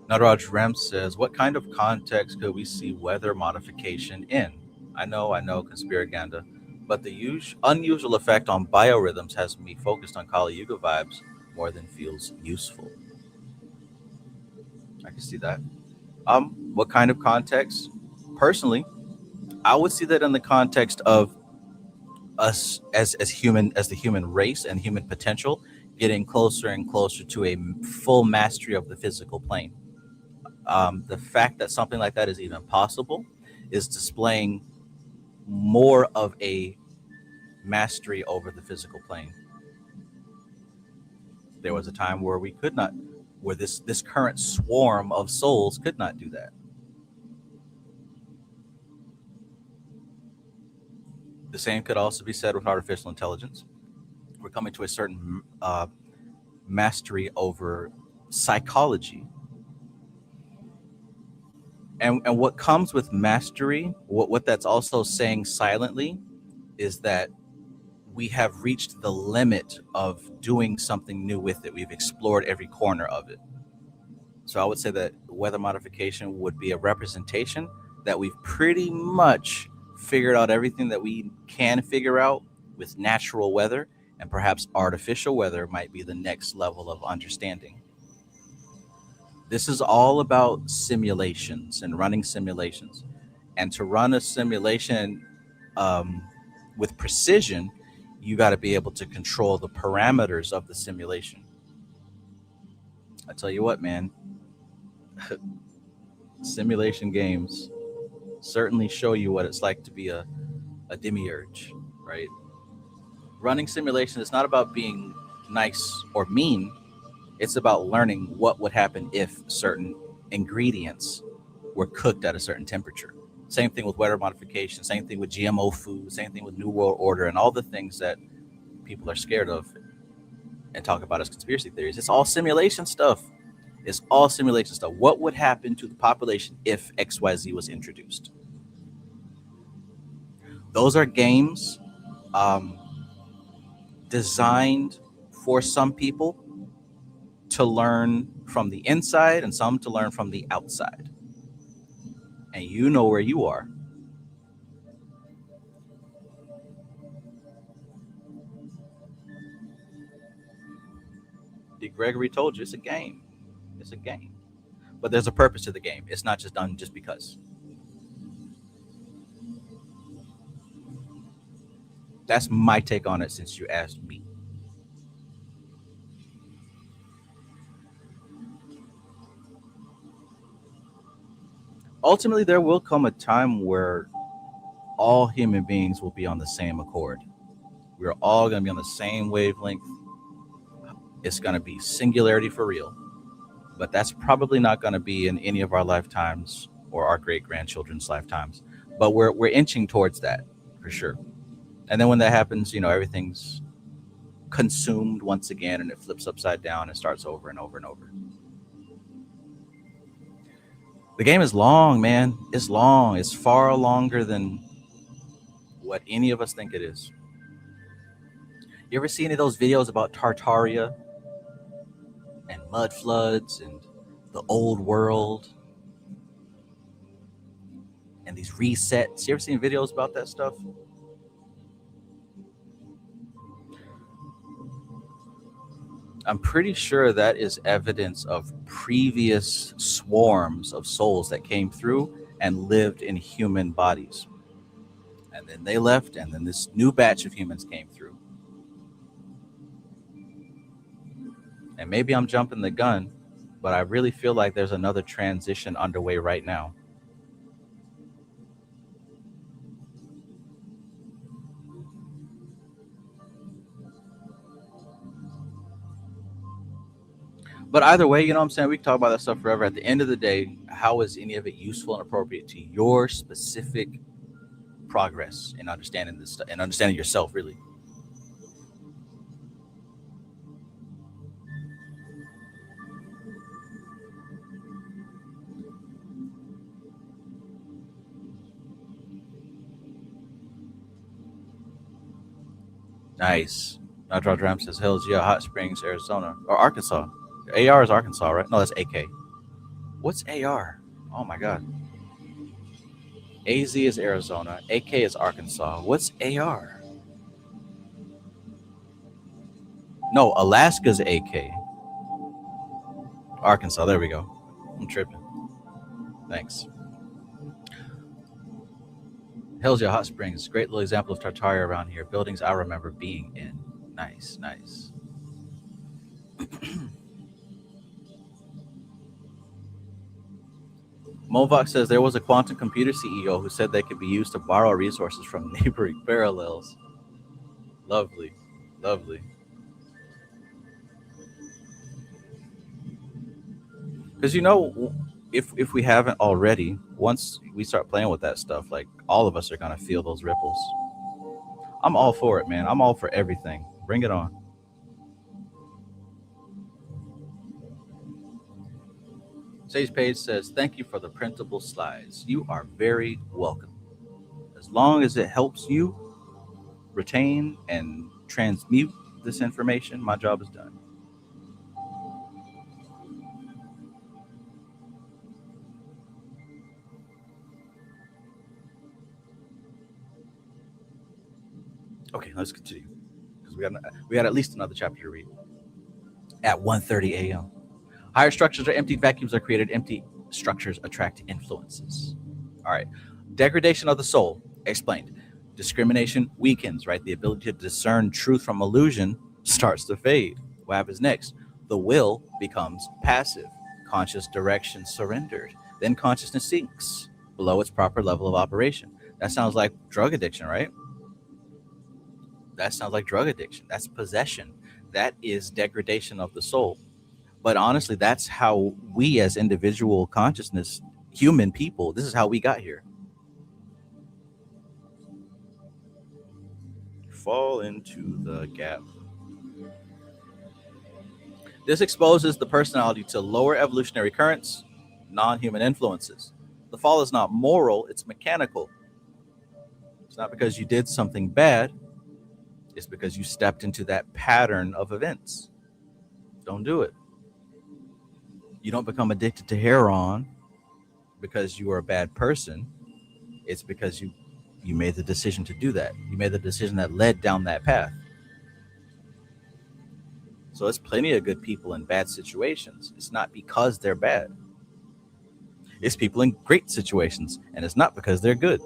Nataraj Rem says, "What kind of context could we see weather modification in?" I know, conspiraganda, but the unusual effect on biorhythms has me focused on Kali Yuga vibes more than feels useful. I can see that. What kind of context? Personally, I would see that in the context of us as the human race and human potential getting closer and closer to a full mastery of the physical plane. The fact that something like that is even possible is displaying more of a mastery over the physical plane. There was a time where we could not, where this current swarm of souls could not do that. The same could also be said with artificial intelligence. We're coming to a certain mastery over psychology. And what comes with mastery, what that's also saying silently, is that we have reached the limit of doing something new with it. We've explored every corner of it. So I would say that weather modification would be a representation that we've pretty much figured out everything that we can figure out with natural weather, and perhaps artificial weather might be the next level of understanding. This is all about simulations and running simulations. And to run a simulation with precision, you got to be able to control the parameters of the simulation. I tell you what, man, simulation games certainly show you what it's like to be a demiurge, right? Running simulation is not about being nice or mean. It's about learning what would happen if certain ingredients were cooked at a certain temperature. Same thing with weather modification, same thing with GMO food, same thing with New World Order, and all the things that people are scared of and talk about as conspiracy theories. It's all simulation stuff. It's all simulation stuff. What would happen to the population if XYZ was introduced? Those are games designed for some people to learn from the inside and some to learn from the outside. And you know where you are. D. Gregory told you it's a game. It's a game. But there's a purpose to the game. It's not just done just because. That's my take on it since you asked me. Ultimately, there will come a time where all human beings will be on the same accord. We're all going to be on the same wavelength. It's going to be singularity for real. But that's probably not going to be in any of our lifetimes or our great-grandchildren's lifetimes. But we're inching towards that for sure. And then when that happens, everything's consumed once again and it flips upside down and starts over and over and over. The game is long, man. It's long. It's far longer than what any of us think it is. You ever see any of those videos about Tartaria and mud floods and the old world and these resets? You ever seen videos about that stuff? I'm pretty sure that is evidence of previous swarms of souls that came through and lived in human bodies. And then they left, and then this new batch of humans came through. And maybe I'm jumping the gun, but I really feel like there's another transition underway right now. But either way, you know what I'm saying? We can talk about that stuff forever. At the end of the day, how is any of it useful and appropriate to your specific progress in understanding this stuff and understanding yourself, really? Nice. Nitro Dram says, Hills, yeah, Hot Springs, Arizona, or Arkansas. AR is Arkansas, right? No, that's AK. What's AR? Oh my God. AZ is Arizona. AK is Arkansas. What's AR? No, Alaska's AK. Arkansas. There we go. I'm tripping. Thanks. Hills, yeah, Hot Springs. Great little example of Tartaria around here. Buildings I remember being in. Nice, nice. Movox says there was a quantum computer CEO who said they could be used to borrow resources from neighboring parallels. Lovely, lovely. Because if we haven't already, once we start playing with that stuff, like all of us are gonna feel those ripples. I'm all for it, man. I'm all for everything. Bring it on. Sage Page says, thank you for the printable slides. You are very welcome. As long as it helps you retain and transmute this information, my job is done. Okay, let's continue. Because we got at least another chapter to read. At 1:30 a.m. Higher structures are emptied, vacuums are created, empty structures attract influences. All right. Degradation of the soul, explained. Discrimination weakens, right? The ability to discern truth from illusion starts to fade. What happens next? The will becomes passive. Conscious direction surrendered. Then consciousness sinks below its proper level of operation. That sounds like drug addiction, right? That sounds like drug addiction. That's possession. That is degradation of the soul. But honestly, that's how we as individual consciousness, human people, this is how we got here. Fall into the gap. This exposes the personality to lower evolutionary currents, non-human influences. The fall is not moral, it's mechanical. It's not because you did something bad. It's because you stepped into that pattern of events. Don't do it. You don't become addicted to heroin because you are a bad person. It's because you made the decision to do that. You made the decision that led down that path. So it's plenty of good people in bad situations. It's not because they're bad. It's people in great situations, and it's not because they're good.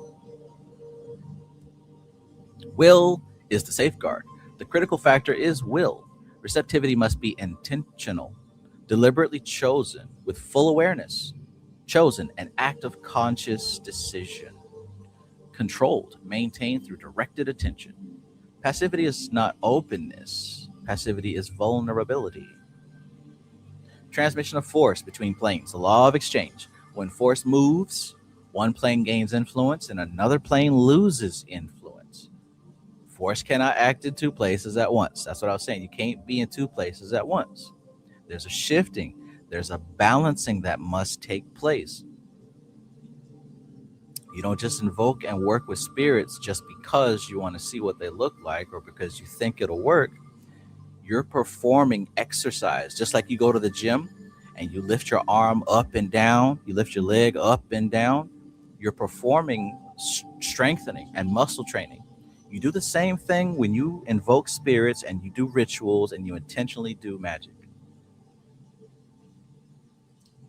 Will is the safeguard. The critical factor is will. Receptivity must be intentional, deliberately chosen with full awareness, chosen, an act of conscious decision, controlled, maintained through directed attention. Passivity is not openness. Passivity is vulnerability. Transmission of force between planes, the law of exchange. When force moves, one plane gains influence and another plane loses influence. Force cannot act in two places at once. That's what I was saying. You can't be in two places at once. There's a shifting. There's a balancing that must take place. You don't just invoke and work with spirits just because you want to see what they look like or because you think it'll work. You're performing exercise, just like you go to the gym and you lift your arm up and down, you lift your leg up and down. You're performing strengthening and muscle training. You do the same thing when you invoke spirits and you do rituals and you intentionally do magic.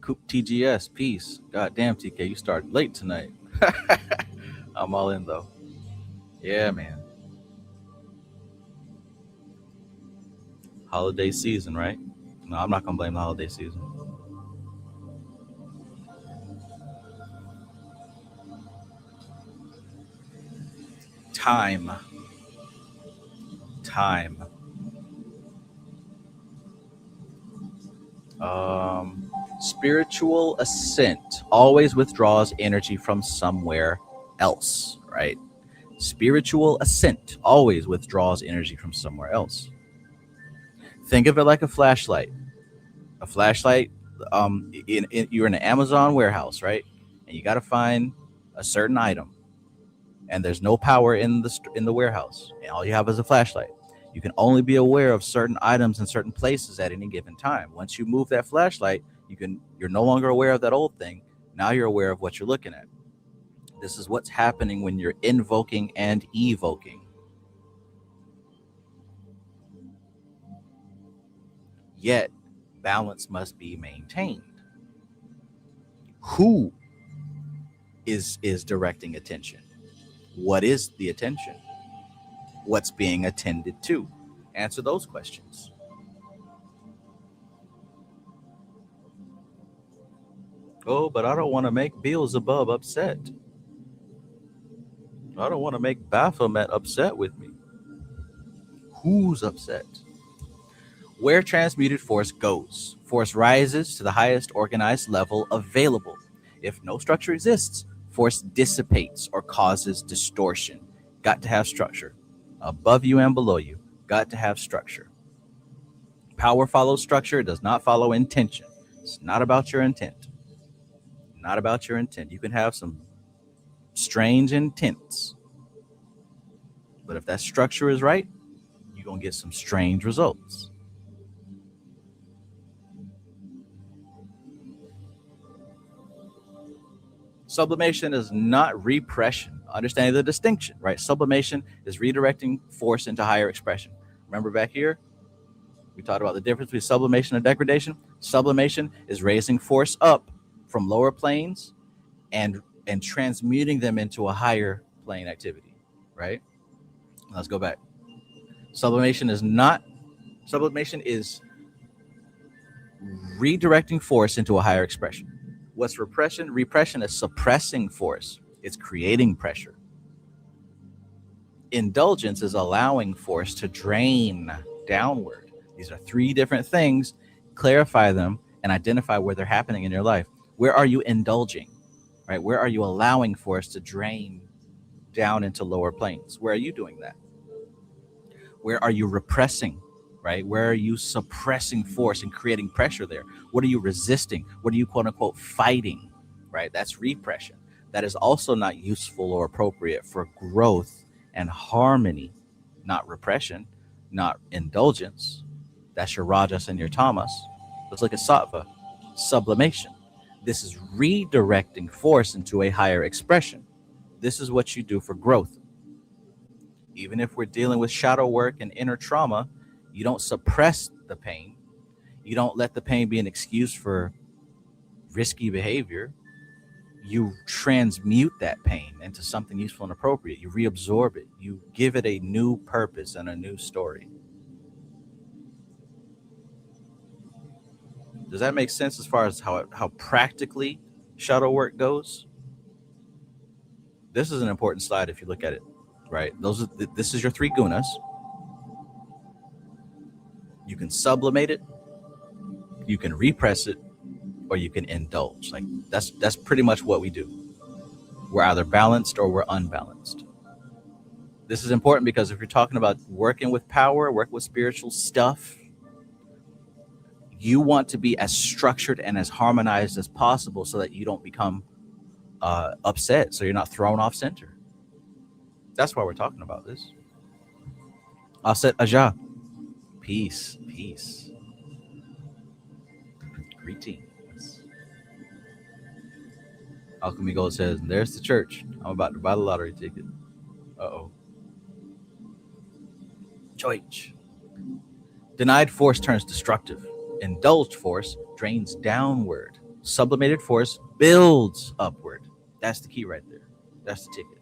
Coop TGS, peace. God damn, TK, you started late tonight. I'm all in though. Yeah, man. Holiday season, right? No, I'm not gonna blame the holiday season. Time. Spiritual ascent always withdraws energy from somewhere else, right? Spiritual ascent always withdraws energy from somewhere else. Think of it like a flashlight. A flashlight, you're in an Amazon warehouse, right? And you got to find a certain item, and there's no power in the warehouse, and all you have is a flashlight. You can only be aware of certain items in certain places at any given time. Once you move that flashlight, you're no longer aware of that old thing. Now you're aware of what you're looking at. This is what's happening when you're invoking and evoking. Yet, balance must be maintained. Who is directing attention? What is the attention? What's being attended to? Answer those questions. Oh, but I don't want to make Beelzebub upset. I don't want to make Baphomet upset with me. Who's upset? Where transmuted force goes, force rises to the highest organized level available. If no structure exists, force dissipates or causes distortion. Got to have structure. Above you and below you, got to have structure. Power follows structure, it does not follow intention. It's not about your intent. Not about your intent. You can have some strange intents, but if that structure is right, you're going to get some strange results. Sublimation is not repression. Understanding the distinction, right? Sublimation is redirecting force into higher expression. Remember back here, we talked about the difference between sublimation and degradation. Sublimation is raising force up from lower planes and transmuting them into a higher plane activity, right? Let's go back. Sublimation is redirecting force into a higher expression. What's repression? Repression is suppressing force. It's creating pressure. Indulgence is allowing force to drain downward. These are three different things. Clarify them and identify where they're happening in your life. Where are you indulging, right? Where are you allowing force to drain down into lower planes? Where are you doing that? Where are you repressing, right? Where are you suppressing force and creating pressure there? What are you resisting? What are you quote unquote fighting, right? That's repression. That is also not useful or appropriate for growth and harmony, not repression, not indulgence. That's your rajas and your tamas. Let's look at sattva. sublimation. This is redirecting force into a higher expression. This is what you do for growth. Even if we're dealing with shadow work and inner trauma, you don't suppress the pain. You don't let the pain be an excuse for risky behavior. You transmute that pain into something useful and appropriate. You reabsorb it. You give it a new purpose and a new story. Does that make sense as far as how practically shadow work goes? This is an important slide if you look at it, right? This is your three gunas. You can sublimate it, you can repress it, or you can indulge. Like that's pretty much what we do. We're either balanced or we're unbalanced. This is important because if you're talking about working with power, working with spiritual stuff, you want to be as structured and as harmonized as possible so that you don't become upset, so you're not thrown off center. That's why we're talking about this. Aset Aja. Peace. Greetings. Alchemy Gold says, there's the church. I'm about to buy the lottery ticket. Uh-oh. Choich. Denied force turns destructive. Indulged force drains downward. Sublimated force builds upward. That's the key right there. That's the ticket.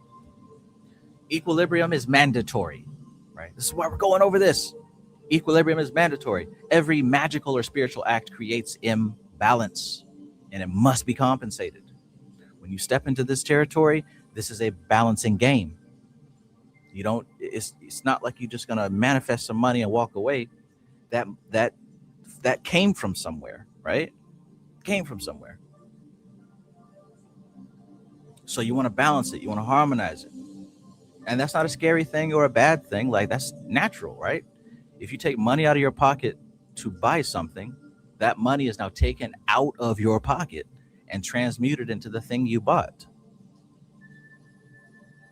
Equilibrium is mandatory, right? This is why we're going over this. Equilibrium is mandatory. Every magical or spiritual act creates imbalance, and it must be compensated. When you step into this territory, this is a balancing game. You don't. It's not like you're just gonna manifest some money and walk away. That came from somewhere, right? Came from somewhere. So you want to balance it. You want to harmonize it. And that's not a scary thing or a bad thing. Like, that's natural, right? If you take money out of your pocket to buy something, that money is now taken out of your pocket and transmuted into the thing you bought.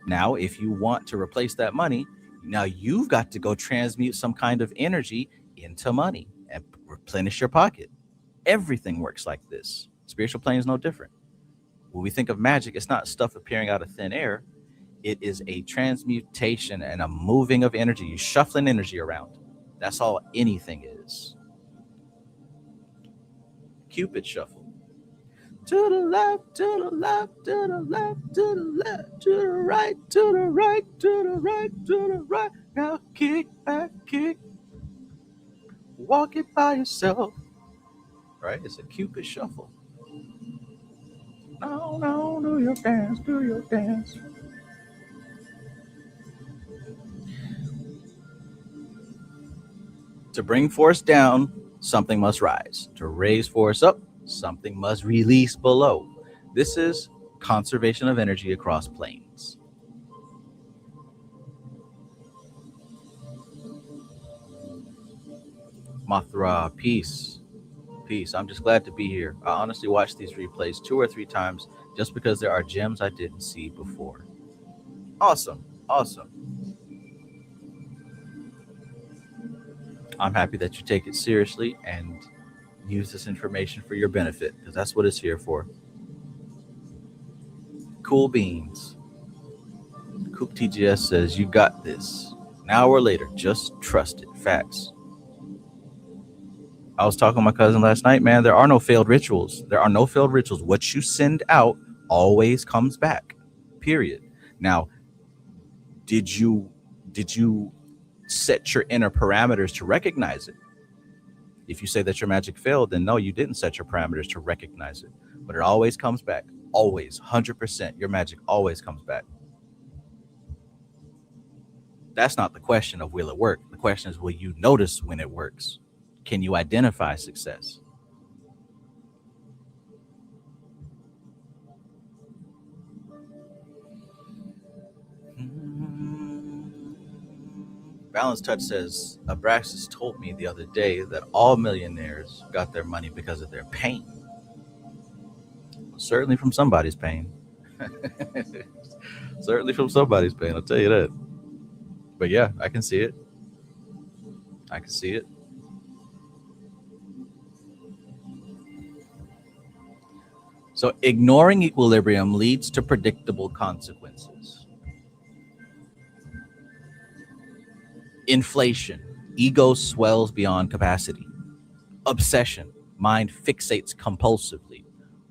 Now, if you want to replace that money, now you've got to go transmute some kind of energy into money and replenish your pocket. Everything works like this. Spiritual plane is no different. When we think of magic, it's not stuff appearing out of thin air. It is a transmutation and a moving of energy. You're shuffling energy around. That's all anything is. Cupid shuffle. To the left, to the left, to the left, to the left, to the right, to the right, to the right, to the right. Now kick back, kick. Walk it by yourself. Right? It's a Cupid shuffle. No, do your dance, do your dance. To bring force down, something must rise. To raise force up, something must release below. This is conservation of energy across planes. Mothra, peace. Peace. I'm just glad to be here. I honestly watched these replays 2 or 3 times just because there are gems I didn't see before. Awesome. Awesome. I'm happy that you take it seriously and use this information for your benefit, because that's what it's here for. Cool beans. Coop TGS says, you got this. An hour later, just trust it. Facts. I was talking to my cousin last night, man. There are no failed rituals. There are no failed rituals. What you send out always comes back. Period. Now, did you set your inner parameters to recognize it? If you say that your magic failed, then no, you didn't set your parameters to recognize it. But it always comes back. Always. 100%. Your magic always comes back. That's not the question of will it work. The question is, will you notice when it works? Can you identify success? Balance Touch says, Abraxas told me the other day that all millionaires got their money because of their pain. Well, certainly from somebody's pain. Certainly from somebody's pain, I'll tell you that. But yeah, I can see it. I can see it. So ignoring equilibrium leads to predictable consequences. Inflation, ego swells beyond capacity. Obsession, mind fixates compulsively.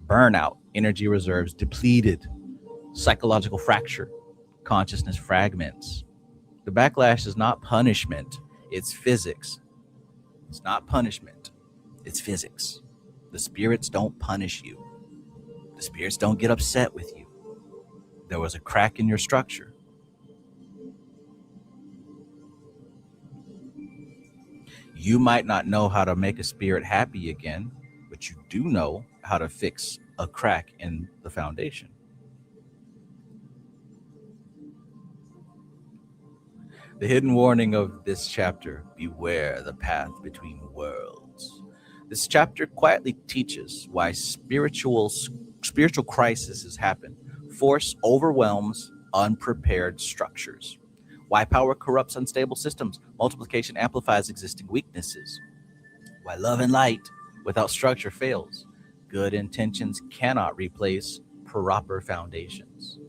Burnout, energy reserves depleted. Psychological fracture, consciousness fragments. The backlash is not punishment, it's physics. It's not punishment, it's physics. The spirits don't punish you. The spirits don't get upset with you. There was a crack in your structure. You might not know how to make a spirit happy again, but you do know how to fix a crack in the foundation. The hidden warning of this chapter: beware the path between worlds. This chapter quietly teaches why spiritual crises happen. Force overwhelms unprepared structures. Why power corrupts unstable systems. Multiplication amplifies existing weaknesses. Why love and light without structure fails. Good intentions cannot replace proper foundations.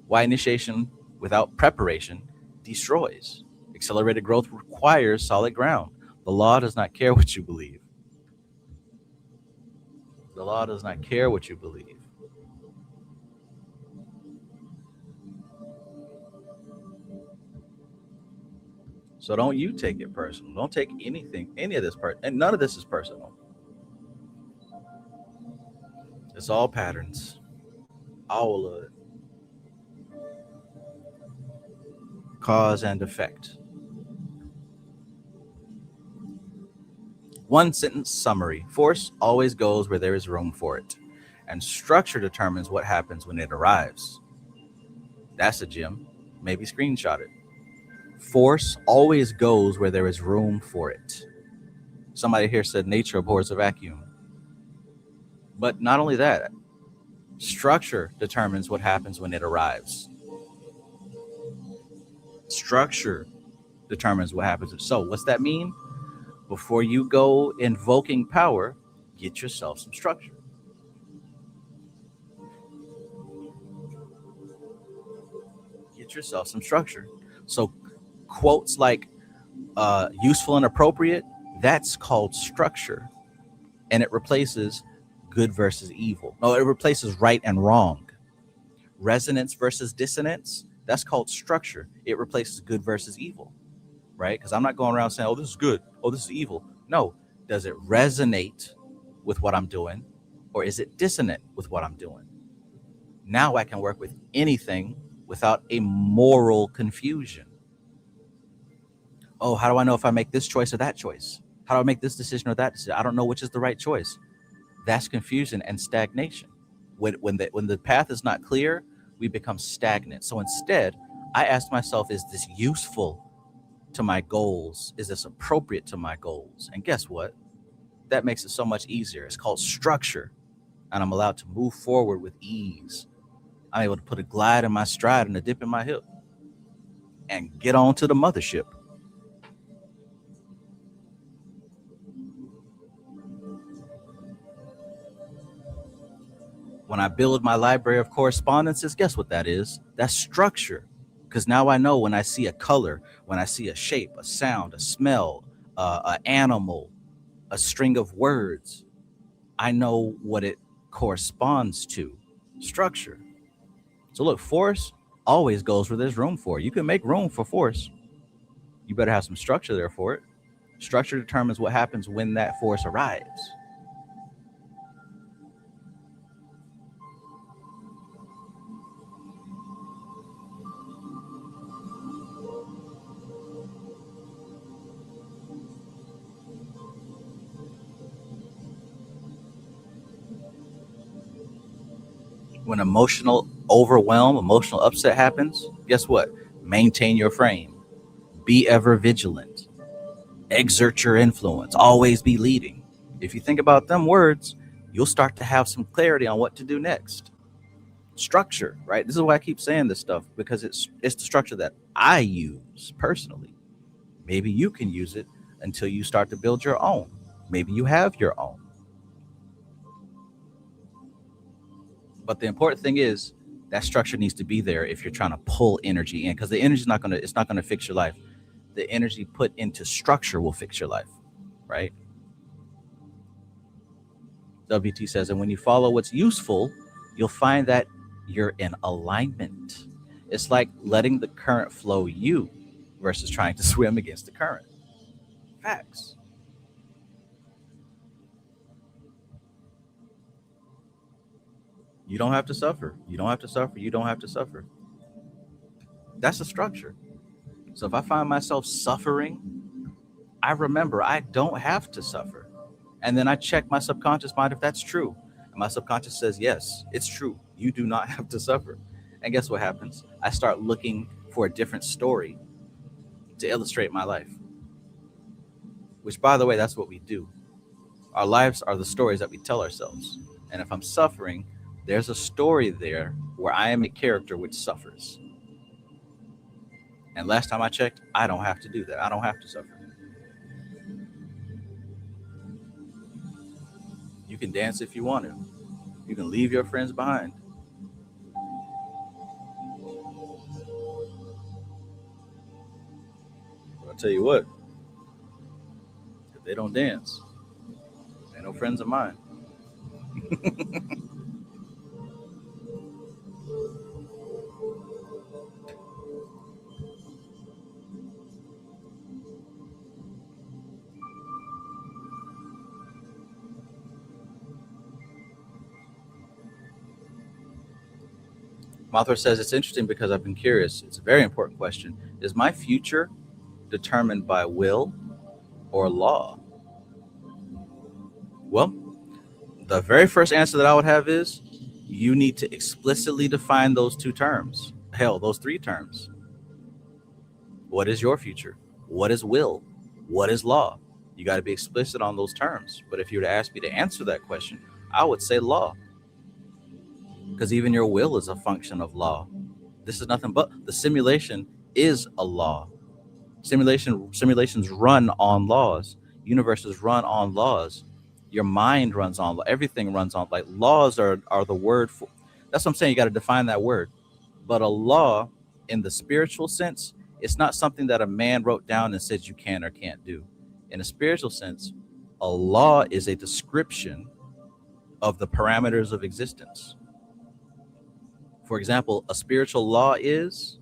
Why initiation without preparation destroys. Accelerated growth requires solid ground. The law does not care what you believe. The law does not care what you believe. So don't you take it personal. Don't take any of this and none of this is personal. It's all patterns. All of it. Cause and effect. One sentence summary. Force always goes where there is room for it, and structure determines what happens when it arrives. That's a gem. Maybe screenshot it. Force always goes where there is room for it. Somebody here said nature abhors a vacuum. But not only that, structure determines what happens when it arrives. Structure determines what happens. So what's that mean? Before you go invoking power, get yourself some structure. Get yourself some structure. So quotes like useful and appropriate, that's called structure. And it replaces good versus evil. No, it replaces right and wrong. Resonance versus dissonance, that's called structure. It replaces good versus evil, right? Because I'm not going around saying, oh, this is good, oh, this is evil. No, does it resonate with what I'm doing, or is it dissonant with what I'm doing? Now I can work with anything without a moral confusion. Oh, how do I know if I make this choice or that choice? How do I make this decision or that decision? I don't know which is the right choice. That's confusion and stagnation. When the path is not clear, we become stagnant. So instead, I ask myself, is this useful to my goals? Is this appropriate to my goals? And guess what? That makes it so much easier. It's called structure. And I'm allowed to move forward with ease. I'm able to put a glide in my stride and a dip in my hip and get on to the mothership. When I build my library of correspondences, guess what that is? That's structure. Because now I know when I see a color, when I see a shape, a sound, a smell, an animal, a string of words, I know what it corresponds to. Structure. So look, force always goes where there's room for it. You can make room for force. You better have some structure there for it. Structure determines what happens when that force arrives. When emotional overwhelm, emotional upset happens, guess what? Maintain your frame. Be ever vigilant. Exert your influence. Always be leading. If you think about them words, you'll start to have some clarity on what to do next. Structure, right? This is why I keep saying this stuff, because it's the structure that I use personally. Maybe you can use it until you start to build your own. Maybe you have your own. But the important thing is that structure needs to be there if you're trying to pull energy in, because the energy is not gonna, it's not gonna fix your life. The energy put into structure will fix your life, right? WT says, and when you follow what's useful, you'll find that you're in alignment. It's like letting the current flow you versus trying to swim against the current. Facts. You don't have to suffer. You don't have to suffer. You don't have to suffer. That's a structure. So if I find myself suffering, I remember I don't have to suffer. And then I check my subconscious mind if that's true. And my subconscious says, yes, it's true. You do not have to suffer. And guess what happens? I start looking for a different story to illustrate my life. Which, by the way, that's what we do. Our lives are the stories that we tell ourselves. And if I'm suffering, there's a story there where I am a character which suffers. And last time I checked, I don't have to do that. I don't have to suffer. You can dance if you want to. You can leave your friends behind. But I'll tell you what, if they don't dance, they're no friends of mine. Mothra says, it's interesting because I've been curious. It's a very important question. Is my future determined by will or law? Well, the very first answer that I would have is you need to explicitly define those two terms. Hell, those three terms. What is your future? What is will? What is law? You got to be explicit on those terms. But if you were to ask me to answer that question, I would say law. Because even your will is a function of law. This is nothing but the simulation is a law. Simulations run on laws. Universes run on laws. Your mind runs on law. Everything runs on, like, laws are the word for. That's what I'm saying. You got to define that word. But a law in the spiritual sense, it's not something that a man wrote down and said you can or can't do. In a spiritual sense, a law is a description of the parameters of existence. For example, a spiritual law is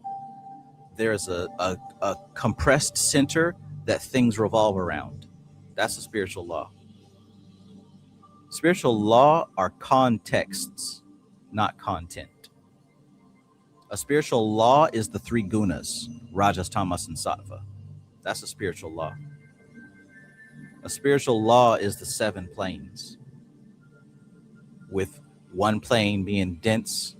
there's a compressed center that things revolve around. That's a spiritual law. Spiritual law are contexts, not content. A spiritual law is the three gunas, Rajas, Tamas, and Sattva. That's a spiritual law. A spiritual law is the 7 planes, with one plane being dense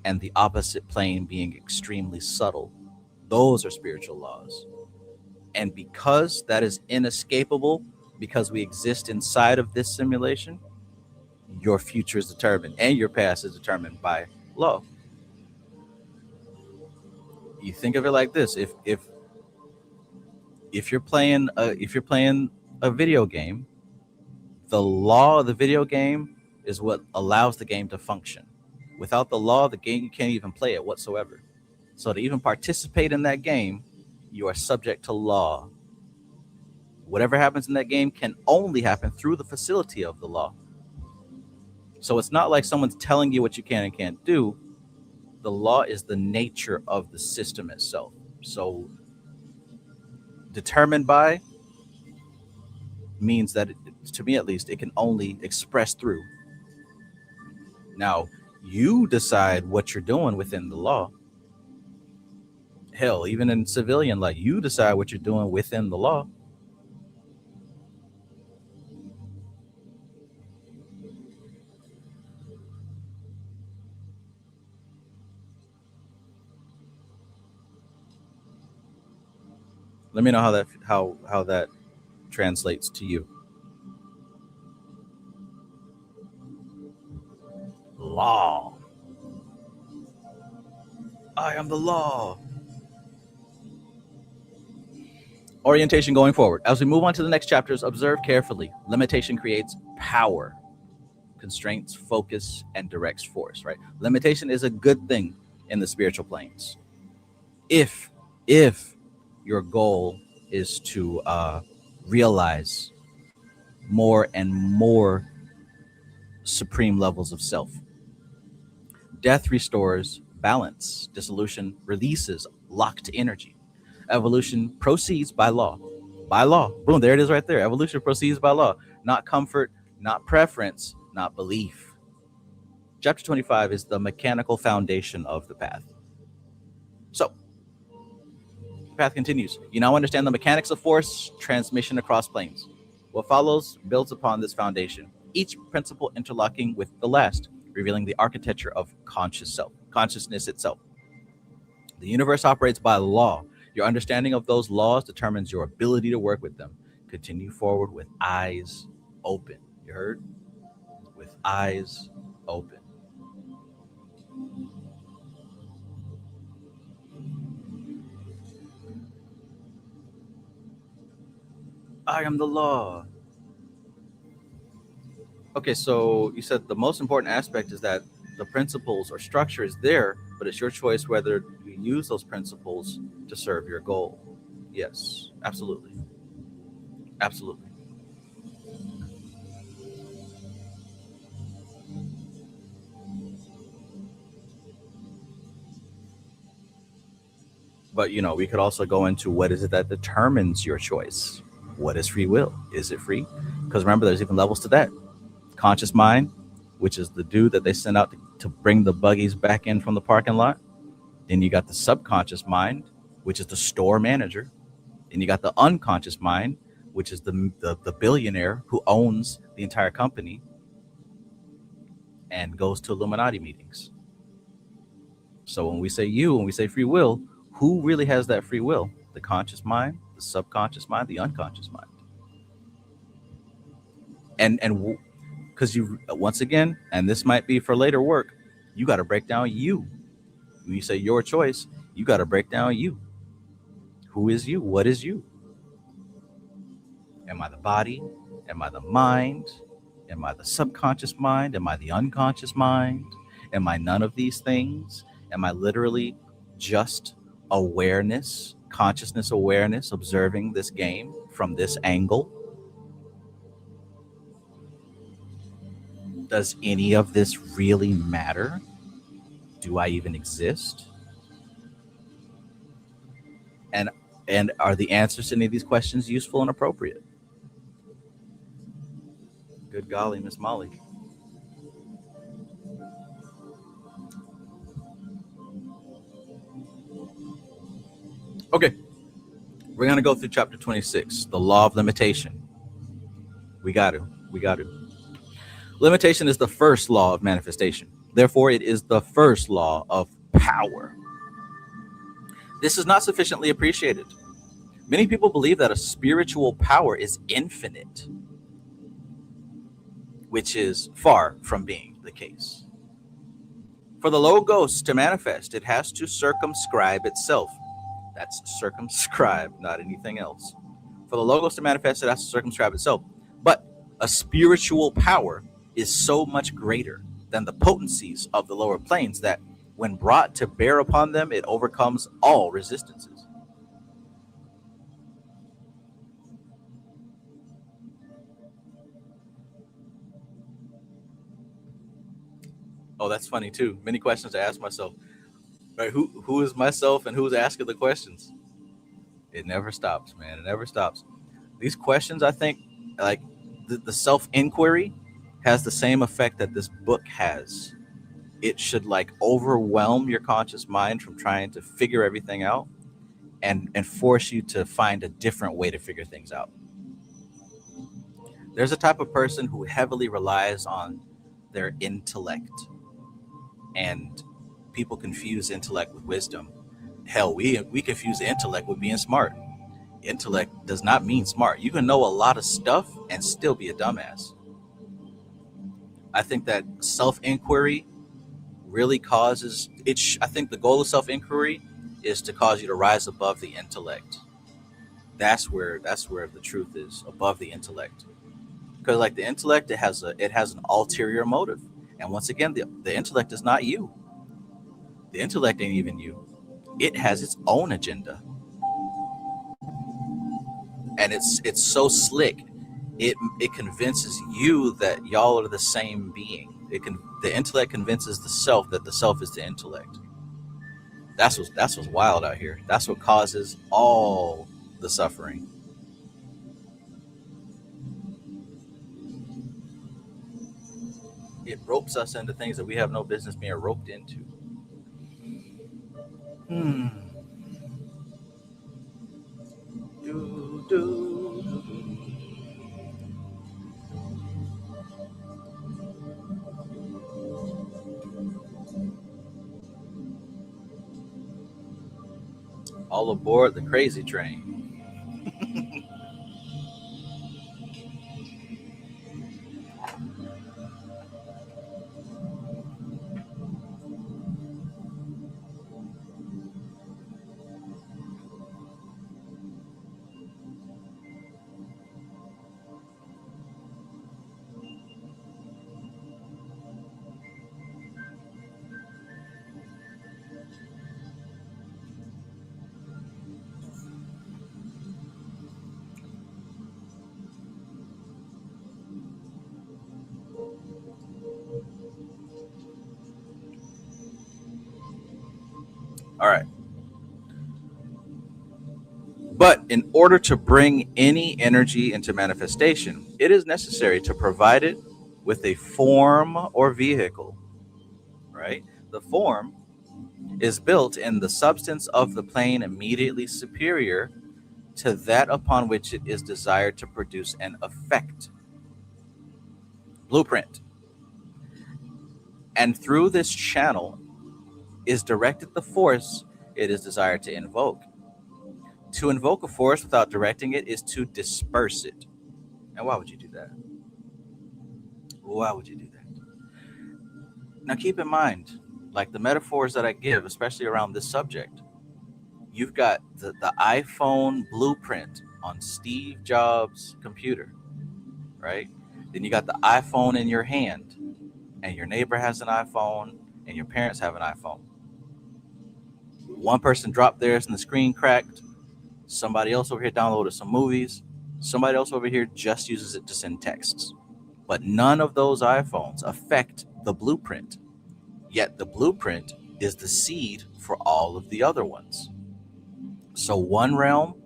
and the opposite plane being extremely subtle. Those are spiritual laws. And because that is inescapable, because we exist inside of this simulation, your future is determined and your past is determined by law. You think of it like this: if you're playing a video game, the law of the video game is what allows the game to function. Without the law of the game, you can't even play it whatsoever. So to even participate in that game, you are subject to law. Whatever happens in that game can only happen through the facility of the law. So it's not like someone's telling you what you can and can't do. The law is the nature of the system itself. So determined by means that, to me at least, it can only express through. Now, you decide what you're doing within the law. Hell, even in civilian life, you decide what you're doing within the law. Let me know how that translates to you. Law. I am the law. Orientation going forward. As we move on to the next chapters, observe carefully. Limitation creates power. constraints, focus, and directs force, right? Limitation is a good thing in the spiritual planes. If your goal is to realize more and more supreme levels of self. Death restores balance. Dissolution releases locked energy. Evolution proceeds by law. By law. Boom, there it is right there. Evolution proceeds by law. Not comfort, not preference, not belief. Chapter 25 is the mechanical foundation of the path. So, the path continues. You now understand the mechanics of force transmission across planes. What follows builds upon this foundation, each principle interlocking with the last, revealing the architecture of consciousness itself. The universe operates by law. Your understanding of those laws determines your ability to work with them. Continue forward with eyes open. You heard? With eyes open. I am the law. Okay, so you said the most important aspect is that the principles or structure is there, but it's your choice whether you use those principles to serve your goal. Yes, absolutely. Absolutely. But, we could also go into what is it that determines your choice? What is free will? Is it free? Because remember, there's even levels to that. Conscious mind, which is the dude that they sent out to bring the buggies back in from the parking lot. Then you got the subconscious mind, which is the store manager. Then you got the unconscious mind, which is the billionaire who owns the entire company and goes to Illuminati meetings. So when we say free will, who really has that free will? The conscious mind, the subconscious mind, the unconscious mind. And because you, once again, and this might be for later work, you got to break down you. When you say your choice, you got to break down you. Who is you? What is you? Am I the body? Am I the mind? Am I the subconscious mind? Am I the unconscious mind? Am I none of these things? Am I literally just awareness, consciousness awareness, observing this game from this angle? Does any of this really matter? Do I even exist? And are the answers to any of these questions useful and appropriate? Good golly, Miss Molly. Okay, we're going to go through chapter 26, the law of limitation. We got to. Limitation is the first law of manifestation. Therefore, it is the first law of power. This is not sufficiently appreciated. Many people believe that a spiritual power is infinite, which is far from being the case. For the Logos to manifest, it has to circumscribe itself. That's circumscribe, not anything else. For the Logos to manifest, it has to circumscribe itself. But a spiritual power is so much greater than the potencies of the lower planes that when brought to bear upon them, it overcomes all resistances. Oh, that's funny too. Many questions I ask myself. Right? Who is myself and who's asking the questions? It never stops, man. It never stops. These questions, I think, like the self-inquiry has the same effect that this book has. It should like overwhelm your conscious mind from trying to figure everything out and force you to find a different way to figure things out. There's a type of person who heavily relies on their intellect, and people confuse intellect with wisdom. Hell, we confuse intellect with being smart. Intellect does not mean smart. You can know a lot of stuff and still be a dumbass. I think that self-inquiry really causes it. I think the goal of self-inquiry is to cause you to rise above the intellect. That's where the truth is, above the intellect. Because like the intellect, it has an ulterior motive. And once again, the intellect is not you. The intellect ain't even you. It has its own agenda. And it's so slick. It convinces you that y'all are the same being. The intellect convinces the self that the self is the intellect. That's what's wild out here. That's what causes all the suffering. It ropes us into things that we have no business being roped into. All aboard the crazy train. All right. But in order to bring any energy into manifestation, it is necessary to provide it with a form or vehicle, right? The form is built in the substance of the plane immediately superior to that upon which it is desired to produce an effect. Blueprint. And through this channel is directed the force it is desired to invoke. To invoke a force without directing it is to disperse it. And why would you do that? Why would you do that? Now keep in mind, like the metaphors that I give, especially around this subject, you've got the iPhone blueprint on Steve Jobs' computer, right? Then you got the iPhone in your hand, and your neighbor has an iPhone, and your parents have an iPhone. One person dropped theirs and the screen cracked. Somebody else over here downloaded some movies. Somebody else over here just uses it to send texts. But none of those iPhones affect the blueprint. Yet the blueprint is the seed for all of the other ones. So one realm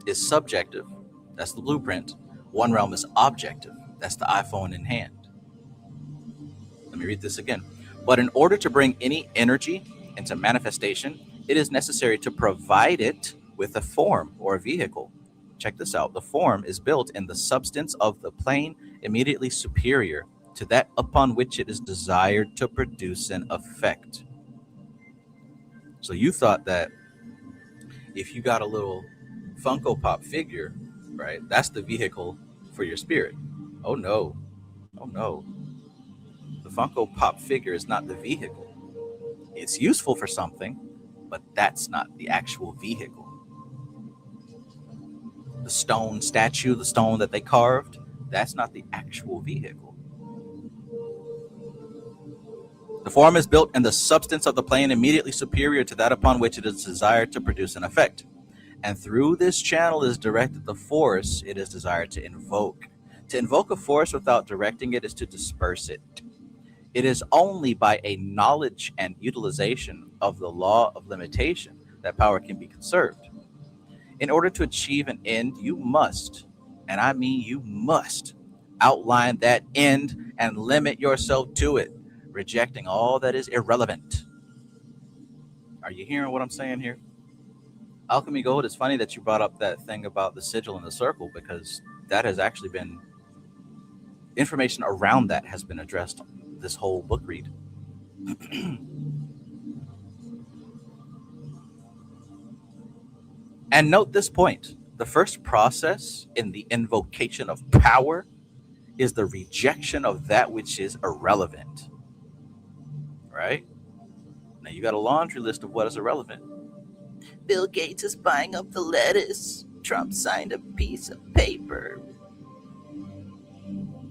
is subjective. That's the blueprint. One realm is objective. That's the iPhone in hand. Let me read this again. But in order to bring any energy into manifestation, it is necessary to provide it with a form or a vehicle. Check this out. The form is built in the substance of the plane immediately superior to that upon which it is desired to produce an effect. So you thought that if you got a little Funko Pop figure, right, that's the vehicle for your spirit. Oh no. Oh no. The Funko Pop figure is not the vehicle. It's useful for something, but that's not the actual vehicle. The stone statue, the stone that they carved, that's not the actual vehicle. The form is built in the substance of the plane immediately superior to that upon which it is desired to produce an effect. And through this channel is directed the force it is desired to invoke. To invoke a force without directing it is to disperse it. It is only by a knowledge and utilization of the law of limitation that power can be conserved. In order to achieve an end, you must, and I mean you must, outline that end and limit yourself to it, rejecting all that is irrelevant. Are you hearing what I'm saying here? Alchemy Gold, it's funny that you brought up that thing about the sigil and the circle, because that has actually been, information around that has been addressed this whole book read. And note this point. The first process in the invocation of power is the rejection of that which is irrelevant. Right? Now you got a laundry list of what is irrelevant. Bill Gates is buying up the lettuce. Trump signed a piece of paper.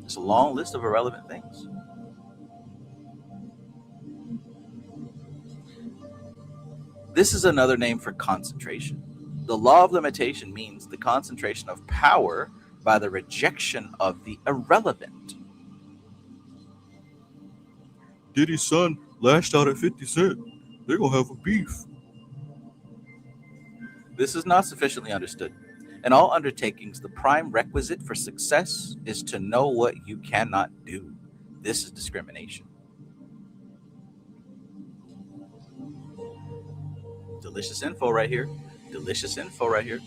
It's a long list of irrelevant things. This is another name for concentration. The law of limitation means the concentration of power by the rejection of the irrelevant. Diddy's son lashed out at 50 Cent. They're going to have a beef. This is not sufficiently understood. In all undertakings, the prime requisite for success is to know what you cannot do. This is discrimination. Delicious info right here. Delicious info right here.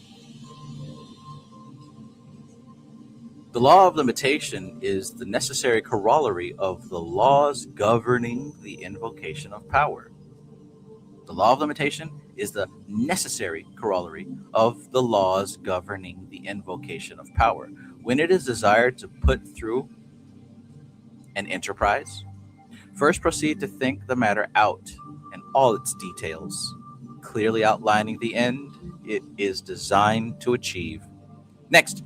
The law of limitation is the necessary corollary of the laws governing the invocation of power. The law of limitation is the necessary corollary of the laws governing the invocation of power. When it is desired to put through an enterprise, first proceed to think the matter out in all its details, clearly outlining the end it is designed to achieve. Next,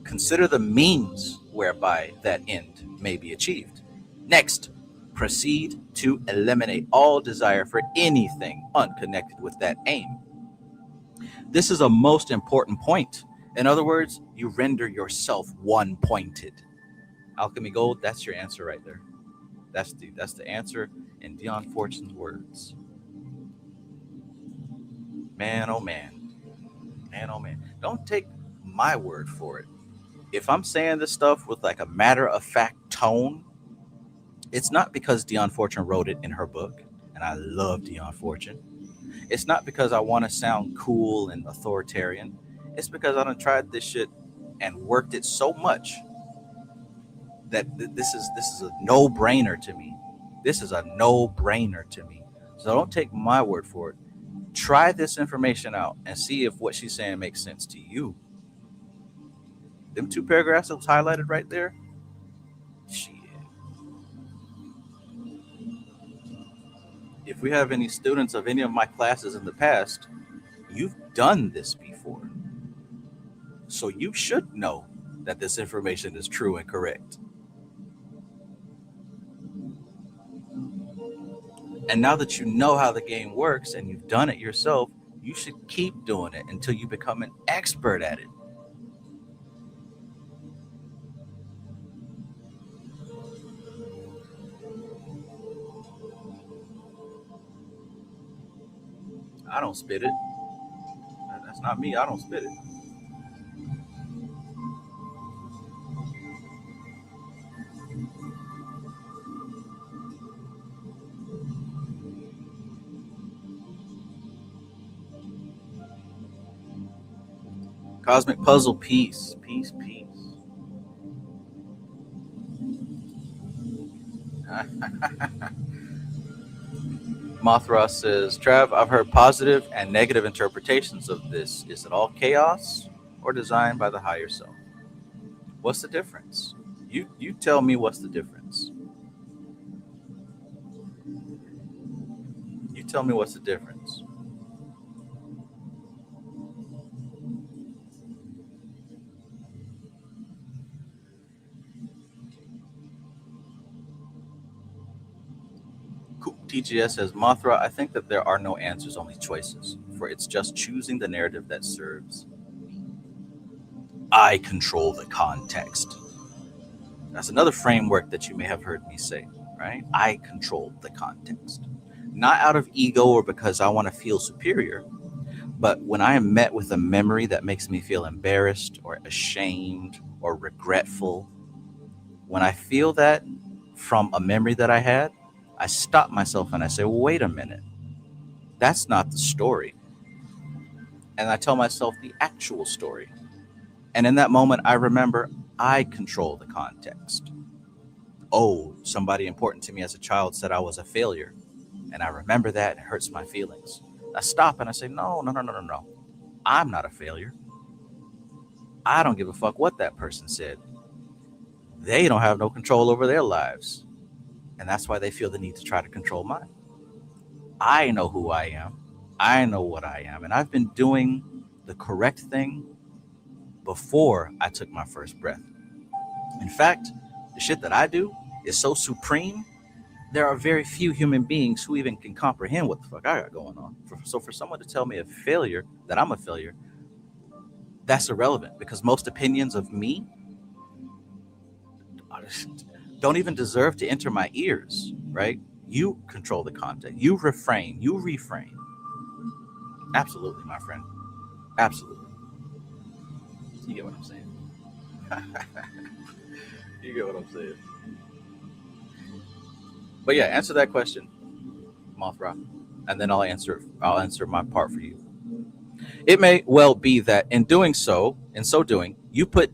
consider the means whereby that end may be achieved. Next, proceed to eliminate all desire for anything unconnected with that aim. This is a most important point. In other words, you render yourself one-pointed. Alchemy Gold, that's your answer right there. That's the answer in Dion Fortune's words. Man, oh man. Man, oh man. Don't take my word for it. If I'm saying this stuff with like a matter-of-fact tone, it's not because Dion Fortune wrote it in her book, and I love Dion Fortune. It's not because I want to sound cool and authoritarian. It's because I done tried this shit and worked it so much that this is a no-brainer to me. This is a no-brainer to me. So don't take my word for it. Try this information out and see if what she's saying makes sense to you. Them 2 paragraphs that was highlighted right there, shit. If we have any students of any of my classes in the past, you've done this before. So you should know that this information is true and correct. And now that you know how the game works and you've done it yourself, you should keep doing it until you become an expert at it. I don't spit it. That's not me. I don't spit it. Cosmic puzzle, peace, peace, peace. Mothra says, Trav, I've heard positive and negative interpretations of this. Is it all chaos or designed by the higher self? What's the difference? You tell me what's the difference. You tell me what's the difference. TGS says, Mothra, I think that there are no answers, only choices, for it's just choosing the narrative that serves. I control the context. That's another framework that you may have heard me say, right? I control the context. Not out of ego or because I want to feel superior, but when I am met with a memory that makes me feel embarrassed or ashamed or regretful, when I feel that from a memory that I had, I stop myself and I say, well, wait a minute. That's not the story. And I tell myself the actual story. And in that moment, I remember I control the context. Oh, somebody important to me as a child said I was a failure. And I remember that and it hurts my feelings. I stop and I say, no. I'm not a failure. I don't give a fuck what that person said. They don't have no control over their lives. And that's why they feel the need to try to control mine. I know who I am. I know what I am. And I've been doing the correct thing before I took my first breath. In fact, the shit that I do is so supreme. There are very few human beings who even can comprehend what the fuck I got going on. So for someone to tell me a failure, that I'm a failure, that's irrelevant, because most opinions of me don't even deserve to enter my ears, right? You control the content. You refrain. You refrain. Absolutely, my friend. Absolutely. You get what I'm saying? You get what I'm saying? But yeah, answer that question, Mothra, and then I'll answer my part for you. It may well be that in so doing, you put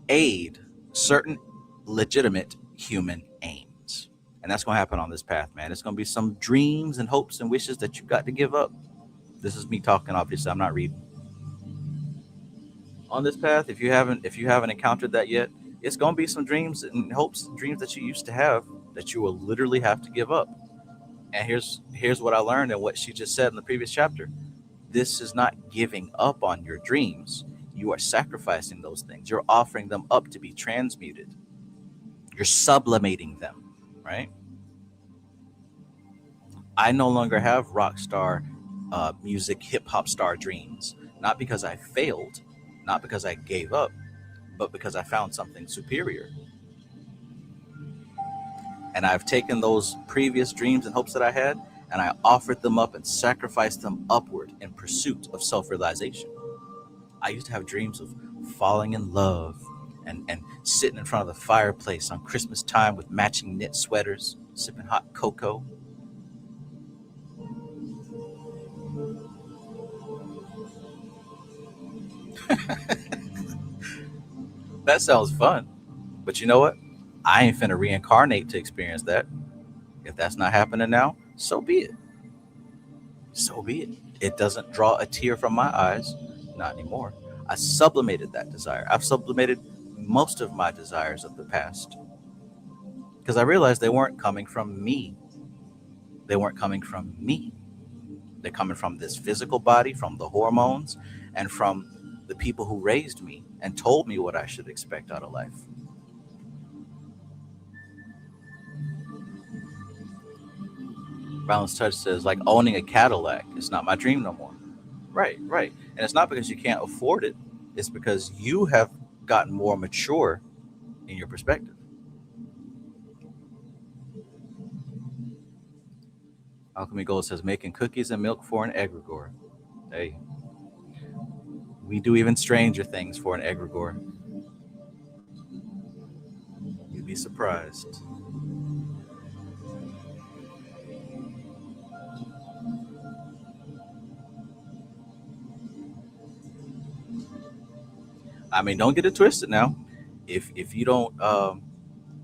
aid certain legitimate human aims. And that's going to happen on this path, man. It's going to be some dreams and hopes and wishes that you got to give up. This is me talking, obviously. I'm not reading. On this path, if you haven't encountered that yet, it's going to be some dreams and hopes, dreams that you used to have that you will literally have to give up. And here's what I learned and what she just said in the previous chapter. This is not giving up on your dreams. You are sacrificing those things. You're offering them up to be transmuted. You're sublimating them, right? I no longer have rock star music, hip hop star dreams. Not because I failed, not because I gave up, but because I found something superior. And I've taken those previous dreams and hopes that I had, and I offered them up and sacrificed them upward in pursuit of self-realization. I used to have dreams of falling in love and sitting in front of the fireplace on Christmas time with matching knit sweaters, sipping hot cocoa. That sounds fun. But you know what? I ain't finna reincarnate to experience that. If that's not happening now, so be it. So be it. It doesn't draw a tear from my eyes. Not anymore. I sublimated that desire. I've sublimated most of my desires of the past. Because I realized they weren't coming from me. They weren't coming from me. They're coming from this physical body, from the hormones, and from the people who raised me and told me what I should expect out of life. Balance Touch says, like owning a Cadillac. It's not my dream no more. Right. And it's not because you can't afford it. It's because you have gotten more mature in your perspective. Alchemy Gold says, making cookies and milk for an egregore. Hey, we do even stranger things for an egregore. You'd be surprised. I mean, don't get it twisted now. If you don't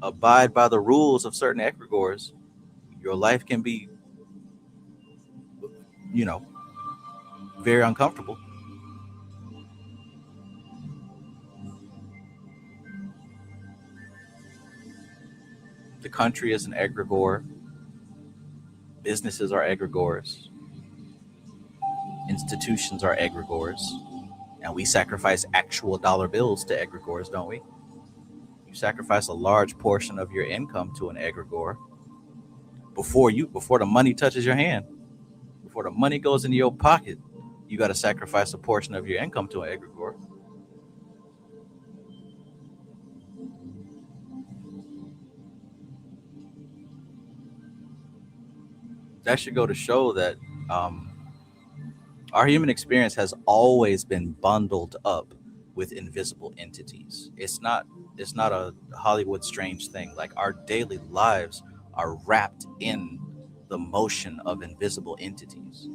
abide by the rules of certain egregores, your life can be, very uncomfortable. The country is an egregore. Businesses are egregores. Institutions are egregores. And we sacrifice actual dollar bills to egregores, don't we? You sacrifice a large portion of your income to an egregore before the money touches your hand. Before the money goes into your pocket, you got to sacrifice a portion of your income to an egregore. That should go to show that our human experience has always been bundled up with invisible entities. It's not a Hollywood strange thing. Like, our daily lives are wrapped in the motion of invisible entities.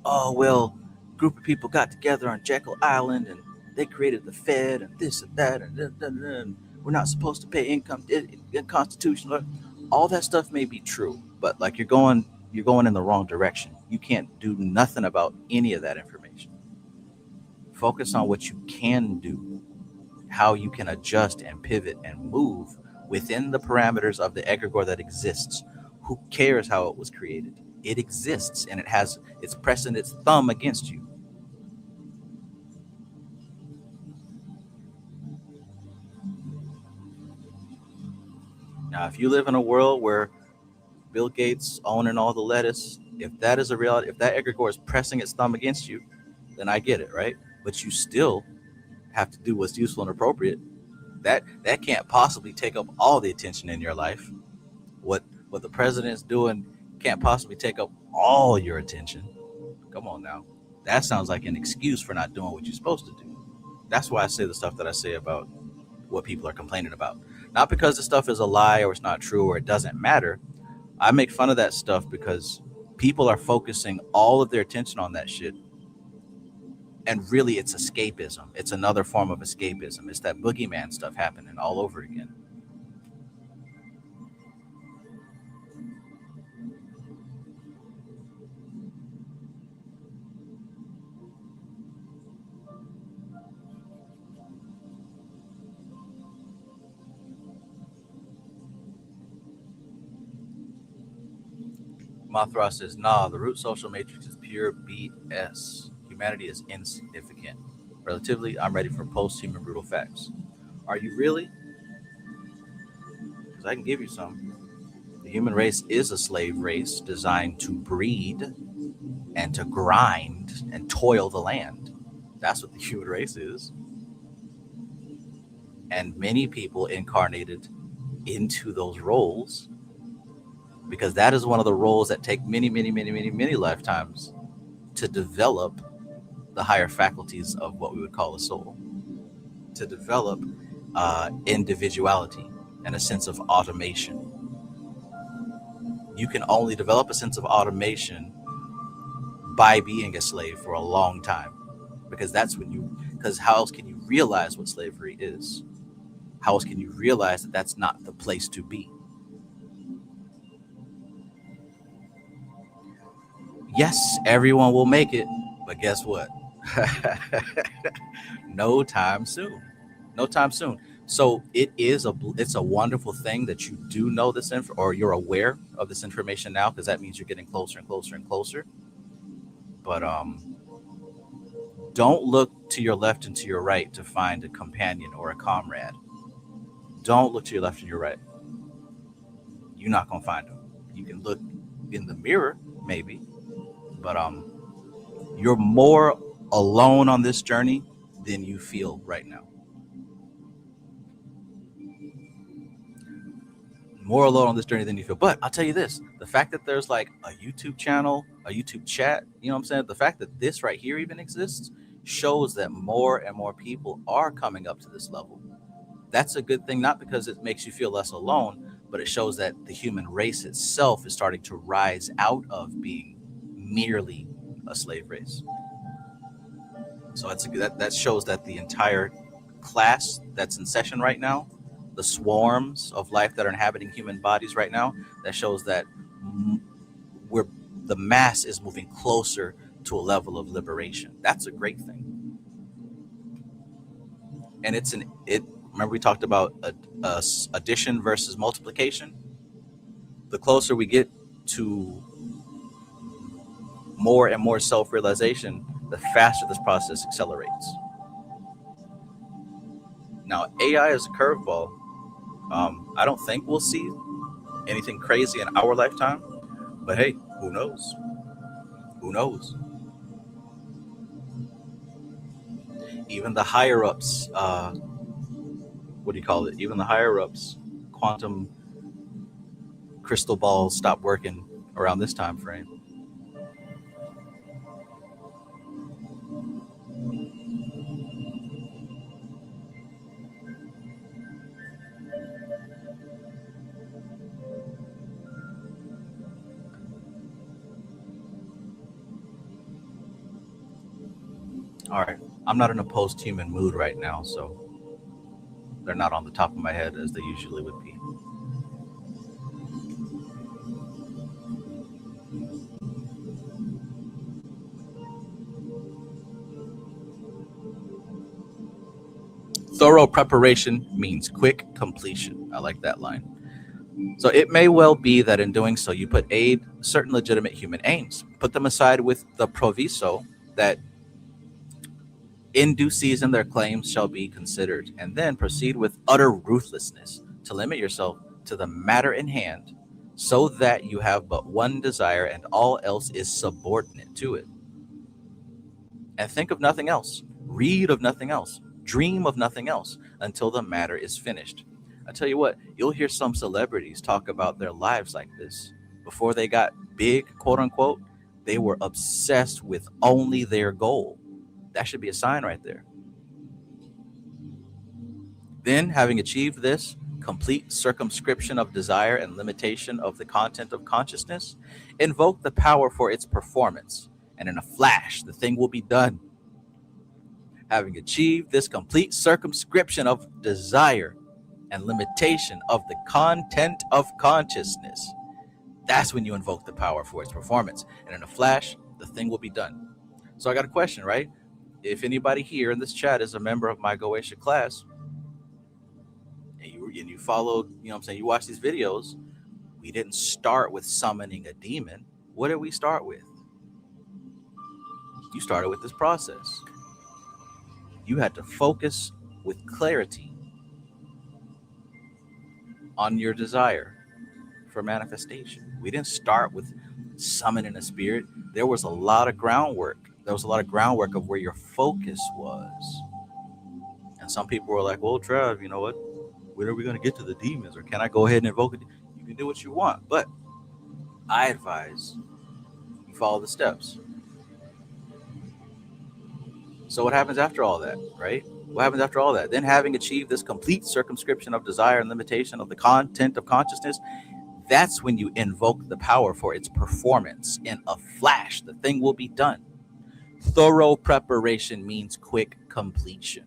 Oh, well, a group of people got together on Jekyll Island and they created the Fed and this and that and we're not supposed to pay income, constitutional. All that stuff may be true, but like you're going in the wrong direction. You can't do nothing about any of that information. Focus on what you can do, how you can adjust and pivot and move within the parameters of the egregore that exists. Who cares how it was created? It exists, and it's pressing its thumb against you. Now, if you live in a world where Bill Gates owning all the lettuce, if that is a reality, if that egregore is pressing its thumb against you, then I get it, right? But you still have to do what's useful and appropriate. That can't possibly take up all the attention in your life. What the president's doing can't possibly take up all your attention. Come on now. That sounds like an excuse for not doing what you're supposed to do. That's why I say the stuff that I say about what people are complaining about. Not because the stuff is a lie or it's not true or it doesn't matter. I make fun of that stuff because people are focusing all of their attention on that shit. And really, it's escapism. It's another form of escapism. It's that boogeyman stuff happening all over again. Mothra says, nah, the root social matrix is pure BS. Humanity is insignificant. Relatively, I'm ready for post-human brutal facts. Are you really? Because I can give you some. The human race is a slave race designed to breed and to grind and toil the land. That's what the human race is. And many people incarnated into those roles because that is one of the roles that take many, many, many, many, many lifetimes to develop the higher faculties of what we would call a soul, to develop individuality and a sense of automation. You can only develop a sense of automation by being a slave for a long time, because how else can you realize what slavery is? How else can you realize that that's not the place to be? Yes, everyone will make it, but guess what? No time soon. No time soon. So it's a wonderful thing that you do know this or you're aware of this information now, because that means you're getting closer and closer and closer. But don't look to your left and to your right to find a companion or a comrade. Don't look to your left and your right. You're not gonna find them. You can look in the mirror, maybe, but you're more alone on this journey than you feel right now. More alone on this journey than you feel. But I'll tell you this, the fact that there's like a YouTube channel, a YouTube chat, you know what I'm saying? The fact that this right here even exists shows that more and more people are coming up to this level. That's a good thing, not because it makes you feel less alone, but it shows that the human race itself is starting to rise out of being merely a slave race. So that shows that the entire class that's in session right now, the swarms of life that are inhabiting human bodies right now, that shows that the mass is moving closer to a level of liberation. That's a great thing. And remember we talked about addition versus multiplication? The closer we get to more and more self-realization, the faster this process accelerates. Now, AI is a curveball. I don't think we'll see anything crazy in our lifetime, but hey, who knows? Who knows? Even the higher ups, even the higher ups, quantum crystal balls stop working around this time frame. All right, I'm not in a post-human mood right now, so they're not on the top of my head as they usually would be. Thorough preparation means quick completion. I like that line. So it may well be that in doing so, you put aid certain legitimate human aims, put them aside with the proviso that in due season their claims shall be considered, and then proceed with utter ruthlessness to limit yourself to the matter in hand, so that you have but one desire and all else is subordinate to it. And think of nothing else, read of nothing else, dream of nothing else until the matter is finished. I tell you what, you'll hear some celebrities talk about their lives like this. Before they got big, quote unquote, they were obsessed with only their goal. That should be a sign right there. Then, having achieved this complete circumscription of desire and limitation of the content of consciousness, invoke the power for its performance, and in a flash, the thing will be done. Having achieved this complete circumscription of desire and limitation of the content of consciousness, that's when you invoke the power for its performance, and in a flash, the thing will be done. So I got a question, right? If anybody here in this chat is a member of my Goetia class, and you followed, you know what I'm saying, you watch these videos, we didn't start with summoning a demon. What did we start with? You started with this process. You had to focus with clarity on your desire for manifestation. We didn't start with summoning a spirit. There was a lot of groundwork. There was a lot of groundwork of where your focus was. And some people were like, well, Trav, you know what? When are we going to get to the demons? Or can I go ahead and invoke it? You can do what you want. But I advise you follow the steps. So what happens after all that, right? What happens after all that? Then, having achieved this complete circumscription of desire and limitation of the content of consciousness, that's when you invoke the power for its performance. In a flash, the thing will be done. Thorough preparation means quick completion.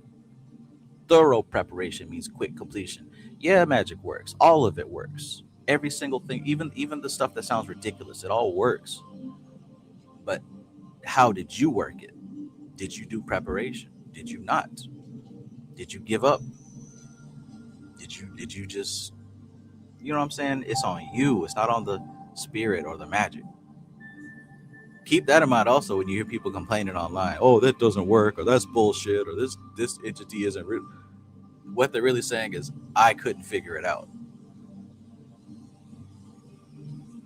Thorough preparation means quick completion. Yeah, magic works. All of it works. Every single thing, even the stuff that sounds ridiculous, it all works. But how did you work it? Did you do preparation? Did you not? Did you give up? Did you just, you know what I'm saying? It's on you. It's not on the spirit or the magic. Keep that in mind also when you hear people complaining online. Oh, that doesn't work, or that's bullshit, or this entity isn't real. What they're really saying is, I couldn't figure it out.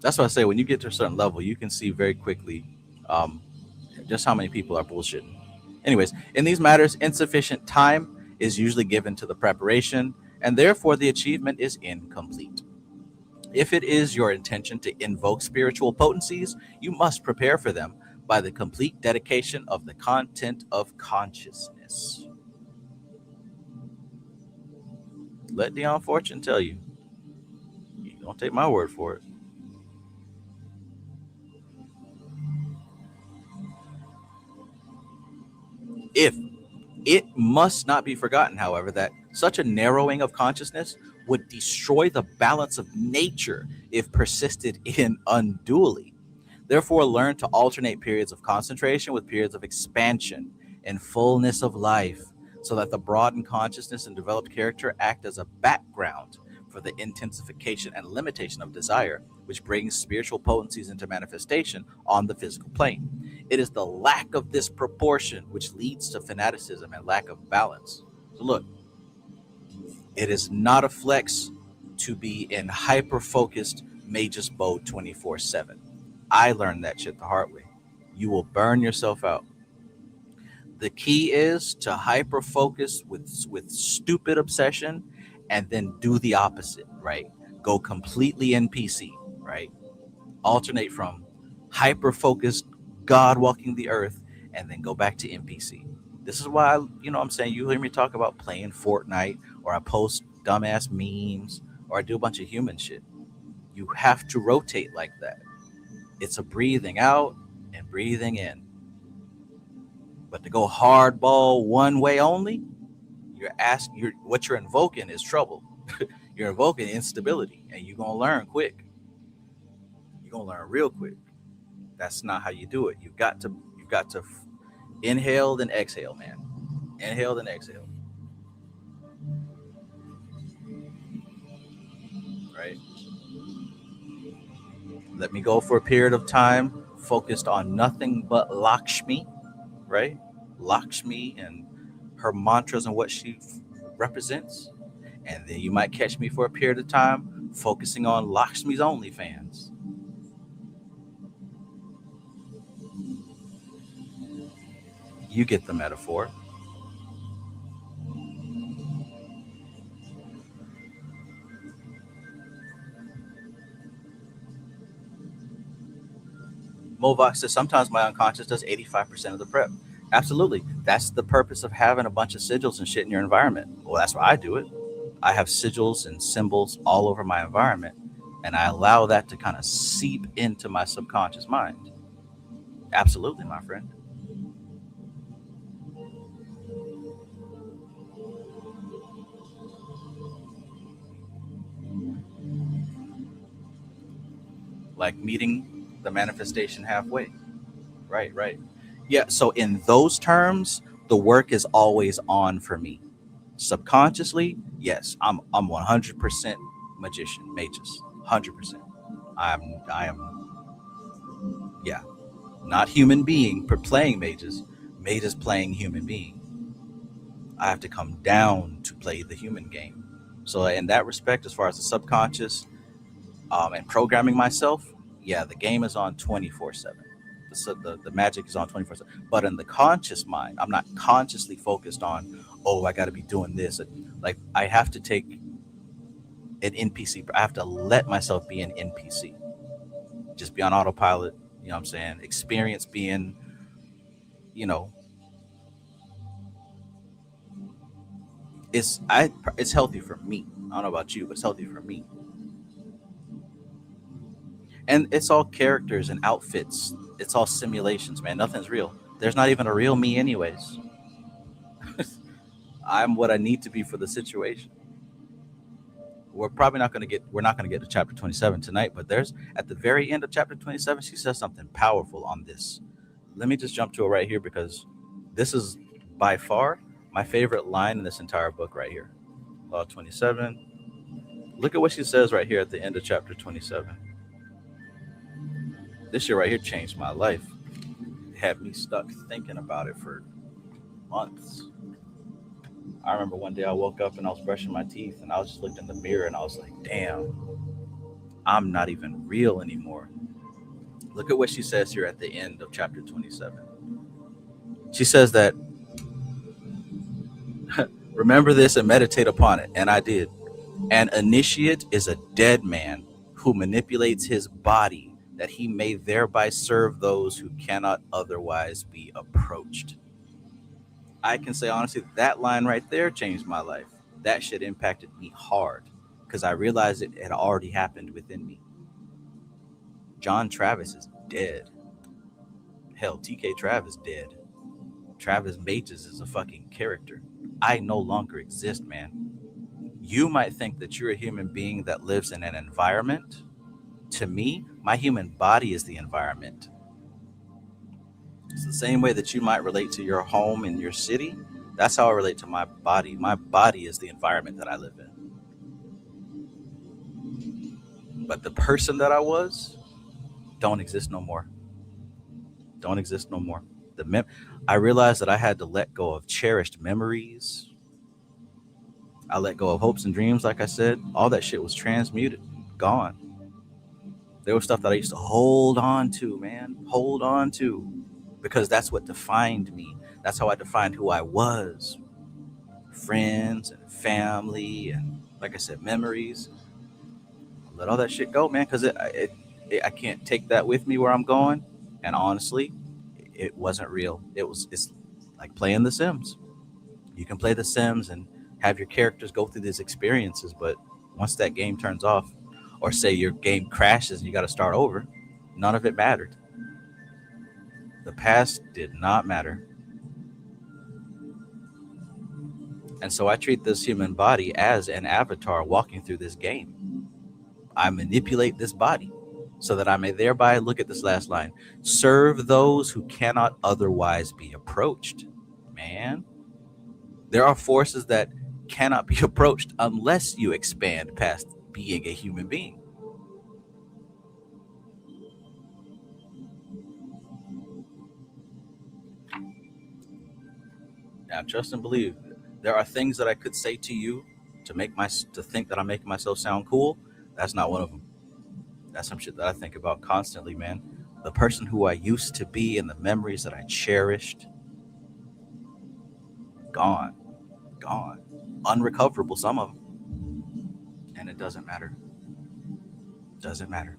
That's why I say when you get to a certain level, you can see very quickly just how many people are bullshitting. Anyways, in these matters, insufficient time is usually given to the preparation, and therefore the achievement is incomplete. If it is your intention to invoke spiritual potencies, you must prepare for them by the complete dedication of the content of consciousness. Let Dion Fortune tell you. You don't take my word for it. If it must not be forgotten, however, that such a narrowing of consciousness would destroy the balance of nature if persisted in unduly. Therefore, learn to alternate periods of concentration with periods of expansion and fullness of life, so that the broadened consciousness and developed character act as a background for the intensification and limitation of desire, which brings spiritual potencies into manifestation on the physical plane. It is the lack of this proportion which leads to fanaticism and lack of balance. So look, it is not a flex to be in hyper-focused Magus mode 24/7. I learned that shit the hard way. You will burn yourself out. The key is to hyper-focus with stupid obsession and then do the opposite, right? Go completely NPC, right? Alternate from hyper-focused God walking the earth and then go back to NPC. This is why, I'm saying, you hear me talk about playing Fortnite, or I post dumbass memes, or I do a bunch of human shit. You have to rotate like that. It's a breathing out and breathing in. But to go hardball one way only, what you're invoking is trouble. You're invoking instability, and you're gonna learn quick. You're gonna learn real quick. That's not how you do it. You've got to inhale then exhale, man. Inhale then exhale. right? Let me go for a period of time focused on nothing but Lakshmi, right? Lakshmi and her mantras and what she represents. And then you might catch me for a period of time focusing on Lakshmi's OnlyFans. You get the metaphor. Movox says sometimes my unconscious does 85% of the prep. Absolutely. That's the purpose of having a bunch of sigils and shit in your environment. Well, that's why I do it. I have sigils and symbols all over my environment, and I allow that to kind of seep into my subconscious mind. Absolutely, my friend. Like meeting the manifestation halfway. Right. Yeah, so in those terms, the work is always on for me. Subconsciously, yes, I'm 100% magician, magus, 100%. I am, yeah, not human being playing magus playing human being. I have to come down to play the human game. So in that respect, as far as the subconscious and programming myself, yeah, the game is on 24/7. The magic is on 24/7. But in the conscious mind, I'm not consciously focused on, oh, I got to be doing this. Like I have to take an NPC. I have to let myself be an NPC. Just be on autopilot. You know what I'm saying? Experience being, it's healthy for me. I don't know about you, but it's healthy for me. And it's all characters and outfits. It's all simulations, man. Nothing's real. There's not even a real me anyways. I'm what I need to be for the situation. We're not going to get to chapter 27 tonight, but there's at the very end of chapter 27, she says something powerful on this. Let me just jump to it right here because this is by far my favorite line in this entire book right here. Law 27. Look at what she says right here at the end of chapter 27. This shit right here changed my life. It had me stuck thinking about it for months. I remember one day I woke up and I was brushing my teeth and I was just looking in the mirror and I was like, damn, I'm not even real anymore. Look at what she says here at the end of chapter 27. She says that, remember this and meditate upon it. And I did. An initiate is a dead man who manipulates his body that he may thereby serve those who cannot otherwise be approached. I can say honestly, that line right there changed my life. That shit impacted me hard because I realized it had already happened within me. John Travis is dead. Hell, TK Travis dead. Travis Mages is a fucking character. I no longer exist, man. You might think that you're a human being that lives in an environment. To me, my human body is the environment. It's the same way that you might relate to your home in your city. That's how I relate to my body. My body is the environment that I live in. But the person that I was don't exist no more. Don't exist no more. I realized that I had to let go of cherished memories. I let go of hopes and dreams, like I said. All that shit was transmuted, gone. There was stuff that I used to hold on to, man. Hold on to. Because that's what defined me. That's how I defined who I was. Friends and family and, like I said, memories. Let all that shit go, man, because I can't take that with me where I'm going. And honestly, it wasn't real. It's like playing The Sims. You can play The Sims and have your characters go through these experiences, but once that game turns off, or say your game crashes and you got to start over, none of it mattered. The past did not matter. And so I treat this human body as an avatar walking through this game. I manipulate this body so that I may thereby, look at this last line, serve those who cannot otherwise be approached. Man, there are forces that cannot be approached unless you expand past being a human being. Now, trust and believe. There are things that I could say to you to think that I'm making myself sound cool. That's not one of them. That's some shit that I think about constantly, man. The person who I used to be and the memories that I cherished, gone, unrecoverable, some of them. And it doesn't matter. Doesn't matter.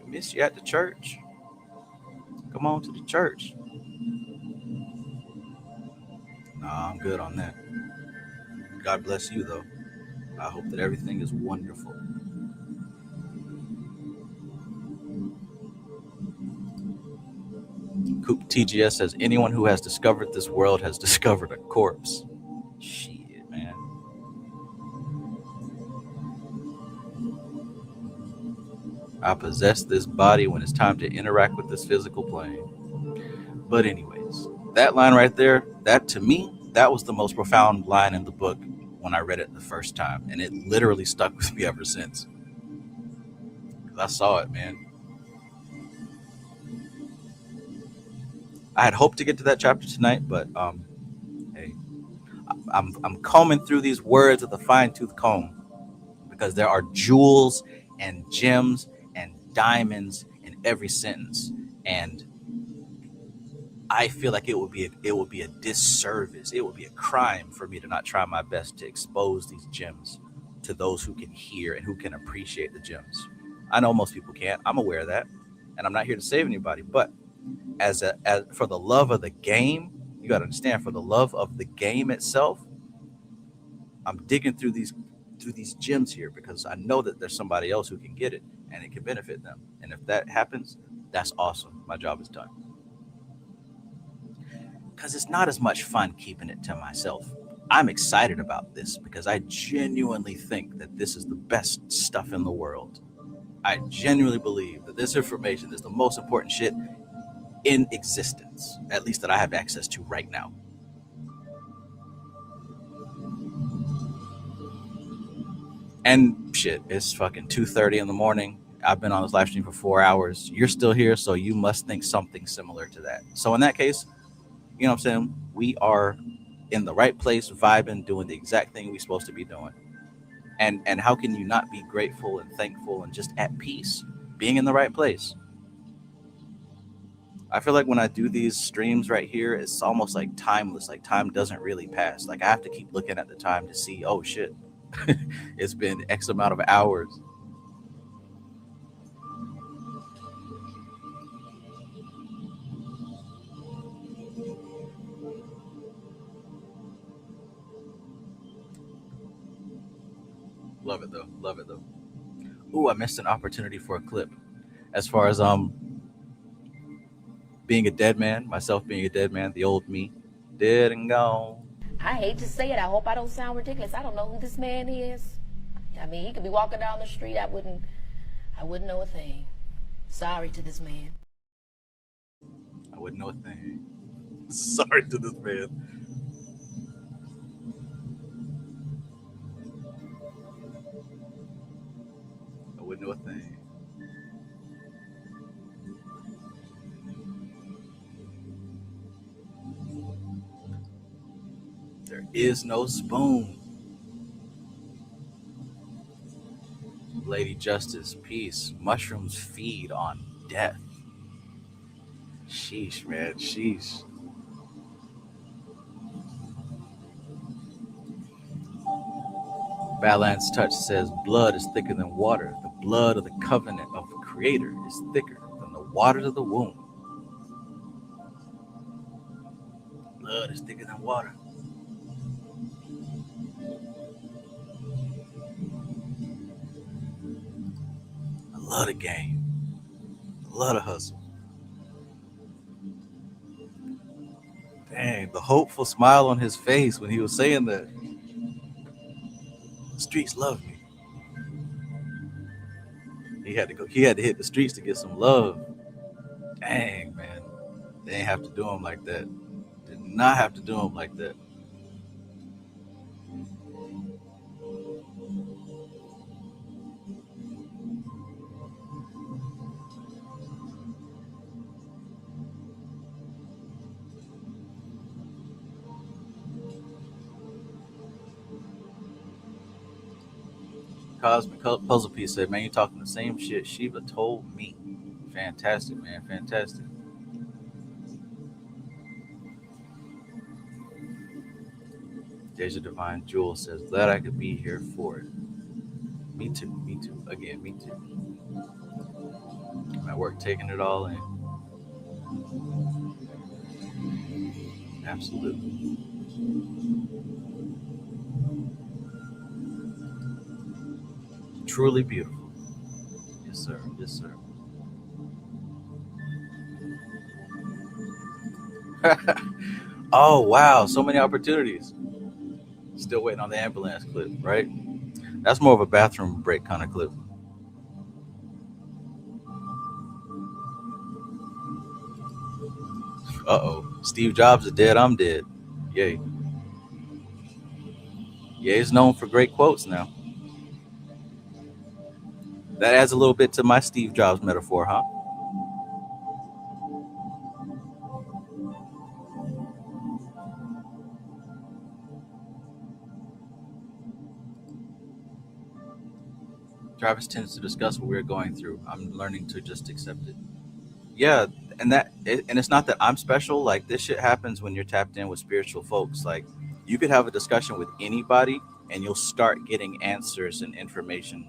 We miss you at the church. Come on to the church. Nah, I'm good on that. God bless you, though. I hope that everything is wonderful. Coop TGS says, anyone who has discovered this world has discovered a corpse. Shit, man. I possess this body when it's time to interact with this physical plane. But anyways, that line right there, that to me, that was the most profound line in the book when I read it the first time. And it literally stuck with me ever since. I saw it, man. I had hoped to get to that chapter tonight, but hey, I'm combing through these words with a fine-tooth comb because there are jewels and gems and diamonds in every sentence, and I feel like it would be a disservice. It would be a crime for me to not try my best to expose these gems to those who can hear and who can appreciate the gems. I know most people can't. I'm aware of that, and I'm not here to save anybody, but as for the love of the game, you got to understand, for the love of the game itself, I'm digging through these gems here because I know that there's somebody else who can get it and it can benefit them. And if that happens, that's awesome. My job is done. Because it's not as much fun keeping it to myself. I'm excited about this because I genuinely think that this is the best stuff in the world. I genuinely believe that this information is the most important shit in existence, at least that I have access to right now. And shit, it's fucking 2:30 in the morning. I've been on this live stream for 4 hours. You're still here, so you must think something similar to that. So in that case, you know what I'm saying? We are in the right place, vibing, doing the exact thing we're supposed to be doing. And how can you not be grateful and thankful and just at peace, being in the right place? I feel like when I do these streams right here, it's almost like timeless. Like time doesn't really pass. Like I have to keep looking at the time to see, oh shit, it's been X amount of hours. Love it though. Love it though. Ooh, I missed an opportunity for a clip. As far as being a dead man, myself being a dead man, the old me, dead and gone. I hate to say it. I hope I don't sound ridiculous. I don't know who this man is. I mean, he could be walking down the street. I wouldn't know a thing. Sorry to this man. I wouldn't know a thing. Sorry to this man. I wouldn't know a thing. There is no spoon. Lady Justice, peace. Mushrooms feed on death. Sheesh, man. Sheesh. Badlands Touch says, blood is thicker than water. The blood of the covenant of the Creator is thicker than the water of the womb. Blood is thicker than water. I love the game. I love the hustle. Dang, the hopeful smile on his face when he was saying that. The streets love me. He had to hit the streets to get some love. Dang, man. They ain't have to do him like that. Did not have to do him like that. Cosmic Puzzle Piece said, man, you talking the same shit Shiva told me. Fantastic, man. Fantastic. Deja Divine Jewel says, glad I could be here for it. Me too. Me too. Again, me too. I'm at work taking it all in. Absolutely. Truly beautiful. Yes, sir. Yes, sir. Oh, wow. So many opportunities. Still waiting on the ambulance clip, right? That's more of a bathroom break kind of clip. Uh-oh. Steve Jobs is dead. I'm dead. Yay. Ye's known for great quotes now. That adds a little bit to my Steve Jobs metaphor, huh? Travis tends to discuss what we're going through. I'm learning to just accept it. Yeah, and it's not that I'm special. Like, this shit happens when you're tapped in with spiritual folks. Like, you could have a discussion with anybody and you'll start getting answers and information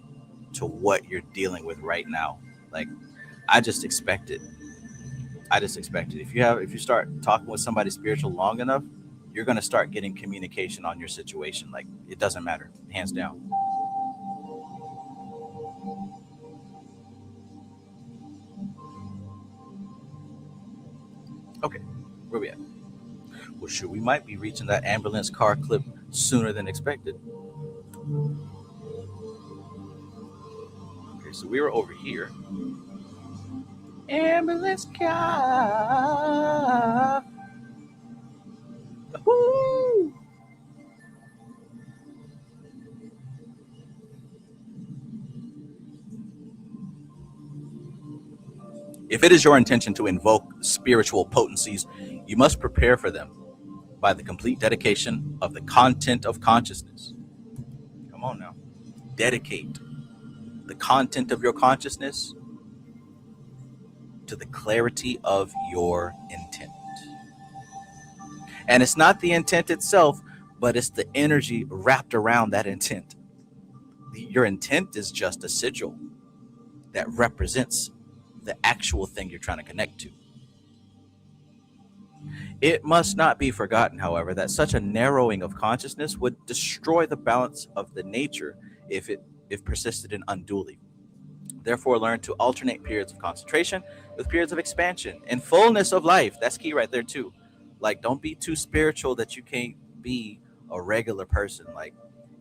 to what you're dealing with right now. Like, I just expect it. If you start talking with somebody spiritual long enough, you're going to start getting communication on your situation. Like, it doesn't matter, hands down. Okay, where we at? Well, sure, we might be reaching that ambulance car clip sooner than expected. Okay, so we were over here. Ambulance car. Woo! If it is your intention to invoke spiritual potencies, you must prepare for them by the complete dedication of the content of consciousness. Come on now. Dedicate the content of your consciousness to the clarity of your intent. And it's not the intent itself, but it's the energy wrapped around that intent. Your intent is just a sigil that represents the actual thing you're trying to connect to. It must not be forgotten, however, that such a narrowing of consciousness would destroy the balance of the nature if persisted in unduly. Therefore, learn to alternate periods of concentration with periods of expansion and fullness of life. That's key right there too. Like, don't be too spiritual that you can't be a regular person. Like,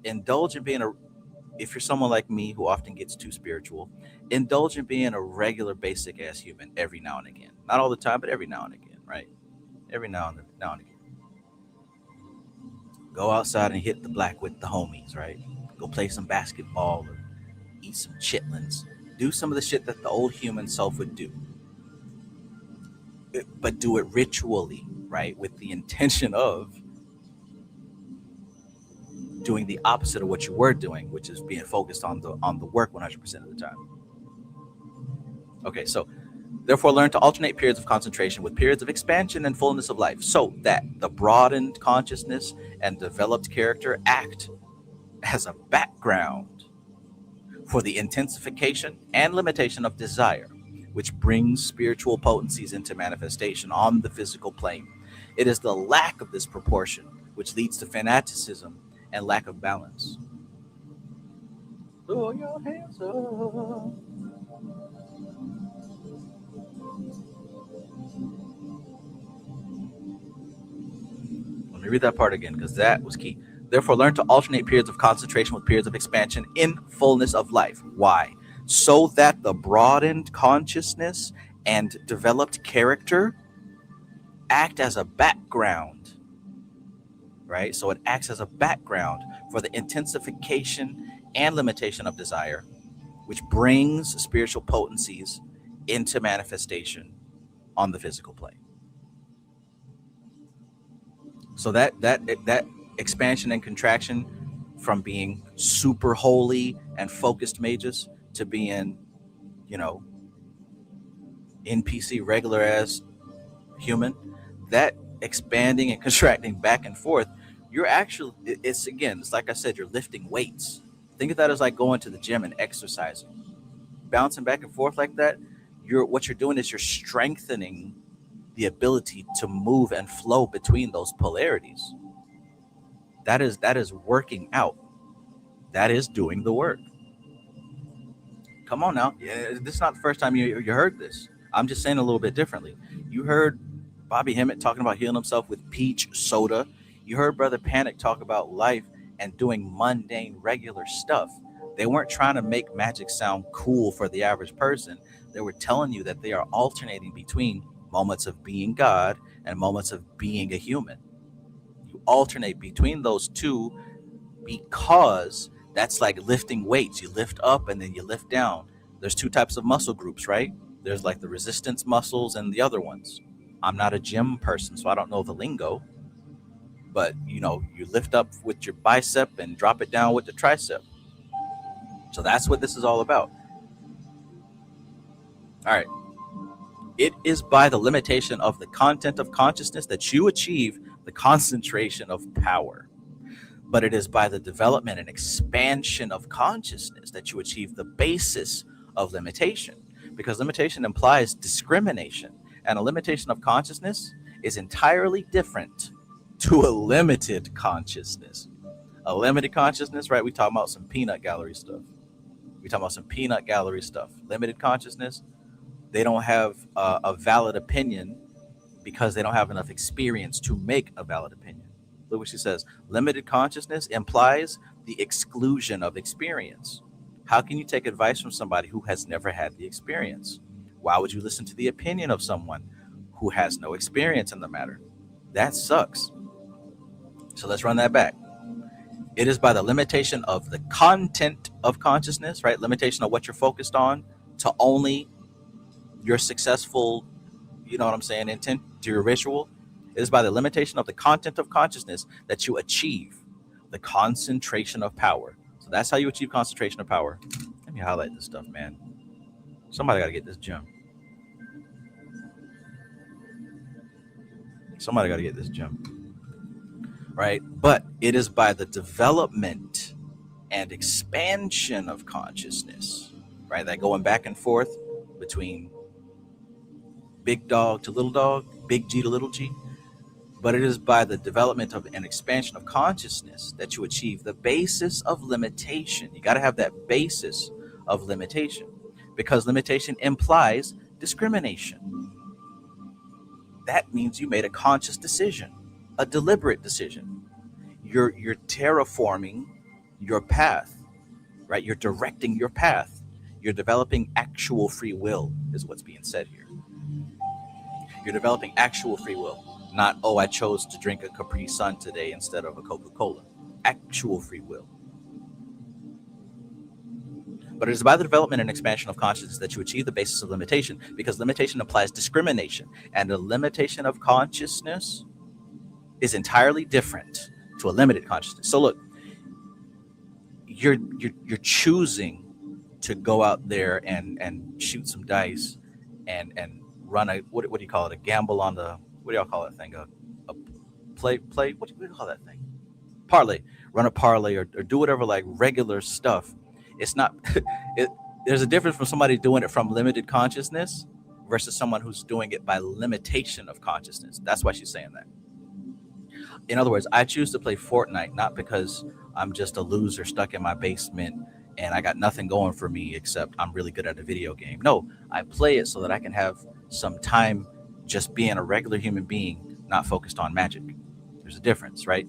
indulge in being if you're someone like me who often gets too spiritual, indulge in being a regular basic ass human every now and again. Not all the time, but every now and again, right? Every now and again. Go outside and hit the black with the homies, right? Go play some basketball or eat some chitlins. Do some of the shit that the old human self would do. But do it ritually, right? With the intention of doing the opposite of what you were doing, which is being focused on the work 100% of the time. Okay, so therefore learn to alternate periods of concentration with periods of expansion and fullness of life, so that the broadened consciousness and developed character act as a background for the intensification and limitation of desire, which brings spiritual potencies into manifestation on the physical plane. It is the lack of this proportion which leads to fanaticism and lack of balance. Throw your hands up. Let me read that part again, because that was key. Therefore, learn to alternate periods of concentration with periods of expansion in fullness of life. Why? So that the broadened consciousness and developed character act as a background, right? So it acts as a background for the intensification and limitation of desire, which brings spiritual potencies into manifestation on the physical plane. So that expansion and contraction from being super holy and focused mages to being, you know, NPC regular as human, that expanding and contracting back and forth, you're actually, it's again, it's like I said, you're lifting weights. Think of that as like going to the gym and exercising, bouncing back and forth like that. What you're doing is you're strengthening the ability to move and flow between those polarities. That is working out. That is doing the work. Come on now. Yeah, this is not the first time you heard this. I'm just saying a little bit differently. You heard Bobby Hemmett talking about healing himself with peach soda. You heard Brother Panic talk about life and doing mundane, regular stuff. They weren't trying to make magic sound cool for the average person. They were telling you that they are alternating between moments of being God and moments of being a human. You alternate between those two because that's like lifting weights. You lift up and then you lift down. There's two types of muscle groups, right? There's like the resistance muscles and the other ones. I'm not a gym person, so I don't know the lingo. But, you know, you lift up with your bicep and drop it down with the tricep. So that's what this is all about. All right. It is by the limitation of the content of consciousness that you achieve the concentration of power. But it is by the development and expansion of consciousness that you achieve the basis of limitation. Because limitation implies discrimination. And a limitation of consciousness is entirely different to a limited consciousness. A limited consciousness, right? We talking about some peanut gallery stuff. Limited consciousness, they don't have a valid opinion because they don't have enough experience to make a valid opinion. Look what she says. Limited consciousness implies the exclusion of experience. How can you take advice from somebody who has never had the experience? Why would you listen to the opinion of someone who has no experience in the matter? That sucks. So let's run that back. It is by the limitation of the content of consciousness, right? Limitation of what you're focused on to only your successful, you know what I'm saying, intent to your ritual. It is by the limitation of the content of consciousness that you achieve the concentration of power. So that's how you achieve concentration of power. Let me highlight this stuff, man. Somebody got to get this gem. Right? But it is by the development and expansion of consciousness, right? That going back and forth between big dog to little dog, big G to little g. But it is by the development of an expansion of consciousness that you achieve the basis of limitation. You got to have that basis of limitation because limitation implies discrimination. That means you made a conscious decision, a deliberate decision. You're terraforming your path, right? You're directing your path. You're developing actual free will is what's being said here. You're developing actual free will. Not, oh, I chose to drink a Capri Sun today instead of a Coca-Cola. Actual free will. But it is by the development and expansion of consciousness that you achieve the basis of limitation, because limitation implies discrimination, and a limitation of consciousness is entirely different to a limited consciousness. So look, you're choosing to go out there and shoot some dice and run a what do you call it? A gamble on the what do y'all call that thing? A play? What do you call that thing? Parlay. Run a parlay or do whatever like regular stuff. It's not. There's a difference from somebody doing it from limited consciousness versus someone who's doing it by limitation of consciousness. That's why she's saying that. In other words, I choose to play Fortnite not because I'm just a loser stuck in my basement and I got nothing going for me except I'm really good at a video game. No, I play it so that I can have some time just being a regular human being, not focused on magic. There's a difference, right?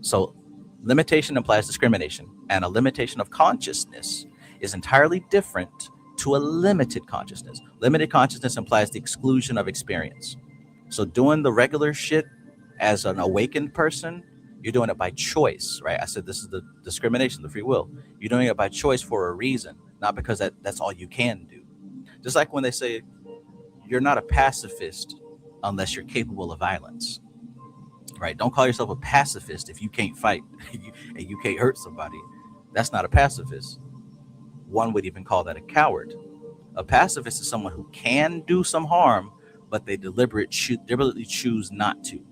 So limitation implies discrimination, and a limitation of consciousness is entirely different to a limited consciousness. Limited consciousness implies the exclusion of experience. So doing the regular shit as an awakened person, you're doing it by choice, right? I said this is the discrimination, the free will. You're doing it by choice for a reason, not because that's all you can do. Just like when they say you're not a pacifist unless you're capable of violence. right? Don't call yourself a pacifist if you can't fight and you can't hurt somebody. That's not a pacifist. One would even call that a coward. A pacifist is someone who can do some harm, but they deliberately choose not to.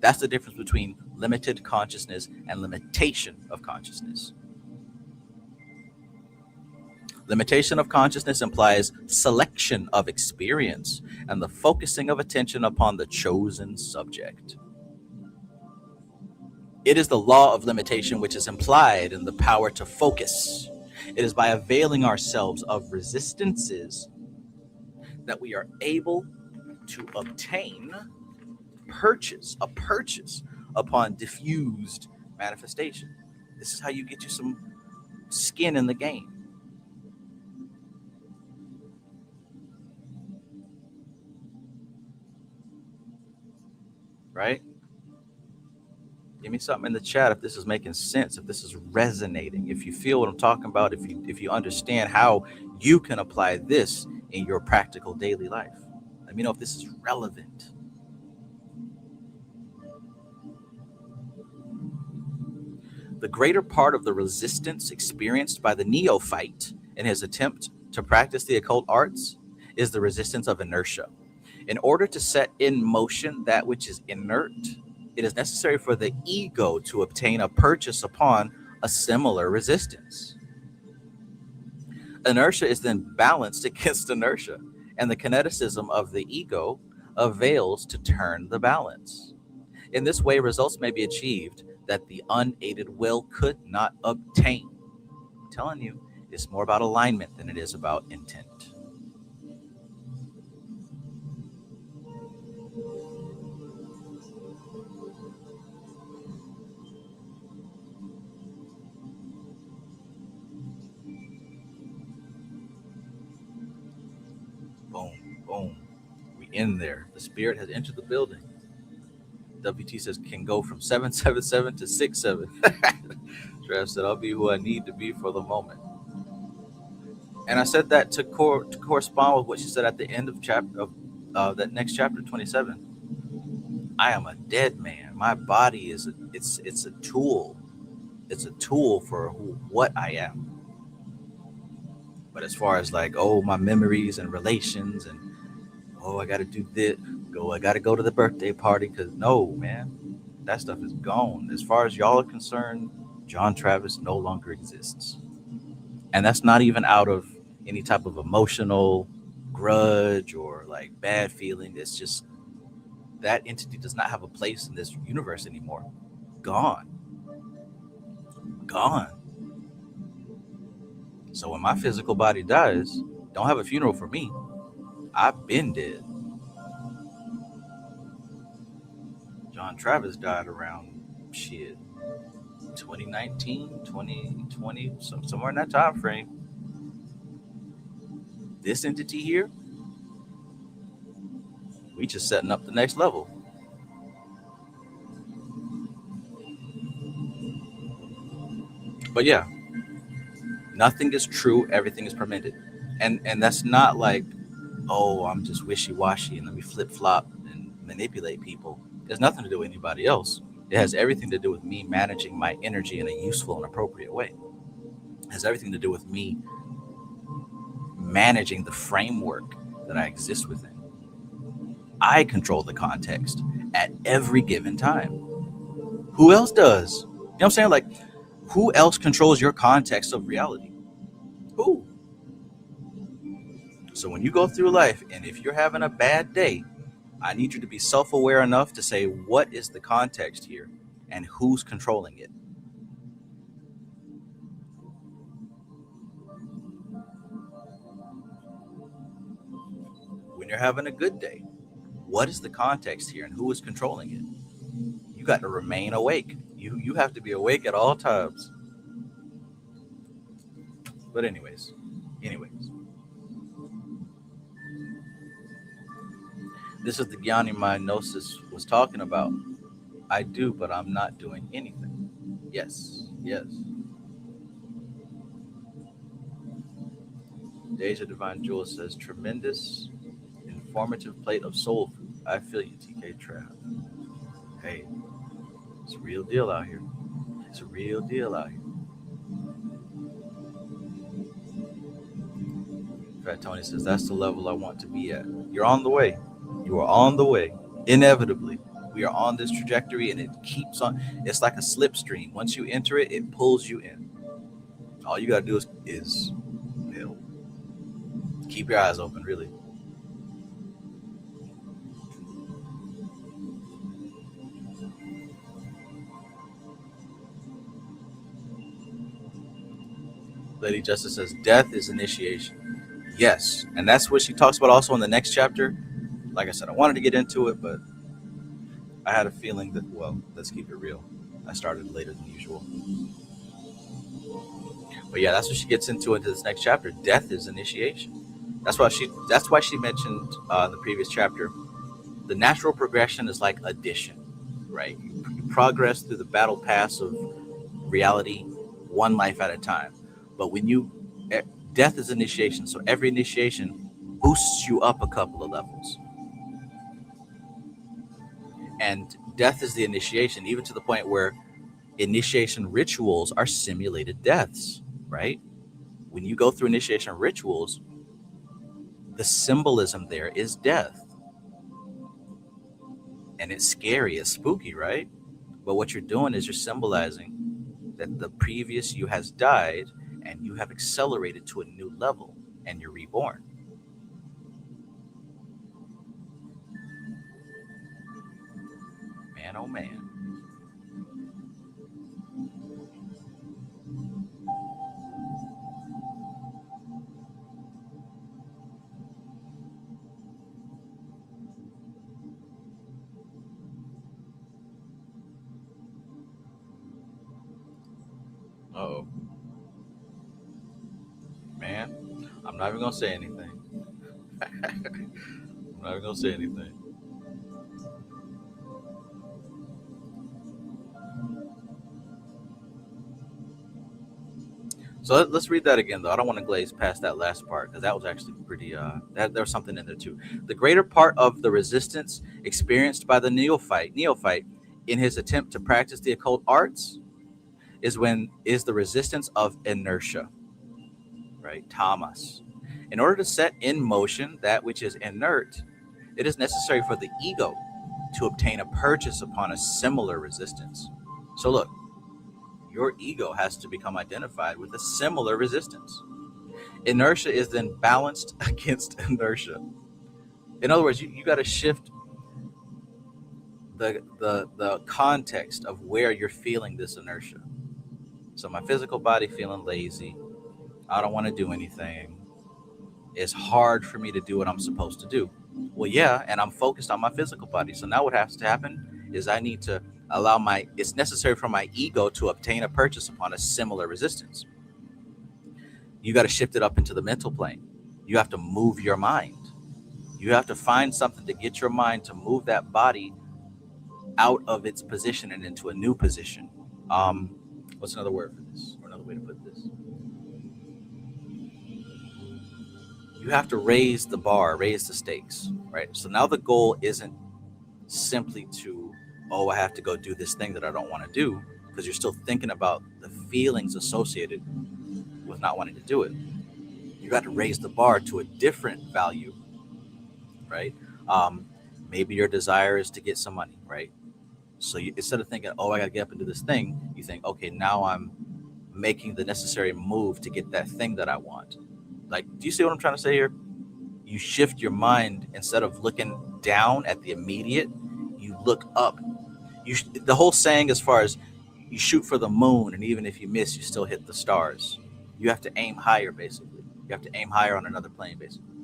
That's the difference between limited consciousness and limitation of consciousness. Limitation of consciousness implies selection of experience and the focusing of attention upon the chosen subject. It is the law of limitation which is implied in the power to focus. It is by availing ourselves of resistances that we are able to obtain a purchase upon diffused manifestation. This is how you get you some skin in the game. Right? Give me something in the chat if this is making sense, if this is resonating, if you feel what I'm talking about, if you understand how you can apply this in your practical daily life. Let me know if this is relevant. The greater part of the resistance experienced by the neophyte in his attempt to practice the occult arts is the resistance of inertia. In order to set in motion that which is inert, it is necessary for the ego to obtain a purchase upon a similar resistance. Inertia is then balanced against inertia, and the kineticism of the ego avails to turn the balance. In this way, results may be achieved that the unaided will could not obtain. I'm telling you, it's more about alignment than it is about intent. Boom, boom. We in there. The spirit has entered the building. WT says can go from 777 to 67. Trav said, I'll be who I need to be for the moment. And I said that to correspond with what she said at the end of that next chapter, 27. I am a dead man. My body is it's a tool. It's a tool for what I am. But as far as like, oh, my memories and relations and oh, I got to do this. I got to go to the birthday party because no, man, that stuff is gone. As far as y'all are concerned, John Travis no longer exists. And that's not even out of any type of emotional grudge or like bad feeling. It's just that entity does not have a place in this universe anymore. Gone. So when my physical body dies, don't have a funeral for me. I've been dead. John Travis died around 2019, 2020, somewhere in that time frame. This entity here, we just setting up the next level. But yeah, nothing is true, everything is permitted. And that's not like, oh, I'm just wishy-washy and let me flip-flop and manipulate people. It has nothing to do with anybody else. It has everything to do with me managing my energy in a useful and appropriate way. It has everything to do with me managing the framework that I exist within. I control the context at every given time. Who else does? You know what I'm saying? Like, who else controls your context of reality? Who? So when you go through life, and if you're having a bad day, I need you to be self-aware enough to say, what is the context here and who's controlling it? When you're having a good day, what is the context here and who is controlling it? You got to remain awake. You have to be awake at all times. But anyways. This is the Gyani mind Gnosis was talking about. I do, but I'm not doing anything. Yes. Deja Divine Jewel says, tremendous, informative plate of soul food. I feel you, TK Trav. Hey, It's a real deal out here. It's a real deal out here. Fat Tony says, that's the level I want to be at. You're on the way. You are on the way. Inevitably. We are on this trajectory and it keeps on. It's like a slipstream. Once you enter it, it pulls you in. All you got to do is keep your eyes open, really. Lady Justice says, death is initiation. Yes. And that's what she talks about also in the next chapter. Like I said, I wanted to get into it, but I had a feeling that, well, let's keep it real. I started later than usual. But yeah, that's what she gets into this next chapter. Death is initiation. That's why she mentioned in the previous chapter, the natural progression is like addition, right? You progress through the battle pass of reality, one life at a time. But death is initiation. So every initiation boosts you up a couple of levels. And death is the initiation, even to the point where initiation rituals are simulated deaths, right? When you go through initiation rituals, the symbolism there is death. And it's scary, it's spooky, right? But what you're doing is you're symbolizing that the previous you has died and you have accelerated to a new level and you're reborn. Man, oh man. Uh-oh. Man, I'm not even gonna say anything. I'm not even gonna say anything. So let's read that again, though. I don't want to glaze past that last part because that was actually pretty. There was something in there too. The greater part of the resistance experienced by the neophyte in his attempt to practice the occult arts is the resistance of inertia, right? Tamas. In order to set in motion that which is inert, it is necessary for the ego to obtain a purchase upon a similar resistance. So look. Your ego has to become identified with a similar resistance. Inertia is then balanced against inertia. In other words, you got to shift the context of where you're feeling this inertia. So my physical body feeling lazy. I don't want to do anything. It's hard for me to do what I'm supposed to do. Well, yeah, and I'm focused on my physical body. So now what has to happen is I need to it's necessary for my ego to obtain a purchase upon a similar resistance. You got to shift it up into the mental plane. You have to move your mind. You have to find something to get your mind to move that body out of its position and into a new position. What's another word for this? Or another way to put this? You have to raise the bar, raise the stakes, right? So now the goal isn't simply to, oh, I have to go do this thing that I don't want to do, because you're still thinking about the feelings associated with not wanting to do it. You got to raise the bar to a different value, right? Maybe your desire is to get some money, right? So instead of thinking, oh, I got to get up and do this thing, you think, okay, now I'm making the necessary move to get that thing that I want. Like, do you see what I'm trying to say here? You shift your mind. Instead of looking down at the immediate, you look up. The whole saying, as far as you shoot for the moon, and even if you miss, you still hit the stars. You have to aim higher, basically. You have to aim higher on another plane, basically.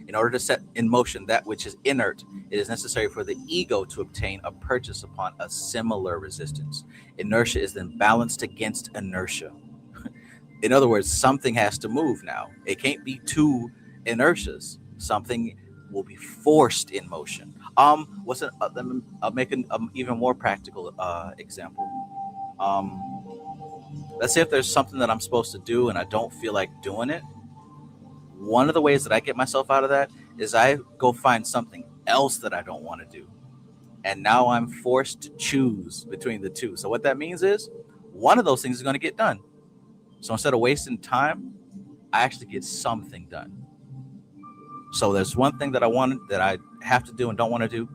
In order to set in motion that which is inert, it is necessary for the ego to obtain a purchase upon a similar resistance. Inertia is then balanced against inertia. In other words, something has to move now. It can't be two inertias. Something will be forced in motion. I'll make an even more practical example. Let's say if there's something that I'm supposed to do and I don't feel like doing it. One of the ways that I get myself out of that is I go find something else that I don't want to do. And now I'm forced to choose between the two. So what that means is one of those things is going to get done. So instead of wasting time, I actually get something done. So there's one thing that I have to do and don't want to do.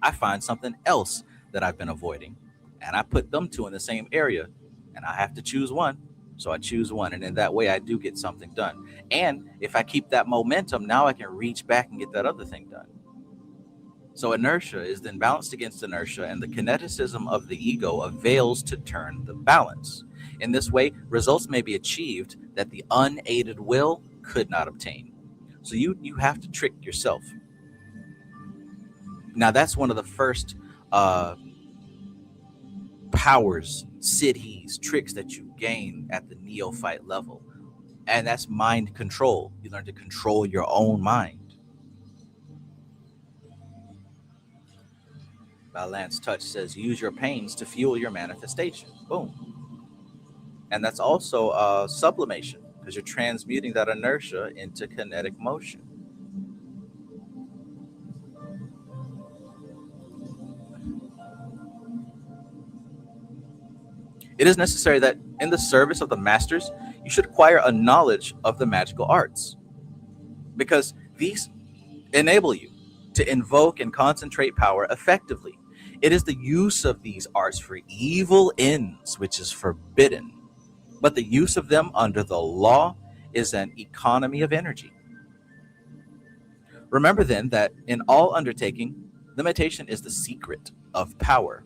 I find something else that I've been avoiding, and I put them two in the same area, and I have to choose one. So I choose one, and in that way I do get something done. And if I keep that momentum, now I can reach back and get that other thing done. So inertia is then balanced against inertia, and the kineticism of the ego avails to turn the balance. In this way, results may be achieved that the unaided will could not obtain. So you have to trick yourself. Now that's one of the first powers, siddhis, tricks that you gain at the neophyte level. And that's mind control. You learn to control your own mind. Lance Touch says, use your pains to fuel your manifestation. Boom. And that's also sublimation, because you're transmuting that inertia into kinetic motion. It is necessary that in the service of the masters, you should acquire a knowledge of the magical arts, because these enable you to invoke and concentrate power effectively. It is the use of these arts for evil ends which is forbidden, but the use of them under the law is an economy of energy. Remember then that in all undertaking, limitation is the secret of power.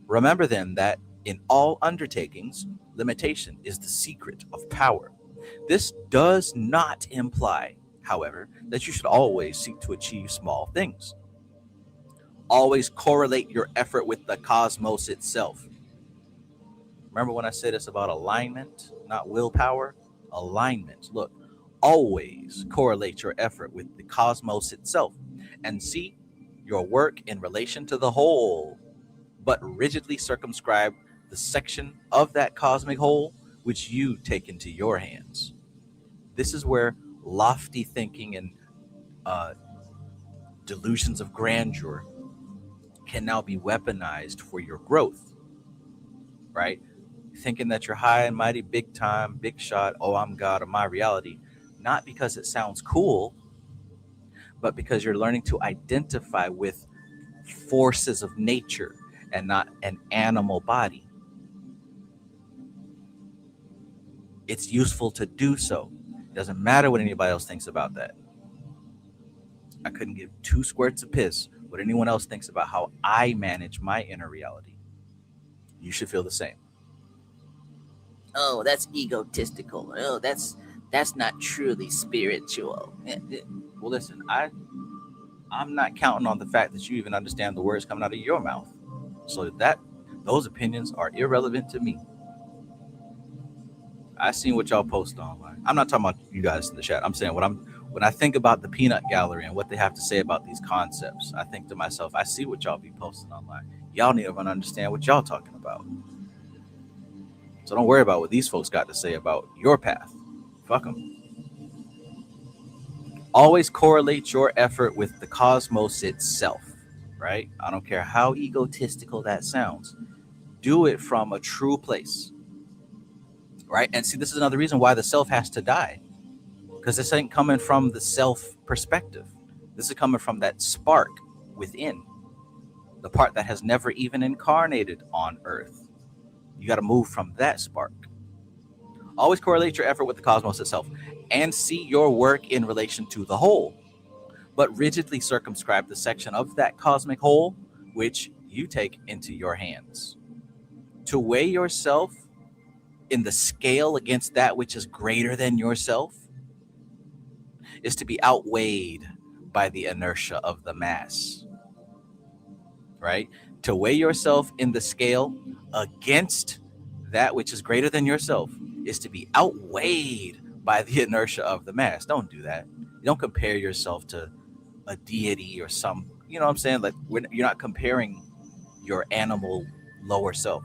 Remember then that in all undertakings, limitation is the secret of power. This does not imply, however, that you should always seek to achieve small things. Always correlate your effort with the cosmos itself. Remember when I said it's about alignment, not willpower? Alignment. Look, always correlate your effort with the cosmos itself and see your work in relation to the whole, but rigidly circumscribe the section of that cosmic whole which you take into your hands. This is where lofty thinking and delusions of grandeur can now be weaponized for your growth, right? Thinking that you're high and mighty, big time, big shot, oh, I'm God of my reality, not because it sounds cool, but because you're learning to identify with forces of nature and not an animal body. It's useful to do so. It doesn't matter what anybody else thinks about that. I couldn't give two squirts of piss what anyone else thinks about how I manage my inner reality. You should feel the same. Oh, that's egotistical. Oh, that's not truly spiritual. Well, listen, I'm not counting on the fact that you even understand the words coming out of your mouth. So those opinions are irrelevant to me. I seen what y'all post online. I'm not talking about you guys in the chat. I'm saying when I think about the peanut gallery and what they have to say about these concepts, I think to myself, I see what y'all be posting online. Y'all need to understand what y'all talking about. So don't worry about what these folks got to say about your path. Fuck them. Always correlate your effort with the cosmos itself, right? I don't care how egotistical that sounds. Do it from a true place, right? And see, this is another reason why the self has to die, because this ain't coming from the self perspective. This is coming from that spark within, the part that has never even incarnated on earth. You got to move from that spark. Always correlate your effort with the cosmos itself and see your work in relation to the whole, but rigidly circumscribe the section of that cosmic whole which you take into your hands. To weigh yourself in the scale against that which is greater than yourself is to be outweighed by the inertia of the mass, right? To weigh yourself in the scale against that which is greater than yourself is to be outweighed by the inertia of the mass. Don't do that. You don't compare yourself to a deity or some, you know what I'm saying? Like you're not comparing your animal lower self.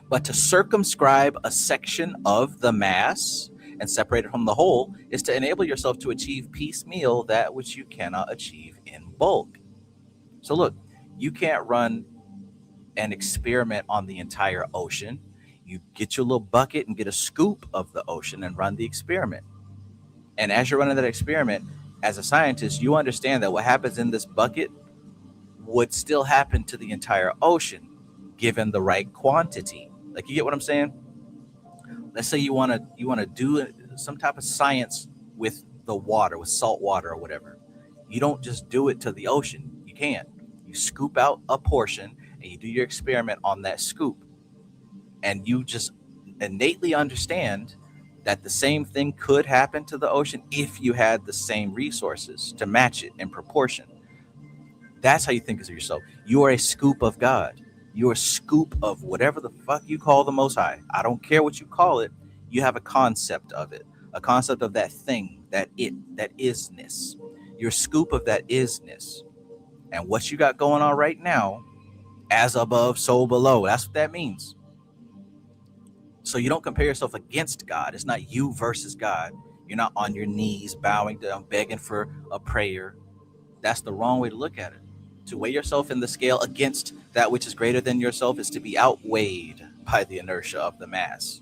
But to circumscribe a section of the mass and separate it from the whole is to enable yourself to achieve piecemeal that which you cannot achieve in bulk. So look, You can't run an experiment on the entire ocean. You get your little bucket and get a scoop of the ocean and run the experiment. And as you're running that experiment, as a scientist, you understand that what happens in this bucket would still happen to the entire ocean given the right quantity. Like, you get what I'm saying? Let's say you want to do some type of science with the water, with salt water or whatever. You don't just do it to the ocean. You can't. You scoop out a portion and you do your experiment on that scoop. And you just innately understand that the same thing could happen to the ocean if you had the same resources to match it in proportion. That's how you think of yourself. You are a scoop of God. You're a scoop of whatever the fuck you call the Most High. I don't care what you call it. You have a concept of it, a concept of that thing, that isness. You're a scoop of that isness. And what you got going on right now, as above, so below. That's what that means. So you don't compare yourself against God. It's not you versus God. You're not on your knees, bowing down, begging for a prayer. That's the wrong way to look at it. To weigh yourself in the scale against that which is greater than yourself is to be outweighed by the inertia of the mass.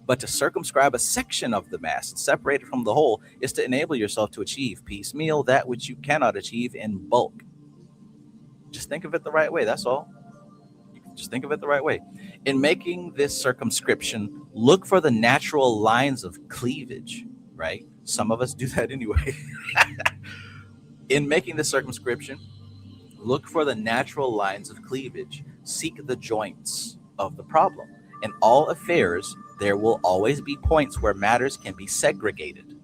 But to circumscribe a section of the mass and separate it from the whole is to enable yourself to achieve piecemeal that which you cannot achieve in bulk. Just think of it the right way. That's all. Just think of it the right way. In making this circumscription, look for the natural lines of cleavage, right? Some of us do that anyway. In making the circumscription, look for the natural lines of cleavage. Seek the joints of the problem. In all affairs, there will always be points where matters can be segregated,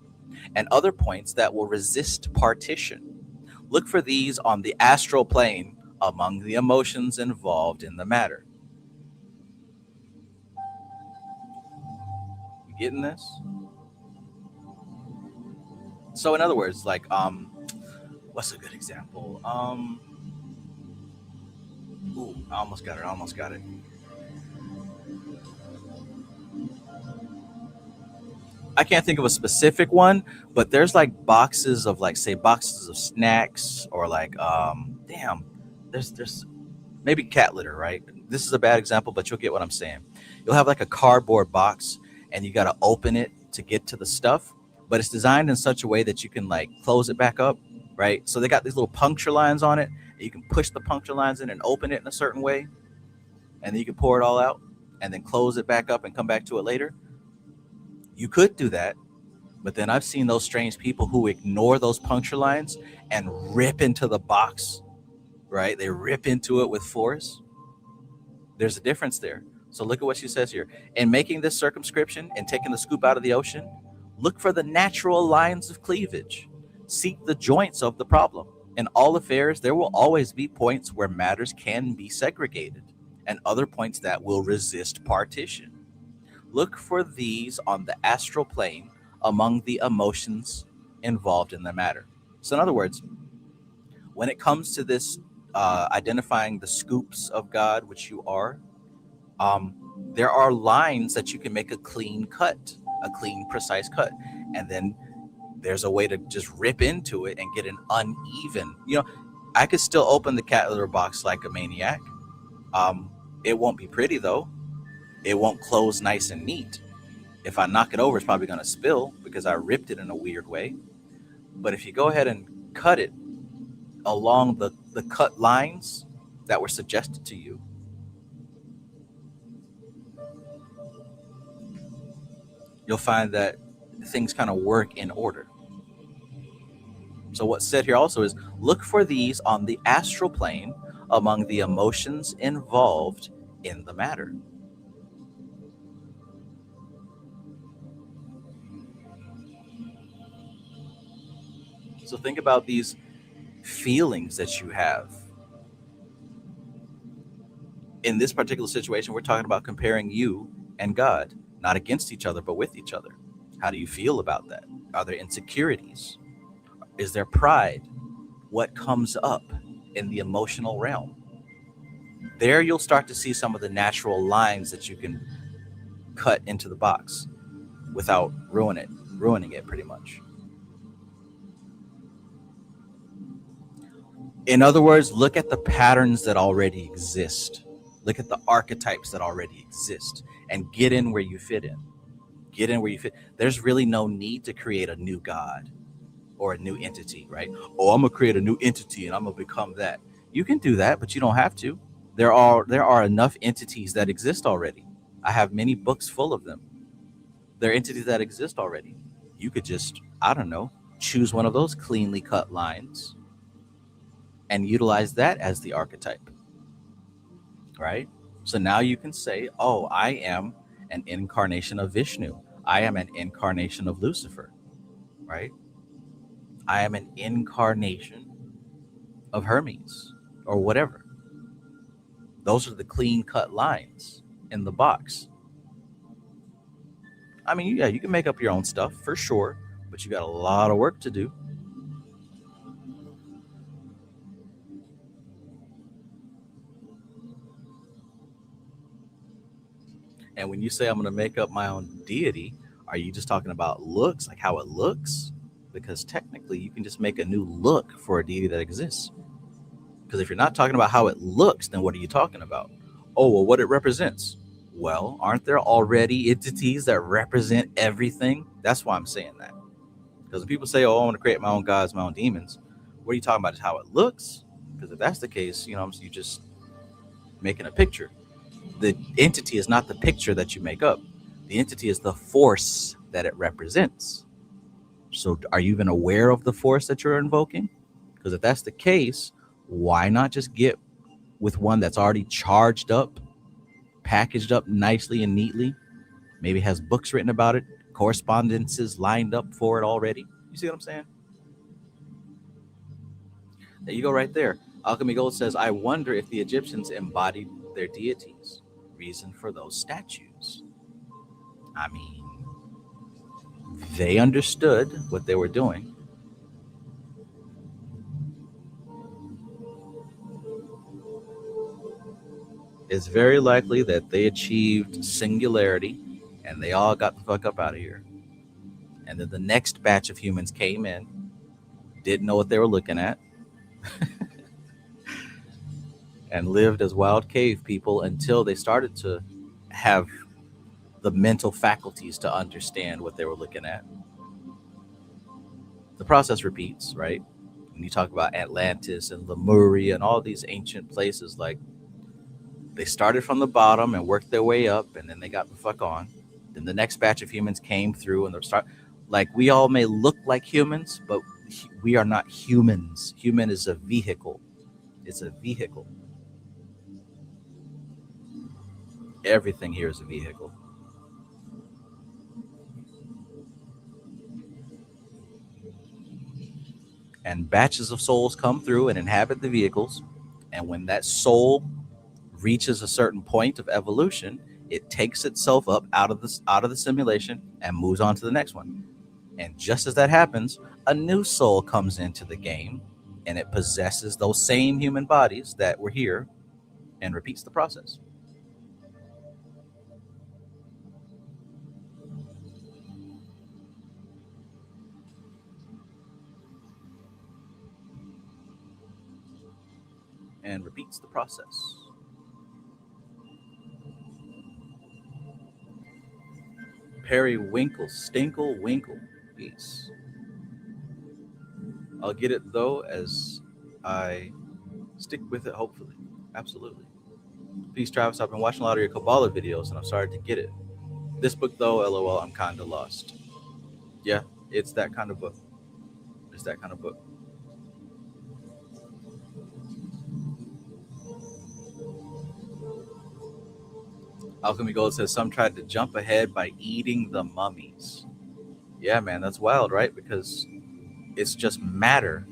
and other points that will resist partition. Look for these on the astral plane among the emotions involved in the matter. You getting this? So in other words, like, what's a good example? Ooh, I almost got it. I can't think of a specific one, but there's like boxes of, like, say, boxes of snacks, or like, there's maybe cat litter, right? This is a bad example, but you'll get what I'm saying. You'll have like a cardboard box and you got to open it to get to the stuff, but it's designed in such a way that you can like close it back up, right? So they got these little puncture lines on it. And you can push the puncture lines in and open it in a certain way, and then you can pour it all out and then close it back up and come back to it later. You could do that, but then I've seen those strange people who ignore those puncture lines and rip into the box, right? They rip into it with force. There's a difference there. So look at what she says here. In making this circumscription and taking the scoop out of the ocean, look for the natural lines of cleavage. Seek the joints of the problem. In all affairs, there will always be points where matters can be segregated, and other points that will resist partition. Look for these on the astral plane among the emotions involved in the matter. So in other words, when it comes to this identifying the scoops of God, which you are, there are lines that you can make a clean cut, a clean, precise cut. And then there's a way to just rip into it and get an uneven, I could still open the cat litter box like a maniac. It won't be pretty though. It won't close nice and neat. If I knock it over, it's probably going to spill because I ripped it in a weird way. But if you go ahead and cut it along the cut lines that were suggested to you, you'll find that things kind of work in order. So what's said here also is, look for these on the astral plane among the emotions involved in the matter. So think about these feelings that you have. In this particular situation, we're talking about comparing you and God, not against each other, but with each other. How do you feel about that? Are there insecurities? Is there pride? What comes up in the emotional realm? There you'll start to see some of the natural lines that you can cut into the box without ruining it pretty much. In other words, look at the patterns that already exist. Look at the archetypes that already exist and get in where you fit in. Get in where you fit. There's really no need to create a new God or a new entity, right? Oh, I'm gonna create a new entity and I'm gonna become that. You can do that, but you don't have to. There are enough entities that exist already. I have many books full of them. There are entities that exist already. You could just, I don't know, choose one of those cleanly cut lines and utilize that as the archetype, right? So now you can say, oh, I am an incarnation of Vishnu. I am an incarnation of Lucifer, right? I am an incarnation of Hermes or whatever. Those are the clean cut lines in the box. I mean, yeah, you can make up your own stuff for sure, but you got a lot of work to do. And when you say I'm going to make up my own deity, are you just talking about looks, like how it looks? Because technically you can just make a new look for a deity that exists. Because if you're not talking about how it looks, then what are you talking about? Oh, well, what it represents. Well, aren't there already entities that represent everything? That's why I'm saying that. Because when people say, oh, I want to create my own gods, my own demons, what are you talking about? Is how it looks? Because if that's the case, you're just making a picture. The entity is not the picture that you make up. The entity is the force that it represents. So are you even aware of the force that you're invoking? Because if that's the case, why not just get with one that's already charged up, packaged up nicely and neatly, maybe has books written about it, correspondences lined up for it already? You see what I'm saying? There you go right there. Alchemy Gold says, I wonder if the Egyptians embodied their deities. Reason for those statues. I mean, they understood what they were doing. It's very likely that they achieved singularity and they all got the fuck up out of here. And then the next batch of humans came in, didn't know what they were looking at, and lived as wild cave people until they started to have the mental faculties to understand what they were looking at. The process repeats, right? When you talk about Atlantis and Lemuria and all these ancient places, like they started from the bottom and worked their way up, and then they got the fuck on. Then the next batch of humans came through, and like we all may look like humans, but we are not humans. Human is a vehicle. It's a vehicle. Everything here is a vehicle. And batches of souls come through and inhabit the vehicles. And when that soul reaches a certain point of evolution, it takes itself up out of the simulation and moves on to the next one. And just as that happens, a new soul comes into the game and it possesses those same human bodies that were here and repeats the process. And repeats the process. Periwinkle, Stinkle, Winkle. Peace. I'll get it though as I stick with it, hopefully. Absolutely. Peace, Travis. I've been watching a lot of your Kabbalah videos and I'm starting to get it. This book though, LOL, I'm kind of lost. Yeah, it's that kind of book. It's that kind of book. Alchemy Gold says some tried to jump ahead by eating the mummies. Yeah, man, that's wild, right? Because it's just matter.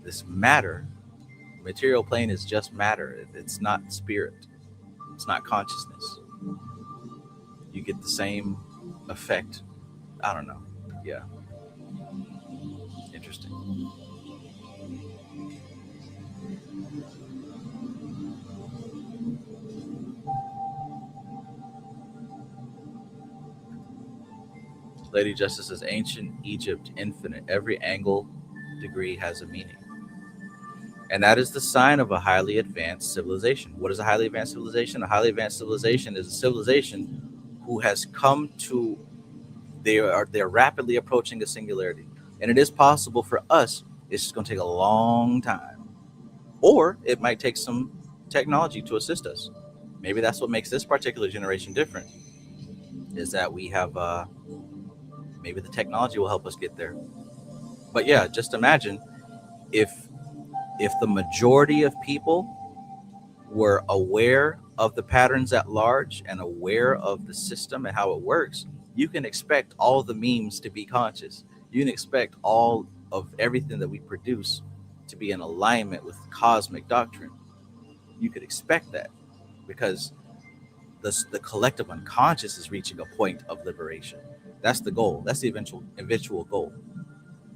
This matter, material plane is just matter. It's not spirit. It's not consciousness. You get the same effect. I don't know. Yeah. Interesting. Lady Justice says ancient Egypt, infinite. Every angle degree has a meaning. And that is the sign of a highly advanced civilization. What is a highly advanced civilization? A highly advanced civilization is a civilization who has come to, they're rapidly approaching a singularity. And it is possible for us. It's just going to take a long time. Or it might take some technology to assist us. Maybe that's what makes this particular generation different, is that we have, maybe the technology will help us get there. But yeah, just imagine if the majority of people were aware of the patterns at large and aware of the system and how it works, you can expect all the memes to be conscious. You can expect all of everything that we produce to be in alignment with cosmic doctrine. You could expect that, because the collective unconscious is reaching a point of liberation. That's the goal. That's the eventual goal.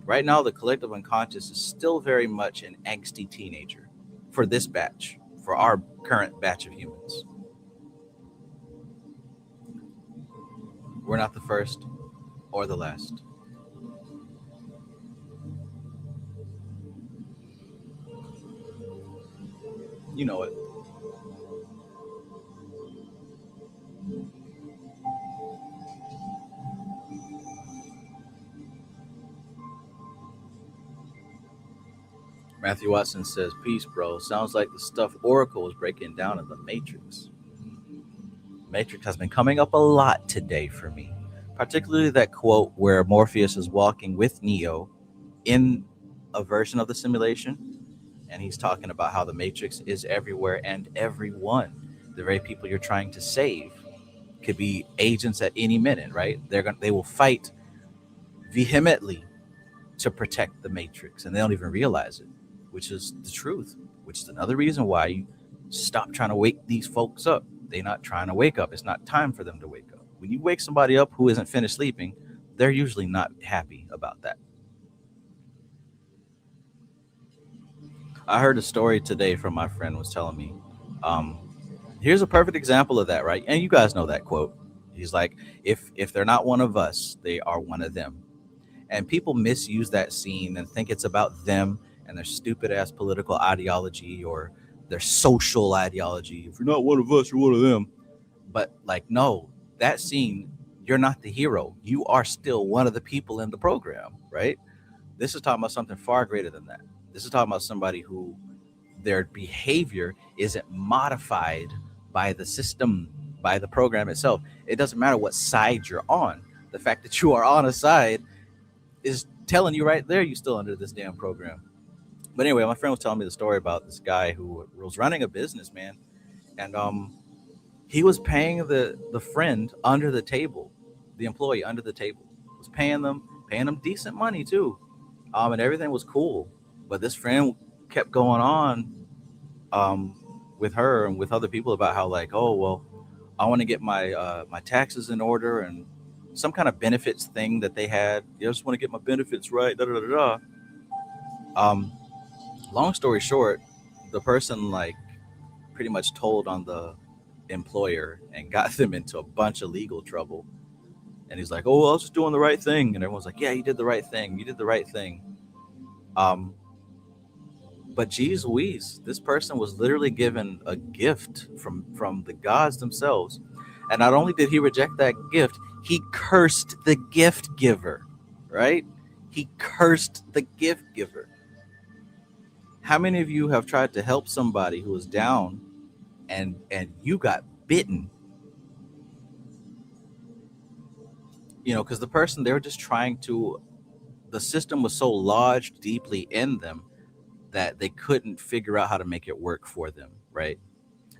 Right now, the collective unconscious is still very much an angsty teenager for this batch, for our current batch of humans. We're not the first or the last. You know it. Matthew Watson says, peace, bro. Sounds like the stuff Oracle is breaking down in the Matrix. Matrix has been coming up a lot today for me, particularly that quote where Morpheus is walking with Neo in a version of the simulation, and he's talking about how the Matrix is everywhere and everyone. The very people you're trying to save could be agents at any minute, right? They will fight vehemently to protect the Matrix, and they don't even realize it, which is the truth, which is another reason why you stop trying to wake these folks up. They're not trying to wake up. It's not time for them to wake up. When you wake somebody up who isn't finished sleeping, they're usually not happy about that. I heard a story today from my friend was telling me, here's a perfect example of that, right? And you guys know that quote. He's like, if they're not one of us, they are one of them. And people misuse that scene and think it's about them and their stupid ass political ideology or their social ideology. If you're not one of us, you're one of them. But like, no, that scene, you're not the hero. You are still one of the people in the program, right? This is talking about something far greater than that. This is talking about somebody who their behavior isn't modified by the system, by the program itself. It doesn't matter what side you're on. The fact that you are on a side is telling you right there you're still under this damn program. But anyway, my friend was telling me the story about this guy who was running a business, man, and he was paying the friend under the table, the employee under the table, was paying them decent money too, and everything was cool. But this friend kept going on with her and with other people about how, like, oh well, I want to get my my taxes in order and some kind of benefits thing that they had. I just want to get my benefits right. Da, da, da, da. Long story short, the person like pretty much told on the employer and got them into a bunch of legal trouble. And he's like, oh, well, I was just doing the right thing. And everyone's like, yeah, you did the right thing. You did the right thing. But geez Louise, this person was literally given a gift from the gods themselves. And not only did he reject that gift, he cursed the gift giver, right? He cursed the gift giver. How many of you have tried to help somebody who was down and you got bitten? You know, because the person, they were just trying to, the system was so lodged deeply in them that they couldn't figure out how to make it work for them, right?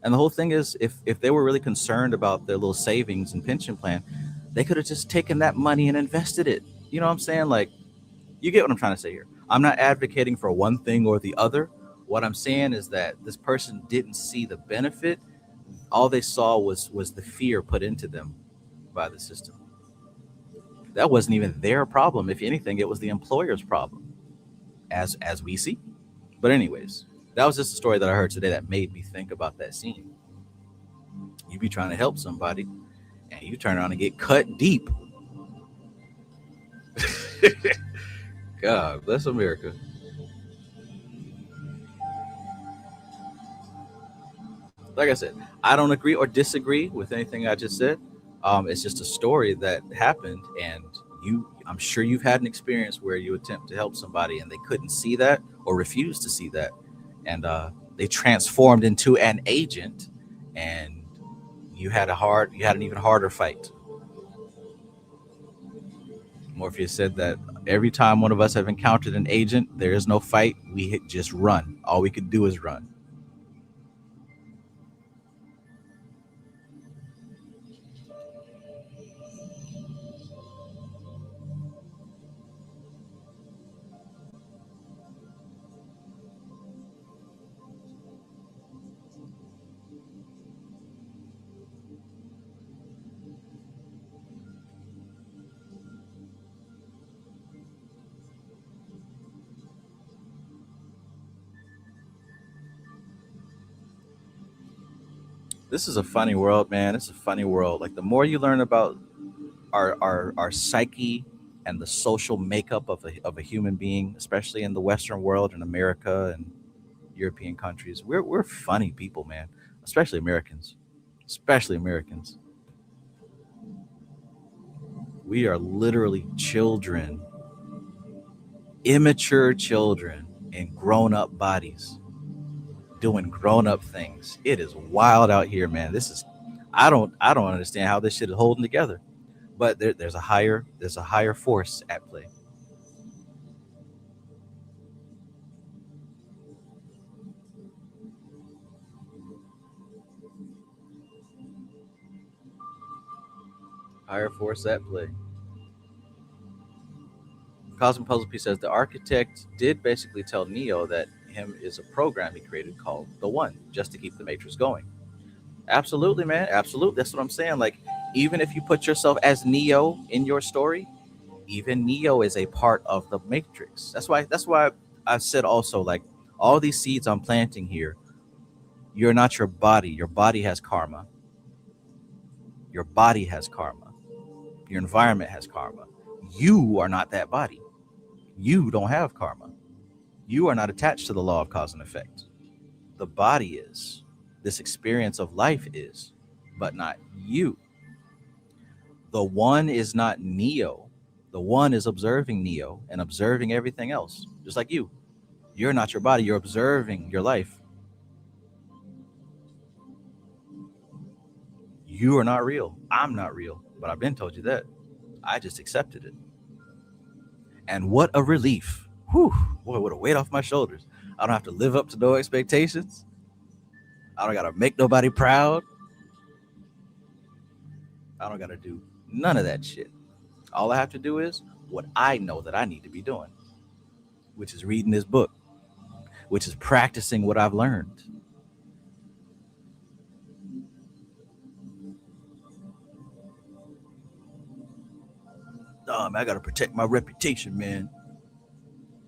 And the whole thing is, if they were really concerned about their little savings and pension plan, they could have just taken that money and invested it. You know what I'm saying? Like, you get what I'm trying to say here. I'm not advocating for one thing or the other. What I'm saying is that this person didn't see the benefit. All they saw was the fear put into them by the system. That wasn't even their problem. If anything, it was the employer's problem, as we see. But anyways, that was just a story that I heard today that made me think about that scene. You be trying to help somebody, and you turn around and get cut deep. God bless America. Like I said, I don't agree or disagree with anything I just said. It's just a story that happened, and I'm sure you've had an experience where you attempt to help somebody and they couldn't see that or refused to see that, and they transformed into an agent, and you had an even harder fight. Morpheus said that every time one of us have encountered an agent, there is no fight. We just run. All we could do is run. This is a funny world, man. It's a funny world. Like the more you learn about our psyche and the social makeup of a human being, especially in the Western world and America and European countries, we're funny people, man. Especially Americans. Especially Americans. We are literally children, immature children in grown-up bodies doing grown-up things. It is wild out here, man. This is I don't understand how this shit is holding together. But there's a higher force at play. Higher force at play. Cosmic Puzzle Piece says the architect did basically tell Neo that him is a program he created called the One, just to keep the Matrix going. Absolutely, man. Absolutely. That's what I'm saying. Like, even if you put yourself as Neo in your story, even Neo is a part of the Matrix. That's why I said also, like, all these seeds I'm planting here, you're not your body. Your body has karma. Your body has karma. Your environment has karma. You are not that body. You don't have karma. You are not attached to the law of cause and effect. The body is. This experience of life is, but not you. The One is not Neo. The One is observing Neo and observing everything else, just like you. You're not your body. You're observing your life. You are not real. I'm not real. But I've been told you that. I just accepted it. And what a relief. Whew. Boy, what a weight off my shoulders. I don't have to live up to no expectations. I don't got to make nobody proud. I don't got to do none of that shit. All I have to do is what I know that I need to be doing, which is reading this book, which is practicing what I've learned. Man, I got to protect my reputation, man.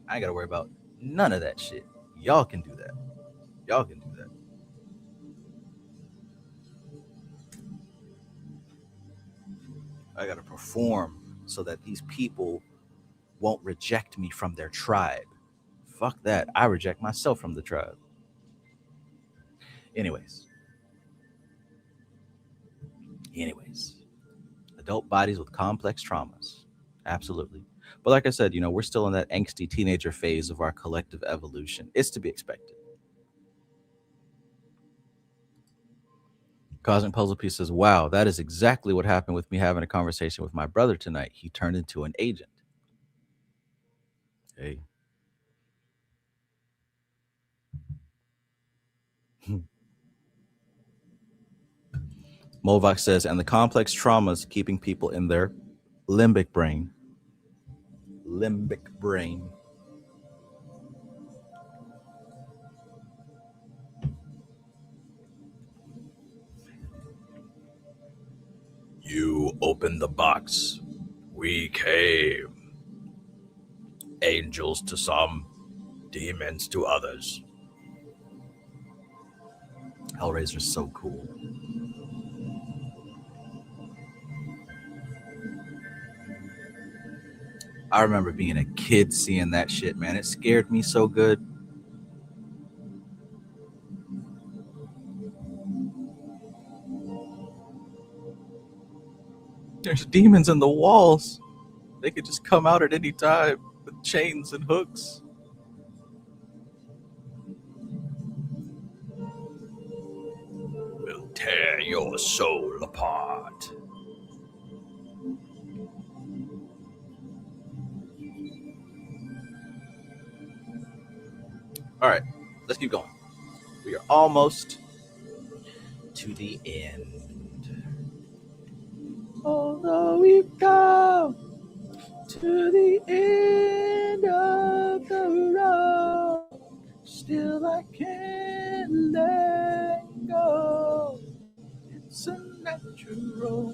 I ain't got to worry about none of that shit. Y'all can do that. Y'all can do that. I got to perform so that these people won't reject me from their tribe. Fuck that. I reject myself from the tribe. Anyways. Adult bodies with complex traumas. Absolutely. But like I said, we're still in that angsty teenager phase of our collective evolution. It's to be expected. Cosmic Puzzle Piece says, wow, that is exactly what happened with me having a conversation with my brother tonight. He turned into an agent. Hey. Movac says, and the complex traumas keeping people in their limbic brain. Limbic brain. You opened the box. We came. Angels to some, demons to others. Hellraiser's so cool. I remember being a kid seeing that shit, man. It scared me so good. There's demons in the walls. They could just come out at any time with chains and hooks. We'll tear your soul apart. All right, let's keep going. We are almost to the end. Although we've come to the end of the road, still I can't let go. It's a natural.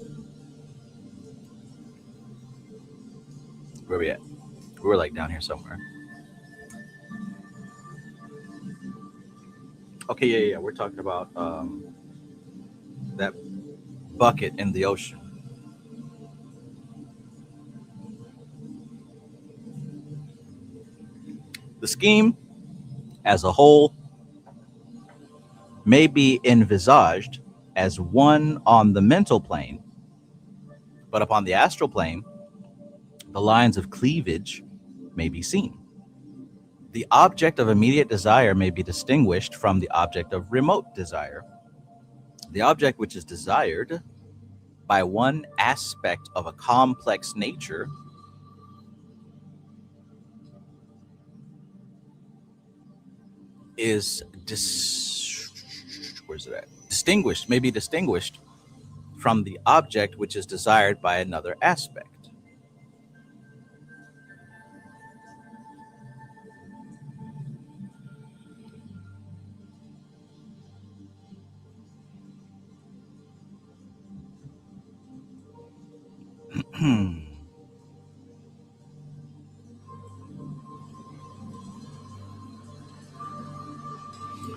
Where we at? We're like down here somewhere. Okay, yeah. We're talking about that bucket in the ocean. The scheme as a whole may be envisaged as one on the mental plane, but upon the astral plane, the lines of cleavage may be seen. The object of immediate desire may be distinguished from the object of remote desire. The object which is desired by one aspect of a complex nature is distinguished, may be distinguished from the object which is desired by another aspect.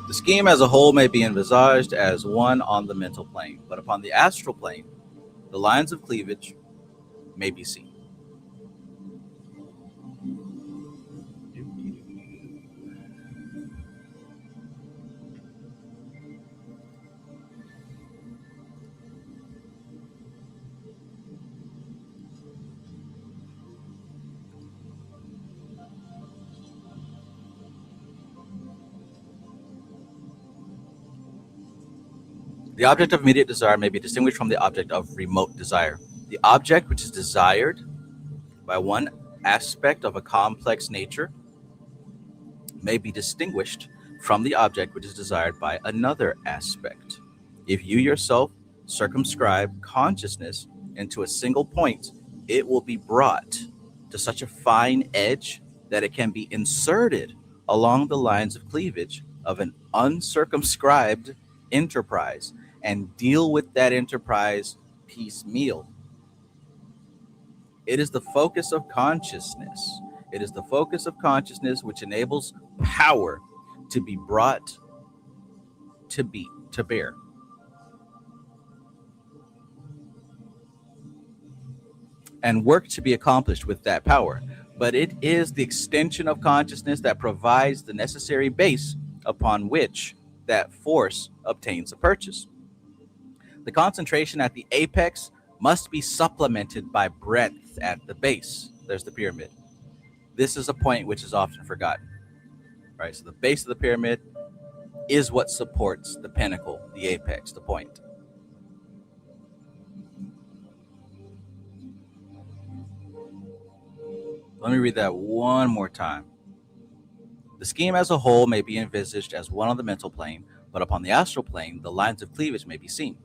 The scheme as a whole may be envisaged as one on the mental plane, but upon the astral plane, the lines of cleavage may be seen. The object of immediate desire may be distinguished from the object of remote desire. The object which is desired by one aspect of a complex nature may be distinguished from the object which is desired by another aspect. If you yourself circumscribe consciousness into a single point, it will be brought to such a fine edge that it can be inserted along the lines of cleavage of an uncircumscribed enterprise and deal with that enterprise piecemeal. It is the focus of consciousness. It is the focus of consciousness which enables power to be brought to bear. And work to be accomplished with that power. But it is the extension of consciousness that provides the necessary base upon which that force obtains a purchase. The concentration at the apex must be supplemented by breadth at the base. There's the pyramid. This is a point which is often forgotten. Right? So the base of the pyramid is what supports the pinnacle, the apex, the point. Let me read that one more time. The scheme as a whole may be envisaged as one on the mental plane, but upon the astral plane, the lines of cleavage may be seen.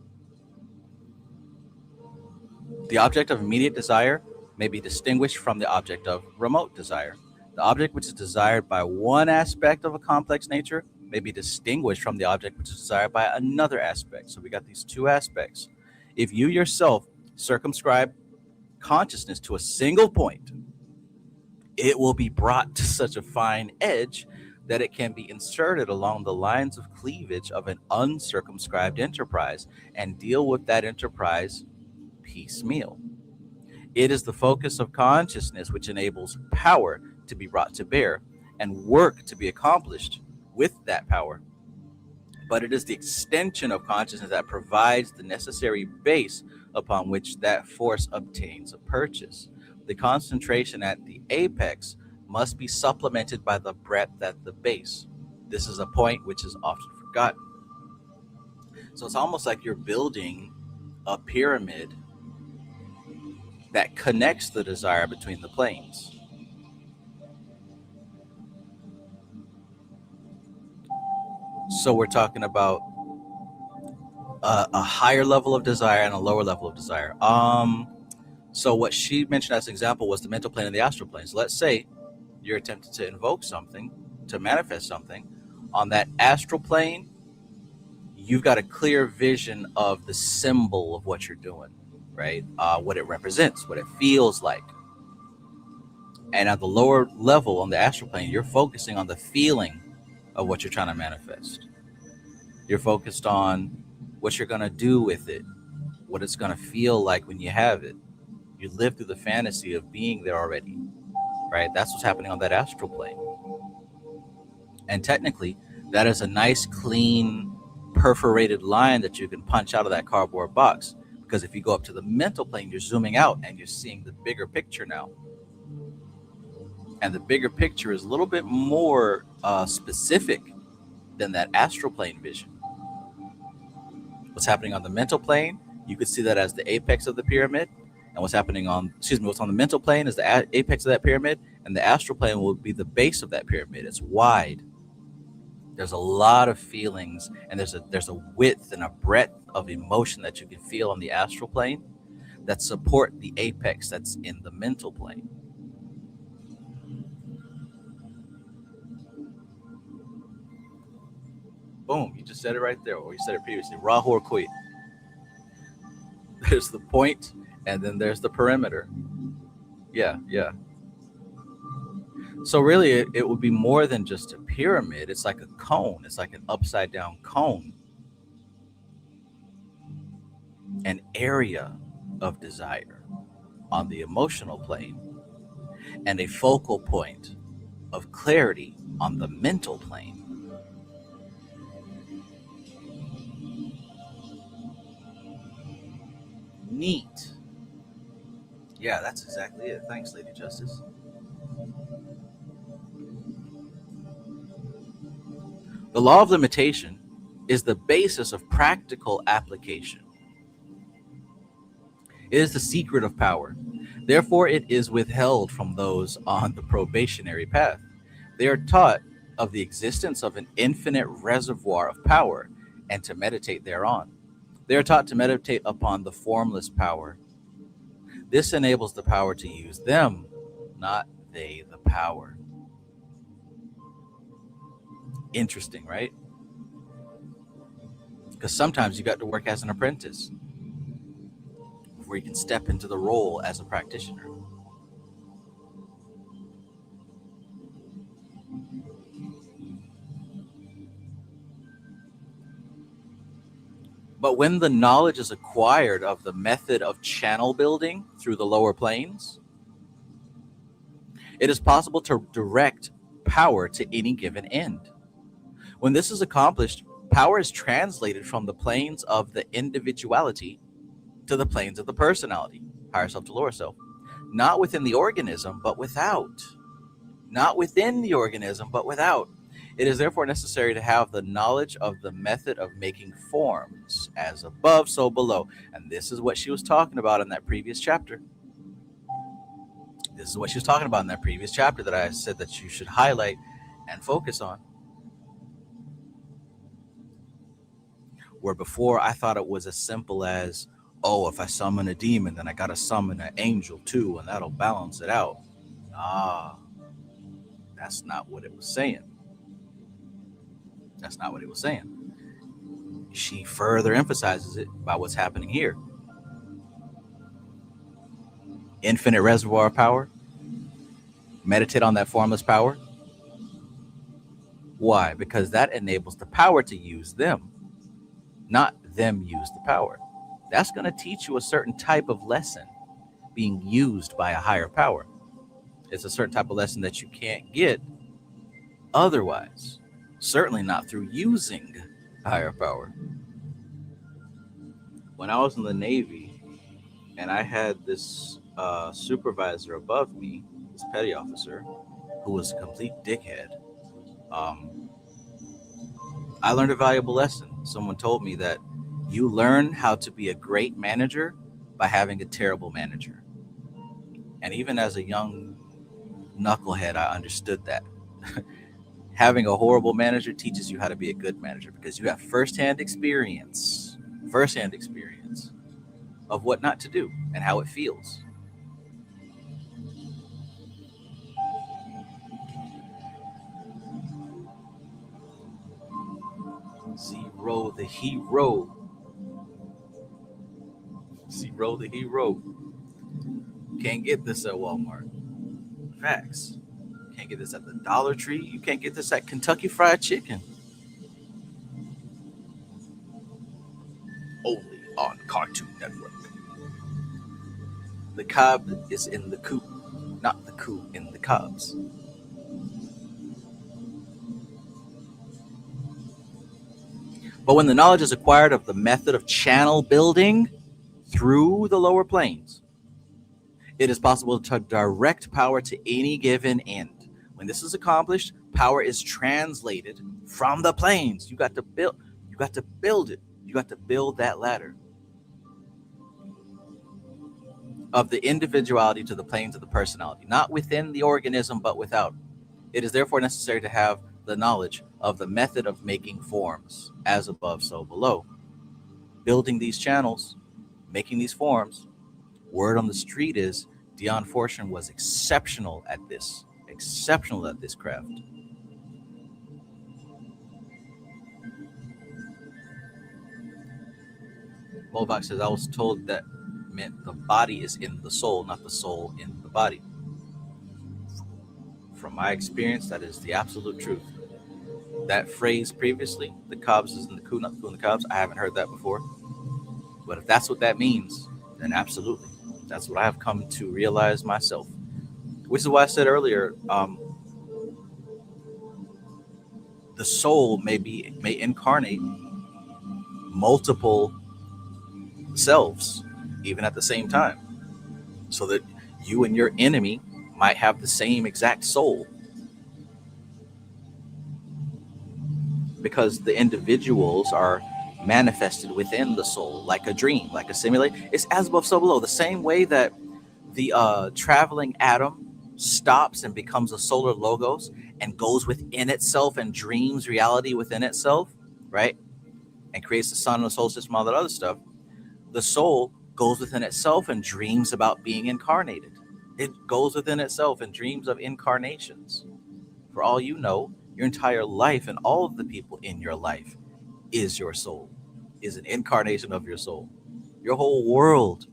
The object of immediate desire may be distinguished from the object of remote desire. The object which is desired by one aspect of a complex nature may be distinguished from the object which is desired by another aspect. So we got these two aspects. If you yourself circumscribe consciousness to a single point, it will be brought to such a fine edge that it can be inserted along the lines of cleavage of an uncircumscribed enterprise and deal with that enterprise piecemeal. It is the focus of consciousness which enables power to be brought to bear and work to be accomplished with that power. But it is the extension of consciousness that provides the necessary base upon which that force obtains a purchase. The concentration at the apex must be supplemented by the breadth at the base. This is a point which is often forgotten. So it's almost like you're building a pyramid that connects the desire between the planes. So we're talking about a higher level of desire and a lower level of desire. So what she mentioned as an example was the mental plane and the astral plane. So let's say you're attempting to invoke something, to manifest something. On that astral plane, you've got a clear vision of the symbol of what you're doing, right? What it represents, what it feels like. And at the lower level on the astral plane, you're focusing on the feeling of what you're trying to manifest. You're focused on what you're going to do with it, what it's going to feel like when you have it. You live through the fantasy of being there already, right? That's what's happening on that astral plane. And technically, that is a nice, clean, perforated line that you can punch out of that cardboard box. Because if you go up to the mental plane, you're zooming out and you're seeing the bigger picture now. And the bigger picture is a little bit more specific than that astral plane vision. What's happening on the mental plane, you could see that as the apex of the pyramid. And what's happening on, what's on the mental plane is the apex of that pyramid. And the astral plane will be the base of that pyramid. It's wide. There's a lot of feelings, and there's a width and a breadth of emotion that you can feel on the astral plane that support the apex that's in the mental plane. Boom, you just said it right there, or you said it previously. Rahu or Kui. There's the point, and then there's the perimeter. Yeah. So really, it would be more than just a pyramid. It's like a cone. It's like an upside down cone. An area of desire on the emotional plane, and a focal point of clarity on the mental plane. Neat. Yeah, that's exactly it. Thanks, Lady Justice. The law of limitation is the basis of practical application. It is the secret of power. Therefore, it is withheld from those on the probationary path. They are taught of the existence of an infinite reservoir of power and to meditate thereon. They are taught to meditate upon the formless power. This enables the power to use them, not they the power. Interesting, right? Because sometimes you got to work as an apprentice before you can step into the role as a practitioner. But when the knowledge is acquired of the method of channel building through the lower planes, it is possible to direct power to any given end. When this is accomplished, power is translated from the planes of the individuality to the planes of the personality, higher self to lower self. Not within the organism, but without. Not within the organism, but without. It is therefore necessary to have the knowledge of the method of making forms, as above, so below. And this is what she was talking about in that previous chapter. This is what she was talking about in that previous chapter that I said that you should highlight and focus on. Where before I thought it was as simple as, oh, if I summon a demon, then I got to summon an angel too, and that'll balance it out. That's not what it was saying. That's not what it was saying. She further emphasizes it by what's happening here. Infinite reservoir of power. Meditate on that formless power. Why? Because that enables the power to use them, not them use the power. That's going to teach you a certain type of lesson being used by a higher power. It's a certain type of lesson that you can't get otherwise. Certainly not through using higher power. When I was in the Navy, And I had this supervisor above me, this petty officer, who was a complete dickhead. I learned a valuable lesson. Someone told me that you learn how to be a great manager by having a terrible manager. And even as a young knucklehead, I understood that. Having a horrible manager teaches you how to be a good manager because you have firsthand experience of what not to do and how it feels. Zero the hero. Zero the hero. Can't get this at Walmart. Facts. Can't get this at the Dollar Tree. You can't get this at Kentucky Fried Chicken. Only on Cartoon Network. The cob is in the coop, not the coop in the cobs. But when the knowledge is acquired of the method of channel building through the lower planes, it is possible to direct power to any given end. When this is accomplished, power is translated from the planes. You got to build it. You got to build that ladder of the individuality to the planes of the personality, not within the organism, but without. It is therefore necessary to have the knowledge of the method of making forms, as above, so below. Building these channels, making these forms. Word on the street is Dion Fortune was exceptional at this craft. Movac says, I was told that meant the body is in the soul, not the soul in the body. From my experience, that is the absolute truth. That phrase previously, the cobs is in the coup, not the coup in the cobs, I haven't heard that before. But if that's what that means, then absolutely. That's what I have come to realize myself. Which is why I said earlier, the soul may incarnate multiple selves, even at the same time, so that you and your enemy might have the same exact soul. Because the individuals are manifested within the soul, like a dream, like a simulation. It's as above, so below. The same way that the traveling atom stops and becomes a solar logos and goes within itself and dreams reality within itself, right? And creates the sun and the solar system, all that other stuff. The soul goes within itself and dreams about being incarnated. It goes within itself and dreams of incarnations. For all you know, your entire life and all of the people in your life is your soul, is an incarnation of your soul. Your whole world,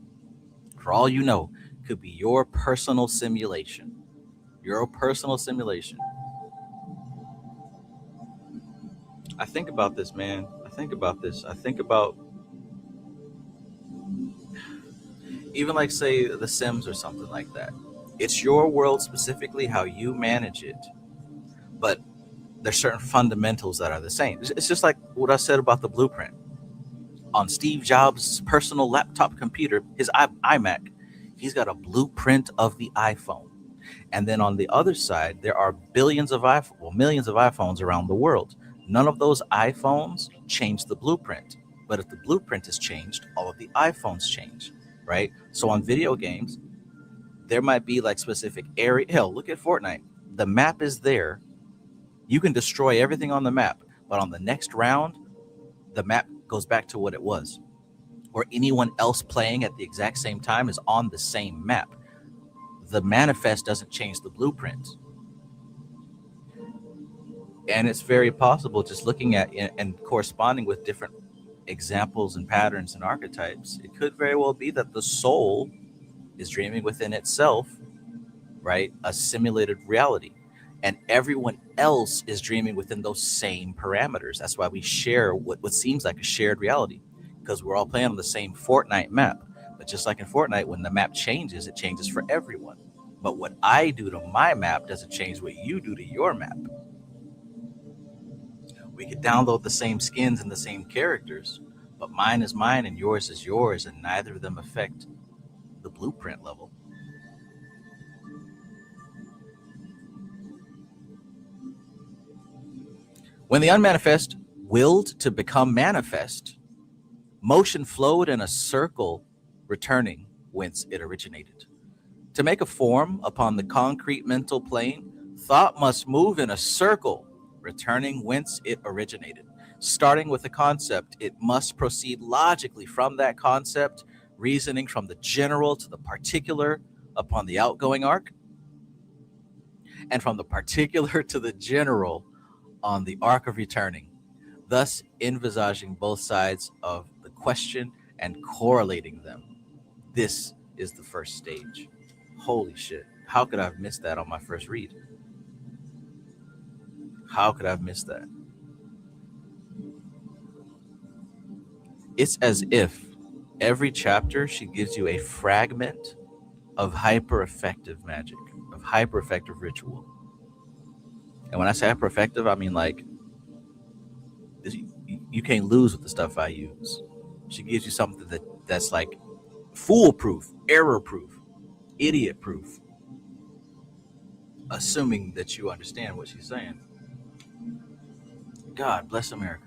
for all you know, could be your personal simulation. Your personal simulation. I think about this, man. I think about even like, say, The Sims or something like that. It's your world specifically, how you manage it. But there's certain fundamentals that are the same. It's just like what I said about the blueprint. On Steve Jobs' personal laptop computer, his iMac, he's got a blueprint of the iPhone. And then on the other side, there are millions of iPhones around the world. None of those iPhones change the blueprint. But if the blueprint is changed, all of the iPhones change, right? So on video games, there might be like specific area. Hell, look at Fortnite. The map is there. You can destroy everything on the map, but on the next round, the map goes back to what it was. Or anyone else playing at the exact same time is on the same map. The manifest doesn't change the blueprint. And it's very possible, just looking at and corresponding with different examples and patterns and archetypes, it could very well be that the soul is dreaming within itself, right? A simulated reality. And everyone else is dreaming within those same parameters. That's why we share what seems like a shared reality, because we're all playing on the same Fortnite map. But just like in Fortnite, when the map changes, it changes for everyone. But what I do to my map doesn't change what you do to your map. We could download the same skins and the same characters, but mine is mine and yours is yours, and neither of them affect the blueprint level. When the unmanifest willed to become manifest, motion flowed in a circle, returning whence it originated. To make a form upon the concrete mental plane, thought must move in a circle, returning whence it originated. Starting with a concept, it must proceed logically from that concept, reasoning from the general to the particular upon the outgoing arc, and from the particular to the general on the arc of returning, thus envisaging both sides of the question and correlating them. This is the first stage. Holy shit. How could I have missed that on my first read? How could I have missed that? It's as if every chapter she gives you a fragment of hyper effective magic, of hyper effective ritual. And when I say hyper effective, I mean like you can't lose with the stuff I use. She gives you something that's like foolproof, error proof, idiot proof, assuming that you understand what she's saying. God bless America.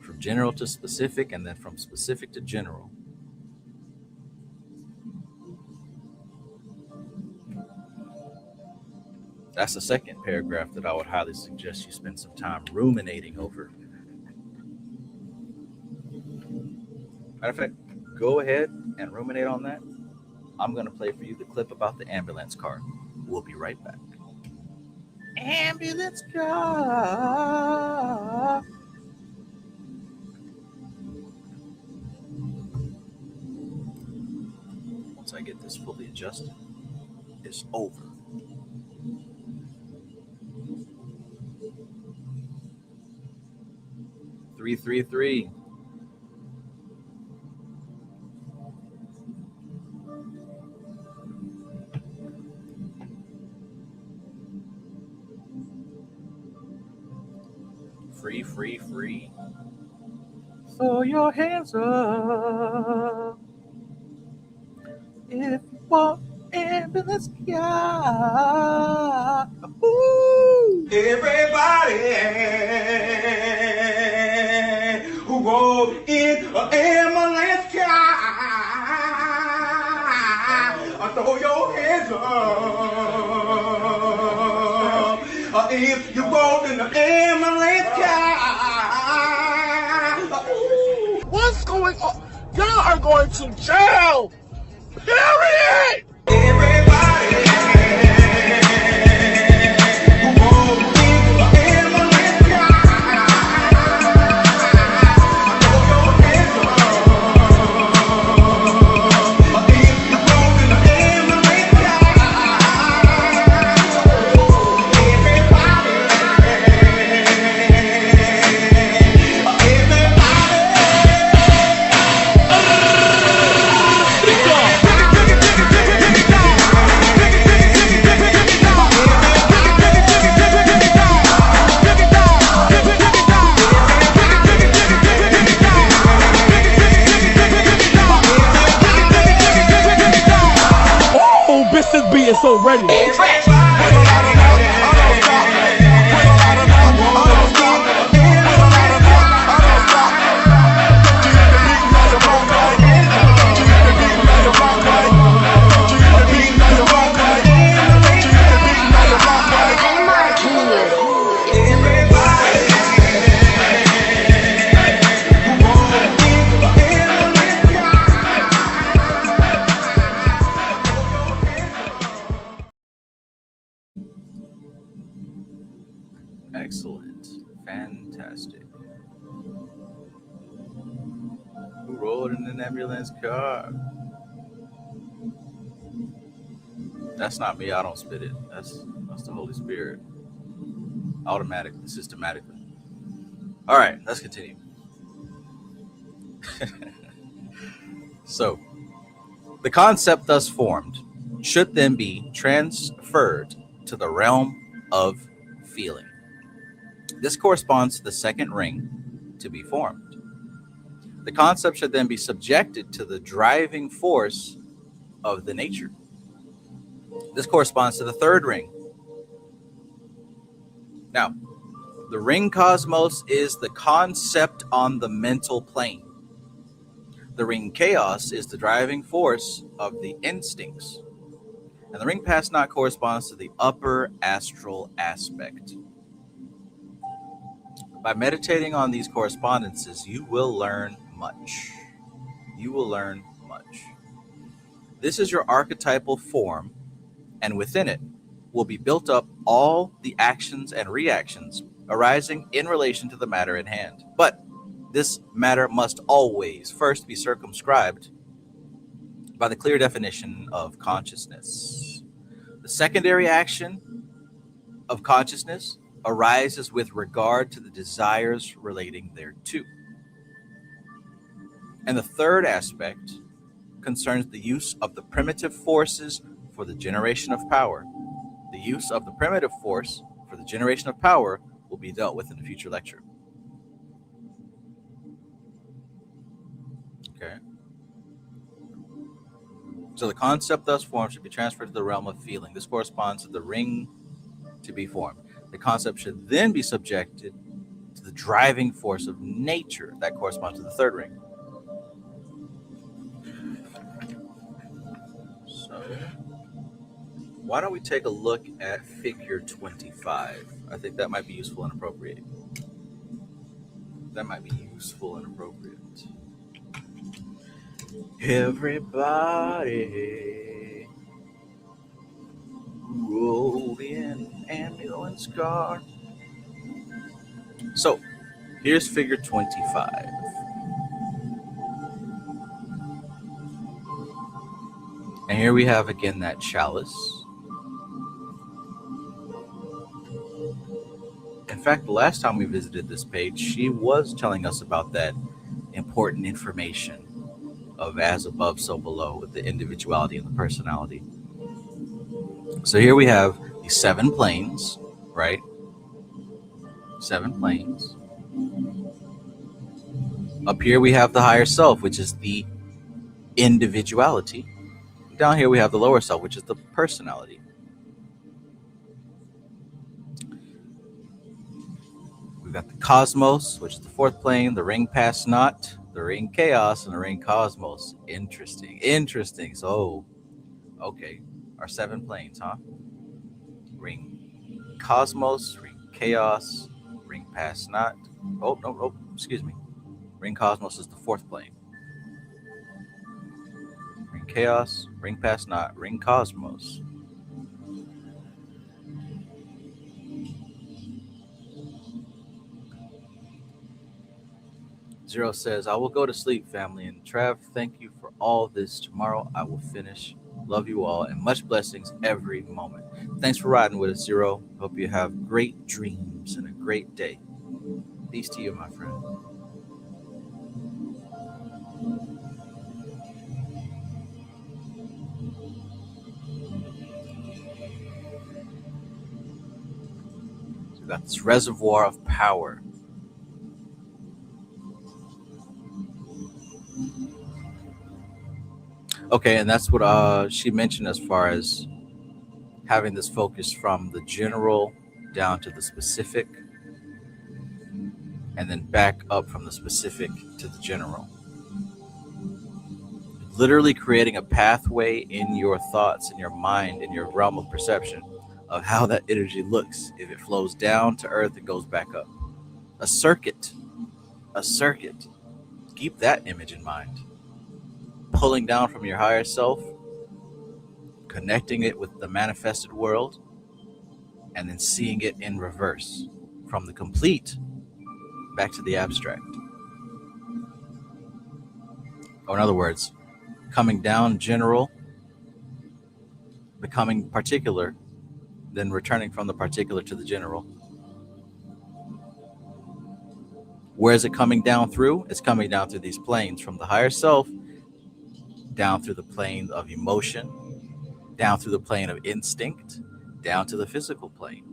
From general to specific, and then from specific to general. That's the second paragraph that I would highly suggest you spend some time ruminating over. Matter of fact, go ahead and ruminate on that. I'm going to play for you the clip about the ambulance car. We'll be right back. Ambulance car. Once I get this fully adjusted, it's over. Three. Free. Throw your hands up if you want ambulance car. Ooh. Everybody who go in an ambulance car, throw your hands up if you go in the ambulance car. What's going on? Y'all are going to jail. Period. Everybody. It's so ready. Excellent. Fantastic. Who rode in an ambulance car? That's not me. I don't spit it. That's the Holy Spirit. Automatically, systematically. All right, let's continue. So, the concept thus formed should then be transferred to the realm of feeling. This corresponds to the second ring to be formed. The concept should then be subjected to the driving force of the nature. This corresponds to the third ring. Now, the ring cosmos is the concept on the mental plane. The ring chaos is the driving force of the instincts. And the ring past not corresponds to the upper astral aspect. By meditating on these correspondences, you will learn much. You will learn much. This is your archetypal form, and within it will be built up all the actions and reactions arising in relation to the matter at hand. But this matter must always first be circumscribed by the clear definition of consciousness. The secondary action of consciousness arises with regard to the desires relating thereto. And the third aspect concerns the use of the primitive forces for the generation of power. The use of the primitive force for the generation of power will be dealt with in a future lecture. Okay. So the concept thus formed should be transferred to the realm of feeling. This corresponds to the ring to be formed. The concept should then be subjected to the driving force of nature. That corresponds to the third ring. So why don't we take a look at figure 25? I think that might be useful and appropriate. That might be useful and appropriate. Everybody roll in ambulance car. So here's figure 25. And here we have again that chalice. In fact, the last time we visited this page, she was telling us about that important information of as above, so below, with the individuality and the personality. So here we have the 7 planes, right? 7 planes. Up here we have the higher self, which is the individuality. Down here we have the lower self, which is the personality. We've got the cosmos, which is the 4th plane, the ring past not, the ring chaos, and the ring cosmos. Interesting. So, okay, our 7 planes, huh? Ring cosmos, ring chaos, ring past not. Oh, no, excuse me. Ring cosmos is the 4th plane. Ring chaos, ring past not, ring cosmos. Zero says, I will go to sleep, family. And Trav, thank you for all this. Tomorrow I will finish. Love you all and much blessings every moment. Thanks for riding with us, Zero. Hope you have great dreams and a great day. Peace to you, my friend. So we've got this reservoir of power. Okay, and that's what she mentioned as far as having this focus from the general down to the specific, and then back up from the specific to the general. Literally creating a pathway in your thoughts, in your mind, in your realm of perception of how that energy looks. If it flows down to earth, it goes back up. A circuit. Keep that image in mind. Pulling down from your higher self, connecting it with the manifested world, and then seeing it in reverse from the complete back to the abstract. Or in other words, coming down general, becoming particular, then returning from the particular to the general. Where is it coming down through? It's coming down through these planes, from the higher self down through the plane of emotion, down through the plane of instinct, down to the physical plane.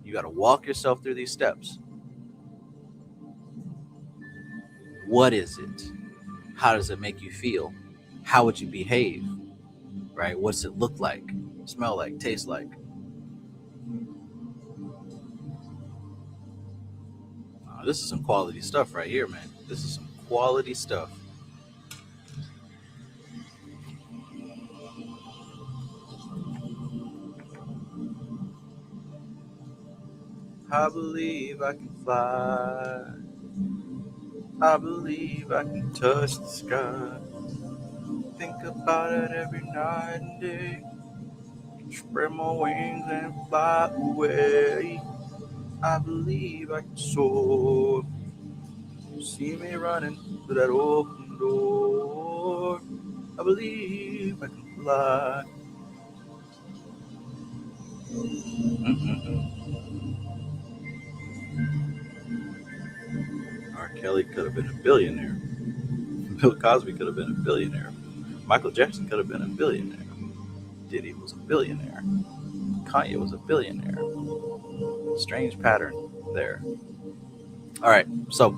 You got to walk yourself through these steps. What is it? How does it make you feel? How would you behave? Right? What's it look like, smell like, taste like? This is some quality stuff right here, man. This is some quality stuff. I believe I can fly. I believe I can touch the sky. Think about it every night and day. Spread my wings and fly away. I believe I can soar. See me running through that open door. I believe I can fly. R. Kelly could have been a billionaire. Bill Cosby could have been a billionaire. Michael Jackson could have been a billionaire. Diddy was a billionaire. Kanye was a billionaire. Strange pattern there. All right, so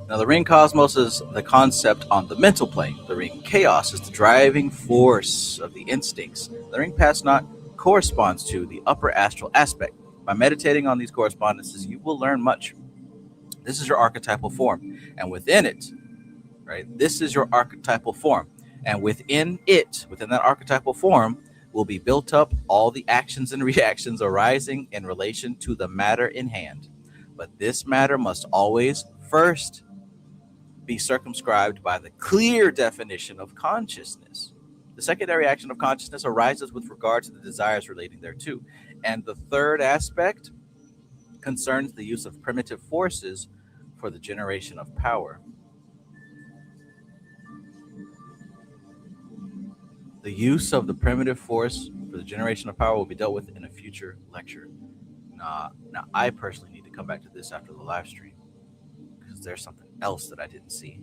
now the ring cosmos is the concept on the mental plane. The ring chaos is the driving force of the instincts. The ring past not corresponds to the upper astral aspect. By meditating on these correspondences, you will learn much. This is your archetypal form, and within it, right, this is your archetypal form, and within it, within that archetypal form, will be built up all the actions and reactions arising in relation to the matter in hand. But this matter must always first be circumscribed by the clear definition of consciousness. The secondary action of consciousness arises with regard to the desires relating thereto. And the third aspect concerns the use of primitive forces for the generation of power. The use of the primitive force for the generation of power will be dealt with in a future lecture. Now, I personally need to come back to this after the live stream because there's something else that I didn't see.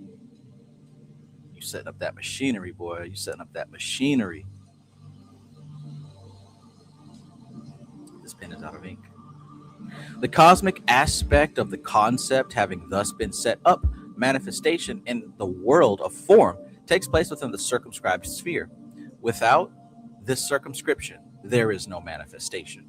You setting up that machinery, boy. You setting up that machinery. This pen is out of ink. The cosmic aspect of the concept having thus been set up, manifestation in the world of form takes place within the circumscribed sphere. Without this circumscription, there is no manifestation.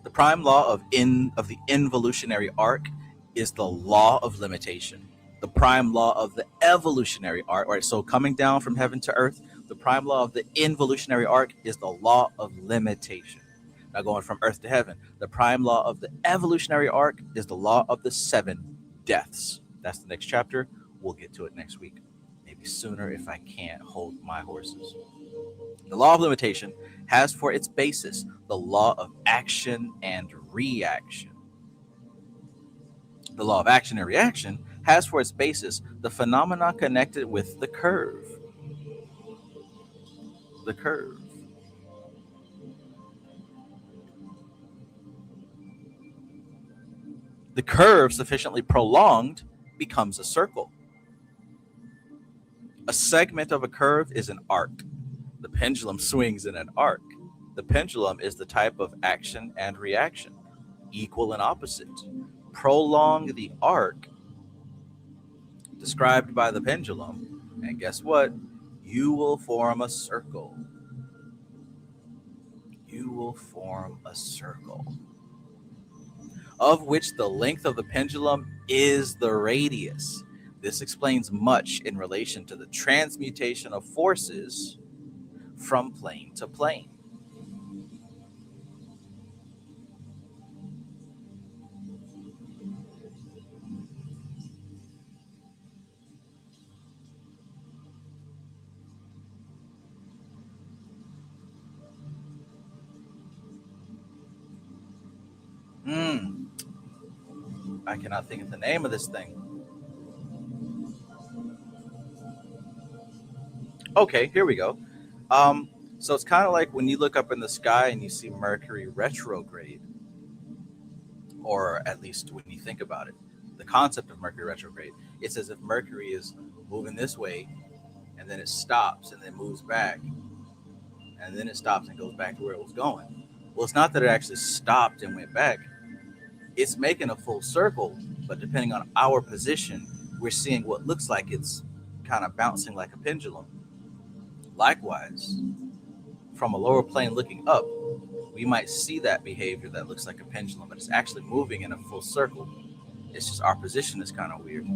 The prime law of the involutionary arc is the law of limitation. The prime law of the evolutionary arc, right? So coming down from heaven to earth, the prime law of the involutionary arc is the law of limitation. Now going from earth to heaven, the prime law of the evolutionary arc is the law of the 7 deaths. That's the next chapter. We'll get to it next week. Maybe sooner if I can't hold my horses. The law of limitation has for its basis the law of action and reaction. The law of action and reaction has for its basis the phenomena connected with the curve. The curve. The curve sufficiently prolonged becomes a circle. A segment of a curve is an arc. The pendulum swings in an arc. The pendulum is the type of action and reaction, equal and opposite. Prolong the arc described by the pendulum, and guess what? You will form a circle. You will form a circle, of which the length of the pendulum is the radius. This explains much in relation to the transmutation of forces from plane to plane. I cannot think of the name of this thing. Okay, here we go. So it's kind of like when you look up in the sky and you see Mercury retrograde, or at least when you think about it, the concept of Mercury retrograde, it's as if Mercury is moving this way and then it stops and then moves back and then it stops and goes back to where it was going. Well, it's not that it actually stopped and went back. It's making a full circle, but depending on our position, we're seeing what looks like it's kind of bouncing like a pendulum. Likewise, from a lower plane looking up, we might see that behavior that looks like a pendulum, but it's actually moving in a full circle. It's just our position is kind of weird.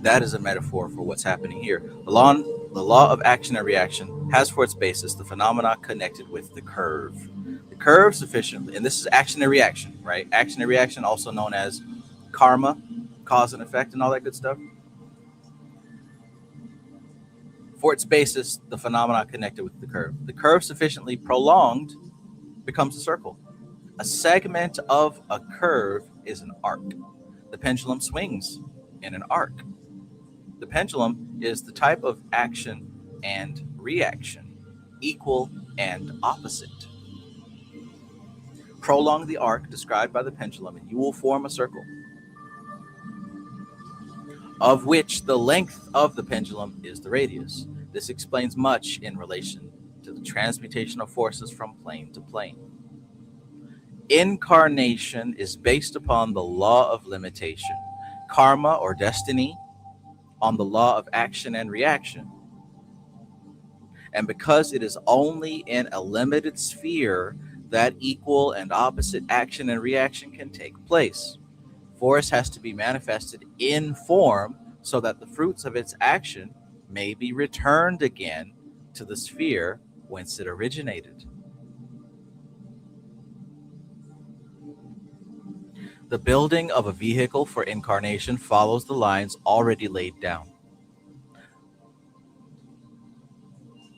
That is a metaphor for what's happening here. The law of action and reaction has for its basis the phenomena connected with the curve. The curve sufficiently, and this is action and reaction, right? Action and reaction, also known as karma, cause and effect, and all that good stuff. For its basis, the phenomena connected with the curve. The curve sufficiently prolonged becomes a circle. A segment of a curve is an arc. The pendulum swings in an arc. The pendulum is the type of action and reaction, equal and opposite. Prolong the arc described by the pendulum, and you will form a circle, of which the length of the pendulum is the radius. This explains much in relation to the transmutation of forces from plane to plane. Incarnation is based upon the law of limitation, karma or destiny on the law of action and reaction. And because it is only in a limited sphere that equal and opposite action and reaction can take place, force has to be manifested in form so that the fruits of its action may be returned again to the sphere whence it originated. The building of a vehicle for incarnation follows the lines already laid down.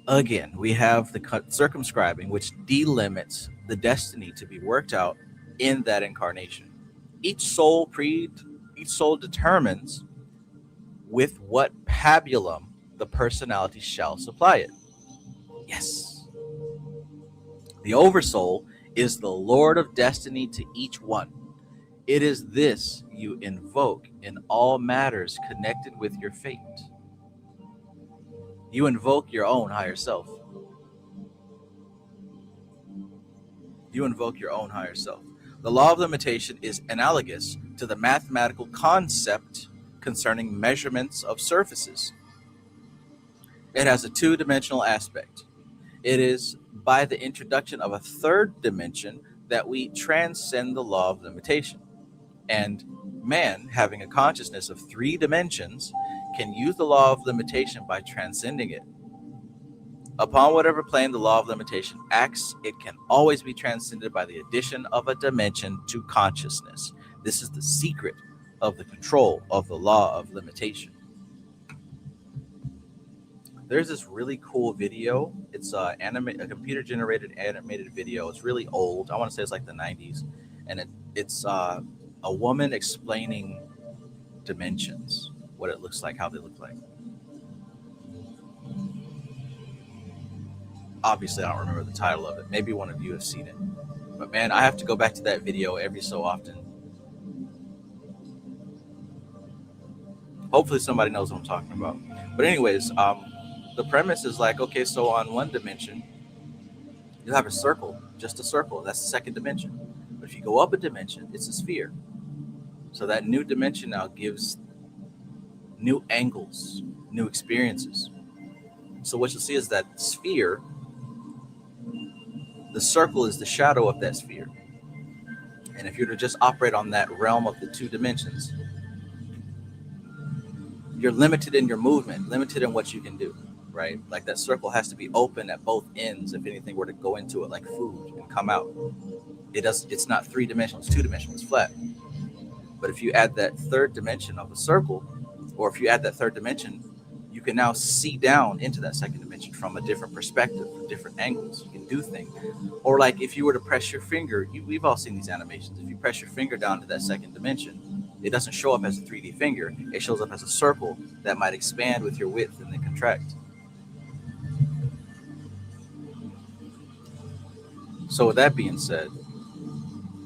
Again, we have the circumscribing, which delimits the destiny to be worked out in that incarnation. Each soul determines with what pabulum the personality shall supply it. Yes. The oversoul is the Lord of destiny to each one. It is this you invoke in all matters connected with your fate. You invoke your own higher self. You invoke your own higher self. The law of limitation is analogous to the mathematical concept concerning measurements of surfaces. It has a two-dimensional aspect. It is by the introduction of a third dimension that we transcend the law of limitation. And man, having a consciousness of three dimensions, can use the law of limitation by transcending it. Upon whatever plane the law of limitation acts, it can always be transcended by the addition of a dimension to consciousness. This is the secret of the control of the law of limitation. There's this really cool video. It's a computer-generated animated video. It's really old. I want to say it's like the 90s. And it's a woman explaining dimensions, what it looks like, how they look like. Obviously, I don't remember the title of it. Maybe one of you have seen it. But man, I have to go back to that video every so often. Hopefully somebody knows what I'm talking about. But anyways, the premise is like, okay, so on one dimension, you have a circle, just a circle. That's the second dimension. But if you go up a dimension, it's a sphere. So that new dimension now gives new angles, new experiences. So what you'll see is that sphere, the circle is the shadow of that sphere. And if you're to just operate on that realm of the two dimensions, you're limited in your movement, limited in what you can do, right? Like that circle has to be open at both ends if anything were to go into it, like food, and come out. It's not three-dimensional, it's two-dimensional, it's flat. But if you add that third dimension of a circle, or if you add that third dimension, you can now see down into that second dimension from a different perspective, from different angles. You can do things. Or like if you were to press your finger, we've all seen these animations. If you press your finger down to that second dimension, it doesn't show up as a 3D finger. It shows up as a circle that might expand with your width and then contract. So with that being said,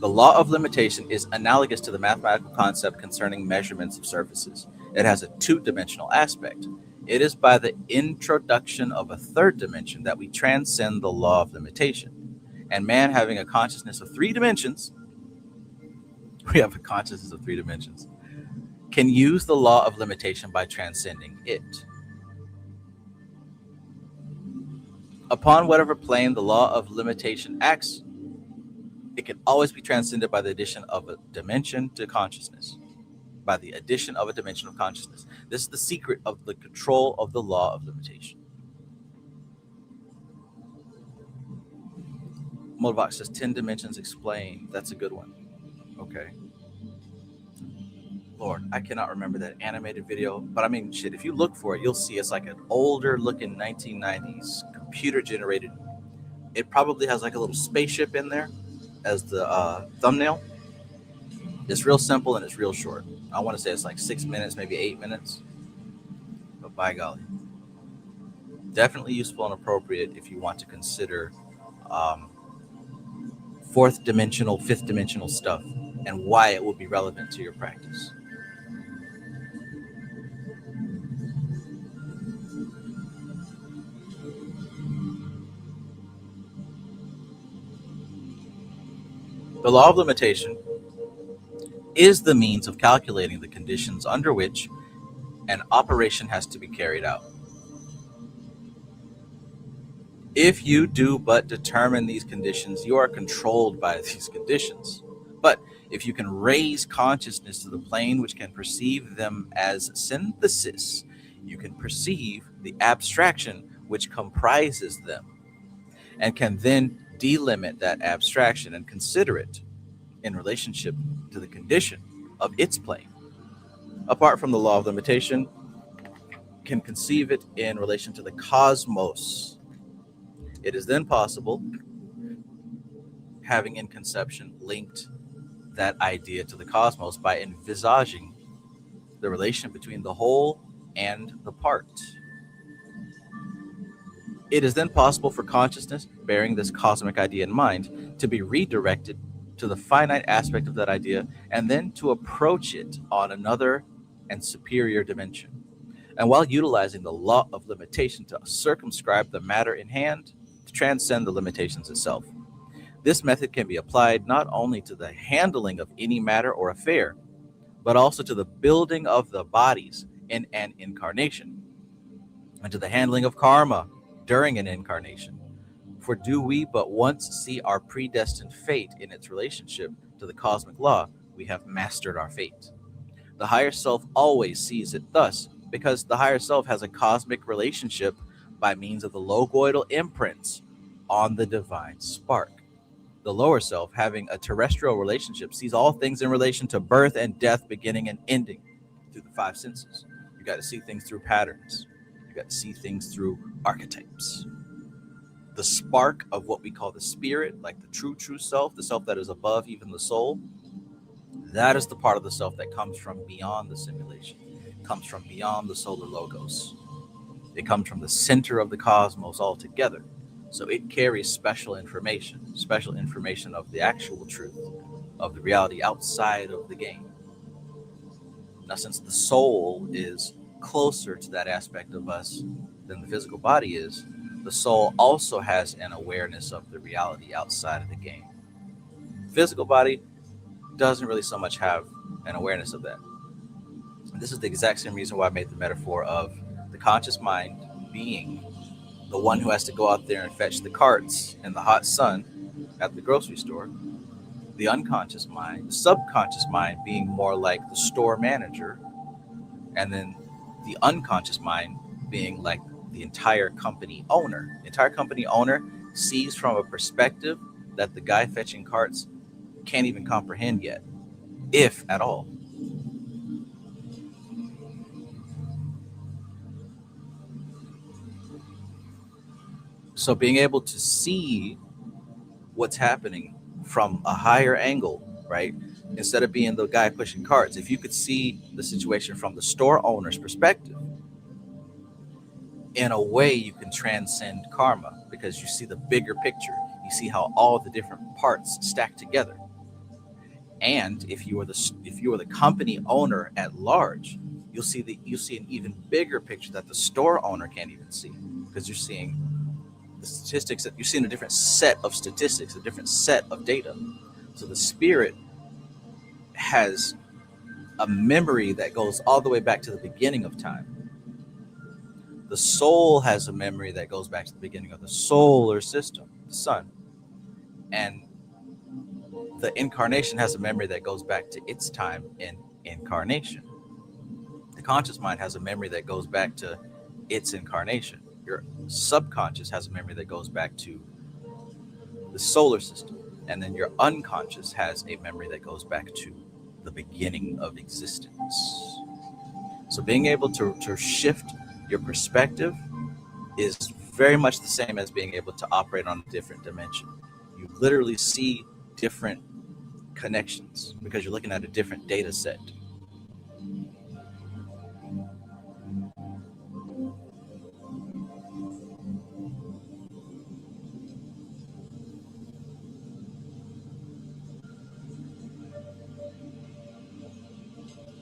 the law of limitation is analogous to the mathematical concept concerning measurements of surfaces. It has a two-dimensional aspect. It is by the introduction of a third dimension that we transcend the law of limitation. And man, having a consciousness of 3 dimensions, we have a consciousness of 3 dimensions, can use the law of limitation by transcending it. Upon whatever plane the law of limitation acts, it can always be transcended by the addition of a dimension to consciousness. By the addition of a dimension of consciousness. This is the secret of the control of the law of limitation. Moldbox says 10 dimensions explained. That's a good one. Okay. Lord, I cannot remember that animated video, but I mean, shit, if you look for it, you'll see it's like an older looking 1990s computer generated. It probably has like a little spaceship in there as the thumbnail. It's real simple and it's real short. I want to say it's like 6 minutes, maybe 8 minutes. But by golly, definitely useful and appropriate if you want to consider 4th dimensional, 5th dimensional stuff and why it will be relevant to your practice. The law of limitation is the means of calculating the conditions under which an operation has to be carried out. If you do but determine these conditions, you are controlled by these conditions. But if you can raise consciousness to the plane which can perceive them as synthesis, you can perceive the abstraction which comprises them, and can then delimit that abstraction and consider it in relationship to the condition of its plane. Apart from the law of limitation, can conceive it in relation to the cosmos. It is then possible, having in conception linked that idea to the cosmos by envisaging the relation between the whole and the part. It is then possible for consciousness, bearing this cosmic idea in mind, to be redirected to the finite aspect of that idea, and then to approach it on another and superior dimension. And while utilizing the law of limitation to circumscribe the matter in hand, to transcend the limitations itself. This method can be applied not only to the handling of any matter or affair, but also to the building of the bodies in an incarnation, and to the handling of karma during an incarnation. For do we but once see our predestined fate in its relationship to the cosmic law, we have mastered our fate. The higher self always sees it thus, because the higher self has a cosmic relationship by means of the logoidal imprints on the divine spark. The lower self, having a terrestrial relationship, sees all things in relation to birth and death, beginning and ending through the 5 senses. You got to see things through patterns. You got to see things through archetypes. The spark of what we call the spirit, like the true self, the self that is above even the soul, that is the part of the self that comes from beyond the simulation. It comes from beyond the solar logos. It comes from the center of the cosmos altogether. So it carries special information of the actual truth, of the reality outside of the game. Now, since the soul is closer to that aspect of us than the physical body is, the soul also has an awareness of the reality outside of the game. The physical body doesn't really so much have an awareness of that. And this is the exact same reason why I made the metaphor of the conscious mind being the one who has to go out there and fetch the carts in the hot sun at the grocery store. The unconscious mind, the subconscious mind being more like the store manager, and then the unconscious mind being like the entire company owner. The entire company owner sees from a perspective that the guy fetching carts can't even comprehend yet, if at all. So being able to see what's happening from a higher angle, right? Instead of being the guy pushing carts, if you could see the situation from the store owner's perspective, in a way you can transcend karma, because you see the bigger picture. You see how all the different parts stack together. And if you were the company owner at large, you'll see an even bigger picture that the store owner can't even see, because you're seeing the statistics, that you're seeing a different set of statistics, a different set of data. So the spirit has a memory that goes all the way back to the beginning of time. The soul has a memory that goes back to the beginning of the solar system, the sun. And the incarnation has a memory that goes back to its time in incarnation. The conscious mind has a memory that goes back to its incarnation. Your subconscious has a memory that goes back to the solar system. And then your unconscious has a memory that goes back to the beginning of existence. So being able to shift your perspective is very much the same as being able to operate on a different dimension. You literally see different connections because you're looking at a different data set.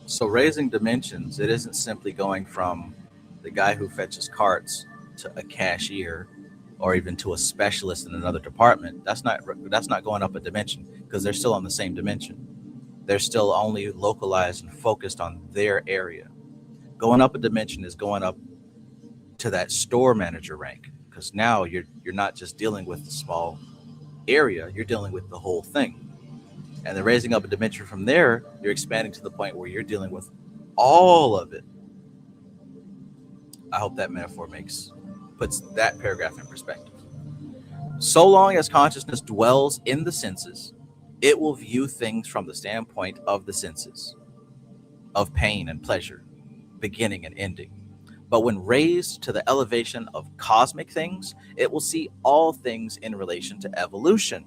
So raising dimensions, it isn't simply going from the guy who fetches carts to a cashier or even to a specialist in another department. That's not going up a dimension, because they're still on the same dimension. They're still only localized and focused on their area. Going up a dimension is going up to that store manager rank, because now you're not just dealing with the small area, you're dealing with the whole thing. And then raising up a dimension from there, you're expanding to the point where you're dealing with all of it. I hope that metaphor puts that paragraph in perspective. So long as consciousness dwells in the senses, it will view things from the standpoint of the senses, of pain and pleasure, beginning and ending. But when raised to the elevation of cosmic things, it will see all things in relation to evolution,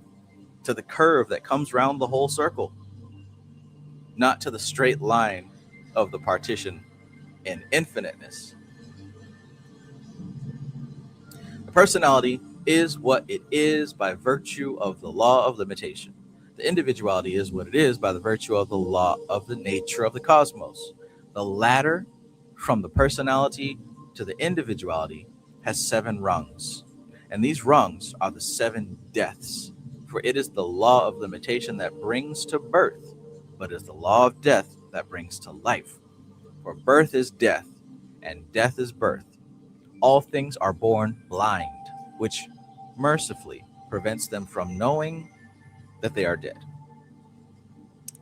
to the curve that comes round the whole circle, not to the straight line of the partition in infiniteness. The personality is what it is by virtue of the law of limitation. The individuality is what it is by the virtue of the law of the nature of the cosmos. The latter, from the personality to the individuality, has 7 rungs. And these rungs are the 7 deaths. For it is the law of limitation that brings to birth, but it is the law of death that brings to life. For birth is death, and death is birth. All things are born blind, which mercifully prevents them from knowing that they are dead.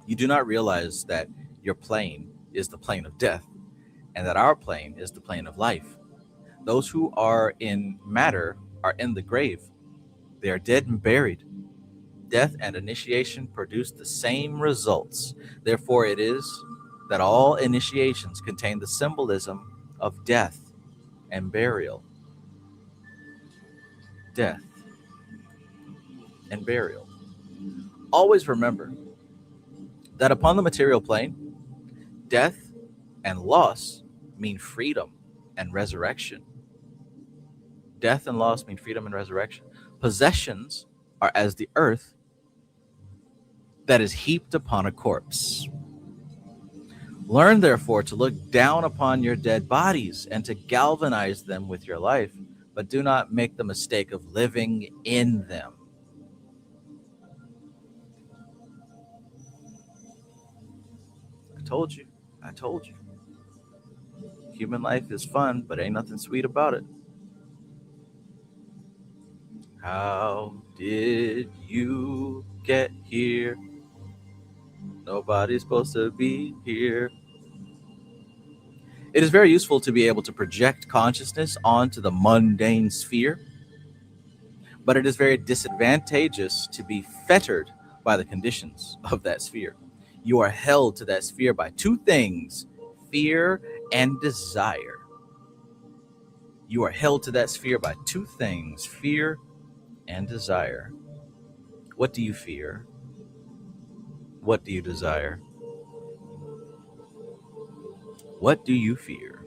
You do not realize that your plane is the plane of death, and that our plane is the plane of life. Those who are in matter are in the grave. They are dead and buried. Death and initiation produce the same results. Therefore, it is that all initiations contain the symbolism of death and burial. Death and burial. Always remember that upon the material plane, death and loss mean freedom and resurrection. Death and loss mean freedom and resurrection. Possessions are as the earth that is heaped upon a corpse. Learn, therefore, to look down upon your dead bodies and to galvanize them with your life, but do not make the mistake of living in them. I told you. Human life is fun, but ain't nothing sweet about it. How did you get here? Nobody's supposed to be here. It is very useful to be able to project consciousness onto the mundane sphere, but it is very disadvantageous to be fettered by the conditions of that sphere. You are held to that sphere by 2 things, fear and desire. You are held to that sphere by 2 things, fear and desire. What do you fear? What do you desire? What do you fear?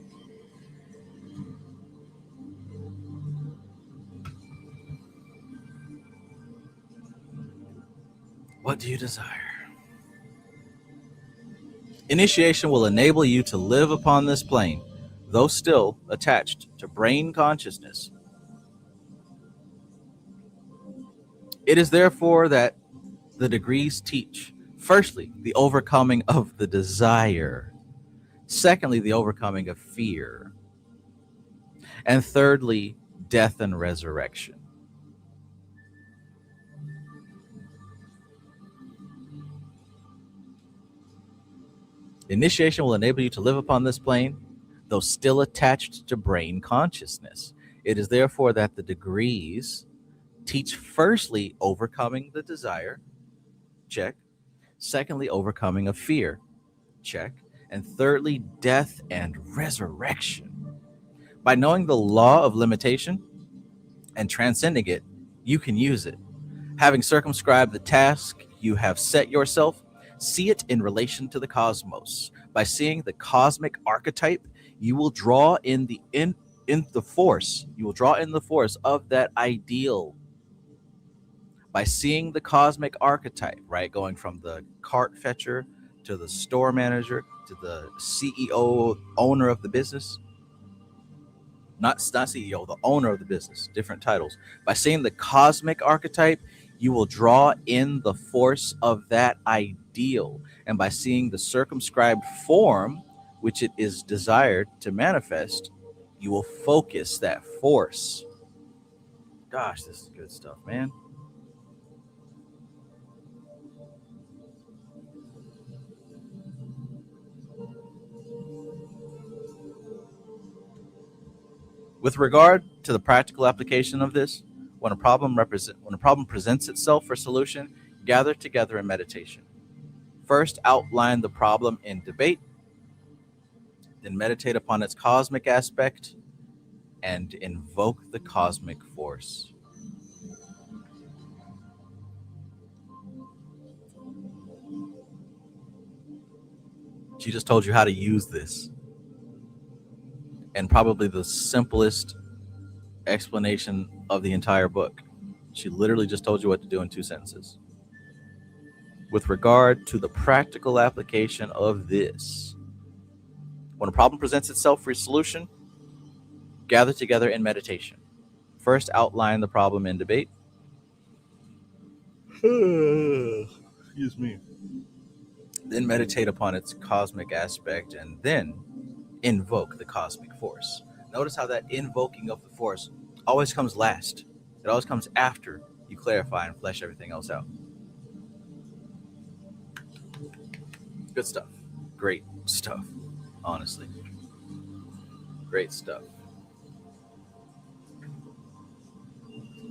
What do you desire? Initiation will enable you to live upon this plane, though still attached to brain consciousness. It is therefore that the degrees teach, firstly, the overcoming of the desire, secondly, the overcoming of fear, and thirdly, death and resurrection. Initiation will enable you to live upon this plane, though still attached to brain consciousness. It is therefore that the degrees teach, firstly, overcoming the desire, check, secondly, overcoming of fear, check, and thirdly, death and resurrection. By knowing the law of limitation and transcending it, you can use it. Having circumscribed the task you have set yourself, see it in relation to the cosmos. By seeing the cosmic archetype, you will draw in the force. You will draw in the force of that ideal. By seeing the cosmic archetype, right, going from the cart fetcher to the store manager to the CEO, owner of the business. Not CEO, the owner of the business, different titles. By seeing the cosmic archetype, you will draw in the force of that ideal. And by seeing the circumscribed form, which it is desired to manifest, you will focus that force. Gosh, this is good stuff, man. With regard to the practical application of this, when a problem presents itself for solution, gather together in meditation. First, outline the problem in debate, then meditate upon its cosmic aspect, and invoke the cosmic force. She just told you how to use this. And probably the simplest explanation of the entire book. She literally just told you what to do in 2 sentences. With regard to the practical application of this, when a problem presents itself for solution, gather together in meditation. First, outline the problem in debate. Excuse me. Then meditate upon its cosmic aspect, and then invoke the cosmic force. Notice how that invoking of the force always comes last. It always comes after you clarify and flesh everything else out. Good stuff. Great stuff. Honestly. Great stuff.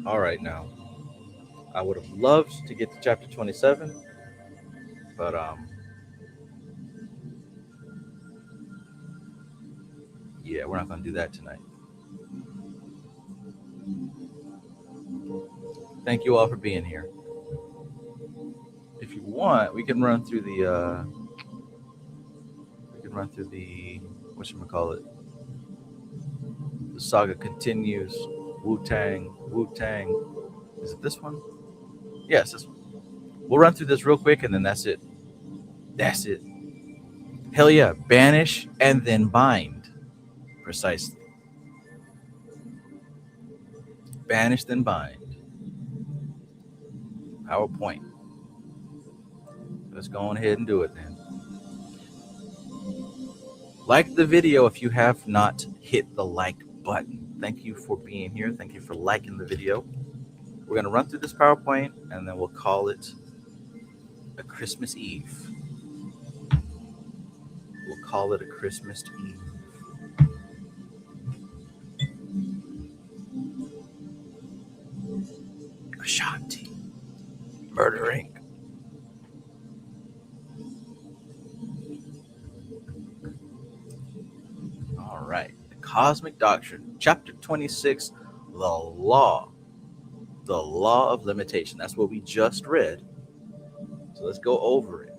All right, now. I would have loved to get to chapter 27, but yeah, we're not going to do that tonight. Thank you all for being here. If you want, we can run through the whatchamacallit. The saga continues. Wu-Tang. Is it this one? Yes, this one. We'll run through this real quick, and then that's it. That's it. Hell yeah. Banish and then bind. Precisely. Banish then bind. PowerPoint. Let's go on ahead and do it then. Like the video if you have not hit the like button. Thank you for being here. Thank you for liking the video. We're going to run through this PowerPoint, and then we'll call it a Christmas Eve. We'll call it a Christmas Eve. Ashanti. Murder Inc. All right. The Cosmic Doctrine, Chapter 26, the law of limitation. That's what we just read. So let's go over it.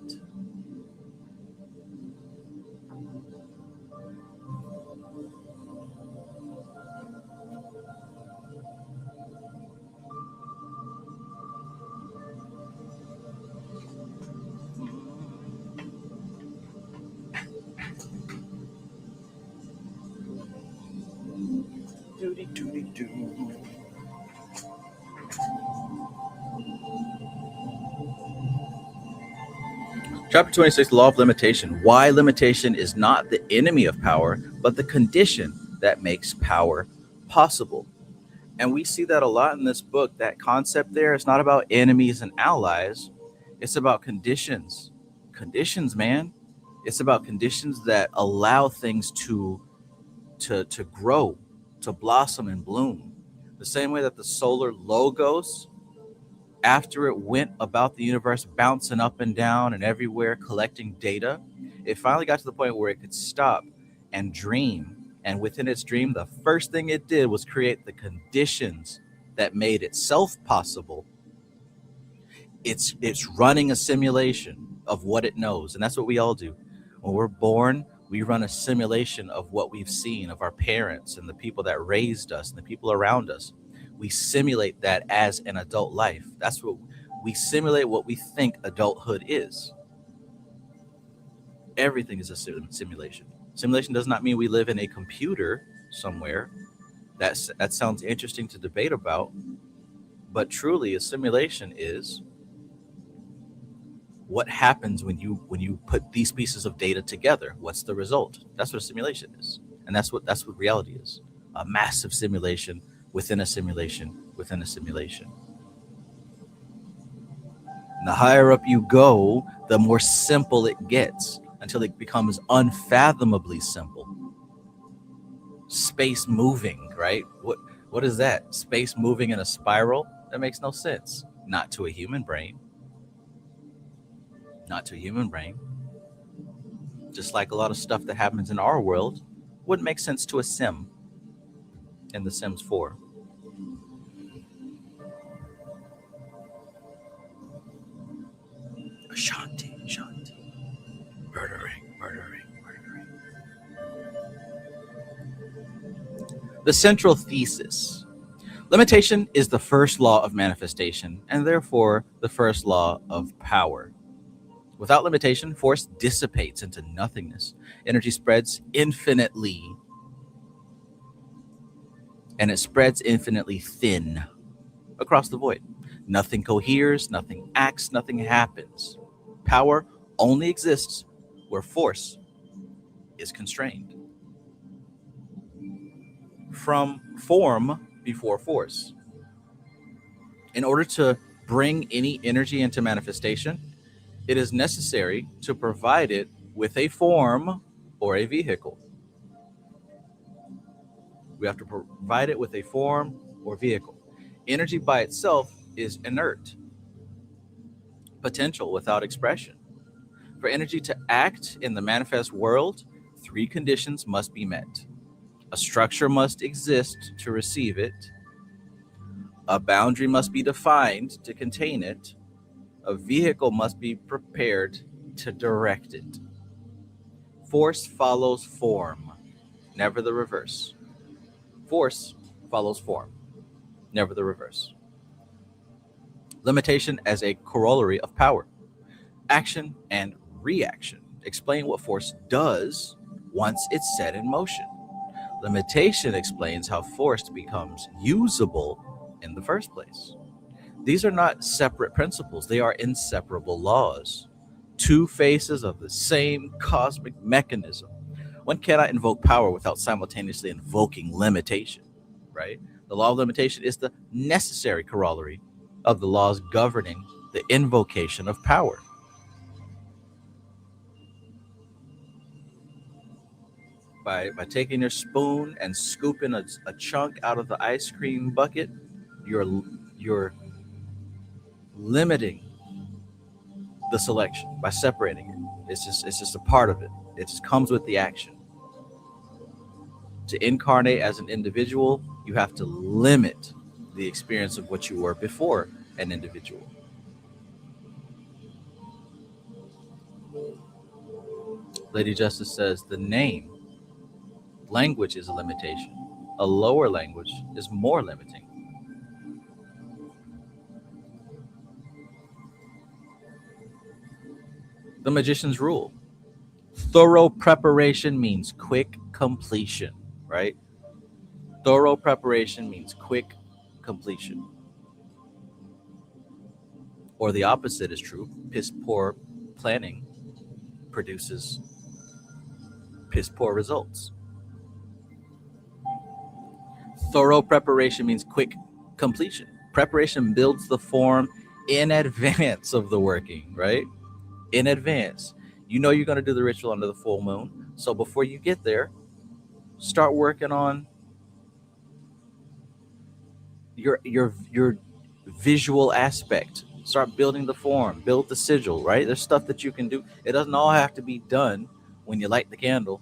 Chapter 26, the law of limitation. Why limitation is not the enemy of power, but the condition that makes power possible. And we see that a lot in this book. That concept there is not about enemies and allies. It's about conditions. Conditions, man. It's about conditions that allow things to grow, to blossom and bloom. The same way that the solar logos, after it went about the universe bouncing up and down and everywhere collecting data, it finally got to the point where it could stop and dream. And within its dream, the first thing it did was create the conditions that made itself possible. It's running a simulation of what it knows. And that's what we all do. When we're born, we run a simulation of what we've seen, of our parents and the people that raised us and the people around us. We simulate that as an adult life. That's what we simulate, what we think adulthood is. Everything is a simulation. Simulation does not mean we live in a computer somewhere. That sounds interesting to debate about, but truly a simulation is what happens when you put these pieces of data together. What's the result? That's what a simulation is, and that's what reality is. A massive simulation within a simulation within a simulation. And the higher up you go, the more simple it gets, until it becomes unfathomably simple. Space moving, right? What is that? Space moving in a spiral? That makes no sense. Not to a human brain. Not to a human brain. Just like a lot of stuff that happens in our world wouldn't make sense to a sim in The Sims 4. Shanti. Murdering. The central thesis. Limitation is the first law of manifestation, and therefore the first law of power. Without limitation, force dissipates into nothingness. Energy spreads infinitely, and it spreads infinitely thin across the void. Nothing coheres, nothing acts, nothing happens. Power only exists where force is constrained. From form before force. In order to bring any energy into manifestation, it is necessary to provide it with a form or a vehicle. We have to provide it with a form or vehicle. Energy by itself is inert, potential without expression. For energy to act in the manifest world, 3 conditions must be met. A structure must exist to receive it. A boundary must be defined to contain it. A vehicle must be prepared to direct it. Force follows form, never the reverse. Force follows form, never the reverse. Limitation as a corollary of power. Action and reaction. Explain what force does once it's set in motion. Limitation explains how force becomes usable in the first place. These are not separate principles. They are inseparable laws. 2 faces of the same cosmic mechanism. One cannot invoke power without simultaneously invoking limitation, right? The law of limitation is the necessary corollary of the laws governing the invocation of power. By taking your spoon and scooping a chunk out of the ice cream bucket, you're limiting the selection by separating it. It's just a part of it. It just comes with the action. To incarnate as an individual, you have to limit the experience of what you were before an individual. Lady Justice says the name, language is a limitation. A lower language is more limiting. The magician's rule. Thorough preparation means quick completion, right? Thorough preparation means quick completion. Or the opposite is true. Piss poor planning produces piss poor results. Thorough preparation means quick completion. Preparation builds the form in advance of the working, right? In advance. You know you're going to do the ritual under the full moon. So before you get there, start working on your visual aspect. Start building the form, build the sigil, right? There's stuff that you can do. It doesn't all have to be done when you light the candle.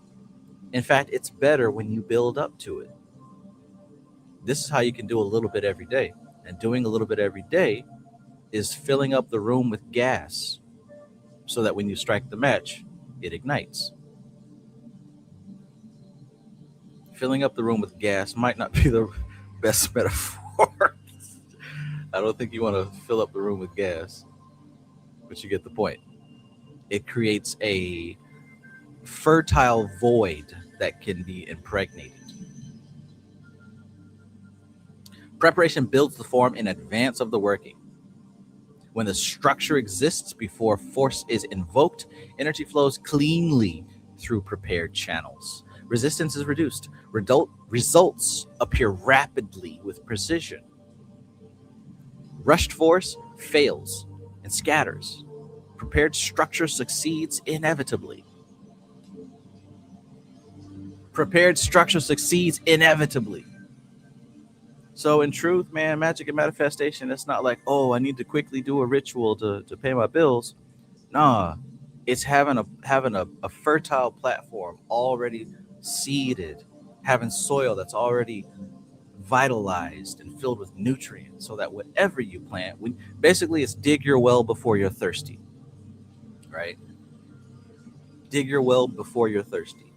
In fact, it's better when you build up to it. This is how you can do a little bit every day. And doing a little bit every day is filling up the room with gas so that when you strike the match, it ignites. Filling up the room with gas might not be the best metaphor. I don't think you want to fill up the room with gas, but you get the point. It creates a fertile void that can be impregnated. Preparation builds the form in advance of the working. When the structure exists before force is invoked, energy flows cleanly through prepared channels. Resistance is reduced. Results appear rapidly with precision. Rushed force fails and scatters. Prepared structure succeeds inevitably. Prepared structure succeeds inevitably. So in truth, man, magic and manifestation, it's not like, oh, I need to quickly do a ritual to pay my bills. Nah, it's having a fertile platform already seeded, having soil that's already vitalized and filled with nutrients, so that whatever you plant, basically it's dig your well before you're thirsty, right? Dig your well before you're thirsty.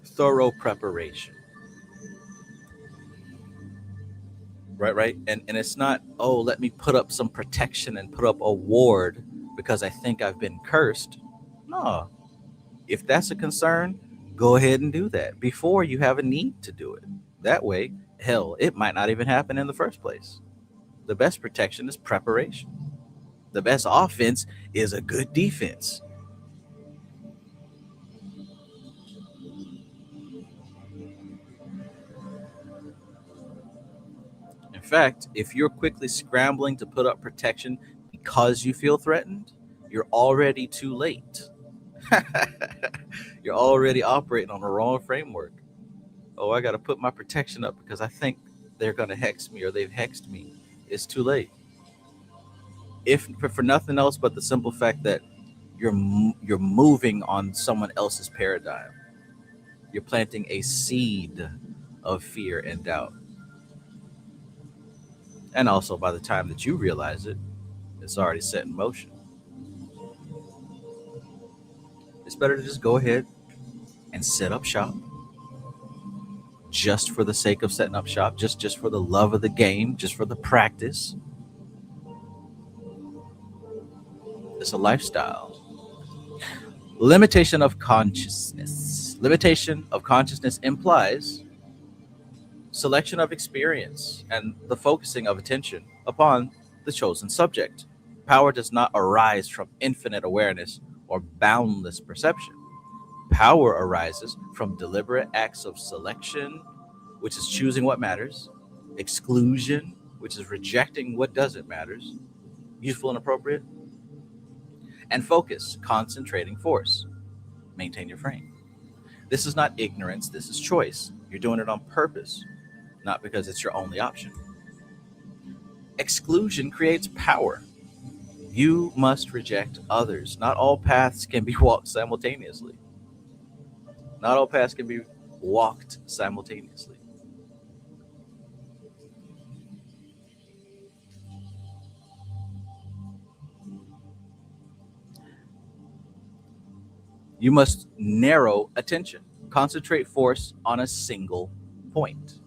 Thorough preparation. Right. And it's not, oh, let me put up some protection and put up a ward because I think I've been cursed. No. If that's a concern, go ahead and do that before you have a need to do it. That way, hell, it might not even happen in the first place. The best protection is preparation. The best offense is a good defense. In fact, if you're quickly scrambling to put up protection because you feel threatened, you're already too late. You're already operating on the wrong framework. Oh, I got to put my protection up because I think they're going to hex me or they've hexed me. It's too late. If for nothing else but the simple fact that you're moving on someone else's paradigm. You're planting a seed of fear and doubt. And also, by the time that you realize it, it's already set in motion. It's better to just go ahead and set up shop just for the sake of setting up shop, just for the love of the game, just for the practice. It's a lifestyle. Limitation of consciousness. Limitation of consciousness implies selection of experience and the focusing of attention upon the chosen subject. Power does not arise from infinite awareness or boundless perception. Power arises from deliberate acts of selection, which is choosing what matters, exclusion, which is rejecting what doesn't matter, useful and appropriate, and focus, concentrating force. Maintain your frame. This is not ignorance, this is choice. You're doing it on purpose, not because it's your only option. Exclusion creates power. You must reject others. Not all paths can be walked simultaneously. Not all paths can be walked simultaneously. You must narrow attention. Concentrate force on a single point.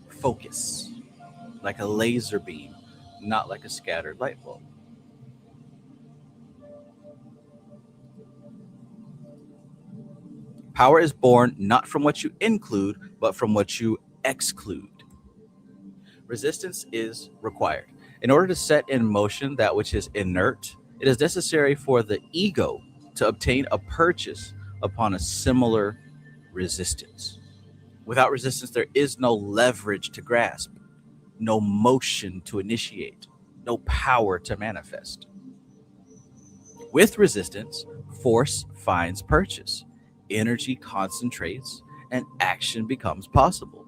Focus, like a laser beam, not like a scattered light bulb. Power is born not from what you include, but from what you exclude. Resistance is required. In order to set in motion that which is inert, it is necessary for the ego to obtain a purchase upon a similar resistance. Without resistance, there is no leverage to grasp, no motion to initiate, no power to manifest. With resistance, force finds purchase, energy concentrates, and action becomes possible.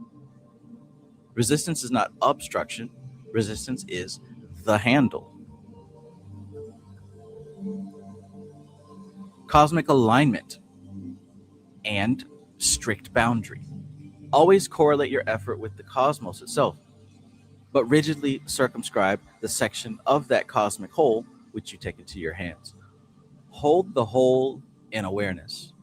Resistance is not obstruction. Resistance is the handle. Cosmic alignment and strict boundary. Always correlate your effort with the cosmos itself, but rigidly circumscribe the section of that cosmic whole which you take into your hands. Hold the whole in awareness.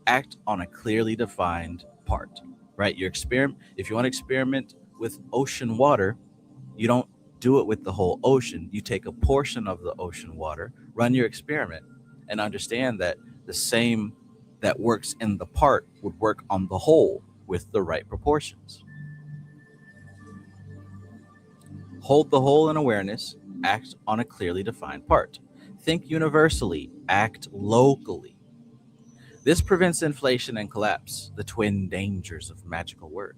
Act on a clearly defined part, right? If you want to experiment with ocean water, you don't do it with the whole ocean. You take a portion of the ocean water, run your experiment, and understand that the same that works in the part would work on the whole with the right proportions. Hold the whole in awareness, act on a clearly defined part. Think universally, act locally. This prevents inflation and collapse, the twin dangers of magical work.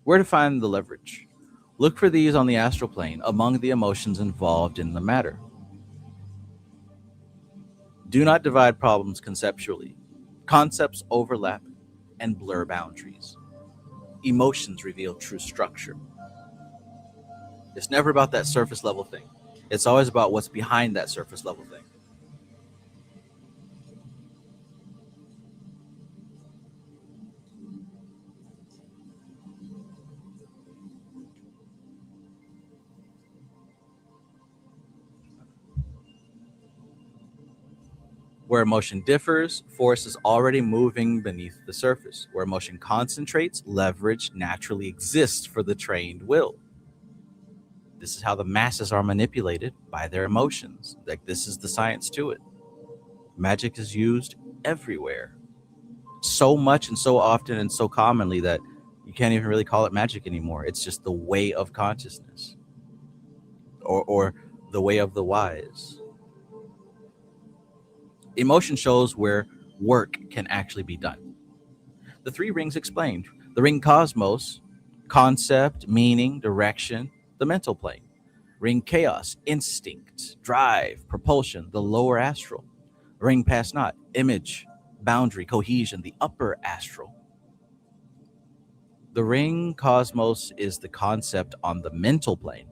Where to find the leverage? Look for these on the astral plane among the emotions involved in the matter. Do not divide problems conceptually. Concepts overlap and blur boundaries. Emotions reveal true structure. It's never about that surface level thing. It's always about what's behind that surface level thing. Where emotion differs, force is already moving beneath the surface. Where emotion concentrates, leverage naturally exists for the trained will. This is how the masses are manipulated by their emotions. Like, this is the science to it. Magic is used everywhere. So much and so often and so commonly that you can't even really call it magic anymore. It's just the way of consciousness, or the way of the wise. Emotion shows where work can actually be done. The three rings explained. The ring cosmos, concept, meaning, direction, the mental plane. Ring chaos, instinct, drive, propulsion, the lower astral. Ring pass not, image, boundary, cohesion, the upper astral. The ring cosmos is the concept on the mental plane.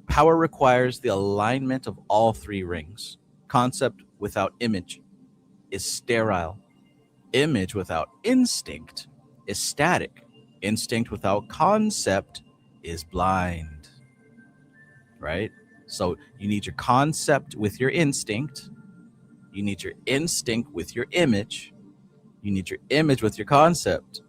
Power requires the alignment of all three rings. Concept without image is sterile. Image without instinct is static. Instinct without concept is blind. Right? So you need your concept with your instinct. You need your instinct with your image. You need your image with your concept.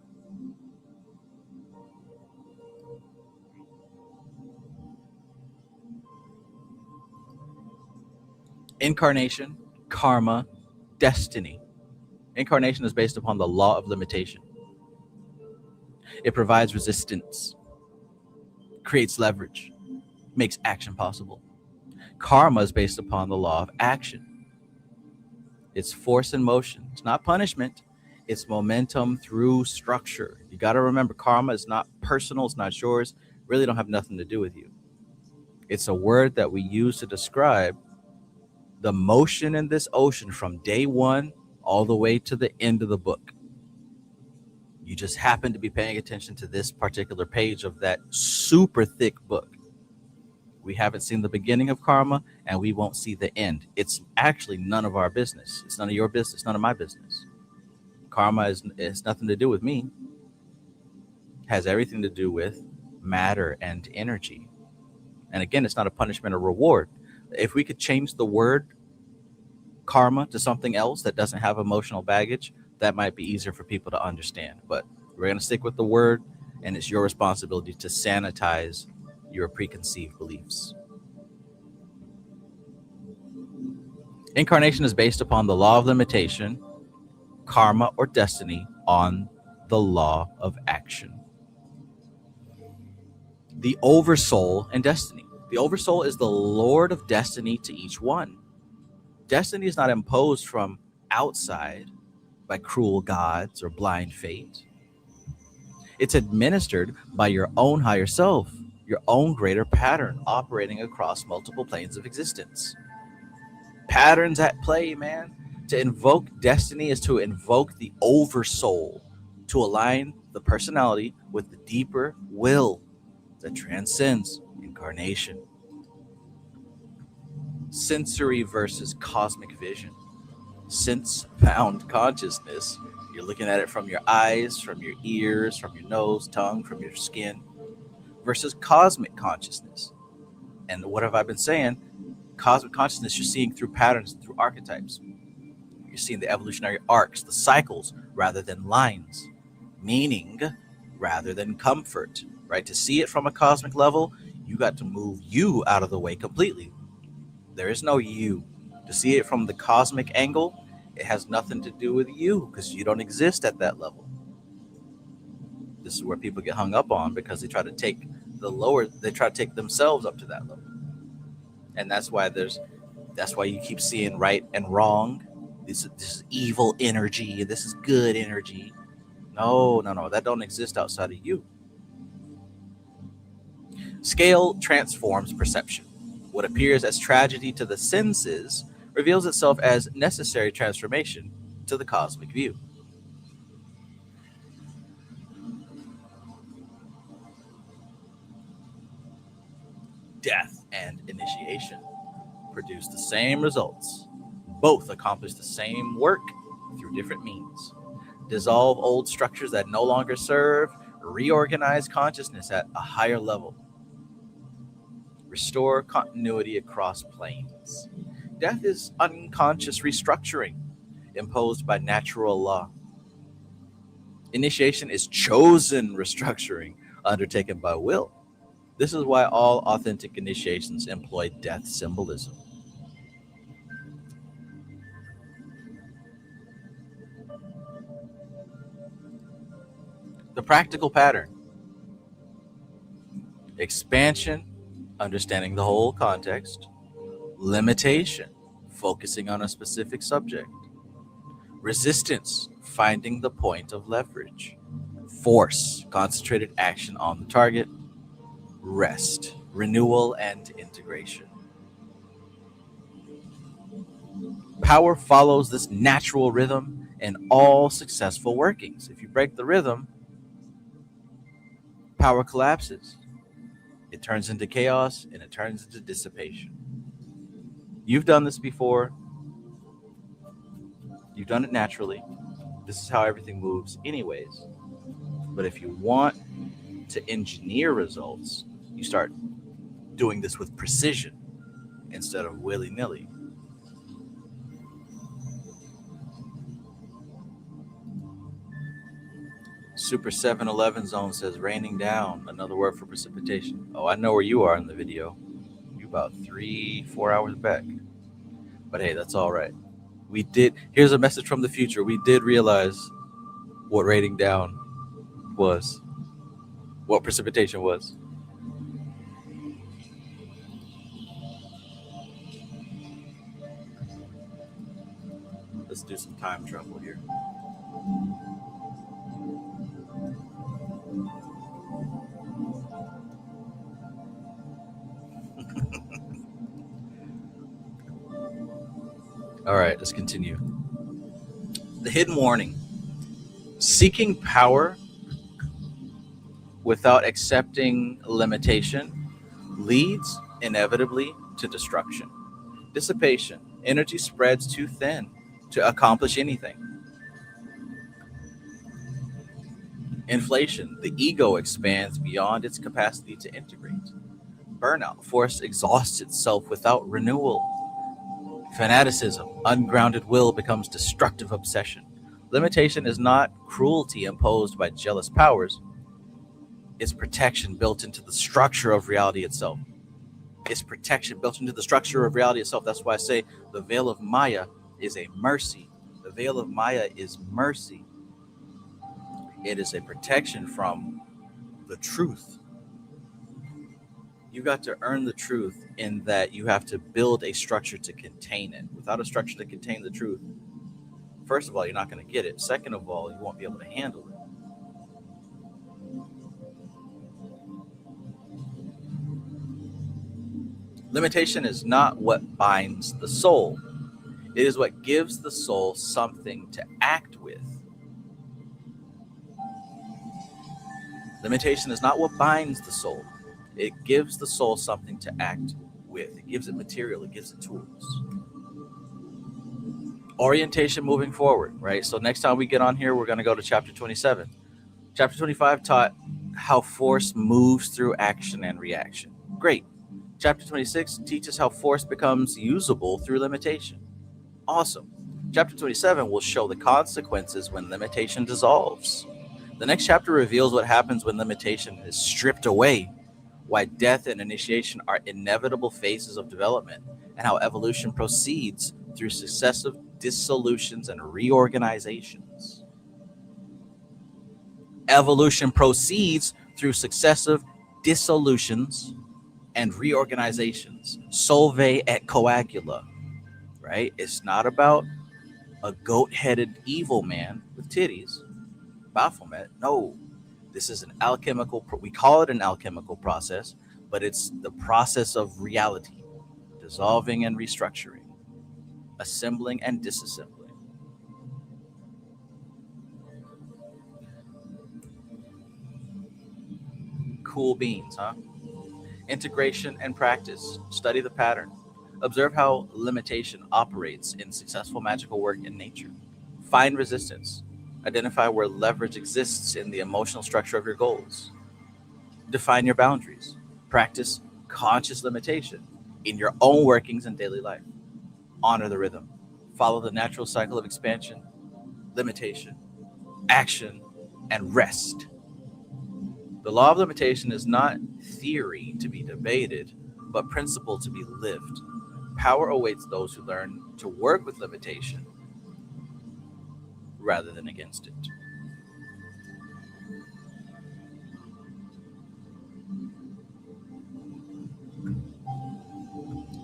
Incarnation, karma, destiny. Incarnation is based upon the law of limitation. It provides resistance, creates leverage, makes action possible. Karma is based upon the law of action. It's force and motion. It's not punishment. It's momentum through structure. You got to remember, karma is not personal. It's not yours. Really don't have nothing to do with you. It's a word that we use to describe the motion in this ocean from day one all the way to the end of the book. You just happen to be paying attention to this particular page of that super thick book. We haven't seen the beginning of karma, and we won't see the end. It's actually none of our business. It's none of your business, none of my business. Karma is nothing to do with me. It has everything to do with matter and energy. And again, it's not a punishment or reward. If we could change the word karma to something else that doesn't have emotional baggage, that might be easier for people to understand. But we're going to stick with the word, and it's your responsibility to sanitize your preconceived beliefs. Incarnation is based upon the law of limitation, karma, or destiny on the law of action. The oversoul and destiny. The oversoul is the lord of destiny to each one. Destiny is not imposed from outside by cruel gods or blind fate. It's administered by your own higher self, your own greater pattern operating across multiple planes of existence. Patterns at play, man. To invoke destiny is to invoke the oversoul, to align the personality with the deeper will that transcends incarnation. Sensory versus cosmic vision. Sense-bound consciousness, you're looking at it from your eyes, from your ears, from your nose, tongue, from your skin, versus cosmic consciousness. And what have I been saying? Cosmic consciousness, you're seeing through patterns, through archetypes. You're seeing the evolutionary arcs, the cycles, rather than lines. Meaning rather than comfort, right? To see it from a cosmic level, you got to move you out of the way completely. There is no you. To see it from the cosmic angle, it has nothing to do with you because you don't exist at that level. This is where people get hung up on because they try to take themselves up to that level. And that's why you keep seeing right and wrong. This is evil energy. This is good energy. No, that don't exist outside of you. Scale transforms perception. What appears as tragedy to the senses reveals itself as necessary transformation to the cosmic view. Death and initiation produce the same results. Both accomplish the same work through different means. Dissolve old structures that no longer serve, reorganize consciousness at a higher level. Restore continuity across planes. Death is unconscious restructuring imposed by natural law. Initiation is chosen restructuring undertaken by will. This is why all authentic initiations employ death symbolism. The practical pattern. Expansion, understanding the whole context. Limitation, focusing on a specific subject. Resistance, finding the point of leverage. Force, concentrated action on the target. Rest, renewal and integration. Power follows this natural rhythm in all successful workings. If you break the rhythm, power collapses. It turns into chaos and it turns into dissipation. You've done this before. You've done it naturally. This is how everything moves anyways. But if you want to engineer results, you start doing this with precision instead of willy-nilly. Super 711 Zone says raining down, another word for precipitation. Oh, I know where you are in the video. You about 3-4 hours back. But hey, that's all right. Here's a message from the future. We did realize what raining down was, what precipitation was. Let's do some time travel here. All right, let's continue. The hidden warning. Seeking power without accepting limitation leads inevitably to destruction. Dissipation. Energy spreads too thin to accomplish anything. Inflation. The ego expands beyond its capacity to integrate. Burnout. Force exhausts itself without renewal. Fanaticism, ungrounded will becomes destructive obsession. Limitation is not cruelty imposed by jealous powers. It's protection built into the structure of reality itself. It's protection built into the structure of reality itself. That's why I say the veil of Maya is a mercy. The veil of Maya is mercy. It is a protection from the truth. You got to earn the truth in that you have to build a structure to contain it. Without a structure to contain the truth, first of all, you're not going to get it. Second of all, you won't be able to handle it. Limitation is not what binds the soul. It is what gives the soul something to act with. Limitation is not what binds the soul. It gives the soul something to act with. It gives it material. It gives it tools. Orientation moving forward, right? So next time we get on here, we're going to go to chapter 27. Chapter 25 taught how force moves through action and reaction. Great. Chapter 26 teaches how force becomes usable through limitation. Awesome. Chapter 27 will show the consequences when limitation dissolves. The next chapter reveals what happens when limitation is stripped away, why death and initiation are inevitable phases of development, and how evolution proceeds through successive dissolutions and reorganizations. Evolution proceeds through successive dissolutions and reorganizations. Solve et coagula, right? It's not about a goat-headed evil man with titties, Baphomet. No, this is an alchemical, we call it an alchemical process, but it's the process of reality, dissolving and restructuring, assembling and disassembling. Cool beans, huh? Integration and practice. Study the pattern. Observe how limitation operates in successful magical work in nature. Find resistance. Identify where leverage exists in the emotional structure of your goals. Define your boundaries. Practice conscious limitation in your own workings and daily life. Honor the rhythm. Follow the natural cycle of expansion, limitation, action, and rest. The law of limitation is not theory to be debated, but principle to be lived. Power awaits those who learn to work with limitation rather than against it.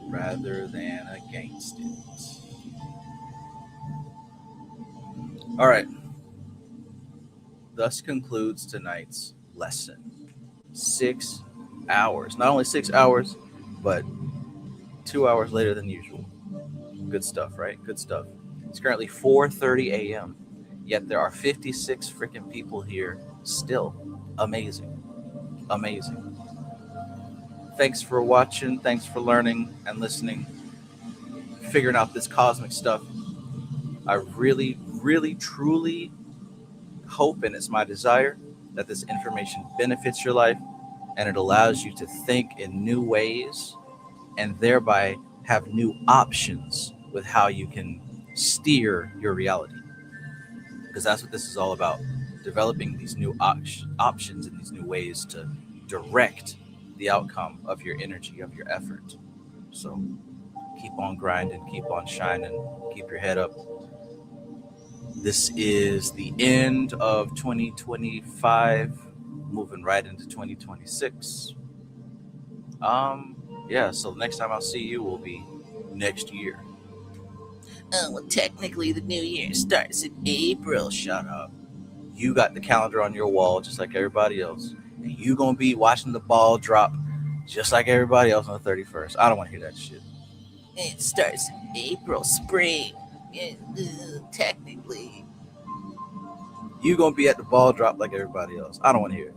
Rather than against it. All right. Thus concludes tonight's lesson. 6 hours. Not only 6 hours, but 2 hours later than usual. Good stuff, right? Good stuff. It's currently 4:30 a.m. Yet there are 56 freaking people here still. Amazing. Amazing. Thanks for watching. Thanks for learning and listening. Figuring out this cosmic stuff. I really, really, truly hope, and it's my desire, that this information benefits your life and it allows you to think in new ways and thereby have new options with how you can steer your reality. Because that's what this is all about. Developing these new options and these new ways to direct the outcome of your energy, of your effort. So keep on grinding, keep on shining, keep your head up. This is the end of 2025, moving right into 2026. Yeah, so the next time I'll see you will be next year. Well, technically the new year starts in April. Shut up. You got the calendar on your wall just like everybody else, and you gonna be watching the ball drop just like everybody else on the 31st. I don't want to hear that shit. It starts in April, spring. Technically, you gonna be at the ball drop like everybody else. I don't want to hear it.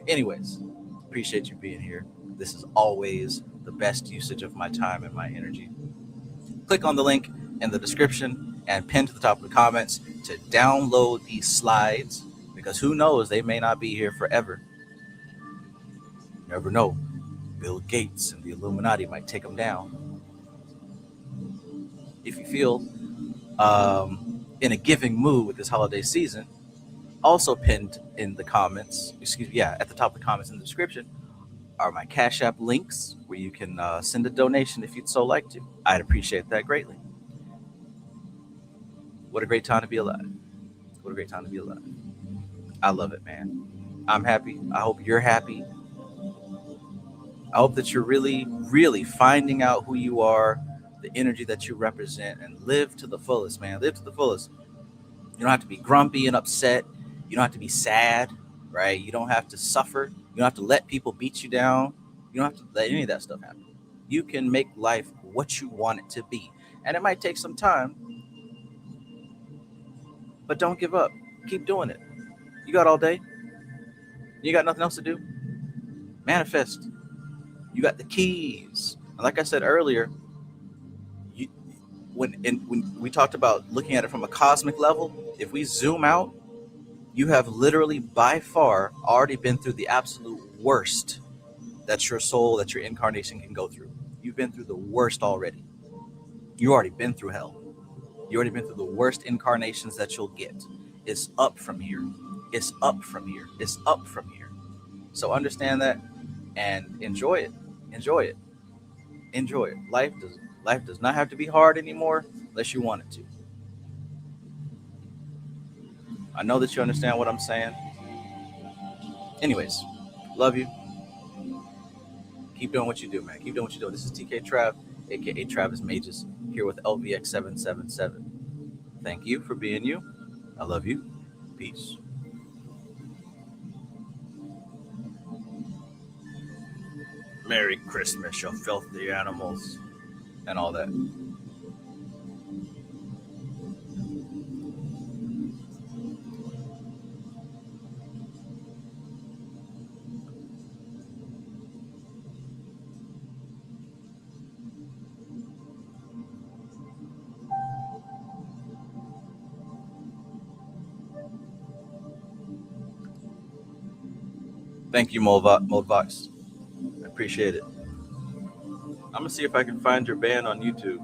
Anyways, appreciate you being here. This is always the best usage of my time and my energy. Click on the link in the description and pin to the top of the comments to download these slides, because who knows, they may not be here forever. You never know. Bill Gates and the Illuminati might take them down. If you feel in a giving mood with this holiday season, also pinned in the comments, at the top of the comments in the description are my Cash App links, where where you can send a donation if you'd so like to. I'd appreciate that greatly. What a great time to be alive. What a great time to be alive. I love it, man. I'm happy. I hope you're happy. I hope that you're really, really finding out who you are, the energy that you represent, and live to the fullest, man. Live to the fullest. You don't have to be grumpy and upset. You don't have to be sad, right? You don't have to suffer. You don't have to let people beat you down. You don't have to let any of that stuff happen. You can make life what you want it to be. And it might take some time, but don't give up. Keep doing it. You got all day. You got nothing else to do. Manifest. You got the keys. And like I said earlier, when we talked about looking at it from a cosmic level, if we zoom out, you have literally by far already been through the absolute worst that your soul, that your incarnation can go through. You've been through the worst already. You already been through hell. You already been through the worst incarnations that you'll get. It's up from here. It's up from here. It's up from here. So understand that and enjoy it. Enjoy it. Enjoy it. Life does not have to be hard anymore unless you want it to. I know that you understand what I'm saying. Anyways, love you. Keep doing what you do, man. Keep doing what you do. This is TK Trav, aka Travis Magus, here with LVX777. Thank you for being you. I love you. Peace. Merry Christmas, you filthy animals, and all that. Thank you, Moldvox. I appreciate it. I'm gonna see if I can find your band on YouTube.